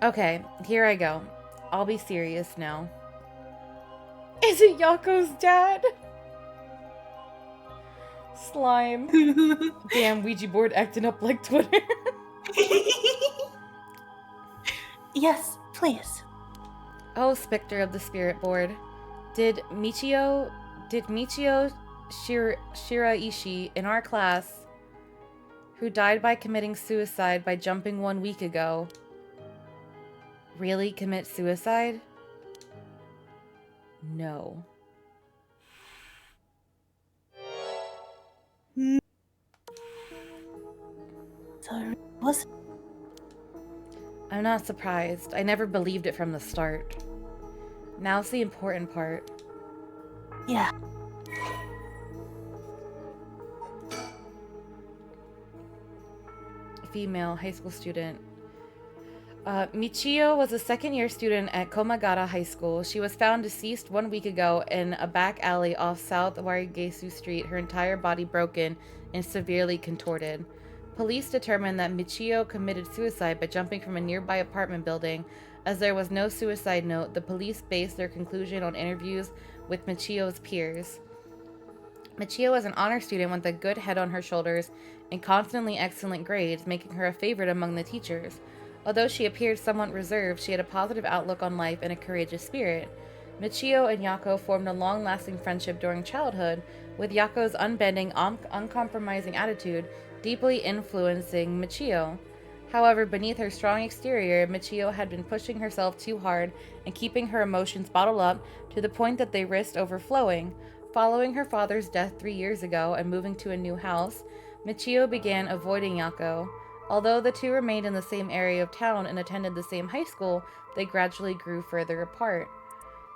Okay, here I go. I'll be serious now. Is it Yako's dad? Slime. Damn, Ouija board acting up like Twitter. Yes, please. Oh, Spectre of the Spirit Board. Did Michio Shiraishi in our class, who died by committing suicide by jumping 1 week ago, really commit suicide? No. So it wasn't. I'm not surprised. I never believed it from the start. Now's the important part. Yeah. Female high school student. Michio was a second-year student at Komagata High School. She was found deceased 1 week ago in a back alley off South Warigesu Street, her entire body broken and severely contorted. Police determined that Michio committed suicide by jumping from a nearby apartment building. As there was no suicide note, the police based their conclusion on interviews with Michio's peers. Michio was an honor student with a good head on her shoulders and constantly excellent grades, making her a favorite among the teachers. Although she appeared somewhat reserved, she had a positive outlook on life and a courageous spirit. Michio and Yako formed a long-lasting friendship during childhood, with Yako's unbending, uncompromising attitude deeply influencing Michio. However, beneath her strong exterior, Michio had been pushing herself too hard and keeping her emotions bottled up to the point that they risked overflowing. Following her father's death 3 years ago and moving to a new house, Michio began avoiding Yako. Although the two remained in the same area of town and attended the same high school, they gradually grew further apart.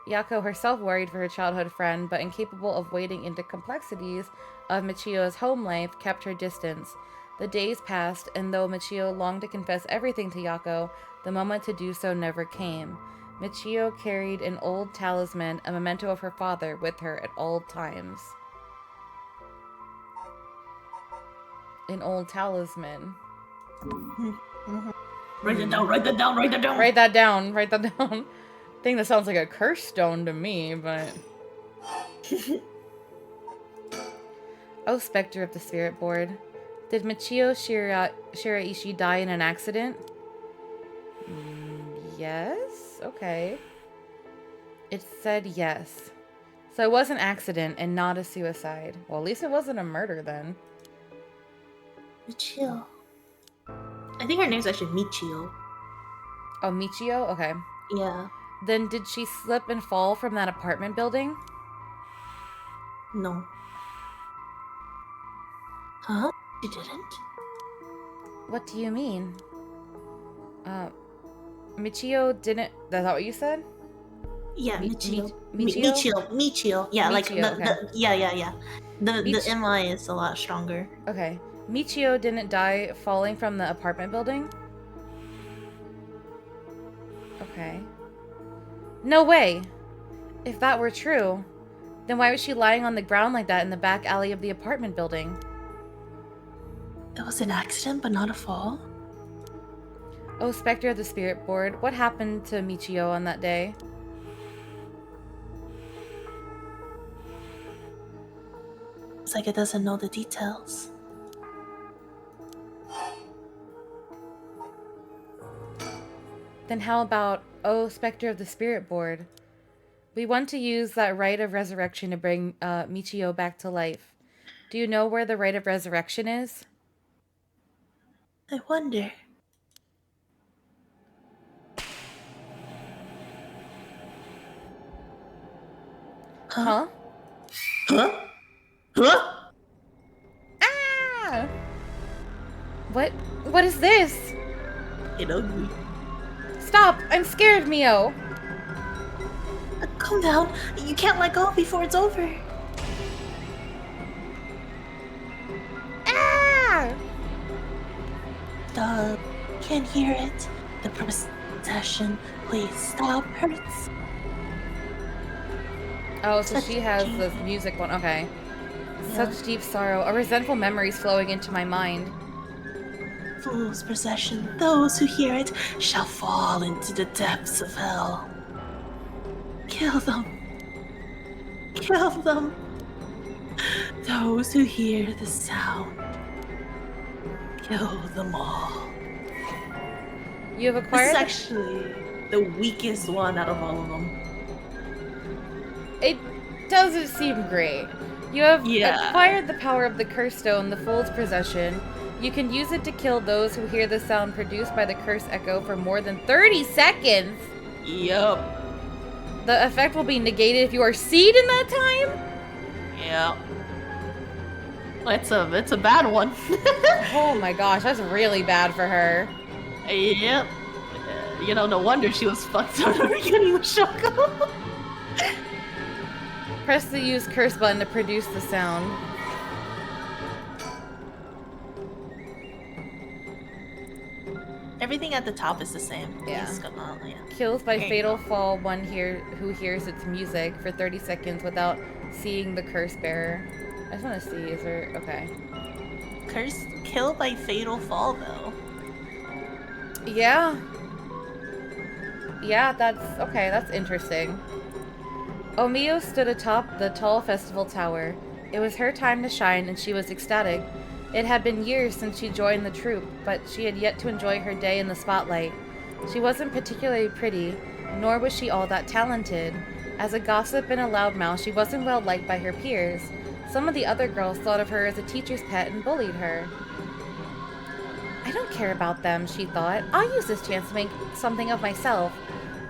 Yako herself worried for her childhood friend, but incapable of wading into complexities of Michio's home life, kept her distance. The days passed, and though Michio longed to confess everything to Yako, the moment to do so never came. Michio carried an old talisman, a memento of her father, with her at all times. An old talisman. Write that down, write that down, write that down. Write that down, write that down. Thing that sounds like a curse stone to me, but... Oh, Spectre of the Spirit Board. Did Michio Shiraishi die in an accident? Yes? Okay. It said yes. So it was an accident and not a suicide. Well, at least it wasn't a murder then. Michio. I think her name's actually Michio. Oh, Michio? Okay. Yeah. Then did she slip and fall from that apartment building? No. Huh? She didn't? What do you mean? Michio didn't... That's not what you said? Yeah, Michio. Michio? Michio. Yeah, like Michio, the okay. yeah. The MI is a lot stronger. Okay. Michio didn't die falling from the apartment building? Okay. No way! If that were true, then why was she lying on the ground like that in the back alley of the apartment building? It was an accident, but not a fall. Oh, Spectre of the Spirit Board, what happened to Michio on that day? It's like it doesn't know the details. Then how about Oh, Spectre of the Spirit Board. We want to use that rite of resurrection to bring Michio back to life. Do you know where the rite of resurrection is? I wonder. Huh? Huh? Huh? Ah! What is this? Get ugly. Stop! I'm scared, Mio! Calm down. You can't let go before it's over. Ah! Stop. Can't hear it. The procession. Please stop. Hurts. Oh, so Such she has deep- this music one. Okay. Yeah. Such deep sorrow. A resentful memory is flowing into my mind. Fool's procession. Those who hear it shall fall into the depths of hell. Kill them. Kill them. Those who hear the sound. Kill them all. You have This acquired... is actually the weakest one out of all of them. It doesn't seem great. You have Yeah. acquired the power of the curse stone, the Fool's Possession. You can use it to kill those who hear the sound produced by the curse echo for more than 30 seconds. Yup. The effect will be negated if you are seed in that time? Yep. It's a bad one. Oh my gosh, that's really bad for her. Yep. No wonder she was fucked up at the beginning with Shoko. Press the use curse button to produce the sound. Everything at the top is the same. Yeah. Yeah. Kills by There you fatal go. fall one who hears its music for 30 seconds without seeing the curse bearer. I just want to see, is there... Okay. Curse kill by fatal fall though. Yeah. Yeah, that's... Okay, that's interesting. Omiyo stood atop the tall festival tower. It was her time to shine, and she was ecstatic. It had been years since she joined the troupe, but she had yet to enjoy her day in the spotlight. She wasn't particularly pretty, nor was she all that talented. As a gossip and a loudmouth, she wasn't well liked by her peers. Some of the other girls thought of her as a teacher's pet and bullied her. I don't care about them, she thought. I'll use this chance to make something of myself.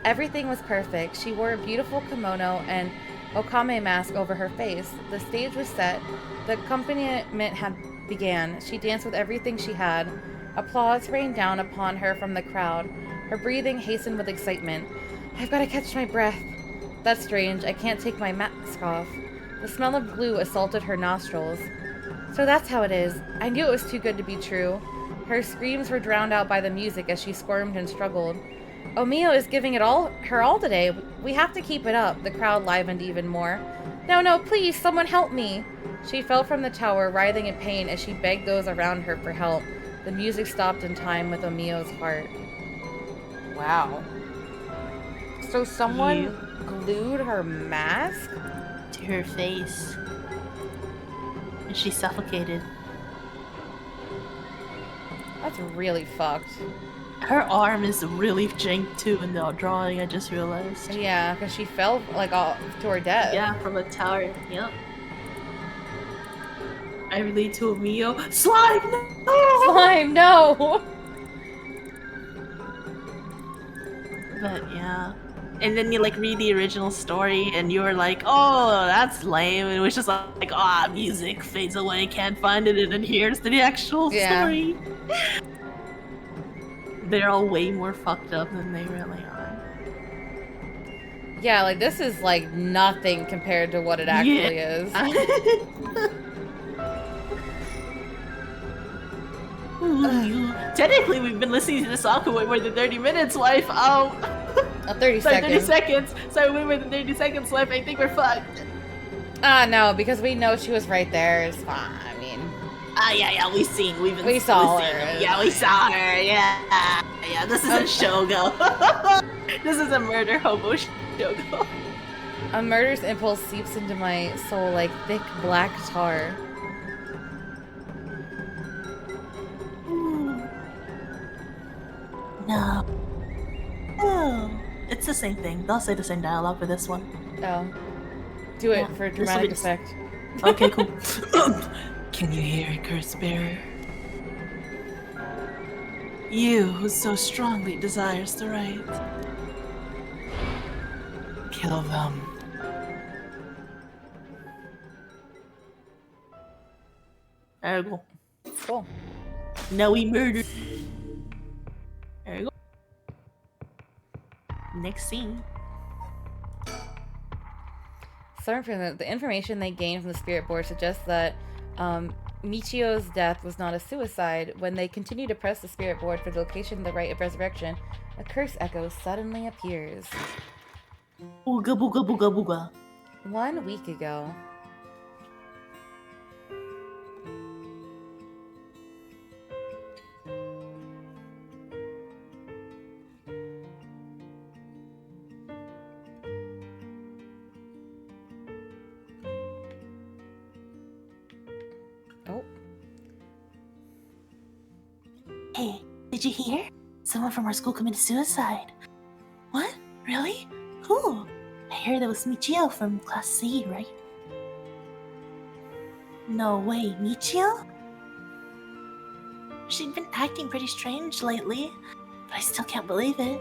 Everything was perfect. She wore a beautiful kimono and okame mask over her face. The stage was set. The accompaniment had began. She danced with everything she had. Applause rained down upon her from the crowd. Her breathing hastened with excitement. I've got to catch my breath. That's strange. I can't take my mask off. The smell of glue assaulted her nostrils. So that's how it is. I knew it was too good to be true. Her screams were drowned out by the music as she squirmed and struggled. Omiyo is giving it her all today. We have to keep it up. The crowd livened even more. No, please, someone help me. She fell from the tower, writhing in pain as she begged those around her for help. The music stopped in time with Omiyo's heart. Wow. So someone glued her mask To her face. And she suffocated. That's really fucked. Her arm is really janked too in the drawing, I just realized. Yeah, because she fell, like, all to her death. Yeah, from a tower. Yep. I relate to Mio. Slime! No! Slime, no! But yeah. And then you read the original story and you were like, oh, that's lame. And it was just music fades away, can't find it, and then here's the actual story. They're all way more fucked up than they really are. Yeah, this is, nothing compared to what it actually is. Technically, we've been listening to this song for way more than 30 minutes, wife. 30 seconds. 30 seconds. Sorry, way more than 30 seconds, wife. I think we're fucked. No, because we know she was right there. It's fine. I mean... yeah, we saw her. her. Yeah, we saw her. Yeah, this isn't Shogo. This is a murder hobo Shogo. A murderous impulse seeps into my soul like thick black tar. No. Oh, It's the same thing. They'll say the same dialogue for this one. Oh. Do it Yeah, for this dramatic will be- effect. Okay, cool. Can you hear it, Curse Bearer? You who so strongly desires the right. Kill them. There you go. Cool. No, we murdered. There you go. Next scene. Sorry for the information they gained from the spirit board suggests that Michio's death was not a suicide. When they continue to press the spirit board for the location of the rite of resurrection, a curse echo suddenly appears. Booga booga booga booga. 1 week ago. Oh. Hey, did you hear? Someone from our school committed suicide. What? Really? Who? I heard it was Michio from Class C, right? No way, Michio? She'd been acting pretty strange lately, but I still can't believe it.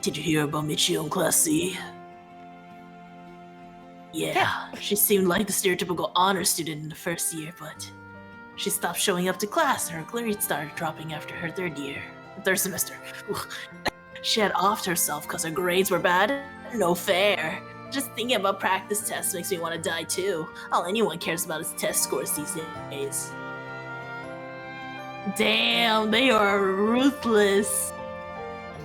Did you hear about Michio in Class C? Yeah, she seemed like the stereotypical honor student in the first year, but she stopped showing up to class and her grades started dropping after her third semester. She had offed herself because her grades were bad? No fair. Just thinking about practice tests makes me want to die too. All anyone cares about is test scores these days. Damn, they are ruthless.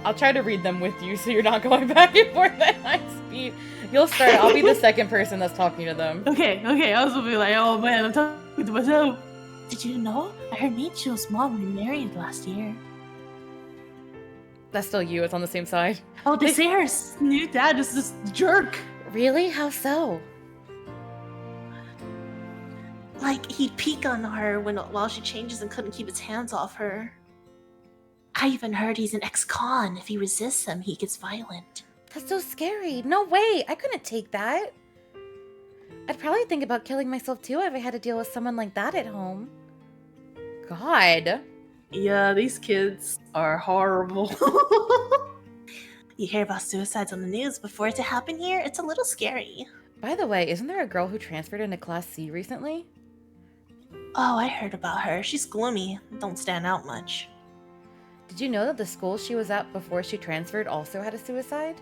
I'll try to read them with you so you're not going back and forth at high speed. You'll start. I'll be the second person that's talking to them. Okay, I was gonna be like, oh man, I'm talking to myself. Did you know? I heard Michio's mom remarried last year. That's still you. It's on the same side. Oh, they say her new dad is this jerk. Really? How so? Like, he'd peek on her while she changes and couldn't keep his hands off her. I even heard he's an ex-con. If he resists him, he gets violent. That's so scary. No way. I couldn't take that. I'd probably think about killing myself too if I had to deal with someone like that at home. God. Yeah, these kids are horrible. You hear about suicides on the news before it to happen here? It's a little scary. By the way, isn't there a girl who transferred into Class C recently? Oh, I heard about her. She's gloomy. Don't stand out much. Did you know that the school she was at before she transferred also had a suicide?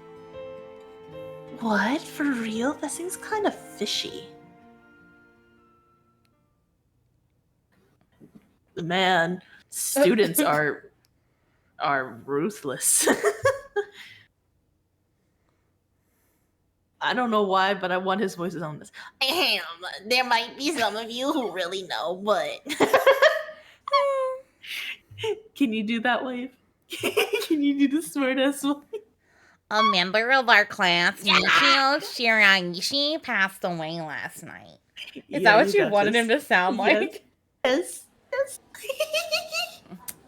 What? For real? That seems kind of fishy. Man, students are ruthless. I don't know why, but I want his voices on this. There might be some of you who really know, but can you do that wave? Can you do the smartass one? A member of our class, Michio Shiraishi, passed away last night. Is that what you wanted him to sound like? Yes.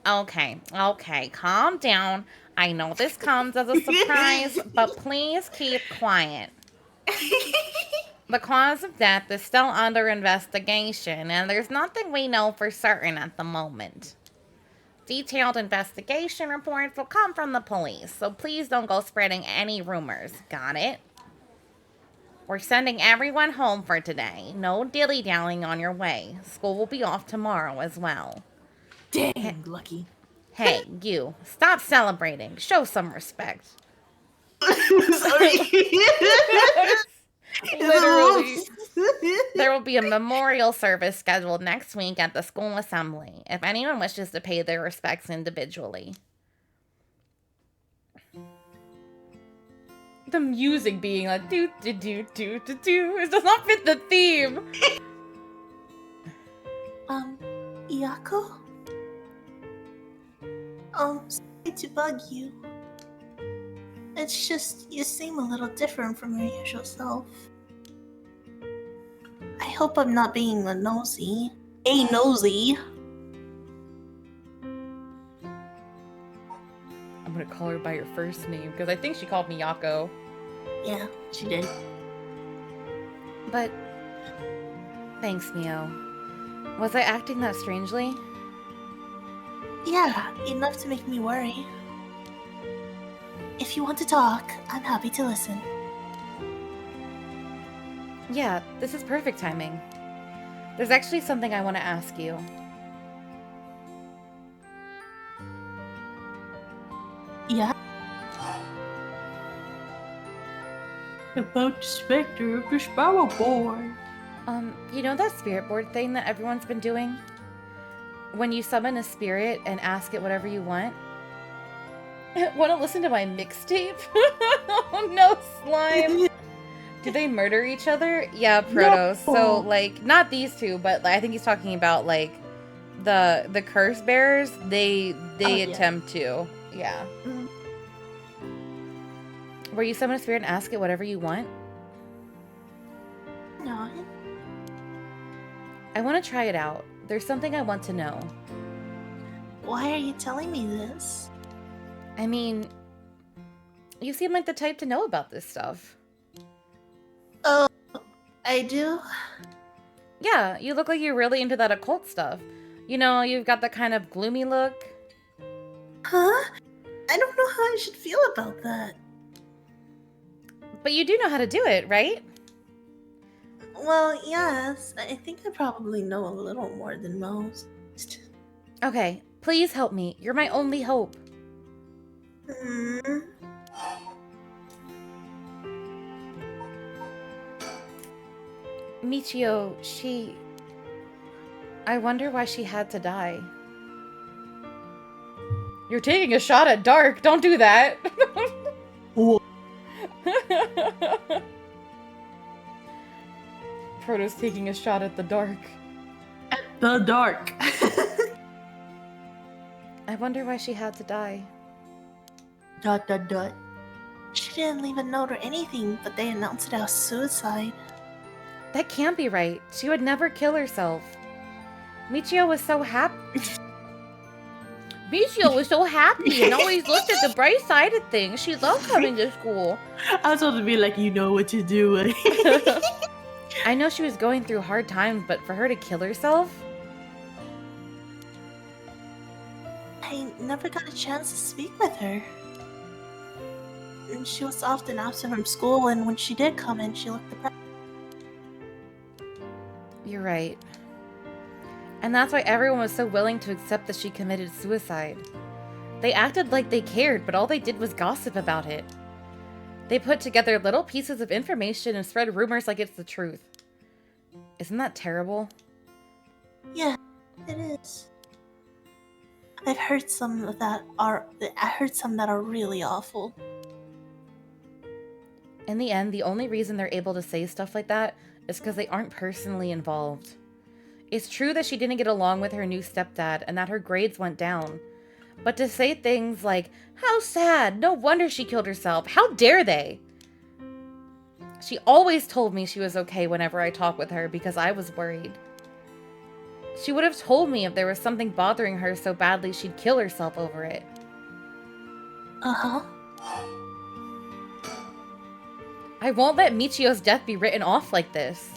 Okay, calm down. I know this comes as a surprise, but please keep quiet. The cause of death is still under investigation, and there's nothing we know for certain at the moment. Detailed investigation reports will come from the police, so please don't go spreading any rumors. Got it? We're sending everyone home for today. No dilly-dallying on your way. School will be off tomorrow as well. Dang, lucky. Hey, you. Stop celebrating. Show some respect. Sorry. Literally. There will be a memorial service scheduled next week at the school assembly, if anyone wishes to pay their respects individually. The music being like do do do do do do. It does not fit the theme. Iyako? Sorry to bug you. It's just, you seem a little different from your usual self. I hope I'm not being nosy. Hey, nosy! I'm gonna call her by her first name, because I think she called me Yako. Yeah, she did. But... thanks, Mio. Was I acting that strangely? Yeah, enough to make me worry. If you want to talk, I'm happy to listen. Yeah, this is perfect timing. There's actually something I want to ask you. Yeah? About the specter of the Sparrow Boy. You know that spirit board thing that everyone's been doing? When you summon a spirit and ask it whatever you want? Want to listen to my mixtape? Oh no, slime! Do they murder each other? Yeah, Protos. No. So, like, not these two, but like, I think he's talking about, like, the curse bearers. They attempt to. Yeah. Mm. Where you summon a spirit and ask it whatever you want? No. I want to try it out. There's something I want to know. Why are you telling me this? I mean, you seem like the type to know about this stuff. Oh, I do? Yeah, you look like you're really into that occult stuff. You know, you've got that kind of gloomy look. Huh? I don't know how I should feel about that. But you do know how to do it, right? Well, yes. I think I probably know a little more than most. Okay, please help me. You're my only hope. Hmm. Michio, I wonder why she had to die. You're taking a shot at Dark. Don't do that. Proto's taking a shot at the Dark. At the dark. I wonder why she had to die. ... She didn't leave a note or anything, but they announced it as suicide. That can't be right. She would never kill herself. Michio was so happy. Michio was so happy and always looked at the bright side of things. She loved coming to school. I was supposed to be like, you know what to do. I know she was going through hard times, but for her to kill herself? I never got a chance to speak with her. And she was often absent from school, and when she did come in, she looked depressed. You're right. And that's why everyone was so willing to accept that she committed suicide. They acted like they cared, but all they did was gossip about it. They put together little pieces of information and spread rumors like it's the truth. Isn't that terrible? Yeah, it is. I've heard some that are really awful. In the end, the only reason they're able to say stuff like that is because they aren't personally involved. It's true that she didn't get along with her new stepdad and that her grades went down. But to say things like, how sad, no wonder she killed herself, how dare they? She always told me she was okay whenever I talked with her because I was worried. She would have told me if there was something bothering her so badly she'd kill herself over it. Uh-huh. I won't let Michio's death be written off like this.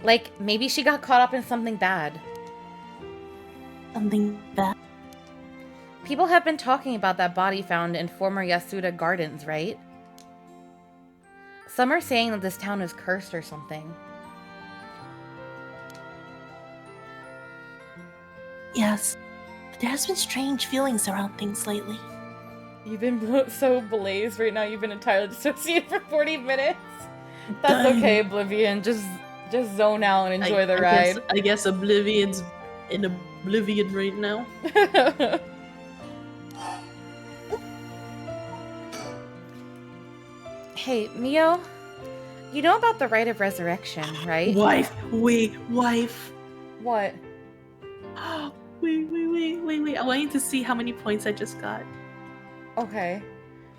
Like, maybe she got caught up in something bad. Something bad. People have been talking about that body found in former Yasuda Gardens, right? Some are saying that this town is cursed or something. Yes. But there has been strange feelings around things lately. You've been so blazed right now. You've been entirely dissociated for 40 minutes. That's Dang. okay, Oblivion. Just zone out and enjoy the ride. I guess Oblivion's in oblivion right now. Hey, Mio. You know about the rite of resurrection, right? Wife. Wait. What? Wait. I want you to see how many points I just got. Okay.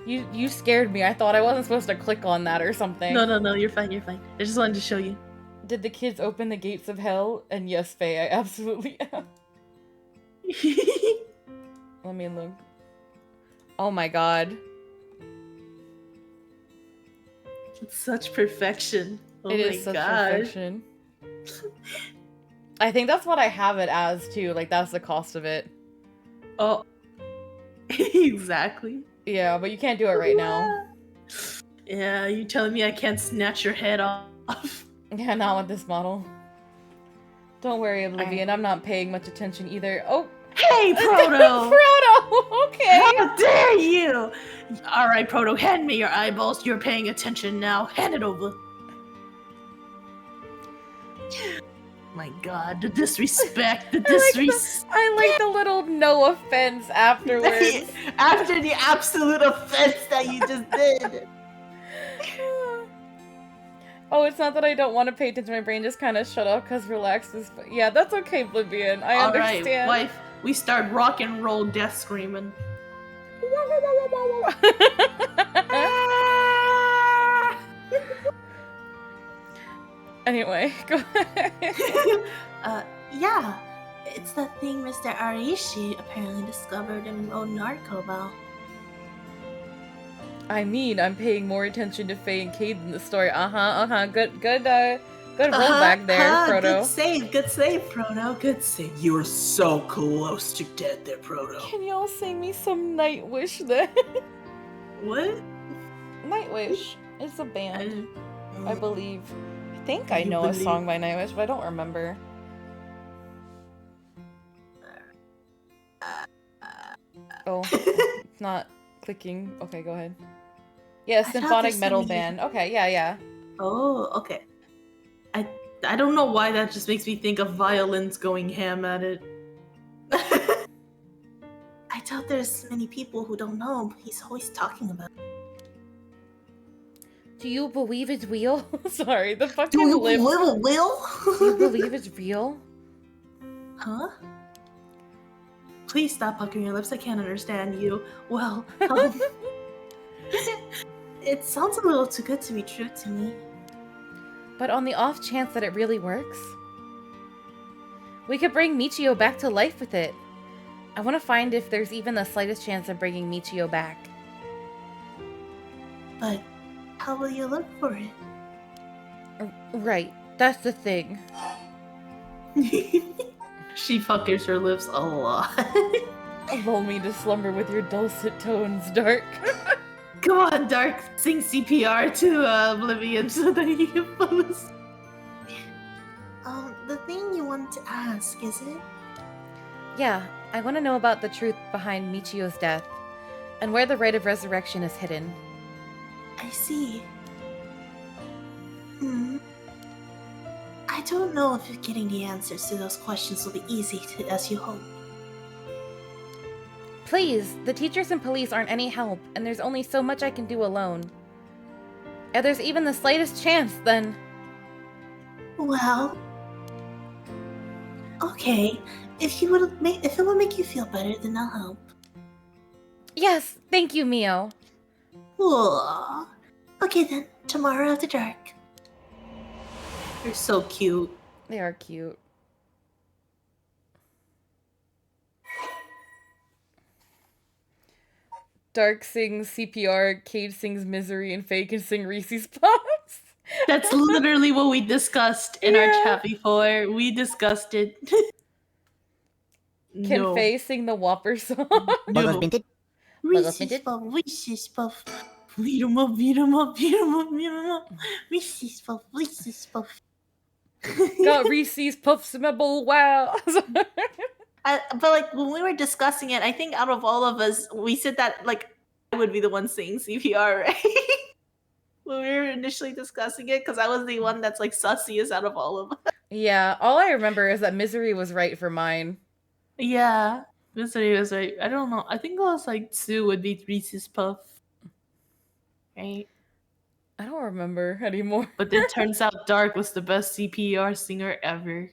You scared me. I thought I wasn't supposed to click on that or something. No, you're fine. I just wanted to show you. Did the kids open the gates of hell? And yes, Faye, I absolutely am. Let me look. Oh my god. It's such perfection. Oh It my is such gosh. perfection. I think that's what I have it as too. Like that's the cost of it. Oh, exactly. Yeah, but you can't do it right now. Yeah, you telling me I can't snatch your head off? Yeah, not with this model. Don't worry, Oblivion. I'm not paying much attention either. Oh, Hey, Proto! Frodo. Okay. How dare you! All right, Proto, hand me your eyeballs. You're paying attention now. Hand it over. My God, the disrespect, the disrespect. I like the little no offense afterwards. After the absolute offense that you just did. Oh, it's not that I don't want to pay attention. My brain just kind of shut off because relax is. Yeah, that's okay, Oblivion. I understand. All right, wife. We start rock and roll death screaming. Anyway, go ahead. Yeah. It's that thing Mr. Arishi apparently discovered and wrote an article about. I mean, I'm paying more attention to Faye and Cade in the story. Good rollback there, Frodo. Good save, Frodo. Good save. You were so close to death there, Frodo. Can y'all sing me some Nightwish then? What? Nightwish. It's a band, I believe. I think I know a song by Nightwish, but I don't remember. Oh, it's not clicking. Okay, go ahead. Yeah, symphonic metal band. Okay, yeah. Oh, okay. I don't know why that just makes me think of violins going ham at it. I doubt there's many people who don't know, but he's always talking about it. Do you believe it's real? Sorry, the fucking Do you lips. believe it will? Do you believe it's real? Huh? Please stop puckering your lips. I can't understand you. Well, It sounds a little too good to be true to me. But on the off chance that it really works, we could bring Michio back to life with it. I want to find if there's even the slightest chance of bringing Michio back. But how will you look for it? Right, that's the thing. she puckers her lips a lot. Lull me to slumber with your dulcet tones, Dark. Come on, Dark. Sing CPR to Oblivion so that he can fall asleep. The thing you wanted to ask, is it? Yeah, I want to know about the truth behind Michio's death, and where the rite of resurrection is hidden. I see. I don't know if getting the answers to those questions will be easy as you hope. Please, the teachers and police aren't any help, and there's only so much I can do alone. If there's even the slightest chance, then... Well... Okay, if it would make you feel better, then I'll help. Yes, thank you, Mio. Aww. Okay then, tomorrow after dark. You're so cute. They are cute. Dark sings CPR, Cade sings Misery, and Faye can sing Reese's Puffs. That's literally what we discussed in our chat before. We discussed it. Can Faye sing the Whopper song? No. Reese's Puff, Reese's Puff. Beat 'em up, beat 'em up, beat 'em up, beat 'em up. Reese's Puff, Reese's Puff. Got Reese's Puffs in my bowl, wow. But like when we were discussing it, I think out of all of us, we said that like I would be the one saying CPR, right? When we were initially discussing it, because I was the one that's like sussiest out of all of us. Yeah, all I remember is that Misery was right for mine. Yeah, Misery was right. I don't know. I think it was like Sue would be Reese's Puff, right? I don't remember anymore. But then turns out Dark was the best CPR singer ever.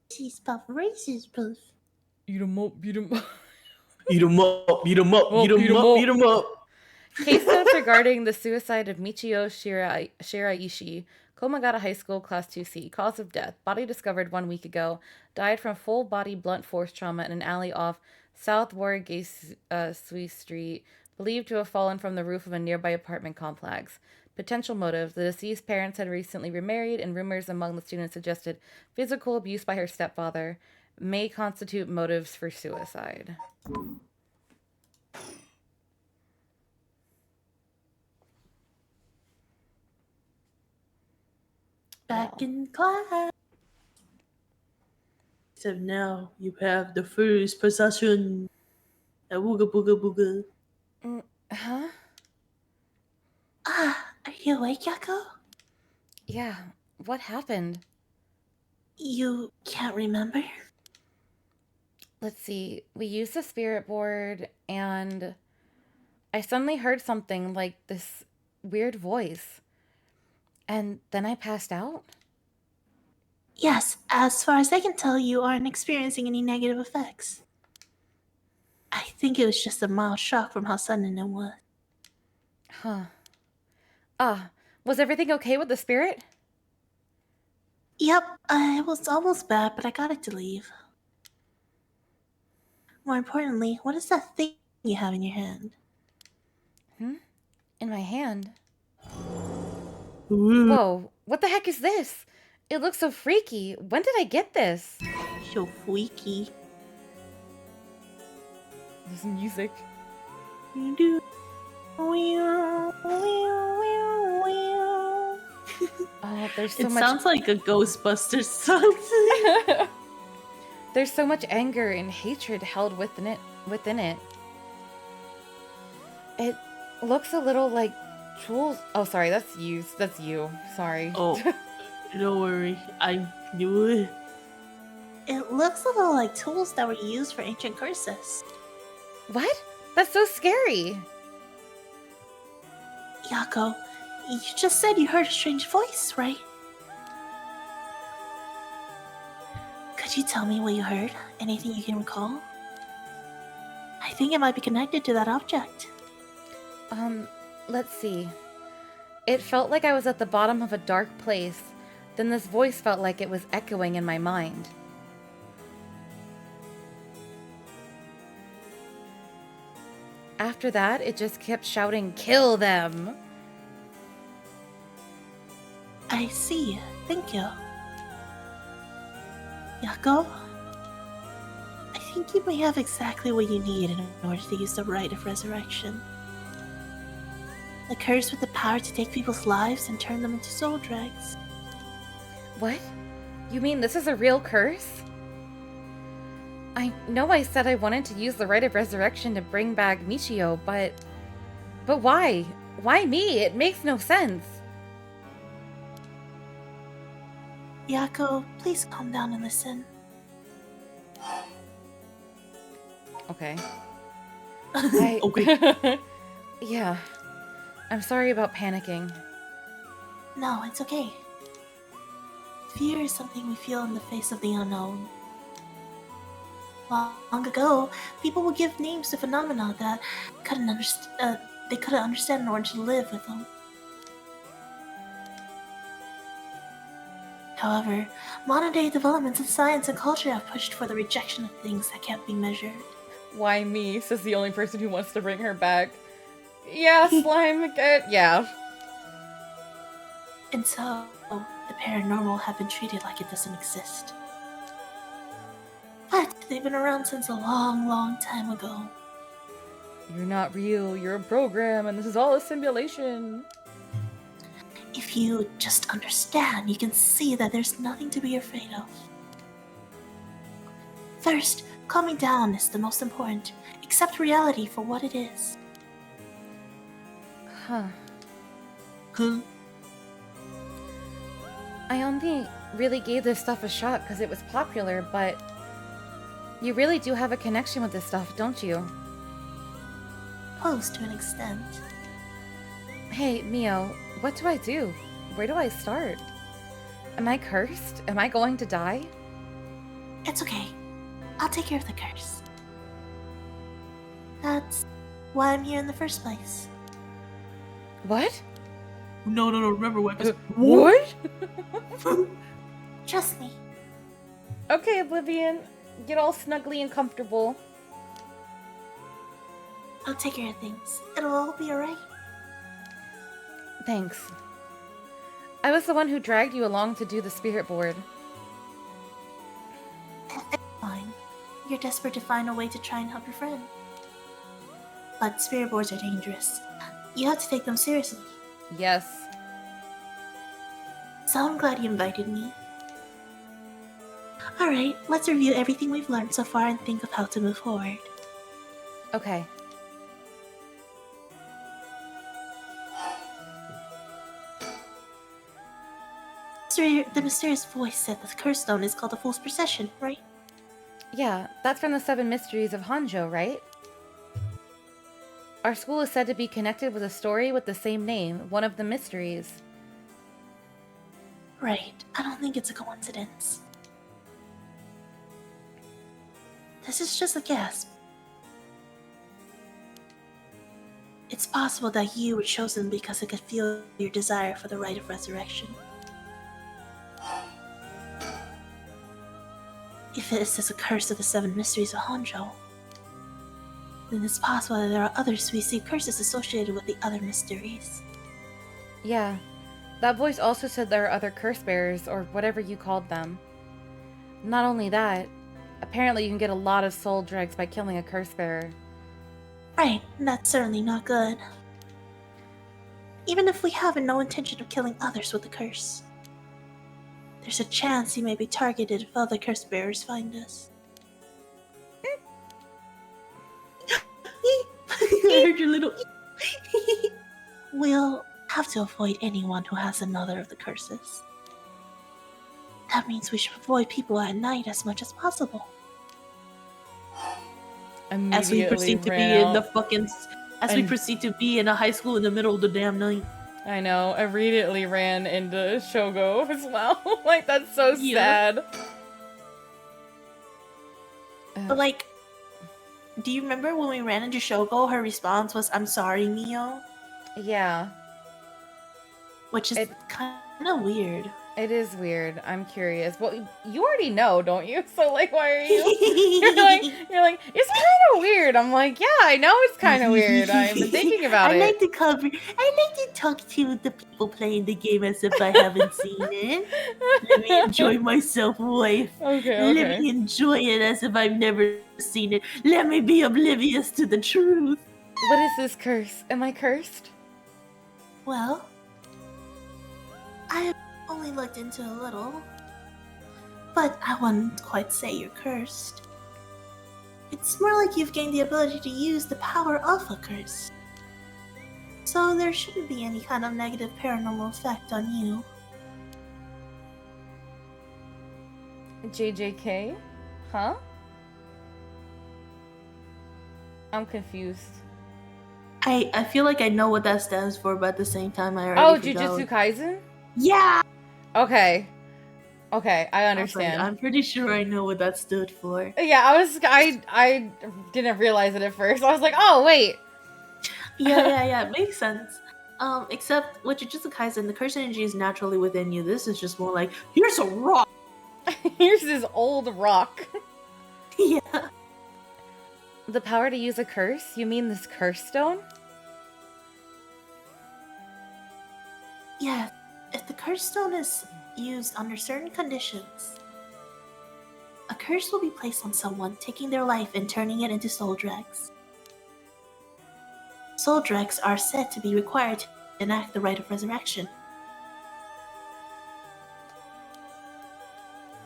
Reese's Puff, Reese's Puff. Eat 'em up, beat 'em up. Eat 'em up, beat 'em up, beat 'em up, beat 'em up. Case notes regarding the suicide of Michio Shiraishi Komagata High School, Class 2C. Cause of death. Body discovered 1 week ago. Died from full-body blunt force trauma in an alley off South Wargate Street. Believed to have fallen from the roof of a nearby apartment complex. Potential motive. The deceased parents had recently remarried, and rumors among the students suggested physical abuse by her stepfather may constitute motives for suicide. Back in class. Except now you have the first possession. A wooga booga booga. Huh? Are you awake, Yako? Yeah. What happened? You can't remember? Let's see. We used the spirit board, and I suddenly heard something like this weird voice. And then I passed out? Yes, as far as I can tell, you aren't experiencing any negative effects. I think it was just a mild shock from how sudden it was. Huh. Was everything okay with the spirit? Yep, it was almost bad, but I got it to leave. More importantly, what is that thing you have in your hand? In my hand? Ooh, Whoa, what the heck is this? It looks so freaky. When did I get this? So freaky. This music. Oh, there's so it much. sounds like a Ghostbusters song. There's so much anger and hatred held within it. It looks a little like Jules. Oh, sorry, that's you. That's you. Sorry. Oh, don't worry. I knew it. It looks a little like tools that were used for ancient curses. What? That's so scary. Yako, you just said you heard a strange voice, right? Could you tell me what you heard? Anything you can recall? I think it might be connected to that object. Let's see. It felt like I was at the bottom of a dark place. Then this voice felt like it was echoing in my mind. After that, it just kept shouting, "Kill them!" I see. Thank you. Yako? I think you may have exactly what you need in order to use the rite of resurrection. The curse with the power to take people's lives and turn them into soul dregs. What? You mean this is a real curse? I know I said I wanted to use the rite of resurrection to bring back Michio, but why? Why me? It makes no sense. Yako, please calm down and listen. Okay. Okay. Yeah. I'm sorry about panicking. No, it's okay. Fear is something we feel in the face of the unknown. Long ago, people would give names to phenomena that they couldn't understand in order to live with them. However, modern-day developments in science and culture have pushed for the rejection of things that can't be measured. Why me? Says the only person who wants to bring her back. Yeah, slime, good. Yeah. And so, the paranormal have been treated like it doesn't exist. But they've been around since a long, long time ago. You're not real, you're a program, and this is all a simulation. If you just understand, you can see that there's nothing to be afraid of. First, calming down is the most important. Accept reality for what it is. Huh. Huh? I only really gave this stuff a shot because it was popular, but you really do have a connection with this stuff, don't you? Close to an extent. Hey, Mio, what do I do? Where do I start? Am I cursed? Am I going to die? It's okay. I'll take care of the curse. That's why I'm here in the first place. What? No, remember weapons. What? Trust me. Okay, Oblivion. Get all snuggly and comfortable. I'll take care of things. It'll all be alright. Thanks. I was the one who dragged you along to do the spirit board. Fine. You're desperate to find a way to try and help your friend. But spirit boards are dangerous. You have to take them seriously. Yes. So I'm glad you invited me. Alright, let's review everything we've learned so far and think of how to move forward. Okay. The mysterious voice said that the curse stone is called a Fool's Procession, right? Yeah, that's from the 7 Mysteries of Hanzhou, right? Our school is said to be connected with a story with the same name, one of the mysteries. Right. I don't think it's a coincidence. This is just a guess. It's possible that you were chosen because it could feel your desire for the rite of resurrection. If this is a curse of the 7 Mysteries of Hanzhou, then it's possible that there are others who receive curses associated with the other mysteries. Yeah. That voice also said there are other curse bearers, or whatever you called them. Not only that, apparently you can get a lot of soul dregs by killing a curse bearer. Right, that's certainly not good. Even if we have no intention of killing others with the curse, there's a chance he may be targeted if other curse bearers find us. I heard your little. We'll have to avoid anyone who has another of the curses. That means we should avoid people at night as much as possible. As we proceed to be in the fucking. As we And- proceed to be in a high school in the middle of the damn night. I know, I immediately ran into Shogo as well. Like, that's so sad. But like, do you remember when we ran into Shogo, her response was, "I'm sorry, Mio," Yeah, which is kind of weird. it is weird. I'm curious. Well, you already know, don't you? So, like, why are you... You're like, it's kind of weird. I'm like, yeah, I know it's kind of weird. I've been thinking about I it. like to cover. I like to talk to the people playing the game as if I haven't seen it. Let me enjoy myself, wife. Okay, Let me enjoy it as if I've never seen it. Let me be oblivious to the truth. What is this curse? Am I cursed? Well, I've only looked into a little, but I wouldn't quite say you're cursed. It's more like you've gained the ability to use the power of a curse. So there shouldn't be any kind of negative paranormal effect on you. JJK? Huh? I'm confused. I feel like I know what that stands for, but at the same time I already forgot. Jujutsu Kaisen? Yeah! Okay. Okay, I I was like, understand. I'm pretty sure I know what that stood for. Yeah, I didn't realize it at first. I was like, oh wait. Yeah, makes sense. Except with Jujutsu Kaisen, the curse energy is naturally within you. This is just more like, here's a rock! Here's this old rock. Yeah. The power to use a curse? You mean this curse stone? Yeah, if the curse stone is used under certain conditions, a curse will be placed on someone, taking their life and turning it into soul dregs. Soul dregs are said to be required to enact the rite of resurrection.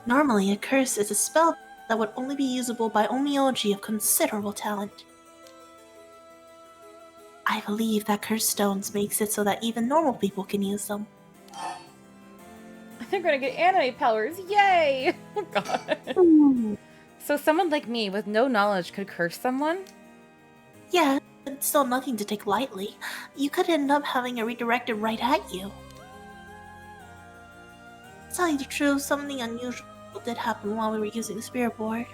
Normally, a curse is a spell that would only be usable by onmyoji of considerable talent. I believe that curse stones makes it so that even normal people can use them. They're gonna get anime powers. Yay! Oh god. Ooh. So someone like me with no knowledge could curse someone? Yeah, but it's still nothing to take lightly. You could end up having it redirected right at you. To tell you the truth, something unusual did happen while we were using the spirit board.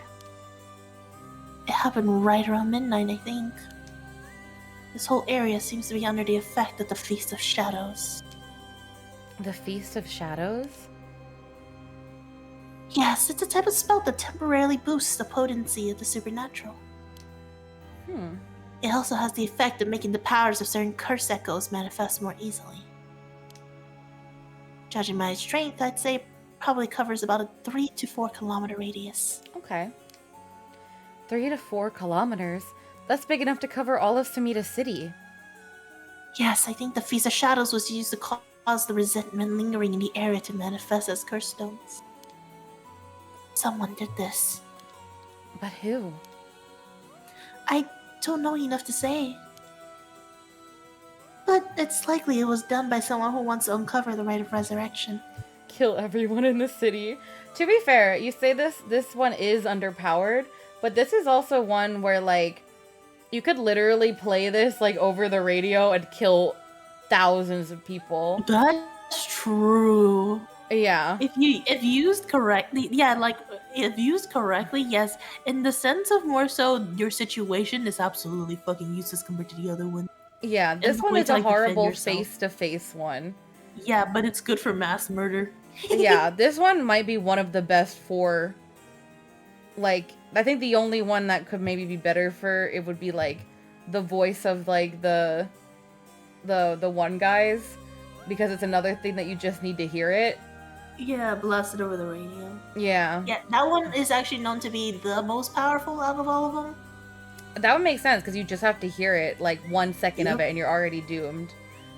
It happened right around midnight, I think. This whole area seems to be under the effect of the Feast of Shadows. The Feast of Shadows? Yes, it's a type of spell that temporarily boosts the potency of the supernatural. It also has the effect of making the powers of certain curse echoes manifest more easily. Judging by its strength, I'd say it probably covers about a 3 to 4 kilometer radius. Okay. 3 to 4 kilometers? That's big enough to cover all of Samita City. Yes, I think the Feast of Shadows was used to cause the resentment lingering in the area to manifest as curse stones. Someone did this. But who? I don't know enough to say. But it's likely it was done by someone who wants to uncover the rite of resurrection. Kill everyone in the city. To be fair, you say this one is underpowered, but this is also one where, like, you could literally play this, like, over the radio and kill thousands of people. That's true. Yeah. If used correctly, if used correctly, yes. In the sense of more so, your situation is absolutely fucking useless compared to the other one. Yeah, this one is a horrible face-to-face one. Yeah, but it's good for mass murder. Yeah, this one might be one of the best for, like, I think the only one that could maybe be better for it would be, like, the voice of, like, the one guys, because it's another thing that you just need to hear it. Yeah, blasted over the radio. Yeah. Yeah, that one is actually known to be the most powerful out of all of them. That would make sense, because you just have to hear it, like, 1 second of it, and you're already doomed.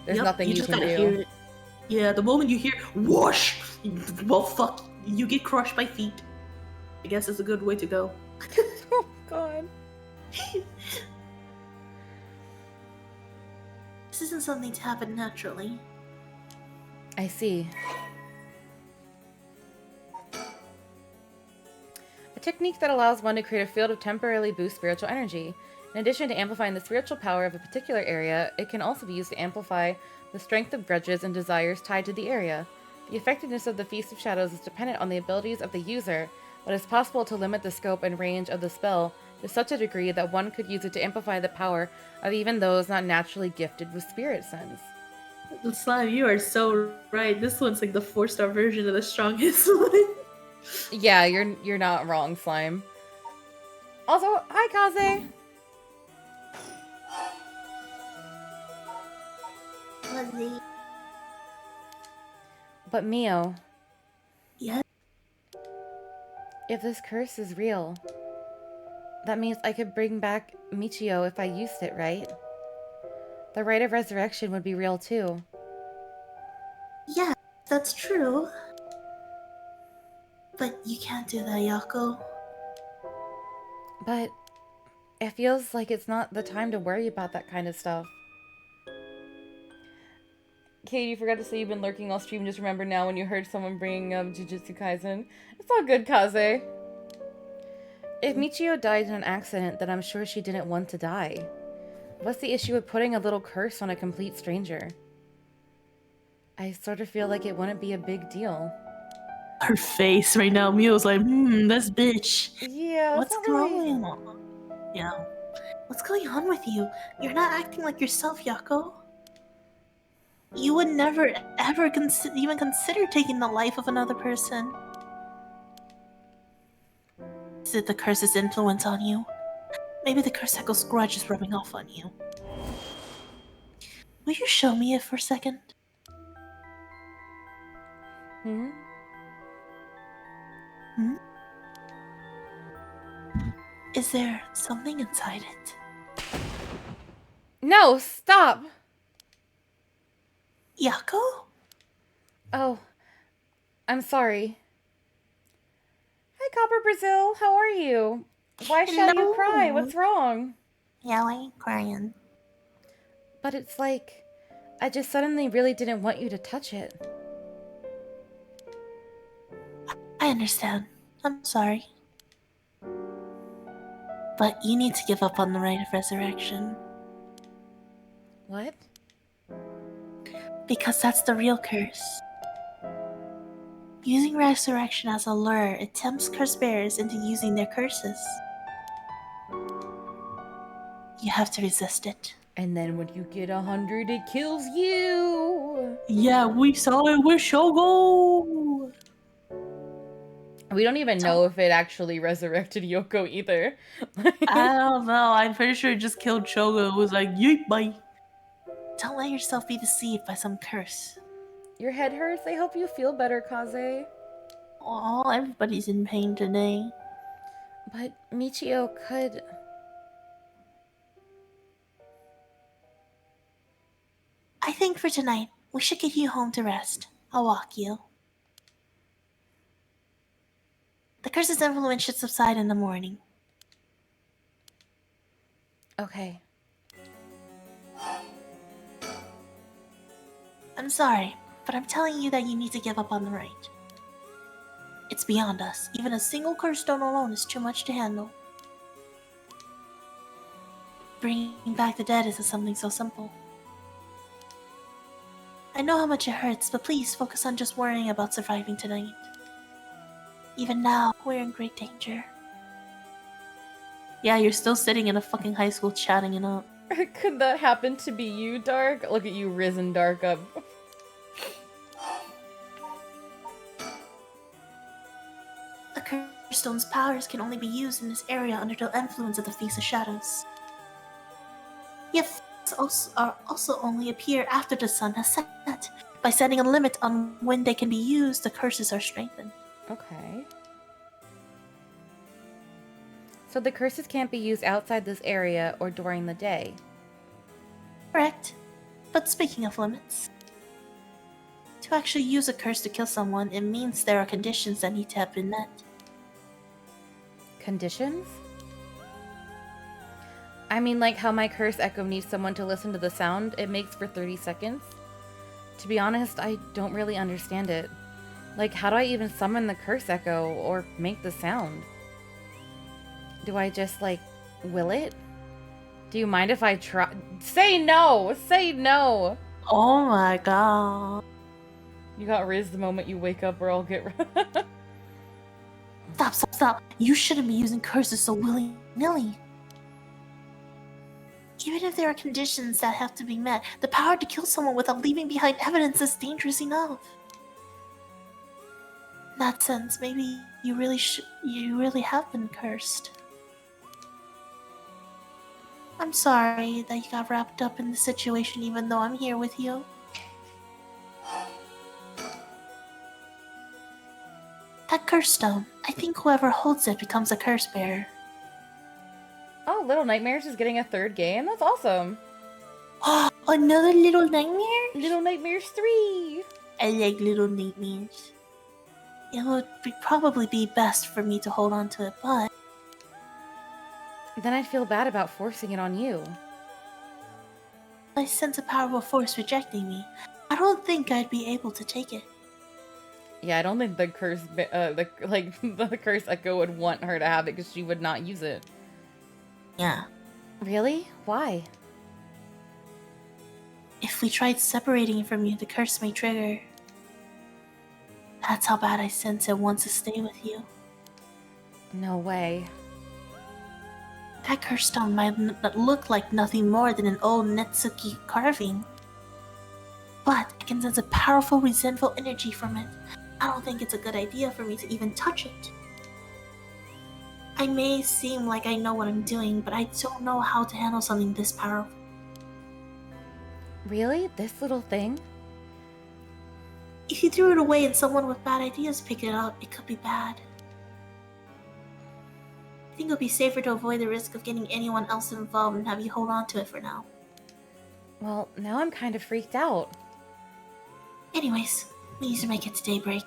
There's nothing you can do. Hear it. Yeah, the moment you hear whoosh, well, fuck, you get crushed by feet. I guess it's a good way to go. Oh, God. This isn't something to happen naturally. I see. A technique that allows one to create a field of temporarily boost spiritual energy. In addition to amplifying the spiritual power of a particular area, it can also be used to amplify the strength of grudges and desires tied to the area. The effectiveness of the Feast of Shadows is dependent on the abilities of the user, but it's possible to limit the scope and range of the spell to such a degree that one could use it to amplify the power of even those not naturally gifted with spirit sense. Slime, you are so right. This one's like the 4-star version of the strongest one. Yeah, you're not wrong, Slime. Also, hi, Kaze! But Mio... Yeah? If this curse is real, that means I could bring back Michio if I used it, right? The rite of resurrection would be real too. Yeah, that's true. But you can't do that, Yako. But it feels like it's not the time to worry about that kind of stuff. Katie, you forgot to say you've been lurking all stream. Just remember now when you heard someone bringing up Jujutsu Kaisen. It's all good, Kaze. If Michio died in an accident, then I'm sure she didn't want to die. What's the issue with putting a little curse on a complete stranger? I sort of feel like it wouldn't be a big deal. Her face right now, Mio's like, this bitch. Yeah, What's going on? Yeah. What's going on with you? You're not acting like yourself, Yako. You would never, ever even consider taking the life of another person. Is it the curse's influence on you? Maybe the curse echo's grudge is rubbing off on you. Will you show me it for a second? Hmm? Is there something inside it? No, stop! Yako? Oh, I'm sorry. Hi, Copper Brazil. How are you? Why shall you cry? What's wrong? Yeah, I ain't crying. But it's like, I just suddenly really didn't want you to touch it. I understand. I'm sorry. But you need to give up on the rite of resurrection. What? Because that's the real curse. Using resurrection as a lure, it tempts curse bearers into using their curses. You have to resist it. And then when you get 100, it kills you. Yeah, we saw it with Shogo. We don't even know if it actually resurrected Yoko either. I don't know. I'm pretty sure it just killed Shogo. It was like, yeet, bye. Don't let yourself be deceived by some curse. Your head hurts? I hope you feel better, Kaze. Oh, everybody's in pain today. But Michio could... I think for tonight, we should get you home to rest. I'll walk you. The curse's influence should subside in the morning. Okay. I'm sorry, but I'm telling you that you need to give up on the right. It's beyond us. Even a single curse stone alone is too much to handle. Bringing back the dead isn't something so simple. I know how much it hurts, but please focus on just worrying about surviving tonight. Even now, we're in great danger. Yeah, you're still sitting in a fucking high school chatting it up. Could that happen to be you, Dark? Look at you, risen Dark up. The curse stone's powers can only be used in this area under the influence of the Feast of Shadows. Yet also only appear after the sun has set. By setting a limit on when they can be used, the curses are strengthened. Okay. So the curses can't be used outside this area or during the day. Correct. But speaking of limits, to actually use a curse to kill someone, it means there are conditions that need to have been met. Conditions? I mean, like how my curse echo needs someone to listen to the sound it makes for 30 seconds? To be honest, I don't really understand it. Like, how do I even summon the curse echo or make the sound? Do I just, like, will it? Do you mind if I try? Say no! Say no! Oh my god. You got riz the moment you wake up or I'll get Stop. You shouldn't be using curses so willy-nilly. Even if there are conditions that have to be met, the power to kill someone without leaving behind evidence is dangerous enough. In that sense, maybe you really have been cursed. I'm sorry that you got wrapped up in the situation even though I'm here with you. That curse stone, I think whoever holds it becomes a curse bearer. Oh, Little Nightmares is getting a third game? That's awesome. Oh, another Little Nightmare? Little Nightmares 3! I like Little Nightmares. It would probably be best for me to hold on to it, but Then I'd feel bad about forcing it on you. I sense a powerful force rejecting me. I don't think I'd be able to take it. Yeah, I don't think the curse, the curse echo would want her to have it because she would not use it. Yeah. Really? Why? If we tried separating it from you, the curse may trigger. That's how bad I sense it wants to stay with you. No way. That curse stone might look like nothing more than an old Netsuki carving. But I can sense a powerful, resentful energy from it. I don't think it's a good idea for me to even touch it. I may seem like I know what I'm doing, but I don't know how to handle something this powerful. Really? This little thing? If you threw it away and someone with bad ideas picked it up, it could be bad. I think it would be safer to avoid the risk of getting anyone else involved and have you hold on to it for now. Well, now I'm kind of freaked out. Anyways, we need to make it to daybreak.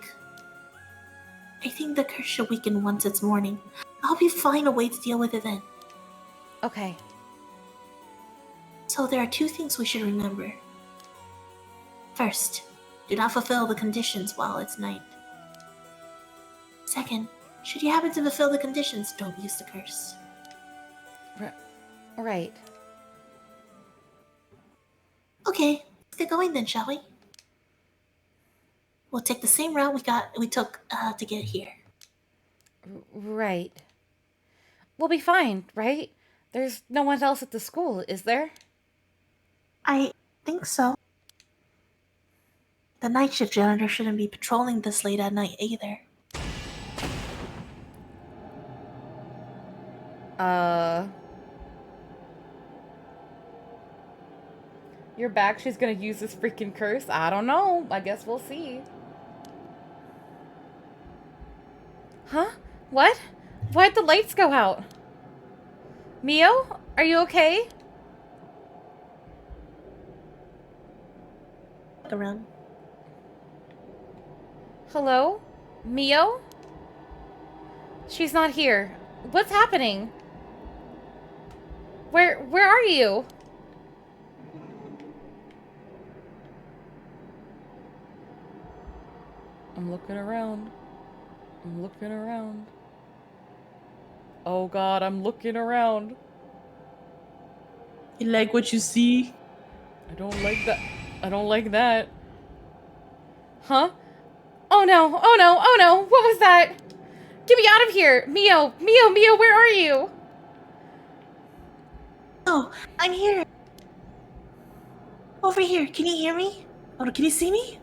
I think the curse should weaken once it's morning. I'll be find a way to deal with it then. Okay. So there are two things we should remember. First, do not fulfill the conditions while it's night. Second, should you happen to fulfill the conditions, don't use the curse. Right. Okay, let's get going then, shall we? We'll take the same route we took to get here. Right. We'll be fine, right? There's no one else at the school, is there? I think so. The night shift janitor shouldn't be patrolling this late at night either. You're back. She's gonna use this freaking curse. I don't know. I guess we'll see. Huh? What? Why'd the lights go out? Mio? Are you okay? Look around. Hello? Mio? She's not here. What's happening? Where are you? I'm looking around. I'm looking around. Oh god, I'm looking around. You like what you see? I don't like that. I don't like that. Huh? Oh no, oh no, oh no, what was that? Get me out of here! Mio, where are you? Oh, I'm here. Over here. Can you hear me? Oh, can you see me?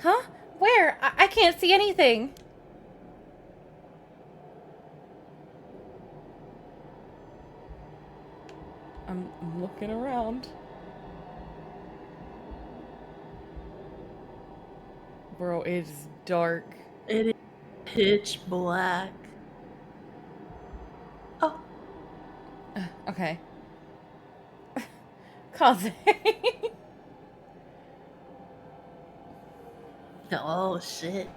Huh? Where? I can't see anything. I'm looking around. Bro, it is dark. It is pitch black. Oh, Okay. Kaze. oh shit.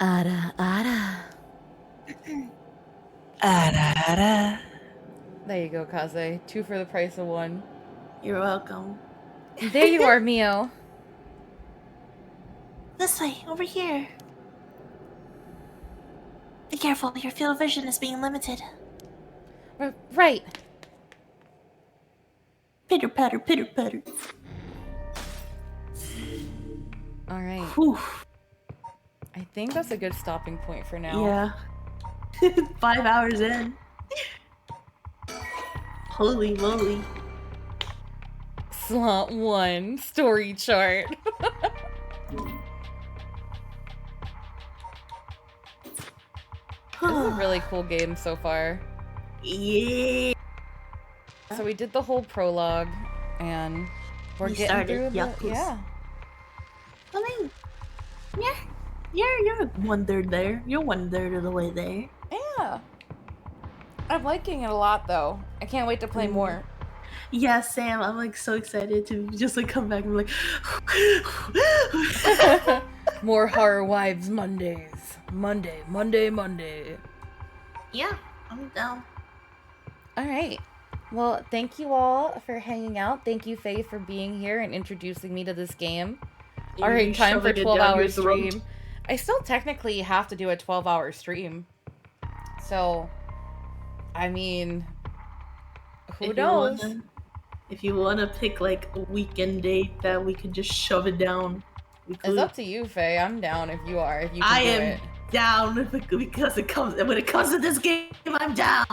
Ada. Ara. There you go, Kaze. 2 for the price of 1. You're welcome. There you are, Mio. This way, over here. Be careful, your field of vision is being limited. Right. Pitter patter, pitter patter. Alright. Whew. I think that's a good stopping point for now. Yeah. 5 hours in. Holy moly. Slot 1 story chart. This is a really cool game so far. Yeah. So we did the whole prologue, and we're We getting started through Yakuza. the... Yeah. I mean, you're 1/3 there. You're 1/3 of the way there. Yeah. I'm liking it a lot, though. I can't wait to play more. Yeah, Sam, I'm like so excited to just like come back and be like More Horror Wives Mondays. Monday. yeah, I'm down. Alright. Well, thank you all for hanging out. Thank you, Faye, for being here and introducing me to this game. Alright, time for 12-hour stream. I still technically have to do a 12-hour stream. So, I mean, who knows? If you wanna pick like a weekend date that we could just shove it down, we could. It's up to you, Faye. I'm down if you are. If you can I do am it. down because when it comes to this game, I'm down.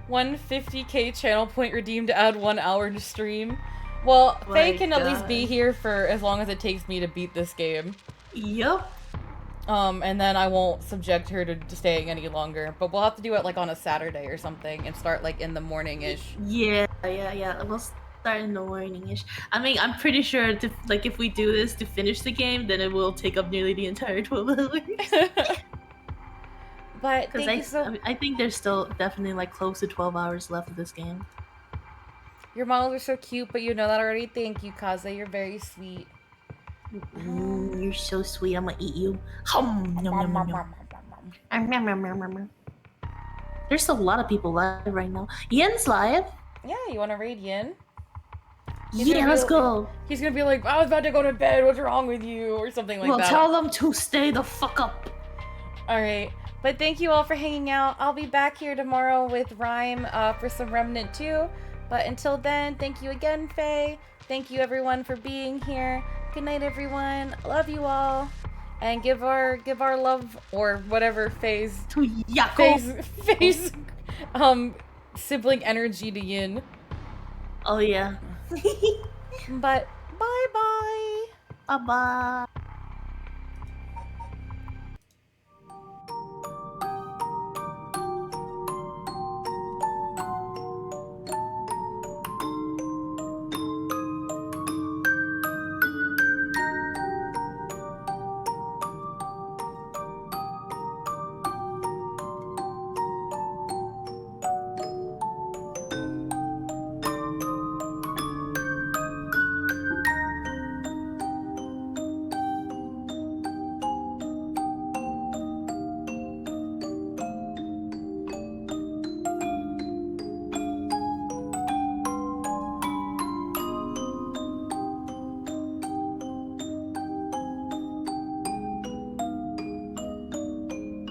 150k channel point redeemed to add 1 hour to stream. Well, Faye My can at least be God. here for as long as it takes me to beat this game. Yup. And then I won't subject her to staying any longer. But we'll have to do it like on a Saturday or something and start like in the morning-ish. Yeah. We'll start in the morning-ish. I mean, I'm pretty sure if we do this to finish the game, then it will take up nearly the entire 12 hours. But Because thank you so... I think there's still definitely like close to 12 hours left of this game. Your models are so cute, but you know that already. Thank you, Kaze. You're very sweet. You're so sweet. I'm gonna eat you. Hum, yum, yum, yum, yum. Nom, nom, nom, nom, nom. There's a lot of people live right now. Yen's live. Yeah, you want to raid Yin? He's Yeah, gonna let's be- go. He's gonna be like, I was about to go to bed. What's wrong with you? Or something like Well, that. tell them to stay the fuck up. Alright. But thank you all for hanging out. I'll be back here tomorrow with Rhyme for some Remnant 2. But until then, thank you again, Faye. Thank you everyone for being here. Good night, everyone. Love you all. And give our love or whatever Faye's To Yako. Faye's sibling energy to Yin. Oh yeah. But bye-bye. Bye bye.